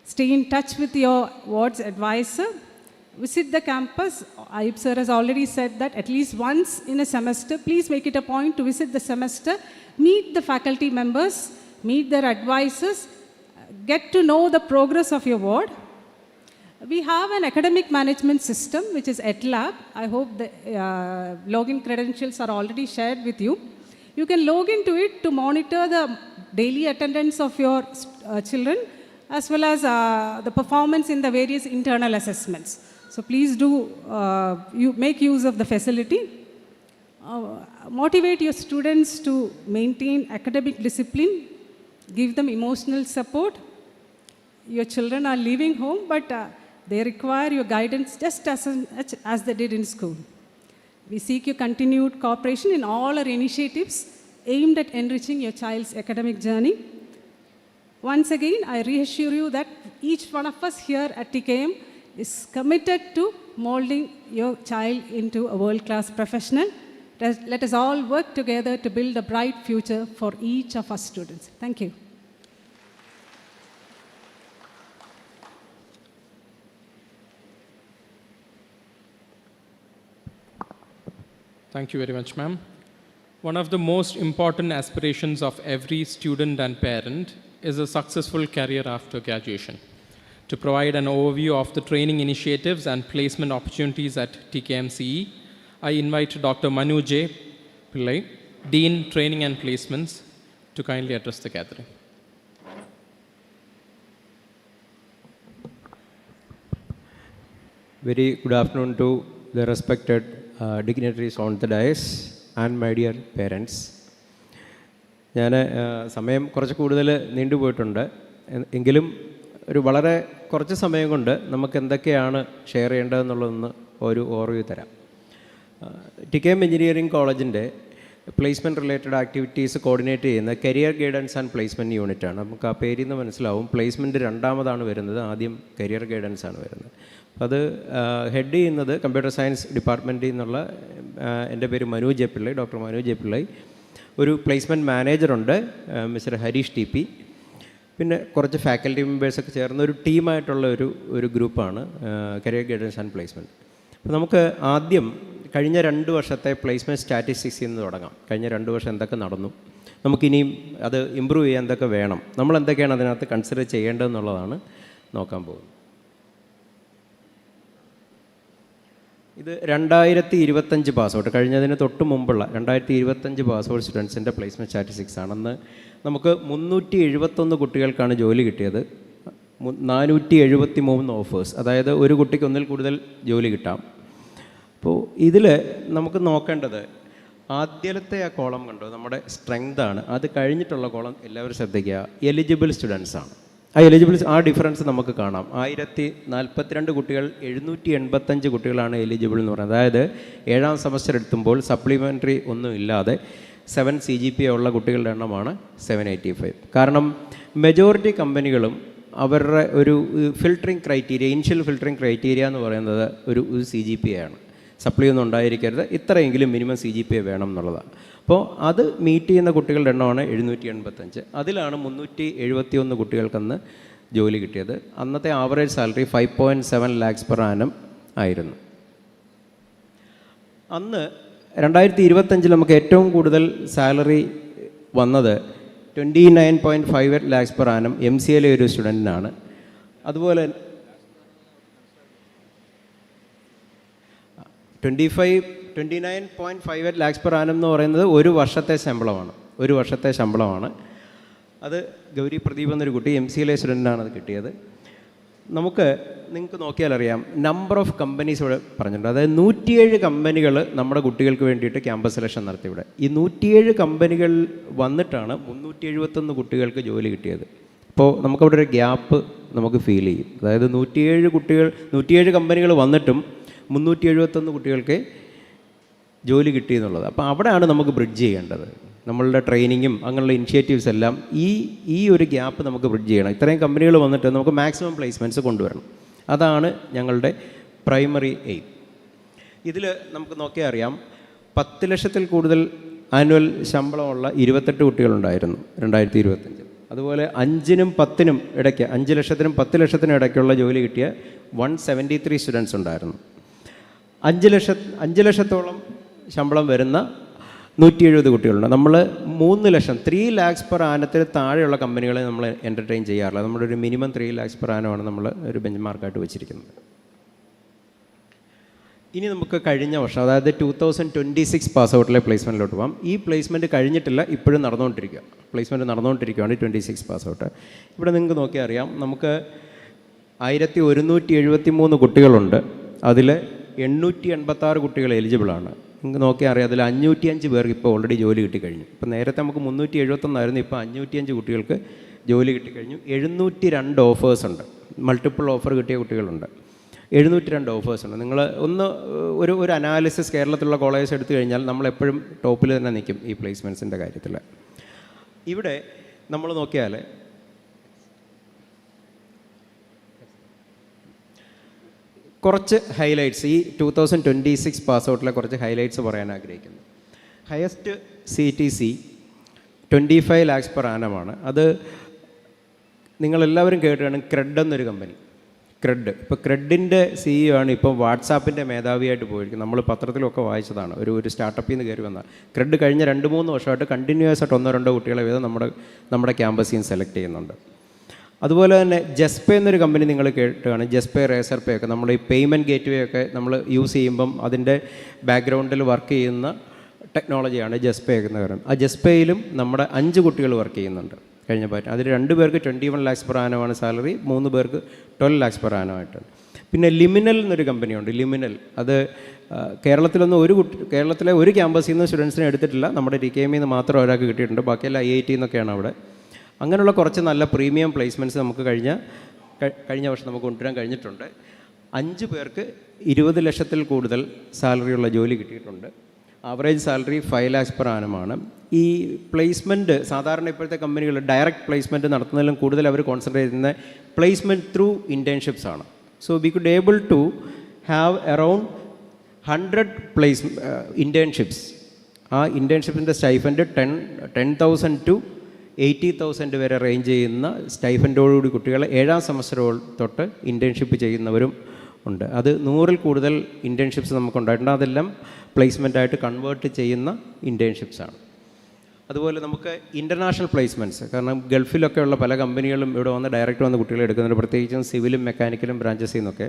A: Stay in touch with your ward's advisor. Visit the campus. Ayub sir has already said that at least once in a semester, please make it a point to visit the semester, meet the faculty members, meet their advisors, get to know the progress of your ward. We have an academic management system, which is ETLab. I hope the login credentials are already shared with you. You can log into it to monitor the daily attendance of your children, as well as the performance in the various internal assessments. So please do you make use of the facility. Motivate your students to maintain academic discipline. Give them emotional support. Your children are leaving home, but they require your guidance just as they did in school. We seek your continued cooperation in all our initiatives aimed at enriching your child's academic journey. Once again, I reassure you that each one of us here at TKM is committed to molding your child into a world-class professional. Let us all work together to build a bright future for each of our students. Thank you.
D: Thank you very much, ma'am. One of the most important aspirations of every student and parent is a successful career after graduation. To provide an overview of the training initiatives and placement opportunities at TKMCE, I invite Dr. Manu J. Pillai, Dean, Training and Placements, to kindly address the gathering.
B: Very good afternoon to the respected dignitaries on the dais and my dear parents. ഞാൻ സമയം കുറച്ച് കൂടുതൽ നീണ്ടുപോയിട്ടുണ്ട്. എങ്കിലും ഒരു വളരെ കുറച്ച് സമയം കൊണ്ട് നമുക്ക് എന്തൊക്കെയാണ് ഷെയർ ചെയ്യേണ്ടതെന്നുള്ളതൊന്ന് ഒരു ഓർവ്യൂ തരാം. TKM എഞ്ചിനീയറിംഗ് കോളേജിൻ്റെ പ്ലേസ്മെൻറ്റ് റിലേറ്റഡ് ആക്ടിവിറ്റീസ് കോർഡിനേറ്റ് ചെയ്യുന്ന കരിയർ ഗൈഡൻസ് ആൻഡ് പ്ലേസ്മെൻറ്റ് യൂണിറ്റാണ്. നമുക്ക് ആ പേരിൽ നിന്ന് മനസ്സിലാവും പ്ലേസ്മെൻറ്റ് രണ്ടാമതാണ് വരുന്നത്, ആദ്യം കരിയർ ഗൈഡൻസ് ആണ് വരുന്നത്. അത് ഹെഡ് ചെയ്യുന്നത് കമ്പ്യൂട്ടർ സയൻസ് ഡിപ്പാർട്ട്മെൻറ്റിൽ നിന്നുള്ള എൻ്റെ പേര് Manu J Pillai, doctor Manu J Pillai. ഒരു പ്ലേസ്മെൻറ്റ് മാനേജറുണ്ട് മിസ്റ്റർ ഹരീഷ് ടി പി. പിന്നെ കുറച്ച് ഫാക്കൽറ്റി മെമ്പേഴ്സൊക്കെ ചേർന്ന ഒരു ടീമായിട്ടുള്ള ഒരു ഗ്രൂപ്പാണ് കരിയർ ഗൈഡൻസ് ആൻഡ് പ്ലേസ്മെൻറ്റ്. അപ്പോൾ നമുക്ക് ആദ്യം കഴിഞ്ഞ 2 വർഷത്തെ പ്ലേസ്മെൻറ്റ് സ്റ്റാറ്റിസ്റ്റിക്സിൽ നിന്ന് തുടങ്ങാം. കഴിഞ്ഞ 2 വർഷം എന്തൊക്കെ നടന്നു, നമുക്കിനിയും അത് ഇമ്പ്രൂവ് ചെയ്യാൻ എന്തൊക്കെ വേണം, നമ്മൾ എന്തൊക്കെയാണ് അതിനകത്ത് കൺസിഡർ ചെയ്യേണ്ടതെന്നുള്ളതാണ് നോക്കാൻ പോകുന്നത്. ഇത് 2025 പാസ്ഔട്ട്, കഴിഞ്ഞതിന് തൊട്ട് മുമ്പുള്ള 2025 പാസ്ഔട്ട് സ്റ്റുഡൻസിൻ്റെ പ്ലേസ്മെൻറ്റ് സ്റ്റാറ്റിസ്റ്റിക്സ് ആണ്. അന്ന് നമുക്ക് 371 കുട്ടികൾക്കാണ് ജോലി കിട്ടിയത്. 473 ഓഫേഴ്സ്, അതായത് ഒരു കുട്ടിക്ക് ഒന്നിൽ കൂടുതൽ ജോലി കിട്ടാം. അപ്പോൾ ഇതിൽ നമുക്ക് നോക്കേണ്ടത് ആദ്യത്തെ ആ കോളം കണ്ടോ, നമ്മുടെ സ്ട്രെങ്താണ്. അത് കഴിഞ്ഞിട്ടുള്ള കോളം എല്ലാവരും ശ്രദ്ധിക്കുക, എലിജിബിൾ സ്റ്റുഡൻസ് ആണ്. ആ ഡിഫറൻസ് നമുക്ക് കാണാം. 1042 കുട്ടികൾ 785 കുട്ടികളാണ് എലിജിബിൾ എന്ന് പറയുന്നത്. അതായത് 7ാം സെമസ്റ്റർ എത്തുമ്പോൾ സപ്ലിമെൻ്ററി ഒന്നും ഇല്ലാതെ 7 CGPA ഉള്ള കുട്ടികളുടെ എണ്ണമാണ് 785. കാരണം മെജോറിറ്റി കമ്പനികളും അവരുടെ ഒരു filtering criteria, initial filtering criteria എന്ന് പറയുന്നത് ഒരു CGPA ആണ്. സപ്ലി ഒന്നും ഉണ്ടായിരിക്കരുത്, ഇത്രയെങ്കിലും മിനിമം CGPA വേണം എന്നുള്ളതാണ്. അപ്പോൾ അത് മീറ്റ് ചെയ്യുന്ന കുട്ടികളുടെ എണ്ണമാണ് 785. അതിലാണ് 371 കുട്ടികൾക്കന്ന് ജോലി കിട്ടിയത്. അന്നത്തെ average salary 5.7 lakhs per annum ആയിരുന്നു. അന്ന് 2025 നമുക്ക് ഏറ്റവും കൂടുതൽ സാലറി വന്നത് 29.58 lakhs per annum MCA ഒരു സ്റ്റുഡൻറ്റിനാണ്. അതുപോലെ 29.58 lakhs per annum എന്ന് പറയുന്നത് ഒരു വർഷത്തെ ശമ്പളമാണ്. അത് ഗൗരി പ്രദീപ് എന്നൊരു കുട്ടി MCA സ്റ്റുഡൻറ്റിനാണ് അത് കിട്ടിയത്. നിങ്ങൾക്ക് നോക്കിയാൽ അറിയാം, നമ്പർ ഓഫ് കമ്പനീസ് ഇവിടെ പറഞ്ഞിട്ടുണ്ട്. അതായത് 107 കമ്പനികൾ നമ്മുടെ കുട്ടികൾക്ക് വേണ്ടിയിട്ട് ക്യാമ്പസ് സെലക്ഷൻ നടത്തി. ഇവിടെ ഈ 107 കമ്പനികൾ വന്നിട്ടാണ് 371 കുട്ടികൾക്ക് ജോലി കിട്ടിയത്. അപ്പോൾ നമുക്കവിടെ ഒരു ഗ്യാപ്പ് നമുക്ക് ഫീൽ ചെയ്യും. അതായത് 107 കമ്പനികൾ വന്നിട്ടും 371 കുട്ടികൾക്ക് ജോലി കിട്ടി എന്നുള്ളത്. അപ്പോൾ അവിടെയാണ് നമുക്ക് ബ്രിഡ്ജ് ചെയ്യേണ്ടത്. നമ്മളുടെ ട്രെയിനിങ്ങും അങ്ങനെയുള്ള ഇനിഷ്യേറ്റീവ്സ് എല്ലാം ഈ ഒരു ഗ്യാപ്പ് നമുക്ക് ബ്രിഡ്ജ് ചെയ്യണം. ഇത്രയും കമ്പനികൾ വന്നിട്ട് നമുക്ക് മാക്സിമം പ്ലേസ്മെൻറ്റ്സ് കൊണ്ടുവരണം. അതാണ് ഞങ്ങളുടെ പ്രൈമറി എയിം. ഇതിൽ നമുക്ക് നോക്കിയാൽ അറിയാം, 10 ലക്ഷത്തിൽ കൂടുതൽ ആനുവൽ ശമ്പളമുള്ള 28 കുട്ടികളുണ്ടായിരുന്നു 2025. അതുപോലെ 5-നും 10-നും ഇടയ്ക്ക്, 5 ലക്ഷത്തിനും 10 ലക്ഷത്തിനും ഇടയ്ക്കുള്ള ജോലി കിട്ടിയ 173 സ്റ്റുഡൻസ് ഉണ്ടായിരുന്നു. 5 ലക്ഷത്തോളം ശമ്പളം വരുന്ന 170 കുട്ടികളുണ്ട്. നമ്മൾ 3 ലക്ഷം 3 lakhs പെർ ആനത്തിന് താഴെയുള്ള കമ്പനികളെ നമ്മൾ എൻ്റർടൈൻ ചെയ്യാറില്ല. നമ്മുടെ ഒരു മിനിമം 3 lakhs പെർ ആനമാണ് നമ്മൾ ഒരു ബെഞ്ച് മാർക്കായിട്ട് വെച്ചിരിക്കുന്നത്. ഇനി നമുക്ക് കഴിഞ്ഞ വർഷം, അതായത് 2026 പാസ് ഔട്ടിലെ പ്ലേസ്മെൻറ്റിലോട്ട് പോകാം. ഈ പ്ലേസ്മെൻറ്റ് കഴിഞ്ഞിട്ടില്ല, ഇപ്പോഴും നടന്നുകൊണ്ടിരിക്കുക. പ്ലേസ്മെൻറ്റ് നടന്നുകൊണ്ടിരിക്കുകയാണ് 26 പാസ് ഔട്ട്. ഇവിടെ നിങ്ങൾക്ക് നോക്കിയാൽ അറിയാം, നമുക്ക് 1173 കുട്ടികളുണ്ട്. അതിൽ 886 കുട്ടികൾ എലിജിബിളാണ്. നിങ്ങൾക്ക് നോക്കിയാൽ അറിയാം, അതിൽ 505 പേർക്ക് ഇപ്പോൾ ഓൾറെഡി ജോലി കിട്ടിക്കഴിഞ്ഞു. ഇപ്പോൾ നേരത്തെ നമുക്ക് 371 ഇപ്പോൾ 505 കുട്ടികൾക്ക് ജോലി കിട്ടിക്കഴിഞ്ഞു. 702 ഓഫേഴ്സ് ഉണ്ട്. മൾട്ടിപ്പിൾ ഓഫർ കിട്ടിയ കുട്ടികളുണ്ട്. 702 ഓഫേഴ്സ് ഉണ്ട്. നിങ്ങൾ ഒരു അനാലിസിസ് കേരളത്തിലുള്ള കോളേജസ് എടുത്തു കഴിഞ്ഞാൽ നമ്മളെപ്പോഴും ടോപ്പിൽ തന്നെ നിൽക്കും ഈ പ്ലേസ്മെൻറ്റ്സിൻ്റെ കാര്യത്തിൽ. ഇവിടെ നമ്മൾ നോക്കിയാൽ കുറച്ച് ഹൈലൈറ്റ്സ്, ഈ 2026 പാസ് ഔട്ടിലെ കുറച്ച് ഹൈലൈറ്റ്സ് പറയാൻ ആഗ്രഹിക്കുന്നു. ഹയസ്റ്റ് CTC 25 lakhs പെർ ആനമാണ്. അത് നിങ്ങളെല്ലാവരും കേട്ടാണ് ക്രെഡ് എന്നൊരു കമ്പനി. ക്രെഡ്, ഇപ്പോൾ ക്രെഡിൻ്റെ CEO ആണ് ഇപ്പോൾ വാട്സാപ്പിൻ്റെ മേധാവിയായിട്ട് പോയിരിക്കുന്നത്. നമ്മൾ പത്രത്തിലൊക്കെ വായിച്ചതാണ്. ഒരു സ്റ്റാർട്ടപ്പിൽ നിന്ന് കയറി വന്ന ക്രെഡ് കഴിഞ്ഞ 2-3 വർഷമായിട്ട് കണ്ടിന്യൂസ് ആയിട്ട് 1-2 കുട്ടികളെ വീതം നമ്മുടെ ക്യാമ്പസിൽ നിന്ന് സെലക്ട് ചെയ്യുന്നുണ്ട്. അതുപോലെ തന്നെ ജസ്പേ എന്നൊരു കമ്പനി നിങ്ങൾ കേട്ടാണ്. ജസ്പേ, റേസർ പേ ഒക്കെ നമ്മുടെ ഈ പേയ്മെൻറ്റ് ഗേറ്റ് വേ ഒക്കെ നമ്മൾ യൂസ് ചെയ്യുമ്പം അതിൻ്റെ ബാക്ക്ഗ്രൗണ്ടിൽ വർക്ക് ചെയ്യുന്ന ടെക്നോളജിയാണ് ജസ്പേ എന്ന് പറയുന്നത്. ആ ജസ്പേയിലും നമ്മുടെ 5 കുട്ടികൾ വർക്ക് ചെയ്യുന്നുണ്ട് കഴിഞ്ഞ പാറ്റേൺ. അതിൽ 2 പേർക്ക് 21 lakhs പെർ ആനമാണ് സാലറി, 3 പേർക്ക് 12 lakhs പെർ ആനമായിട്ടാണ്. പിന്നെ ലിമിനൽ എന്നൊരു കമ്പനിയുണ്ട്. ലിമിനൽ അത് കേരളത്തിലെ ഒരു ക്യാമ്പസിൽ നിന്ന് സ്റ്റുഡൻസിനെ എടുത്തിട്ടില്ല. നമ്മുടെ TKM നിന്ന് മാത്രം ഒരാൾക്ക് കിട്ടിയിട്ടുണ്ട്. ബാക്കിയെല്ലാം IIT എന്നൊക്കെയാണ് അവിടെ. അങ്ങനെയുള്ള കുറച്ച് നല്ല പ്രീമിയം പ്ലേസ്മെൻറ്റ്സ് നമുക്ക് കഴിഞ്ഞ വർഷം നമുക്ക് കൊണ്ടുവരാൻ കഴിഞ്ഞിട്ടുണ്ട്. 5 പേർക്ക് 20 ലക്ഷത്തിൽ കൂടുതൽ സാലറിയുള്ള ജോലി കിട്ടിയിട്ടുണ്ട്. ആവറേജ് സാലറി 5 lakhs പെർ ആനമാണ്. ഈ പ്ലേസ്മെൻറ്റ് സാധാരണ ഇപ്പോഴത്തെ കമ്പനികൾ ഡയറക്റ്റ് പ്ലേസ്മെൻറ്റ് നടത്തുന്നതിലും കൂടുതൽ അവർ കോൺസെൻട്രേറ്റ് ചെയ്യുന്ന പ്ലേസ്മെൻറ്റ് ത്രൂ ഇൻറ്റേൺഷിപ്സ് ആണ്. So we could able to have around 100 internships. ആ ഇൻറ്റേൺഷിപ്പിൻ്റെ സ്റ്റൈഫൻഡ് 10,000 to 80,000 വരെ റേഞ്ച് ചെയ്യുന്ന സ്റ്റൈഫൻഡോടുകൂടി കുട്ടികളെ 7ാം സെമസ്റ്റർ തൊട്ട് ഇൻറ്റേൺഷിപ്പ് ചെയ്യുന്നവരും ഉണ്ട്. അത് 100-ൽ കൂടുതൽ ഇൻറ്റേൺഷിപ്സ് നമുക്കുണ്ടായിട്ടുണ്ട്. അതെല്ലാം പ്ലേസ്മെൻറ്റായിട്ട് കൺവേർട്ട് ചെയ്യുന്ന ഇൻറ്റേൺഷിപ്സാണ്. അതുപോലെ നമുക്ക് ഇൻ്റർനാഷണൽ പ്ലേസ്മെൻറ്റ്സ്, കാരണം ഗൾഫിലൊക്കെയുള്ള പല കമ്പനികളും ഇവിടെ വന്ന് ഡയറക്റ്റ് വന്ന് കുട്ടികളെ എടുക്കുന്നുണ്ട്, പ്രത്യേകിച്ചും സിവിലും മെക്കാനിക്കലും ബ്രാഞ്ചസിൽ നിന്നൊക്കെ.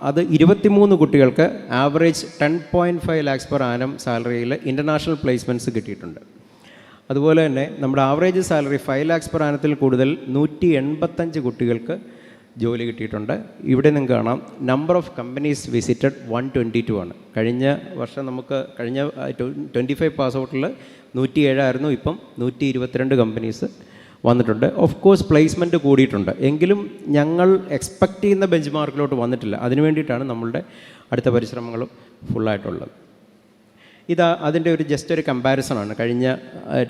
B: അത് 23 കുട്ടികൾക്ക് ആവറേജ് 10.5 lakhs പെർ ആനം സാലറിയിൽ ഇൻ്റർനാഷണൽ പ്ലേസ്മെൻറ്റ്സ് കിട്ടിയിട്ടുണ്ട്. അതുപോലെ തന്നെ നമ്മുടെ ആവറേജ് സാലറി 5 lakhs പെർ ആനത്തിൽ കൂടുതൽ 185 കുട്ടികൾക്ക് ജോലി കിട്ടിയിട്ടുണ്ട്. ഇവിടെ നിങ്ങൾക്ക് കാണാം നമ്പർ ഓഫ് കമ്പനീസ് വിസിറ്റഡ് 122 ആണ്. കഴിഞ്ഞ വർഷം നമുക്ക് 25 പാസ് ഔട്ടിൽ 107 ആയിരുന്നു. ഇപ്പം 122 കമ്പനീസ് വന്നിട്ടുണ്ട്. ഓഫ് കോഴ്സ് പ്ലേസ്മെൻറ്റ് കൂടിയിട്ടുണ്ട്, എങ്കിലും ഞങ്ങൾ എക്സ്പെക്റ്റ് ചെയ്യുന്ന ബെഞ്ച് മാർക്കിലോട്ട് വന്നിട്ടില്ല. അതിനു വേണ്ടിയിട്ടാണ് നമ്മളുടെ അടുത്ത പരിശ്രമങ്ങളും ഫുള്ളായിട്ടുള്ളത്. അതിൻ്റെ ജസ്റ്റ് ഒരു കമ്പാരിസണാണ്. കഴിഞ്ഞ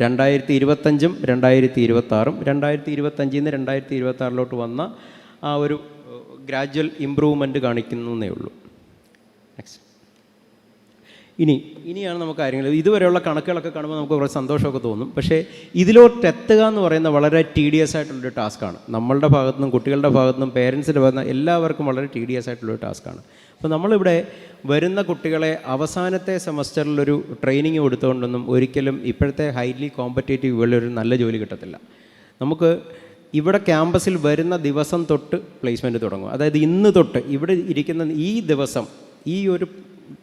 B: 2025-ഉം 2026-ഉം 2025-ൽ നിന്ന് 2026-ലോട്ട് വന്ന ആ ഒരു ഗ്രാജ്വൽ ഇമ്പ്രൂവ്മെൻറ്റ് കാണിക്കുന്നതേ ഉള്ളൂ. നെക്സ്റ്റ്. ഇനിയാണ് നമുക്ക് കാര്യങ്ങൾ, ഇതുവരെയുള്ള കണക്കുകളൊക്കെ കാണുമ്പോൾ നമുക്ക് കുറേ സന്തോഷമൊക്കെ തോന്നും. പക്ഷേ ഇതിലോട്ട് എത്തുക എന്ന് പറയുന്ന വളരെ ടീഡിയസ് ആയിട്ടുള്ളൊരു ടാസ്ക്കാണ്. നമ്മളുടെ ഭാഗത്തുനിന്നും കുട്ടികളുടെ ഭാഗത്തുനിന്നും പേരൻസിൻ്റെ ഭാഗത്തുനിന്നും എല്ലാവർക്കും വളരെ ടീഡിയസ് ആയിട്ടുള്ളൊരു ടാസ്ക്കാണ്. അപ്പോൾ നമ്മളിവിടെ വരുന്ന കുട്ടികളെ അവസാനത്തെ സെമസ്റ്ററിലൊരു ട്രെയിനിങ് കൊടുത്തുകൊണ്ടൊന്നും ഒരിക്കലും ഇപ്പോഴത്തെ ഹൈലി കോമ്പറ്റേറ്റീവ് വേൾഡിൽ നല്ല ജോലി കിട്ടത്തില്ല. നമുക്ക് ഇവിടെ ക്യാമ്പസിൽ വരുന്ന ദിവസം തൊട്ട് പ്ലേസ്മെൻറ്റ് തുടങ്ങും. അതായത് ഇന്ന് തൊട്ട് ഇവിടെ ഇരിക്കുന്ന ഈ ദിവസം, ഈ ഒരു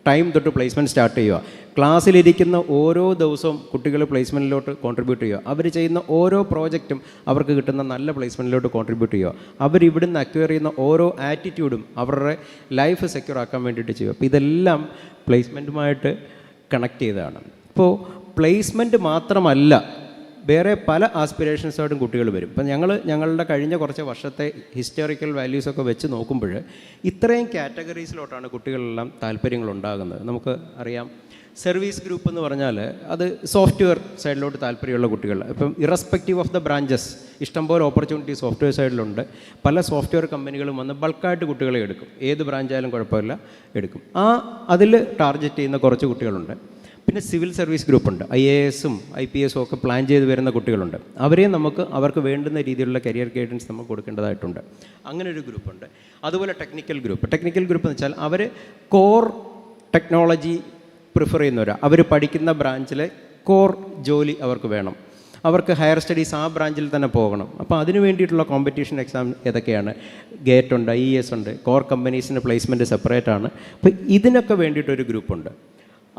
B: ടൈം തൊട്ട് പ്ലേസ്മെൻറ്റ് സ്റ്റാർട്ട് ചെയ്യുക. ക്ലാസ്സിലിരിക്കുന്ന ഓരോ ദിവസവും കുട്ടികൾ പ്ലേസ്മെൻറ്റിലോട്ട് കോൺട്രിബ്യൂട്ട് ചെയ്യുക. അവർ ചെയ്യുന്ന ഓരോ പ്രോജക്റ്റും അവർക്ക് കിട്ടുന്ന നല്ല പ്ലേസ്മെൻറ്റിലോട്ട് കോൺട്രിബ്യൂട്ട് ചെയ്യുക. അവരിവിടുന്ന് അക്വയർ ചെയ്യുന്ന ഓരോ ആറ്റിറ്റ്യൂഡും അവരുടെ ലൈഫ് സെക്യൂർ ആക്കാൻ വേണ്ടിയിട്ട് ചെയ്യുക. അപ്പോൾ ഇതെല്ലാം പ്ലേസ്മെൻറ്റുമായിട്ട് കണക്ട് ചെയ്തതാണ്. ഇപ്പോൾ പ്ലേസ്മെൻറ്റ് മാത്രമല്ല വേറെ പല ആസ്പിറേഷൻസായിട്ടും കുട്ടികൾ വരും. ഇപ്പം ഞങ്ങളുടെ കഴിഞ്ഞ കുറച്ച് വർഷത്തെ ഹിസ്റ്റോറിക്കൽ വാല്യൂസൊക്കെ വെച്ച് നോക്കുമ്പോൾ ഇത്രയും കാറ്റഗറീസിലോട്ടാണ് കുട്ടികളെല്ലാം താല്പര്യങ്ങളുണ്ടാകുന്നത്. നമുക്ക് അറിയാം, സർവീസ് ഗ്രൂപ്പ് എന്ന് പറഞ്ഞാൽ അത് സോഫ്റ്റ്വെയർ സൈഡിലോട്ട് താല്പര്യമുള്ള കുട്ടികൾ. ഇപ്പം ഇറസ്പെക്റ്റീവ് ഓഫ് ദ ബ്രാഞ്ചസ് ഇഷ്ടംപോലെ ഓപ്പർച്യൂണിറ്റി സോഫ്റ്റ്വെയർ സൈഡിലുണ്ട്. പല സോഫ്റ്റ്വെയർ കമ്പനികളും വന്ന് ബൾക്കായിട്ട് കുട്ടികളെ എടുക്കും. ഏത് ബ്രാഞ്ചായാലും കുഴപ്പമില്ല, എടുക്കും. അതിൽ ടാർഗറ്റ് ചെയ്യുന്ന കുറച്ച് കുട്ടികളുണ്ട്. പിന്നെ സിവിൽ സർവീസ് ഗ്രൂപ്പുണ്ട്. IASഉം IPSഉം ഒക്കെ പ്ലാൻ ചെയ്ത് വരുന്ന കുട്ടികളുണ്ട്. അവരെയും അവർക്ക് വേണ്ടുന്ന രീതിയിലുള്ള കരിയർ ഗൈഡൻസ് നമുക്ക് കൊടുക്കേണ്ടതായിട്ടുണ്ട്. അങ്ങനെ ഒരു ഗ്രൂപ്പുണ്ട്. അതുപോലെ ടെക്നിക്കൽ ഗ്രൂപ്പ് എന്ന് വെച്ചാൽ അവർ കോർ ടെക്നോളജി പ്രിഫർ ചെയ്യുന്നവരാണ്. അവർ പഠിക്കുന്ന ബ്രാഞ്ചിലെ കോർ ജോലി അവർക്ക് വേണം. അവർക്ക് ഹയർ സ്റ്റഡീസ് ആ ബ്രാഞ്ചിൽ തന്നെ പോകണം. അപ്പോൾ അതിന് വേണ്ടിയിട്ടുള്ള കോമ്പറ്റീഷൻ എക്സാം ഏതൊക്കെയാണ്? ഗേറ്റ് ഉണ്ട്, IAS ഉണ്ട്, കോർ കമ്പനീസിൻ്റെ പ്ലേസ്മെൻറ്റ് സെപ്പറേറ്റ് ആണ്. അപ്പോൾ ഇതിനൊക്കെ വേണ്ടിയിട്ടൊരു ഗ്രൂപ്പുണ്ട്.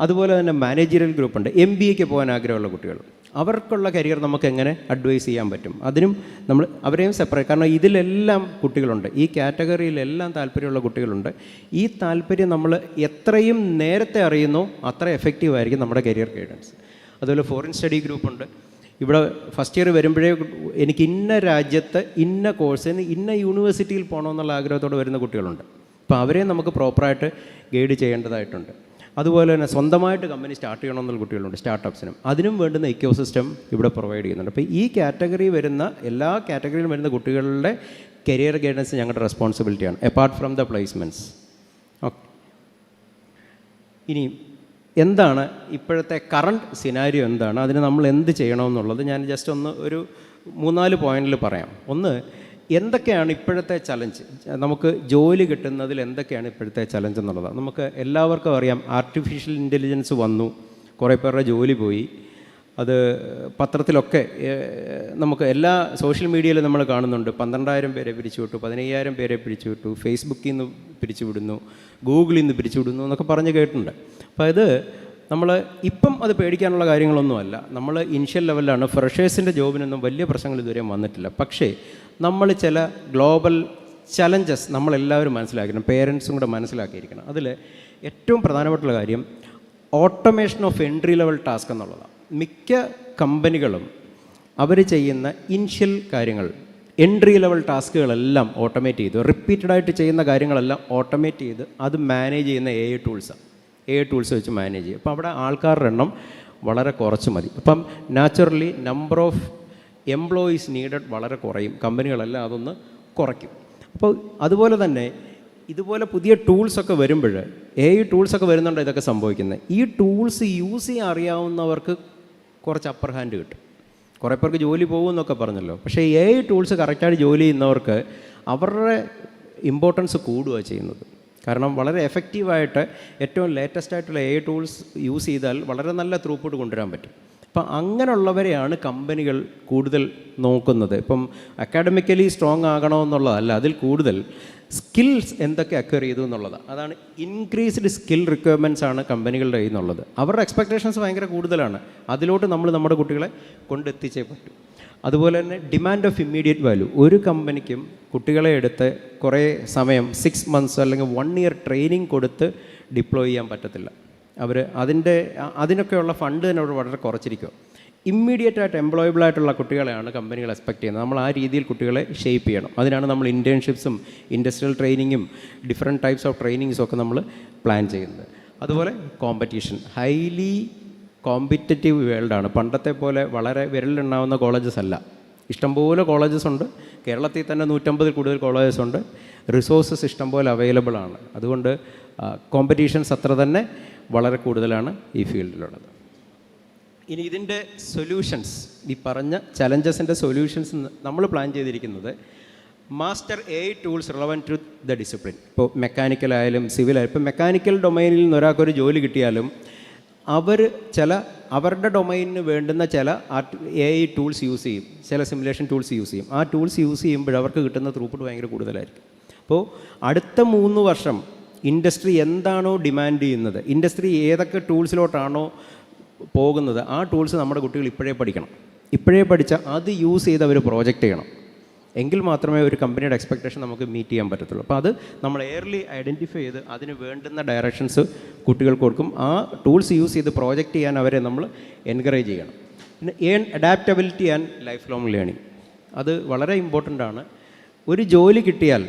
B: അതുപോലെ തന്നെ മാനേജറിയൽ ഗ്രൂപ്പുണ്ട്. MBAക്ക് പോകാൻ ആഗ്രഹമുള്ള കുട്ടികൾ, അവർക്കുള്ള കരിയർ നമുക്ക് എങ്ങനെ അഡ്വൈസ് ചെയ്യാൻ പറ്റും, അതിനും നമ്മൾ അവരെയും സെപ്പറേറ്റ്. കാരണം ഇതിലെല്ലാം കുട്ടികളുണ്ട്, ഈ കാറ്റഗറിയിലെല്ലാം താല്പര്യമുള്ള കുട്ടികളുണ്ട്. ഈ താല്പര്യം നമ്മൾ എത്രയും നേരത്തെ അറിയുന്നോ അത്ര എഫക്റ്റീവ് ആയിരിക്കും നമ്മുടെ കരിയർ ഗൈഡൻസ്. അതുപോലെ ഫോറിൻ സ്റ്റഡി ഗ്രൂപ്പുണ്ട്. ഇവിടെ ഫസ്റ്റ് ഇയർ വരുമ്പോഴേ എനിക്ക് ഇന്ന രാജ്യത്ത് ഇന്ന കോഴ്സിന് ഇന്ന യൂണിവേഴ്സിറ്റിയിൽ പോകണമെന്നുള്ള ആഗ്രഹത്തോടെ വരുന്ന കുട്ടികളുണ്ട്. അപ്പോൾ അവരെ നമുക്ക് പ്രോപ്പറായിട്ട് ഗൈഡ് ചെയ്യേണ്ടതായിട്ടുണ്ട്. അതുപോലെ തന്നെ സ്വന്തമായിട്ട് കമ്പനി സ്റ്റാർട്ട് ചെയ്യണമെന്നുള്ള കുട്ടികളുണ്ട്, സ്റ്റാർട്ടപ്സിനും. അതിനും വേണ്ടുന്ന ഇക്കോസിസ്റ്റം ഇവിടെ പ്രൊവൈഡ് ചെയ്യുന്നുണ്ട്. അപ്പോൾ ഈ കാറ്റഗറി വരുന്ന എല്ലാ കാറ്റഗറിയിലും വരുന്ന കുട്ടികളുടെ കരിയർ ഗൈഡൻസ് ഞങ്ങളുടെ റെസ്പോൺസിബിലിറ്റിയാണ്, apart from the placements. Okay, ഇനി എന്താണ് ഇപ്പോഴത്തെ കറണ്ട് സിനാരിയോ, എന്താണ് അതിന് നമ്മൾ എന്ത് ചെയ്യണമെന്നുള്ളത് ഞാൻ ജസ്റ്റ് ഒരു 3-4 പോയിന്റിൽ പറയാം. ഒന്ന്, എന്തൊക്കെയാണ് ഇപ്പോഴത്തെ ചലഞ്ച്, നമുക്ക് ജോലി കിട്ടുന്നതിൽ എന്തൊക്കെയാണ് ഇപ്പോഴത്തെ ചലഞ്ച് എന്നുള്ളതാണ്. നമുക്ക് എല്ലാവർക്കും അറിയാം, ആർട്ടിഫിഷ്യൽ ഇൻ്റലിജൻസ് വന്നു, കുറേ പേരുടെ ജോലി പോയി. അത് പത്രത്തിലൊക്കെ നമുക്ക് എല്ലാ സോഷ്യൽ മീഡിയയിൽ നമ്മൾ കാണുന്നുണ്ട്. 12,000 പേരെ പിരിച്ചുവിട്ടു, 15,000 പേരെ പിരിച്ചുവിട്ടു, ഫേസ്ബുക്കിൽ നിന്ന് പിരിച്ചുവിടുന്നു, ഗൂഗിളിൽ നിന്ന് പിരിച്ചുവിടുന്നു എന്നൊക്കെ പറഞ്ഞ് കേട്ടിട്ടുണ്ട്. അപ്പോൾ ഇത് നമ്മൾ ഇപ്പം അത് പേടിക്കാനുള്ള കാര്യങ്ങളൊന്നുമല്ല. നമ്മൾ ഇനിഷ്യൽ ലെവലിലാണ്. ഫ്രഷേഴ്സിൻ്റെ ജോബിനൊന്നും വലിയ പ്രശ്നങ്ങൾ ഇതുവരെ വന്നിട്ടില്ല. പക്ഷേ നമ്മൾ ചില ഗ്ലോബൽ ചലഞ്ചസ് നമ്മളെല്ലാവരും മനസ്സിലാക്കണം, പേരൻസും കൂടെ മനസ്സിലാക്കിയിരിക്കണം. അതിൽ ഏറ്റവും പ്രധാനപ്പെട്ടുള്ള കാര്യം automation of entry level task എന്നുള്ളതാണ്. മിക്ക കമ്പനികളും അവർ ചെയ്യുന്ന ഇനിഷ്യൽ കാര്യങ്ങൾ, എൻട്രി ലെവൽ ടാസ്കുകളെല്ലാം ഓട്ടോമേറ്റ് ചെയ്തു, റിപ്പീറ്റഡായിട്ട് ചെയ്യുന്ന കാര്യങ്ങളെല്ലാം ഓട്ടോമേറ്റ് ചെയ്ത് അത് മാനേജ് ചെയ്യുന്ന AI ടൂൾസാണ്. AI ടൂൾസ് വെച്ച് മാനേജ് ചെയ്യും. അപ്പോൾ അവിടെ ആൾക്കാരുടെ എണ്ണം വളരെ കുറച്ച് മതി. അപ്പം naturally number of employees needed വളരെ കുറയും. കമ്പനികളെല്ലാം അതൊന്ന് കുറയ്ക്കും. അപ്പോൾ അതുപോലെ തന്നെ ഇതുപോലെ പുതിയ ടൂൾസൊക്കെ വരുമ്പോൾ, AI ടൂൾസൊക്കെ വരുന്നുണ്ട് ഇതൊക്കെ സംഭവിക്കുന്നത്. ഈ ടൂൾസ് യൂസ് ചെയ്യാൻ അറിയാവുന്നവർക്ക് കുറച്ച് അപ്പർ ഹാൻഡ് കിട്ടും. കുറേ പേർക്ക് ജോലി പോകുമെന്നൊക്കെ പറഞ്ഞല്ലോ. പക്ഷേ AI ടൂൾസ് കറക്റ്റായിട്ട് ജോലി ചെയ്യുന്നവർക്ക് അവരുടെ ഇമ്പോർട്ടൻസ് കൂടുകയാണ് ചെയ്യുന്നത്. കാരണം വളരെ എഫക്റ്റീവായിട്ട് ഏറ്റവും ലേറ്റസ്റ്റ് ആയിട്ടുള്ള AI ടൂൾസ് യൂസ് ചെയ്താൽ വളരെ നല്ല ത്രൂപുട്ട് കൊണ്ടുവരാൻ പറ്റും. അപ്പം അങ്ങനെയുള്ളവരെയാണ് കമ്പനികൾ കൂടുതൽ നോക്കുന്നത്. ഇപ്പം അക്കാഡമിക്കലി സ്ട്രോങ് ആകണമെന്നുള്ളതല്ല, അതിൽ കൂടുതൽ സ്കിൽസ് എന്തൊക്കെ അക്വയർ ചെയ്തു എന്നുള്ളതാണ്. അതാണ് ഇൻക്രീസ്ഡ് സ്കിൽ റിക്വയർമെൻറ്റ്സ് ആണ് കമ്പനികളുടെ കയ്യിൽ നിന്നുള്ളത്. അവരുടെ എക്സ്പെക്റ്റേഷൻസ് ഭയങ്കര കൂടുതലാണ്. അതിലോട്ട് നമ്മൾ നമ്മുടെ കുട്ടികളെ കൊണ്ടെത്തിച്ചേ പറ്റും. അതുപോലെ തന്നെ ഡിമാൻഡ് ഓഫ് ഇമ്മീഡിയറ്റ് വാല്യൂ. ഒരു കമ്പനിക്കും കുട്ടികളെ എടുത്ത് കുറേ സമയം 6 months അല്ലെങ്കിൽ 1 year ട്രെയിനിങ് കൊടുത്ത് ഡിപ്ലോയ് ചെയ്യാൻ പറ്റത്തില്ല. അവർ അതിനൊക്കെയുള്ള ഫണ്ട് തന്നെ അവർ വളരെ കുറച്ചിരിക്കുക. ഇമ്മീഡിയറ്റായിട്ട് എംപ്ലോയബിൾ ആയിട്ടുള്ള കുട്ടികളെയാണ് കമ്പനികൾ എക്സ്പെക്ട് ചെയ്യുന്നത്. നമ്മൾ ആ രീതിയിൽ കുട്ടികളെ ഷേപ്പ് ചെയ്യണം. അതിനാണ് നമ്മൾ ഇൻറ്റേൺഷിപ്സും ഇൻഡസ്ട്രിയൽ ട്രെയിനിങ്ങും ഡിഫറെൻറ്റ് ടൈപ്സ് ഓഫ് ട്രെയിനിങ്സും ഒക്കെ നമ്മൾ പ്ലാൻ ചെയ്യുന്നത്. അതുപോലെ കോമ്പറ്റീഷൻ, ഹൈലി കോമ്പറ്റേറ്റീവ് വേൾഡാണ്. പണ്ടത്തെ പോലെ വളരെ വിരലിലെണ്ണാവുന്ന കോളേജസ് അല്ല, ഇഷ്ടംപോലെ കോളേജസ് ഉണ്ട്. കേരളത്തിൽ തന്നെ 150 കൂടുതൽ കോളേജസ് ഉണ്ട്. റിസോഴ്സസ് ഇഷ്ടംപോലെ അവൈലബിൾ ആണ്. അതുകൊണ്ട് കോമ്പറ്റീഷൻസ് അത്ര തന്നെ വളരെ കൂടുതലാണ് ഈ ഫീൽഡിലുള്ളത്. ഇനി ഇതിൻ്റെ സൊല്യൂഷൻസ്, ഈ പറഞ്ഞ ചലഞ്ചസിൻ്റെ സൊല്യൂഷൻസ് നമ്മൾ പ്ലാൻ ചെയ്തിരിക്കുന്നത് master AI tools relevant to the discipline. ഇപ്പോൾ മെക്കാനിക്കലായാലും സിവിലായാലും, ഇപ്പോൾ മെക്കാനിക്കൽ ഡൊമൈനിൽ നിന്ന് ഒരാൾക്കൊരു ജോലി കിട്ടിയാലും അവർ അവരുടെ ഡൊമൈനിന് വേണ്ടുന്ന ചില AI ടൂൾസ് യൂസ് ചെയ്യും, ചില സിമുലേഷൻ ടൂൾസ് യൂസ് ചെയ്യും. ആ ടൂൾസ് യൂസ് ചെയ്യുമ്പോൾ അവർക്ക് കിട്ടുന്ന ത്രൂപുട്ട് ഭയങ്കര കൂടുതലായിരിക്കും. അപ്പോൾ അടുത്ത 3 വർഷം ഇൻഡസ്ട്രി എന്താണോ ഡിമാൻഡ് ചെയ്യുന്നത്, ഇൻഡസ്ട്രി ഏതൊക്കെ ടൂൾസിലോട്ടാണോ പോകുന്നത്, ആ ടൂൾസ് നമ്മുടെ കുട്ടികൾ ഇപ്പോഴേ പഠിക്കണം. ഇപ്പോഴേ പഠിച്ചാൽ അത് യൂസ് ചെയ്ത് അവർ പ്രോജക്റ്റ് ചെയ്യണം. എങ്കിൽ മാത്രമേ ഒരു കമ്പനിയുടെ എക്സ്പെക്റ്റേഷൻ നമുക്ക് മീറ്റ് ചെയ്യാൻ പറ്റത്തുള്ളൂ. അപ്പോൾ അത് നമ്മൾ എയർലി ഐഡൻറ്റിഫൈ ചെയ്ത് അതിന് വേണ്ടുന്ന ഡയറക്ഷൻസ് കുട്ടികൾക്ക് കൊടുക്കും. ആ ടൂൾസ് യൂസ് ചെയ്ത് പ്രോജക്റ്റ് ചെയ്യാൻ അവരെ നമ്മൾ എൻകറേജ് ചെയ്യണം. പിന്നെ adaptability and life long learning, അത് വളരെ ഇമ്പോർട്ടൻ്റ് ആണ്. ഒരു ജോലി കിട്ടിയാൽ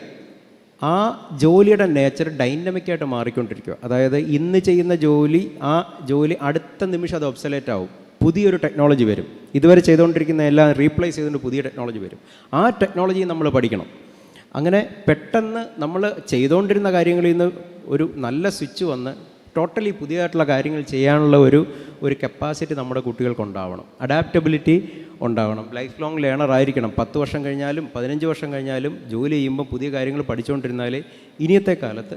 B: ആ ജോലിയുടെ നേച്ചർ ഡൈനമിക്കായിട്ട് മാറിക്കൊണ്ടിരിക്കുക. അതായത് ഇന്ന് ചെയ്യുന്ന ജോലി, ആ ജോലി അടുത്ത നിമിഷം അത് ഒബ്സലേറ്റ് ആവും, പുതിയൊരു ടെക്നോളജി വരും. ഇതുവരെ ചെയ്തുകൊണ്ടിരിക്കുന്ന എല്ലാം റീപ്ലേസ് ചെയ്തുകൊണ്ട് പുതിയ ടെക്നോളജി വരും. ആ ടെക്നോളജി നമ്മൾ പഠിക്കണം. അങ്ങനെ പെട്ടെന്ന് നമ്മൾ ചെയ്തുകൊണ്ടിരുന്ന കാര്യങ്ങളിൽ നിന്ന് ഒരു നല്ല സ്വിച്ച് വന്ന് ടോട്ടലി പുതിയതായിട്ടുള്ള കാര്യങ്ങൾ ചെയ്യാനുള്ള ഒരു കപ്പാസിറ്റി നമ്മുടെ കുട്ടികൾക്കുണ്ടാവണം. അഡാപ്റ്റബിലിറ്റി ഉണ്ടാവണം. ലൈഫ് ലോങ് ലേണർ ആയിരിക്കണം. 10 വർഷം കഴിഞ്ഞാലും 15 വർഷം കഴിഞ്ഞാലും ജോലി ചെയ്യുമ്പോൾ പുതിയ കാര്യങ്ങൾ പഠിച്ചുകൊണ്ടിരുന്നാലേ ഇനിയത്തെ കാലത്ത്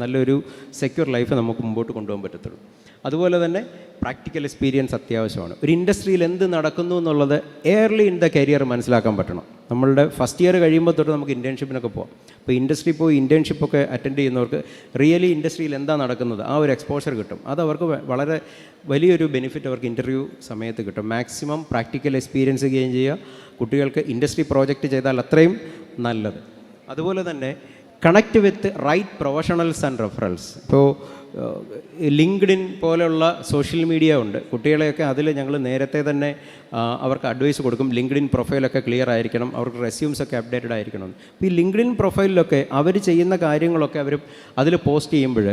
B: നല്ലൊരു സെക്യൂർ ലൈഫ് നമുക്ക് മുമ്പോട്ട് കൊണ്ടുപോകാൻ പറ്റത്തുള്ളൂ. അതുപോലെ തന്നെ പ്രാക്ടിക്കൽ എക്സ്പീരിയൻസ് അത്യാവശ്യമാണ്. ഒരു ഇൻഡസ്ട്രിയിൽ എന്ത് നടക്കുന്നു എന്നുള്ളത് എയർലി ഇൻ ദ കരിയർ മനസ്സിലാക്കാൻ പറ്റണം. നമ്മളുടെ ഫസ്റ്റ് ഇയർ കഴിയുമ്പോൾ തൊട്ട് നമുക്ക് ഇൻറ്റേൺഷിപ്പിനൊക്കെ പോകാം. അപ്പോൾ ഇൻഡസ്ട്രി പോയി ഇൻറ്റേൺഷിപ്പൊക്കെ അറ്റൻഡ് ചെയ്യുന്നവർക്ക് റിയലി ഇൻഡസ്ട്രിയിൽ എന്താ നടക്കുന്നത് ആ ഒരു എക്സ്പോഷർ കിട്ടും. അത് അവർക്ക് വളരെ വലിയൊരു ബെനിഫിറ്റ് അവർക്ക് ഇൻ്റർവ്യൂ സമയത്ത് കിട്ടും. മാക്സിമം പ്രാക്ടിക്കൽ എക്സ്പീരിയൻസ് ഗെയിൻ ചെയ്യുക. കുട്ടികൾക്ക് ഇൻഡസ്ട്രി പ്രോജക്റ്റ് ചെയ്താൽ അത്രയും നല്ലത്. അതുപോലെ തന്നെ connect with right professionals and referrals. ഇപ്പോൾ ലിങ്ക്ഡിൻ പോലെയുള്ള സോഷ്യൽ മീഡിയ ഉണ്ട്. കുട്ടികളെയൊക്കെ അതിൽ ഞങ്ങൾ നേരത്തെ തന്നെ അവർക്ക് അഡ്വൈസ് കൊടുക്കും. ലിങ്ക്ഡിൻ പ്രൊഫൈലൊക്കെ ക്ലിയർ ആയിരിക്കണം, അവർക്ക് റെസ്യൂംസൊക്കെ അപ്ഡേറ്റഡ് ആയിരിക്കണം. അപ്പോൾ ഈ ലിങ്ക്ഡിൻ പ്രൊഫൈലിലൊക്കെ അവർ ചെയ്യുന്ന കാര്യങ്ങളൊക്കെ അവർ അതിൽ പോസ്റ്റ് ചെയ്യുമ്പോൾ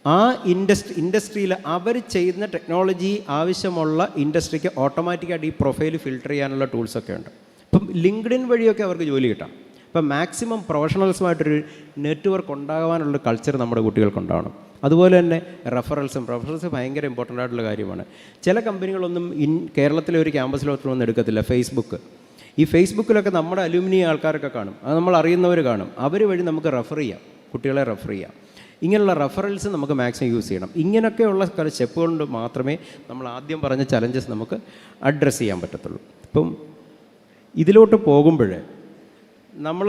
B: ആ ഇൻഡസ്ട്രിയിൽ അവർ ചെയ്യുന്ന ടെക്നോളജി ആവശ്യമുള്ള ഇൻഡസ്ട്രിക്ക് ഓട്ടോമാറ്റിക്കായിട്ട് ഈ പ്രൊഫൈൽ ഫിൽട്ടർ ചെയ്യാനുള്ള ടൂൾസൊക്കെ ഉണ്ട്. അപ്പം ലിങ്ക്ഡിൻ വഴിയൊക്കെ അവർക്ക് ജോലി കിട്ടാം. അപ്പം മാക്സിമം പ്രൊഫഷണൽസുമായിട്ടൊരു നെറ്റ്വർക്ക് ഉണ്ടാകാനുള്ള കൾച്ചർ നമ്മുടെ കുട്ടികൾക്കുണ്ടാവണം. അതുപോലെ തന്നെ റെഫറൽസ് ഭയങ്കര ഇമ്പോർട്ടൻ്റ് ആയിട്ടുള്ള കാര്യമാണ്. ചില കമ്പനികളൊന്നും കേരളത്തിലെ ഒരു ക്യാമ്പസിലൊന്നും എടുക്കത്തില്ല. ഈ ഫേസ്ബുക്കിലൊക്കെ നമ്മുടെ അലുമിനി ആൾക്കാരൊക്കെ കാണും, അത് നമ്മൾ അറിയുന്നവർ കാണും. അവർ വഴി നമുക്ക് റെഫർ ചെയ്യാം, കുട്ടികളെ റെഫർ ചെയ്യാം. ഇങ്ങനെയുള്ള റെഫറൽസ് നമുക്ക് മാക്സിമം യൂസ് ചെയ്യണം. ഇങ്ങനെയൊക്കെയുള്ള ചില സ്റ്റെപ്പ് കൊണ്ട് മാത്രമേ നമ്മൾ ആദ്യം പറഞ്ഞ ചലഞ്ചസ് നമുക്ക് അഡ്രസ്സ് ചെയ്യാൻ പറ്റത്തുള്ളൂ. ഇപ്പം ഇതിലോട്ട് പോകുമ്പോൾ നമ്മൾ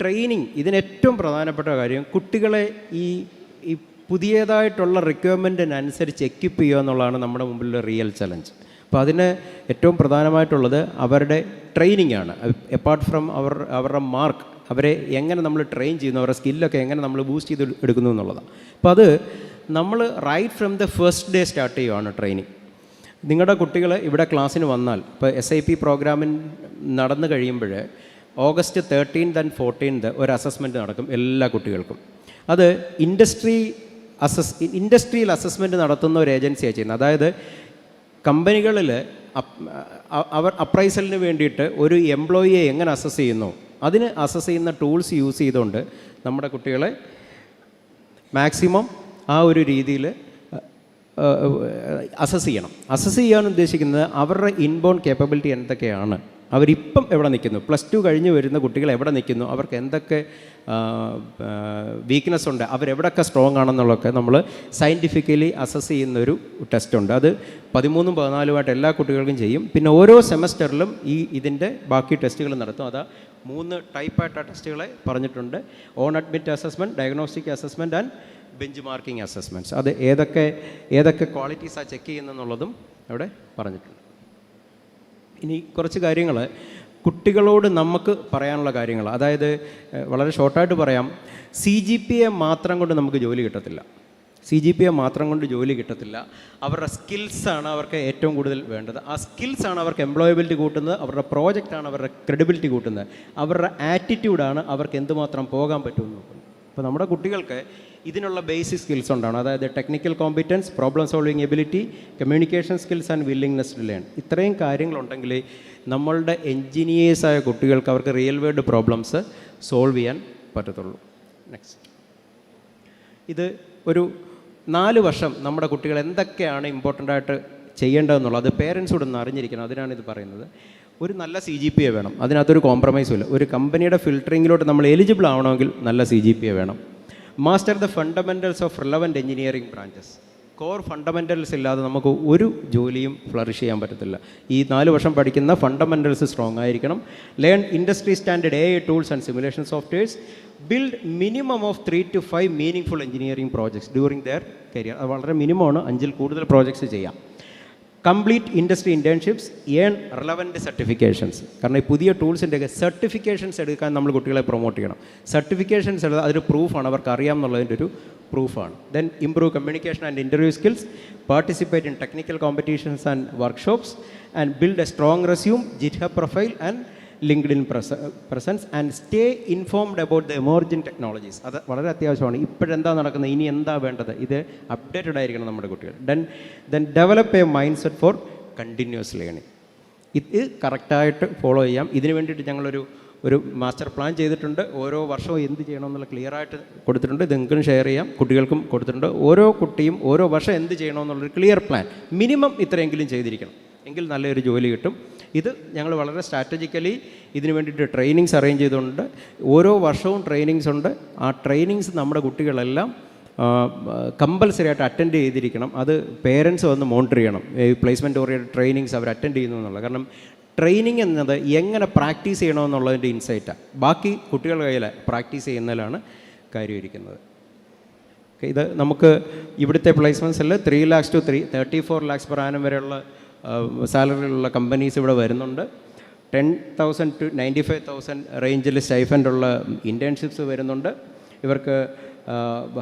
B: ട്രെയിനിങ്, ഇതിന് ഏറ്റവും പ്രധാനപ്പെട്ട കാര്യം കുട്ടികളെ ഈ പുതിയതായിട്ടുള്ള റിക്വയർമെൻറ്റിനനുസരിച്ച് എക്വിപ്പ് ചെയ്യുക എന്നുള്ളതാണ് നമ്മുടെ മുമ്പിലുള്ള റിയൽ ചലഞ്ച്. അപ്പോൾ അതിന് ഏറ്റവും പ്രധാനമായിട്ടുള്ളത് അവരുടെ ട്രെയിനിങ് ആണ്. എപ്പാർട്ട് ഫ്രം അവരുടെ മാർക്ക്, അവരെ എങ്ങനെ നമ്മൾ ട്രെയിൻ ചെയ്യുന്നു, അവരുടെ സ്കില്ലൊക്കെ എങ്ങനെ നമ്മൾ ബൂസ്റ്റ് ചെയ്ത് എടുക്കുന്നു എന്നുള്ളതാണ്. അപ്പോൾ അത് നമ്മൾ right from the first day start ചെയ്യുകയാണ് ട്രെയിനിങ്. നിങ്ങളുടെ കുട്ടികൾ ഇവിടെ ക്ലാസ്സിന് വന്നാൽ, ഇപ്പോൾ SIP പ്രോഗ്രാമിൻ നടന്നു കഴിയുമ്പോൾ August 13th and 14th ഒരു അസസ്മെൻറ്റ് നടക്കും എല്ലാ കുട്ടികൾക്കും. അത് ഇൻഡസ്ട്രിയൽ അസസ്മെൻറ്റ് നടത്തുന്ന ഒരു ഏജൻസിയാണ് ചെയ്യുന്നത്. അതായത് കമ്പനികളിൽ അവർ അപ്രൈസലിന് വേണ്ടിയിട്ട് ഒരു എംപ്ലോയിയെ എങ്ങനെ അസസ് ചെയ്യുന്നു, അതിന് അസസ് ചെയ്യുന്ന ടൂൾസ് യൂസ് ചെയ്തുകൊണ്ട് നമ്മുടെ കുട്ടികളെ മാക്സിമം ആ ഒരു രീതിയിൽ അസസ് ചെയ്യണം. അസസ് ചെയ്യാൻ ഉദ്ദേശിക്കുന്നത് അവരുടെ ഇൻബോൺ കേപ്പബിലിറ്റി എന്തൊക്കെയാണ്, അവരിപ്പം എവിടെ നിൽക്കുന്നു, +2 കഴിഞ്ഞ് വരുന്ന കുട്ടികൾ എവിടെ നിൽക്കുന്നു, അവർക്ക് എന്തൊക്കെ വീക്ക്നെസ് ഉണ്ട്, അവരെവിടെയൊക്കെ സ്ട്രോങ് ആണെന്നുള്ളതൊക്കെ നമ്മൾ സയൻറ്റിഫിക്കലി അസസ് ചെയ്യുന്നൊരു ടെസ്റ്റുണ്ട്. അത് 13ഉം 14ഉമായിട്ട് എല്ലാ കുട്ടികൾക്കും ചെയ്യും. പിന്നെ ഓരോ സെമസ്റ്ററിലും ഇതിൻ്റെ ബാക്കി ടെസ്റ്റുകൾ നടത്തും. അത് 3 ടൈപ്പായിട്ട് ടെസ്റ്റുകളെ പറഞ്ഞിട്ടുണ്ട്. On admit assessment, diagnostic assessment and bench marking assessments. അത് ഏതൊക്കെ ക്വാളിറ്റീസാണ് ചെക്ക് ചെയ്യുന്നതെന്നുള്ളതും അവിടെ പറഞ്ഞിട്ടുണ്ട്. ഇനി കുറച്ച് കാര്യങ്ങൾ കുട്ടികളോട് നമുക്ക് പറയാനുള്ള കാര്യങ്ങൾ, അതായത് വളരെ ഷോർട്ടായിട്ട് പറയാം. CGPA മാത്രം കൊണ്ട് നമുക്ക് ജോലി കിട്ടത്തില്ല. CGPA മാത്രം കൊണ്ട് ജോലി കിട്ടത്തില്ല. അവരുടെ സ്കിൽസാണ് അവർക്ക് ഏറ്റവും കൂടുതൽ വേണ്ടത്. ആ സ്കിൽസാണ് അവർക്ക് എംപ്ലോയബിലിറ്റി കൂട്ടുന്നത്, അവരുടെ പ്രോജക്റ്റാണ് അവരുടെ ക്രെഡിബിലിറ്റി കൂട്ടുന്നത്, അവരുടെ ആറ്റിറ്റ്യൂഡാണ് അവർക്ക് എന്തുമാത്രം പോകാൻ പറ്റുമെന്ന് നോക്കുന്നത്. അപ്പോൾ നമ്മുടെ കുട്ടികൾക്ക് ഇതിനുള്ള ബേസിക് സ്കിൽസ് ഉണ്ടാവണം. അതായത് technical competence, problem solving ability, communication skills and willingness to learn. ഇത്രയും കാര്യങ്ങളുണ്ടെങ്കിൽ നമ്മളുടെ എൻജിനീയേഴ്സായ കുട്ടികൾക്ക് അവർക്ക് റിയൽ വേൾഡ് പ്രോബ്ലംസ് സോൾവ് ചെയ്യാൻ പറ്റത്തുള്ളൂ. നെക്സ്റ്റ്, ഇത് ഒരു 4 വർഷം നമ്മുടെ കുട്ടികൾ എന്തൊക്കെയാണ് ഇമ്പോർട്ടൻ്റ് ആയിട്ട് ചെയ്യേണ്ടതെന്നുള്ളത് അത് പേരൻസോട് ഒന്ന് അറിഞ്ഞിരിക്കണം. അതിനാണ് ഇത് പറയുന്നത്. ഒരു നല്ല CGPA വേണം, അതിനകത്തൊരു കോംപ്രമൈസും ഇല്ല. ഒരു കമ്പനിയുടെ ഫിൽറ്ററിങ്ങിലോട്ട് നമ്മൾ എലിജിബിൾ ആവണമെങ്കിൽ നല്ല CGPA വേണം. Master the fundamentals of relevant engineering branches. Core fundamentals ഇല്ലാതെ നമുക്ക് ഒരു ജോലിയും ഫ്ലറിഷ് ചെയ്യാൻ പറ്റത്തില്ല. ഈ 4 വർഷം പഠിക്കുന്ന ഫണ്ടമെൻറ്റൽസ് സ്ട്രോങ് ആയിരിക്കണം. Learn industry standard AI tools and simulation softwares. Build minimum of 3 to 5 meaning full engineering projects during there career. അത് വളരെ മിനിമമാണ്, 5-ൽ കൂടുതൽ പ്രോജക്ട്സ് ചെയ്യാം. Complete industry internships, earn relevant certifications. കാരണം ഈ പുതിയ ടൂൾസിൻ്റെയൊക്കെ സർട്ടിഫിക്കേഷൻസ് എടുക്കാൻ നമ്മൾ കുട്ടികളെ പ്രൊമോട്ട് ചെയ്യണം. സർട്ടിഫിക്കേഷൻസ് എടുത്താൽ അതൊരു പ്രൂഫാണ്, അവർക്ക് അറിയാം എന്നുള്ളതിൻ്റെ ഒരു പ്രൂഫാണ്. Then improve communication and interview skills, participate in technical competitions and workshops, and build a strong resume, GitHub profile and LinkedIn presence, and stay informed about the emerging technologies. അത് വളരെ അത്യാവശ്യമാണ്. ഇപ്പോഴെന്താ നടക്കുന്നത്, ഇനി എന്താ വേണ്ടത്, ഇത് അപ്ഡേറ്റഡ് ആയിരിക്കണം നമ്മുടെ കുട്ടികൾ. Then develop a mindset for continuous learning. ഇത് കറക്റ്റായിട്ട് ഫോളോ ചെയ്യാം. ഇതിന് വേണ്ടിയിട്ട് ഞങ്ങളൊരു മാസ്റ്റർ പ്ലാൻ ചെയ്തിട്ടുണ്ട്. ഓരോ വർഷവും എന്ത് ചെയ്യണമെന്നുള്ള ക്ലിയറായിട്ട് കൊടുത്തിട്ടുണ്ട്. ഇത് നിങ്ങൾക്കും ഷെയർ ചെയ്യാം, കുട്ടികൾക്കും കൊടുത്തിട്ടുണ്ട്. ഓരോ കുട്ടിയും ഓരോ വർഷം എന്ത് ചെയ്യണമെന്നുള്ളൊരു ക്ലിയർ പ്ലാൻ, മിനിമം ഇത്രയെങ്കിലും ചെയ്തിരിക്കണം, എങ്കിൽ നല്ലൊരു ജോലി കിട്ടും. ഇത് ഞങ്ങൾ വളരെ സ്ട്രാറ്റജിക്കലി ഇതിന് വേണ്ടിയിട്ട് ട്രെയിനിങ്സ് അറേഞ്ച് ചെയ്തിട്ടുണ്ട്. ഓരോ വർഷവും ട്രെയിനിങ്സ് ഉണ്ട്. ആ ട്രെയിനിങ്സ് നമ്മുടെ കുട്ടികളെല്ലാം കമ്പൽസറി ആയിട്ട് അറ്റൻഡ് ചെയ്തിരിക്കണം. അത് പേരൻസ് വന്ന് മോണിറ്റർ ചെയ്യണം. ഈ പ്ലേസ്മെൻറ്റ് ഓറിയൻറ്റഡ് ട്രെയിനിങ്സ് അവർ അറ്റൻഡ് ചെയ്യുന്നു എന്നുള്ളത്. കാരണം ട്രെയിനിങ് എന്നത് എങ്ങനെ പ്രാക്ടീസ് ചെയ്യണമെന്നുള്ളതിൻ്റെ ഇൻസൈറ്റാണ്. ബാക്കി കുട്ടികളുടെ കയ്യിൽ പ്രാക്ടീസ് ചെയ്യുന്നതിലാണ് കാര്യമിരിക്കുന്നത്. ഇത് നമുക്ക് ഇവിടുത്തെ പ്ലേസ്മെൻറ്റ്സിൽ 3 lakhs to 34 lakhs per annum വരെയുള്ള സാലറിയുള്ള കമ്പനീസ് ഇവിടെ വരുന്നുണ്ട്. 10,000 to 95,000 റേഞ്ചിൽ സ്റ്റൈഫൻഡുള്ള ഇൻറ്റേൺഷിപ്സ് വരുന്നുണ്ട്. ഇവർക്ക്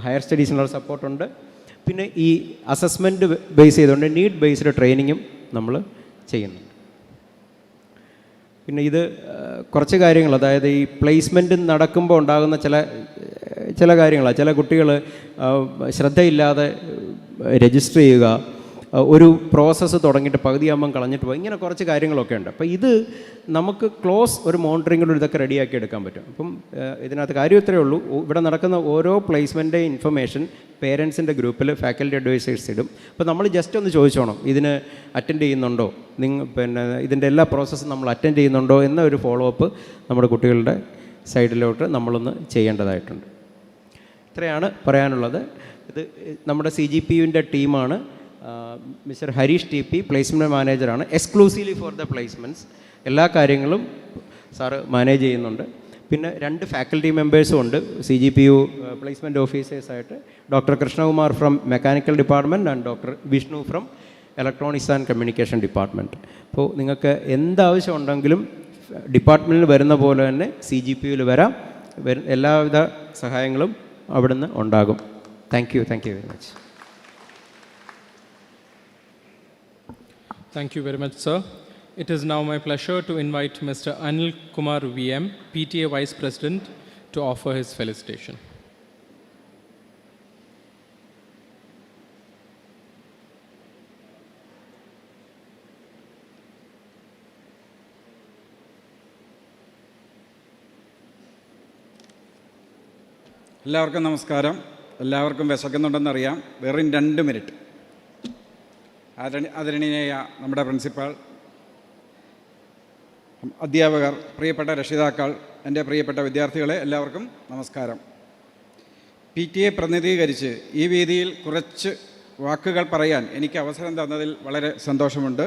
B: ഹയർ സ്റ്റഡീസിനുള്ള സപ്പോർട്ടുണ്ട്. പിന്നെ ഈ അസസ്മെൻറ്റ് ബേസ് ചെയ്തുകൊണ്ട് നീഡ് ബേസ്ഡ് ട്രെയിനിങ്ങും നമ്മൾ ചെയ്യുന്നുണ്ട്. പിന്നെ ഇത് കുറച്ച് കാര്യങ്ങൾ, അതായത് ഈ പ്ലേസ്മെൻറ്റ് നടക്കുമ്പോൾ ഉണ്ടാകുന്ന ചില കാര്യങ്ങളാണ്. ചില കുട്ടികൾ ശ്രദ്ധയില്ലാതെ രജിസ്റ്റർ ചെയ്യുക, ഒരു പ്രോസസ്സ് തുടങ്ങിയിട്ട് പകുതിയാകുമ്പം കളഞ്ഞിട്ട് പോകും, ഇങ്ങനെ കുറച്ച് കാര്യങ്ങളൊക്കെ ഉണ്ട്. അപ്പോൾ ഇത് നമുക്ക് ക്ലോസ് ഒരു മോണിറ്ററിങ്ങിലൂടെ ഇതൊക്കെ റെഡിയാക്കി എടുക്കാൻ പറ്റും. അപ്പം ഇതിനകത്ത് കാര്യം ഇത്രയേ ഉള്ളൂ. ഇവിടെ നടക്കുന്ന ഓരോ പ്ലേസ്മെൻറ്റ് ഇൻഫർമേഷൻ പേരൻസിൻ്റെ ഗ്രൂപ്പിൽ ഫാക്കൽറ്റി അഡ്വൈസേഴ്സ് ഇടും. അപ്പോൾ നമ്മൾ ജസ്റ്റ് ഒന്ന് ചോദിച്ചോണം, ഇതിന് അറ്റൻഡ് ചെയ്യുന്നുണ്ടോ, പിന്നെ ഇതിൻ്റെ എല്ലാ പ്രോസസ്സും നമ്മൾ അറ്റൻഡ് ചെയ്യുന്നുണ്ടോ എന്ന ഒരു ഫോളോ അപ്പ് നമ്മുടെ കുട്ടികളുടെ സൈഡിലോട്ട് നമ്മളൊന്ന് ചെയ്യേണ്ടതായിട്ടുണ്ട്. ഇത്രയാണ് പറയാനുള്ളത്. ഇത് നമ്മുടെ CGPUവിൻ്റെ ടീമാണ്. മിസ്റ്റർ ഹരീഷ് TP പ്ലേസ്മെൻറ്റ് മാനേജറാണ്. എക്സ്ക്ലൂസീവ്ലി ഫോർ ദ പ്ലേസ്മെൻറ്റ്സ് എല്ലാ കാര്യങ്ങളും സാറ് മാനേജ് ചെയ്യുന്നുണ്ട്. പിന്നെ 2 ഫാക്കൽറ്റി മെമ്പേഴ്സും ഉണ്ട് CGPU പ്ലേസ്മെൻറ്റ് ഓഫീസേഴ്സായിട്ട്. Doctor Krishnakumar from mechanical department and doctor Vishnu from electronics and communication department. അപ്പോൾ നിങ്ങൾക്ക് എന്താവശ്യം ഉണ്ടെങ്കിലും ഡിപ്പാർട്ട്മെൻറ്റിൽ വരുന്ന പോലെ തന്നെ CGPUവിൽ വരാം. എല്ലാവിധ സഹായങ്ങളും അവിടുന്ന് ഉണ്ടാകും. Thank you very much.
D: Thank you very much, sir. It is now my pleasure to invite Mr. Anil Kumar VM, PTA Vice President, to offer his felicitation.
C: എല്ലാവർക്കും നമസ്കാരം. എല്ലാവർക്കും വിശക്കുന്നുണ്ടെന്നറിയാം. വെറും 2 മിനിറ്റ്. ആദരണീയ നമ്മുടെ പ്രിൻസിപ്പാൾ, അധ്യാപകർ, പ്രിയപ്പെട്ട രക്ഷിതാക്കൾ, എൻ്റെ പ്രിയപ്പെട്ട വിദ്യാർത്ഥികളെ, എല്ലാവർക്കും നമസ്കാരം. PTA പ്രതിനിധീകരിച്ച് ഈ വേദിയിൽ കുറച്ച് വാക്കുകൾ പറയാൻ എനിക്ക് അവസരം തന്നതിൽ വളരെ സന്തോഷമുണ്ട്.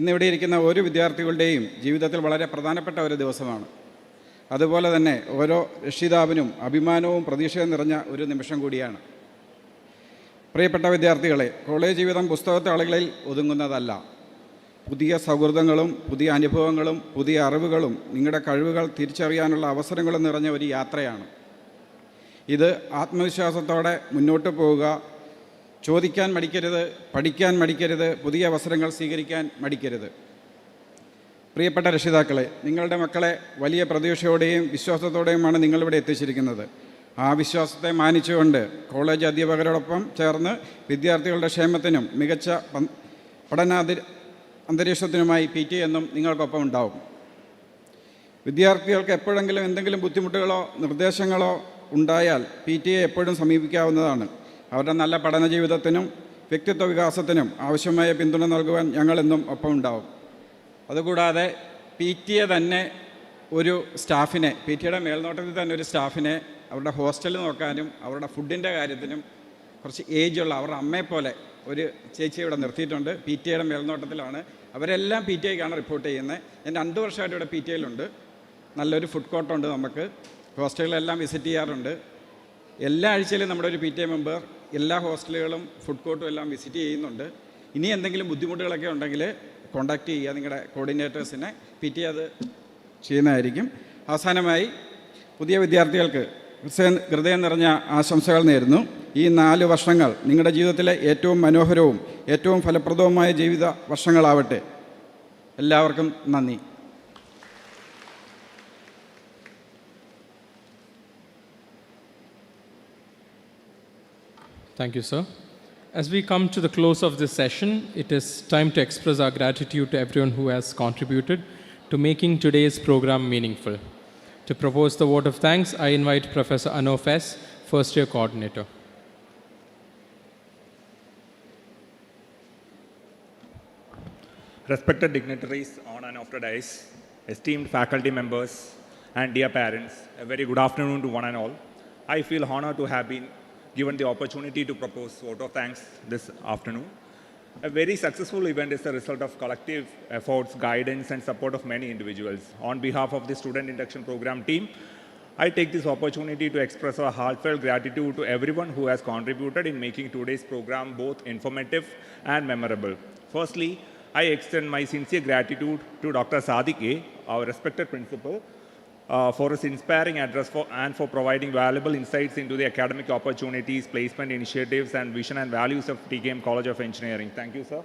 C: ഇന്നിവിടെ ഇരിക്കുന്ന ഓരോ വിദ്യാർത്ഥികളുടെയും ജീവിതത്തിൽ വളരെ പ്രധാനപ്പെട്ട ഒരു ദിവസമാണ്. അതുപോലെ തന്നെ ഓരോ രക്ഷിതാവിനും അഭിമാനവും പ്രതീക്ഷയും നിറഞ്ഞ ഒരു നിമിഷം കൂടിയാണ്. പ്രിയപ്പെട്ട വിദ്യാർത്ഥികളെ, കോളേജ് ജീവിതം പുസ്തകത്താളുകളിൽ ഒതുങ്ങുന്നതല്ല. പുതിയ സൗഹൃദങ്ങളും പുതിയ അനുഭവങ്ങളും പുതിയ അറിവുകളും നിങ്ങളുടെ കഴിവുകൾ തിരിച്ചറിയാനുള്ള അവസരങ്ങളും നിറഞ്ഞ ഒരു യാത്രയാണ്. ഇത് ആത്മവിശ്വാസത്തോടെ മുന്നോട്ട് പോവുക. ചോദിക്കാൻ മടിക്കരുത്, പഠിക്കാൻ മടിക്കരുത്, പുതിയ അവസരങ്ങൾ സ്വീകരിക്കാൻ മടിക്കരുത്. പ്രിയപ്പെട്ട രക്ഷിതാക്കളെ, നിങ്ങളുടെ മക്കളെ വലിയ പ്രതീക്ഷയോടെയും വിശ്വാസത്തോടെയുമാണ് നിങ്ങളിവിടെ എത്തിച്ചിരിക്കുന്നത്. ആ വിശ്വാസത്തെ മാനിച്ചുകൊണ്ട് കോളേജ് അധ്യാപകരോടൊപ്പം ചേർന്ന് വിദ്യാർത്ഥികളുടെ ക്ഷേമത്തിനും മികച്ച അന്തരീക്ഷത്തിനുമായി PTA എന്നും നിങ്ങൾക്കൊപ്പം ഉണ്ടാവും. വിദ്യാർത്ഥികൾക്ക് എപ്പോഴെങ്കിലും എന്തെങ്കിലും ബുദ്ധിമുട്ടുകളോ നിർദ്ദേശങ്ങളോ ഉണ്ടായാൽ PTA എപ്പോഴും സമീപിക്കാവുന്നതാണ്. അവരുടെ നല്ല പഠന ജീവിതത്തിനും വ്യക്തിത്വ വികാസത്തിനും ആവശ്യമായ പിന്തുണ നൽകുവാൻ ഞങ്ങളെന്നും ഒപ്പം ഉണ്ടാവും. അതുകൂടാതെ PTA തന്നെ ഒരു സ്റ്റാഫിനെ, PTAയുടെ മേൽനോട്ടത്തിൽ തന്നെ ഒരു സ്റ്റാഫിനെ അവരുടെ ഹോസ്റ്റലിൽ നോക്കാനും അവരുടെ ഫുഡിൻ്റെ കാര്യത്തിനും കുറച്ച് ഏജുള്ള അവരുടെ അമ്മയെപ്പോലെ ഒരു ചേച്ചി ഇവിടെ നിർത്തിയിട്ടുണ്ട്. PTAയുടെ മേൽനോട്ടത്തിലാണ്. അവരെല്ലാം PTAയ്ക്കാണ് റിപ്പോർട്ട് ചെയ്യുന്നത്. ഞാൻ 2 വർഷമായിട്ട് ഇവിടെ PTAയിലുണ്ട്. നല്ലൊരു ഫുഡ് കോർട്ടുണ്ട്. നമുക്ക് ഹോസ്റ്റലുകളെല്ലാം വിസിറ്റ് ചെയ്യാറുണ്ട്. എല്ലാ ആഴ്ചയിലും നമ്മുടെ ഒരു PTA മെമ്പർ എല്ലാ ഹോസ്റ്റലുകളും ഫുഡ് കോർട്ടും എല്ലാം വിസിറ്റ് ചെയ്യുന്നുണ്ട്. ഇനി എന്തെങ്കിലും ബുദ്ധിമുട്ടുകളൊക്കെ ഉണ്ടെങ്കിൽ കോൺടാക്റ്റ് ചെയ്യുക നിങ്ങളുടെ കോർഡിനേറ്റേഴ്സിനെ. PT അത് ചെയ്യുന്നതായിരിക്കും. അവസാനമായി പുതിയ വിദ്യാർത്ഥികൾക്ക് ഹൃദയം നിറഞ്ഞ ആശംസകൾ നേരുന്നു. ഈ 4 വർഷങ്ങൾ നിങ്ങളുടെ ജീവിതത്തിലെ ഏറ്റവും മനോഹരവും ഏറ്റവും ഫലപ്രദവുമായ ജീവിത വർഷങ്ങളാവട്ടെ. എല്ലാവർക്കും നന്ദി.
D: Thank you, sir. As we come to the close of this session, it is time to express our gratitude to everyone who has contributed to making today's program meaningful. To propose the vote of thanks, I invite Professor Anof S., first year coordinator.
G: Respected dignitaries on and off the dais, esteemed faculty members, and dear parents, a very good afternoon to one and all. I feel honored to have been given the opportunity to propose vote of thanks this afternoon. A very successful event is the result of collective efforts, guidance, and support of many individuals. On behalf of the Student Induction Program team, I take this opportunity to express our heartfelt gratitude to everyone who has contributed in making today's program both informative and memorable. Firstly, I extend my sincere gratitude to Dr. Sadiq A., our respected principal, for his inspiring address and for providing valuable insights into the academic opportunities, placement initiatives, and vision and values of TKM College of Engineering. Thank you, sir.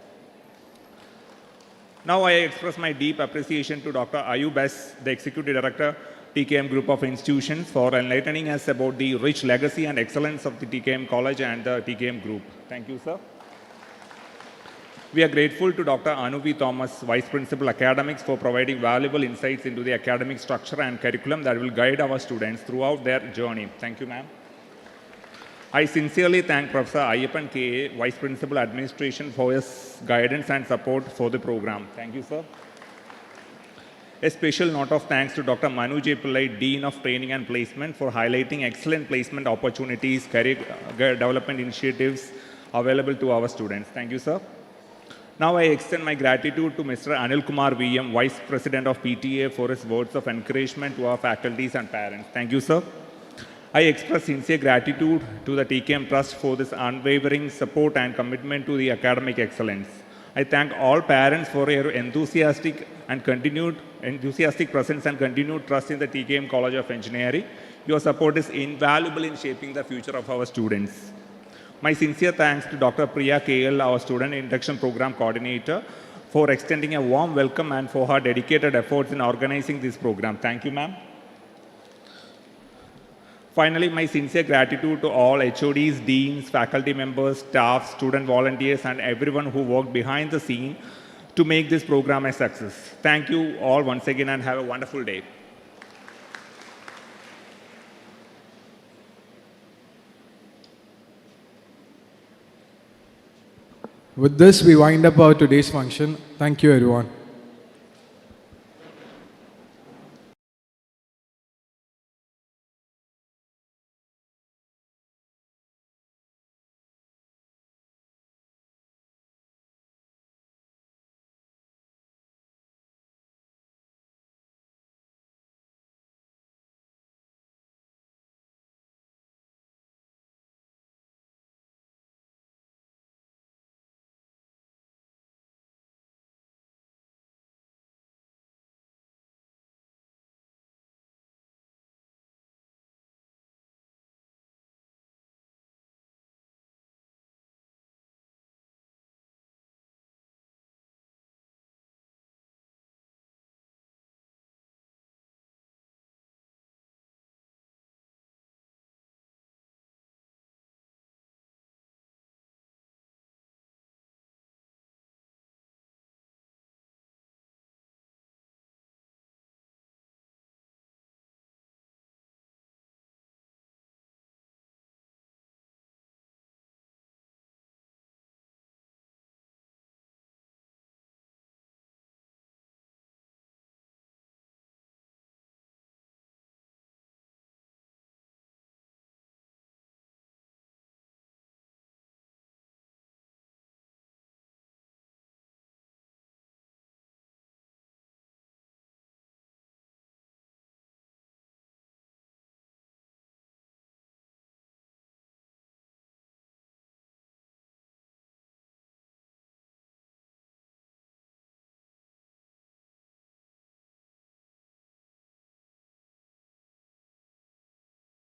G: Now I express my deep appreciation to Dr. Ayub S., the Executive Director, TKM Group of Institutions, for enlightening us about the rich legacy and excellence of the TKM College and the TKM Group. Thank you, sir. We are grateful to Dr. Anuvi Thomas, Vice Principal Academics, for providing valuable insights into the academic structure and curriculum that will guide our students throughout their journey. Thank you, ma'am. I sincerely thank Professor Ayyappan K.A., Vice Principal Administration, for his guidance and support for the program. Thank you, sir. A special note of thanks to Dr. Manu J. Pillai, Dean of Training and Placement, for highlighting excellent placement opportunities, career development initiatives available to our students. Thank you, sir. Now I extend my gratitude to Mr. Anil Kumar VM, Vice President of PTA, for his words of encouragement to our faculties and parents. Thank you, sir. I express sincere gratitude to the TKM Trust for this unwavering support and commitment to the academic excellence. I thank all parents for your enthusiastic presence and continued trust in the TKM College of Engineering. Your support is invaluable in shaping the future of our students. My sincere thanks to Dr. Priya KL, our Student Induction Program Coordinator, for extending a warm welcome and for her dedicated efforts in organizing this program. Thank you, ma'am. Finally, my sincere gratitude to all HODs, deans, faculty members, staff, student volunteers, and everyone who worked behind the scene to make this program a success. Thank you all once again and have a wonderful day.
I: With this, we wind up our today's function. Thank you, everyone.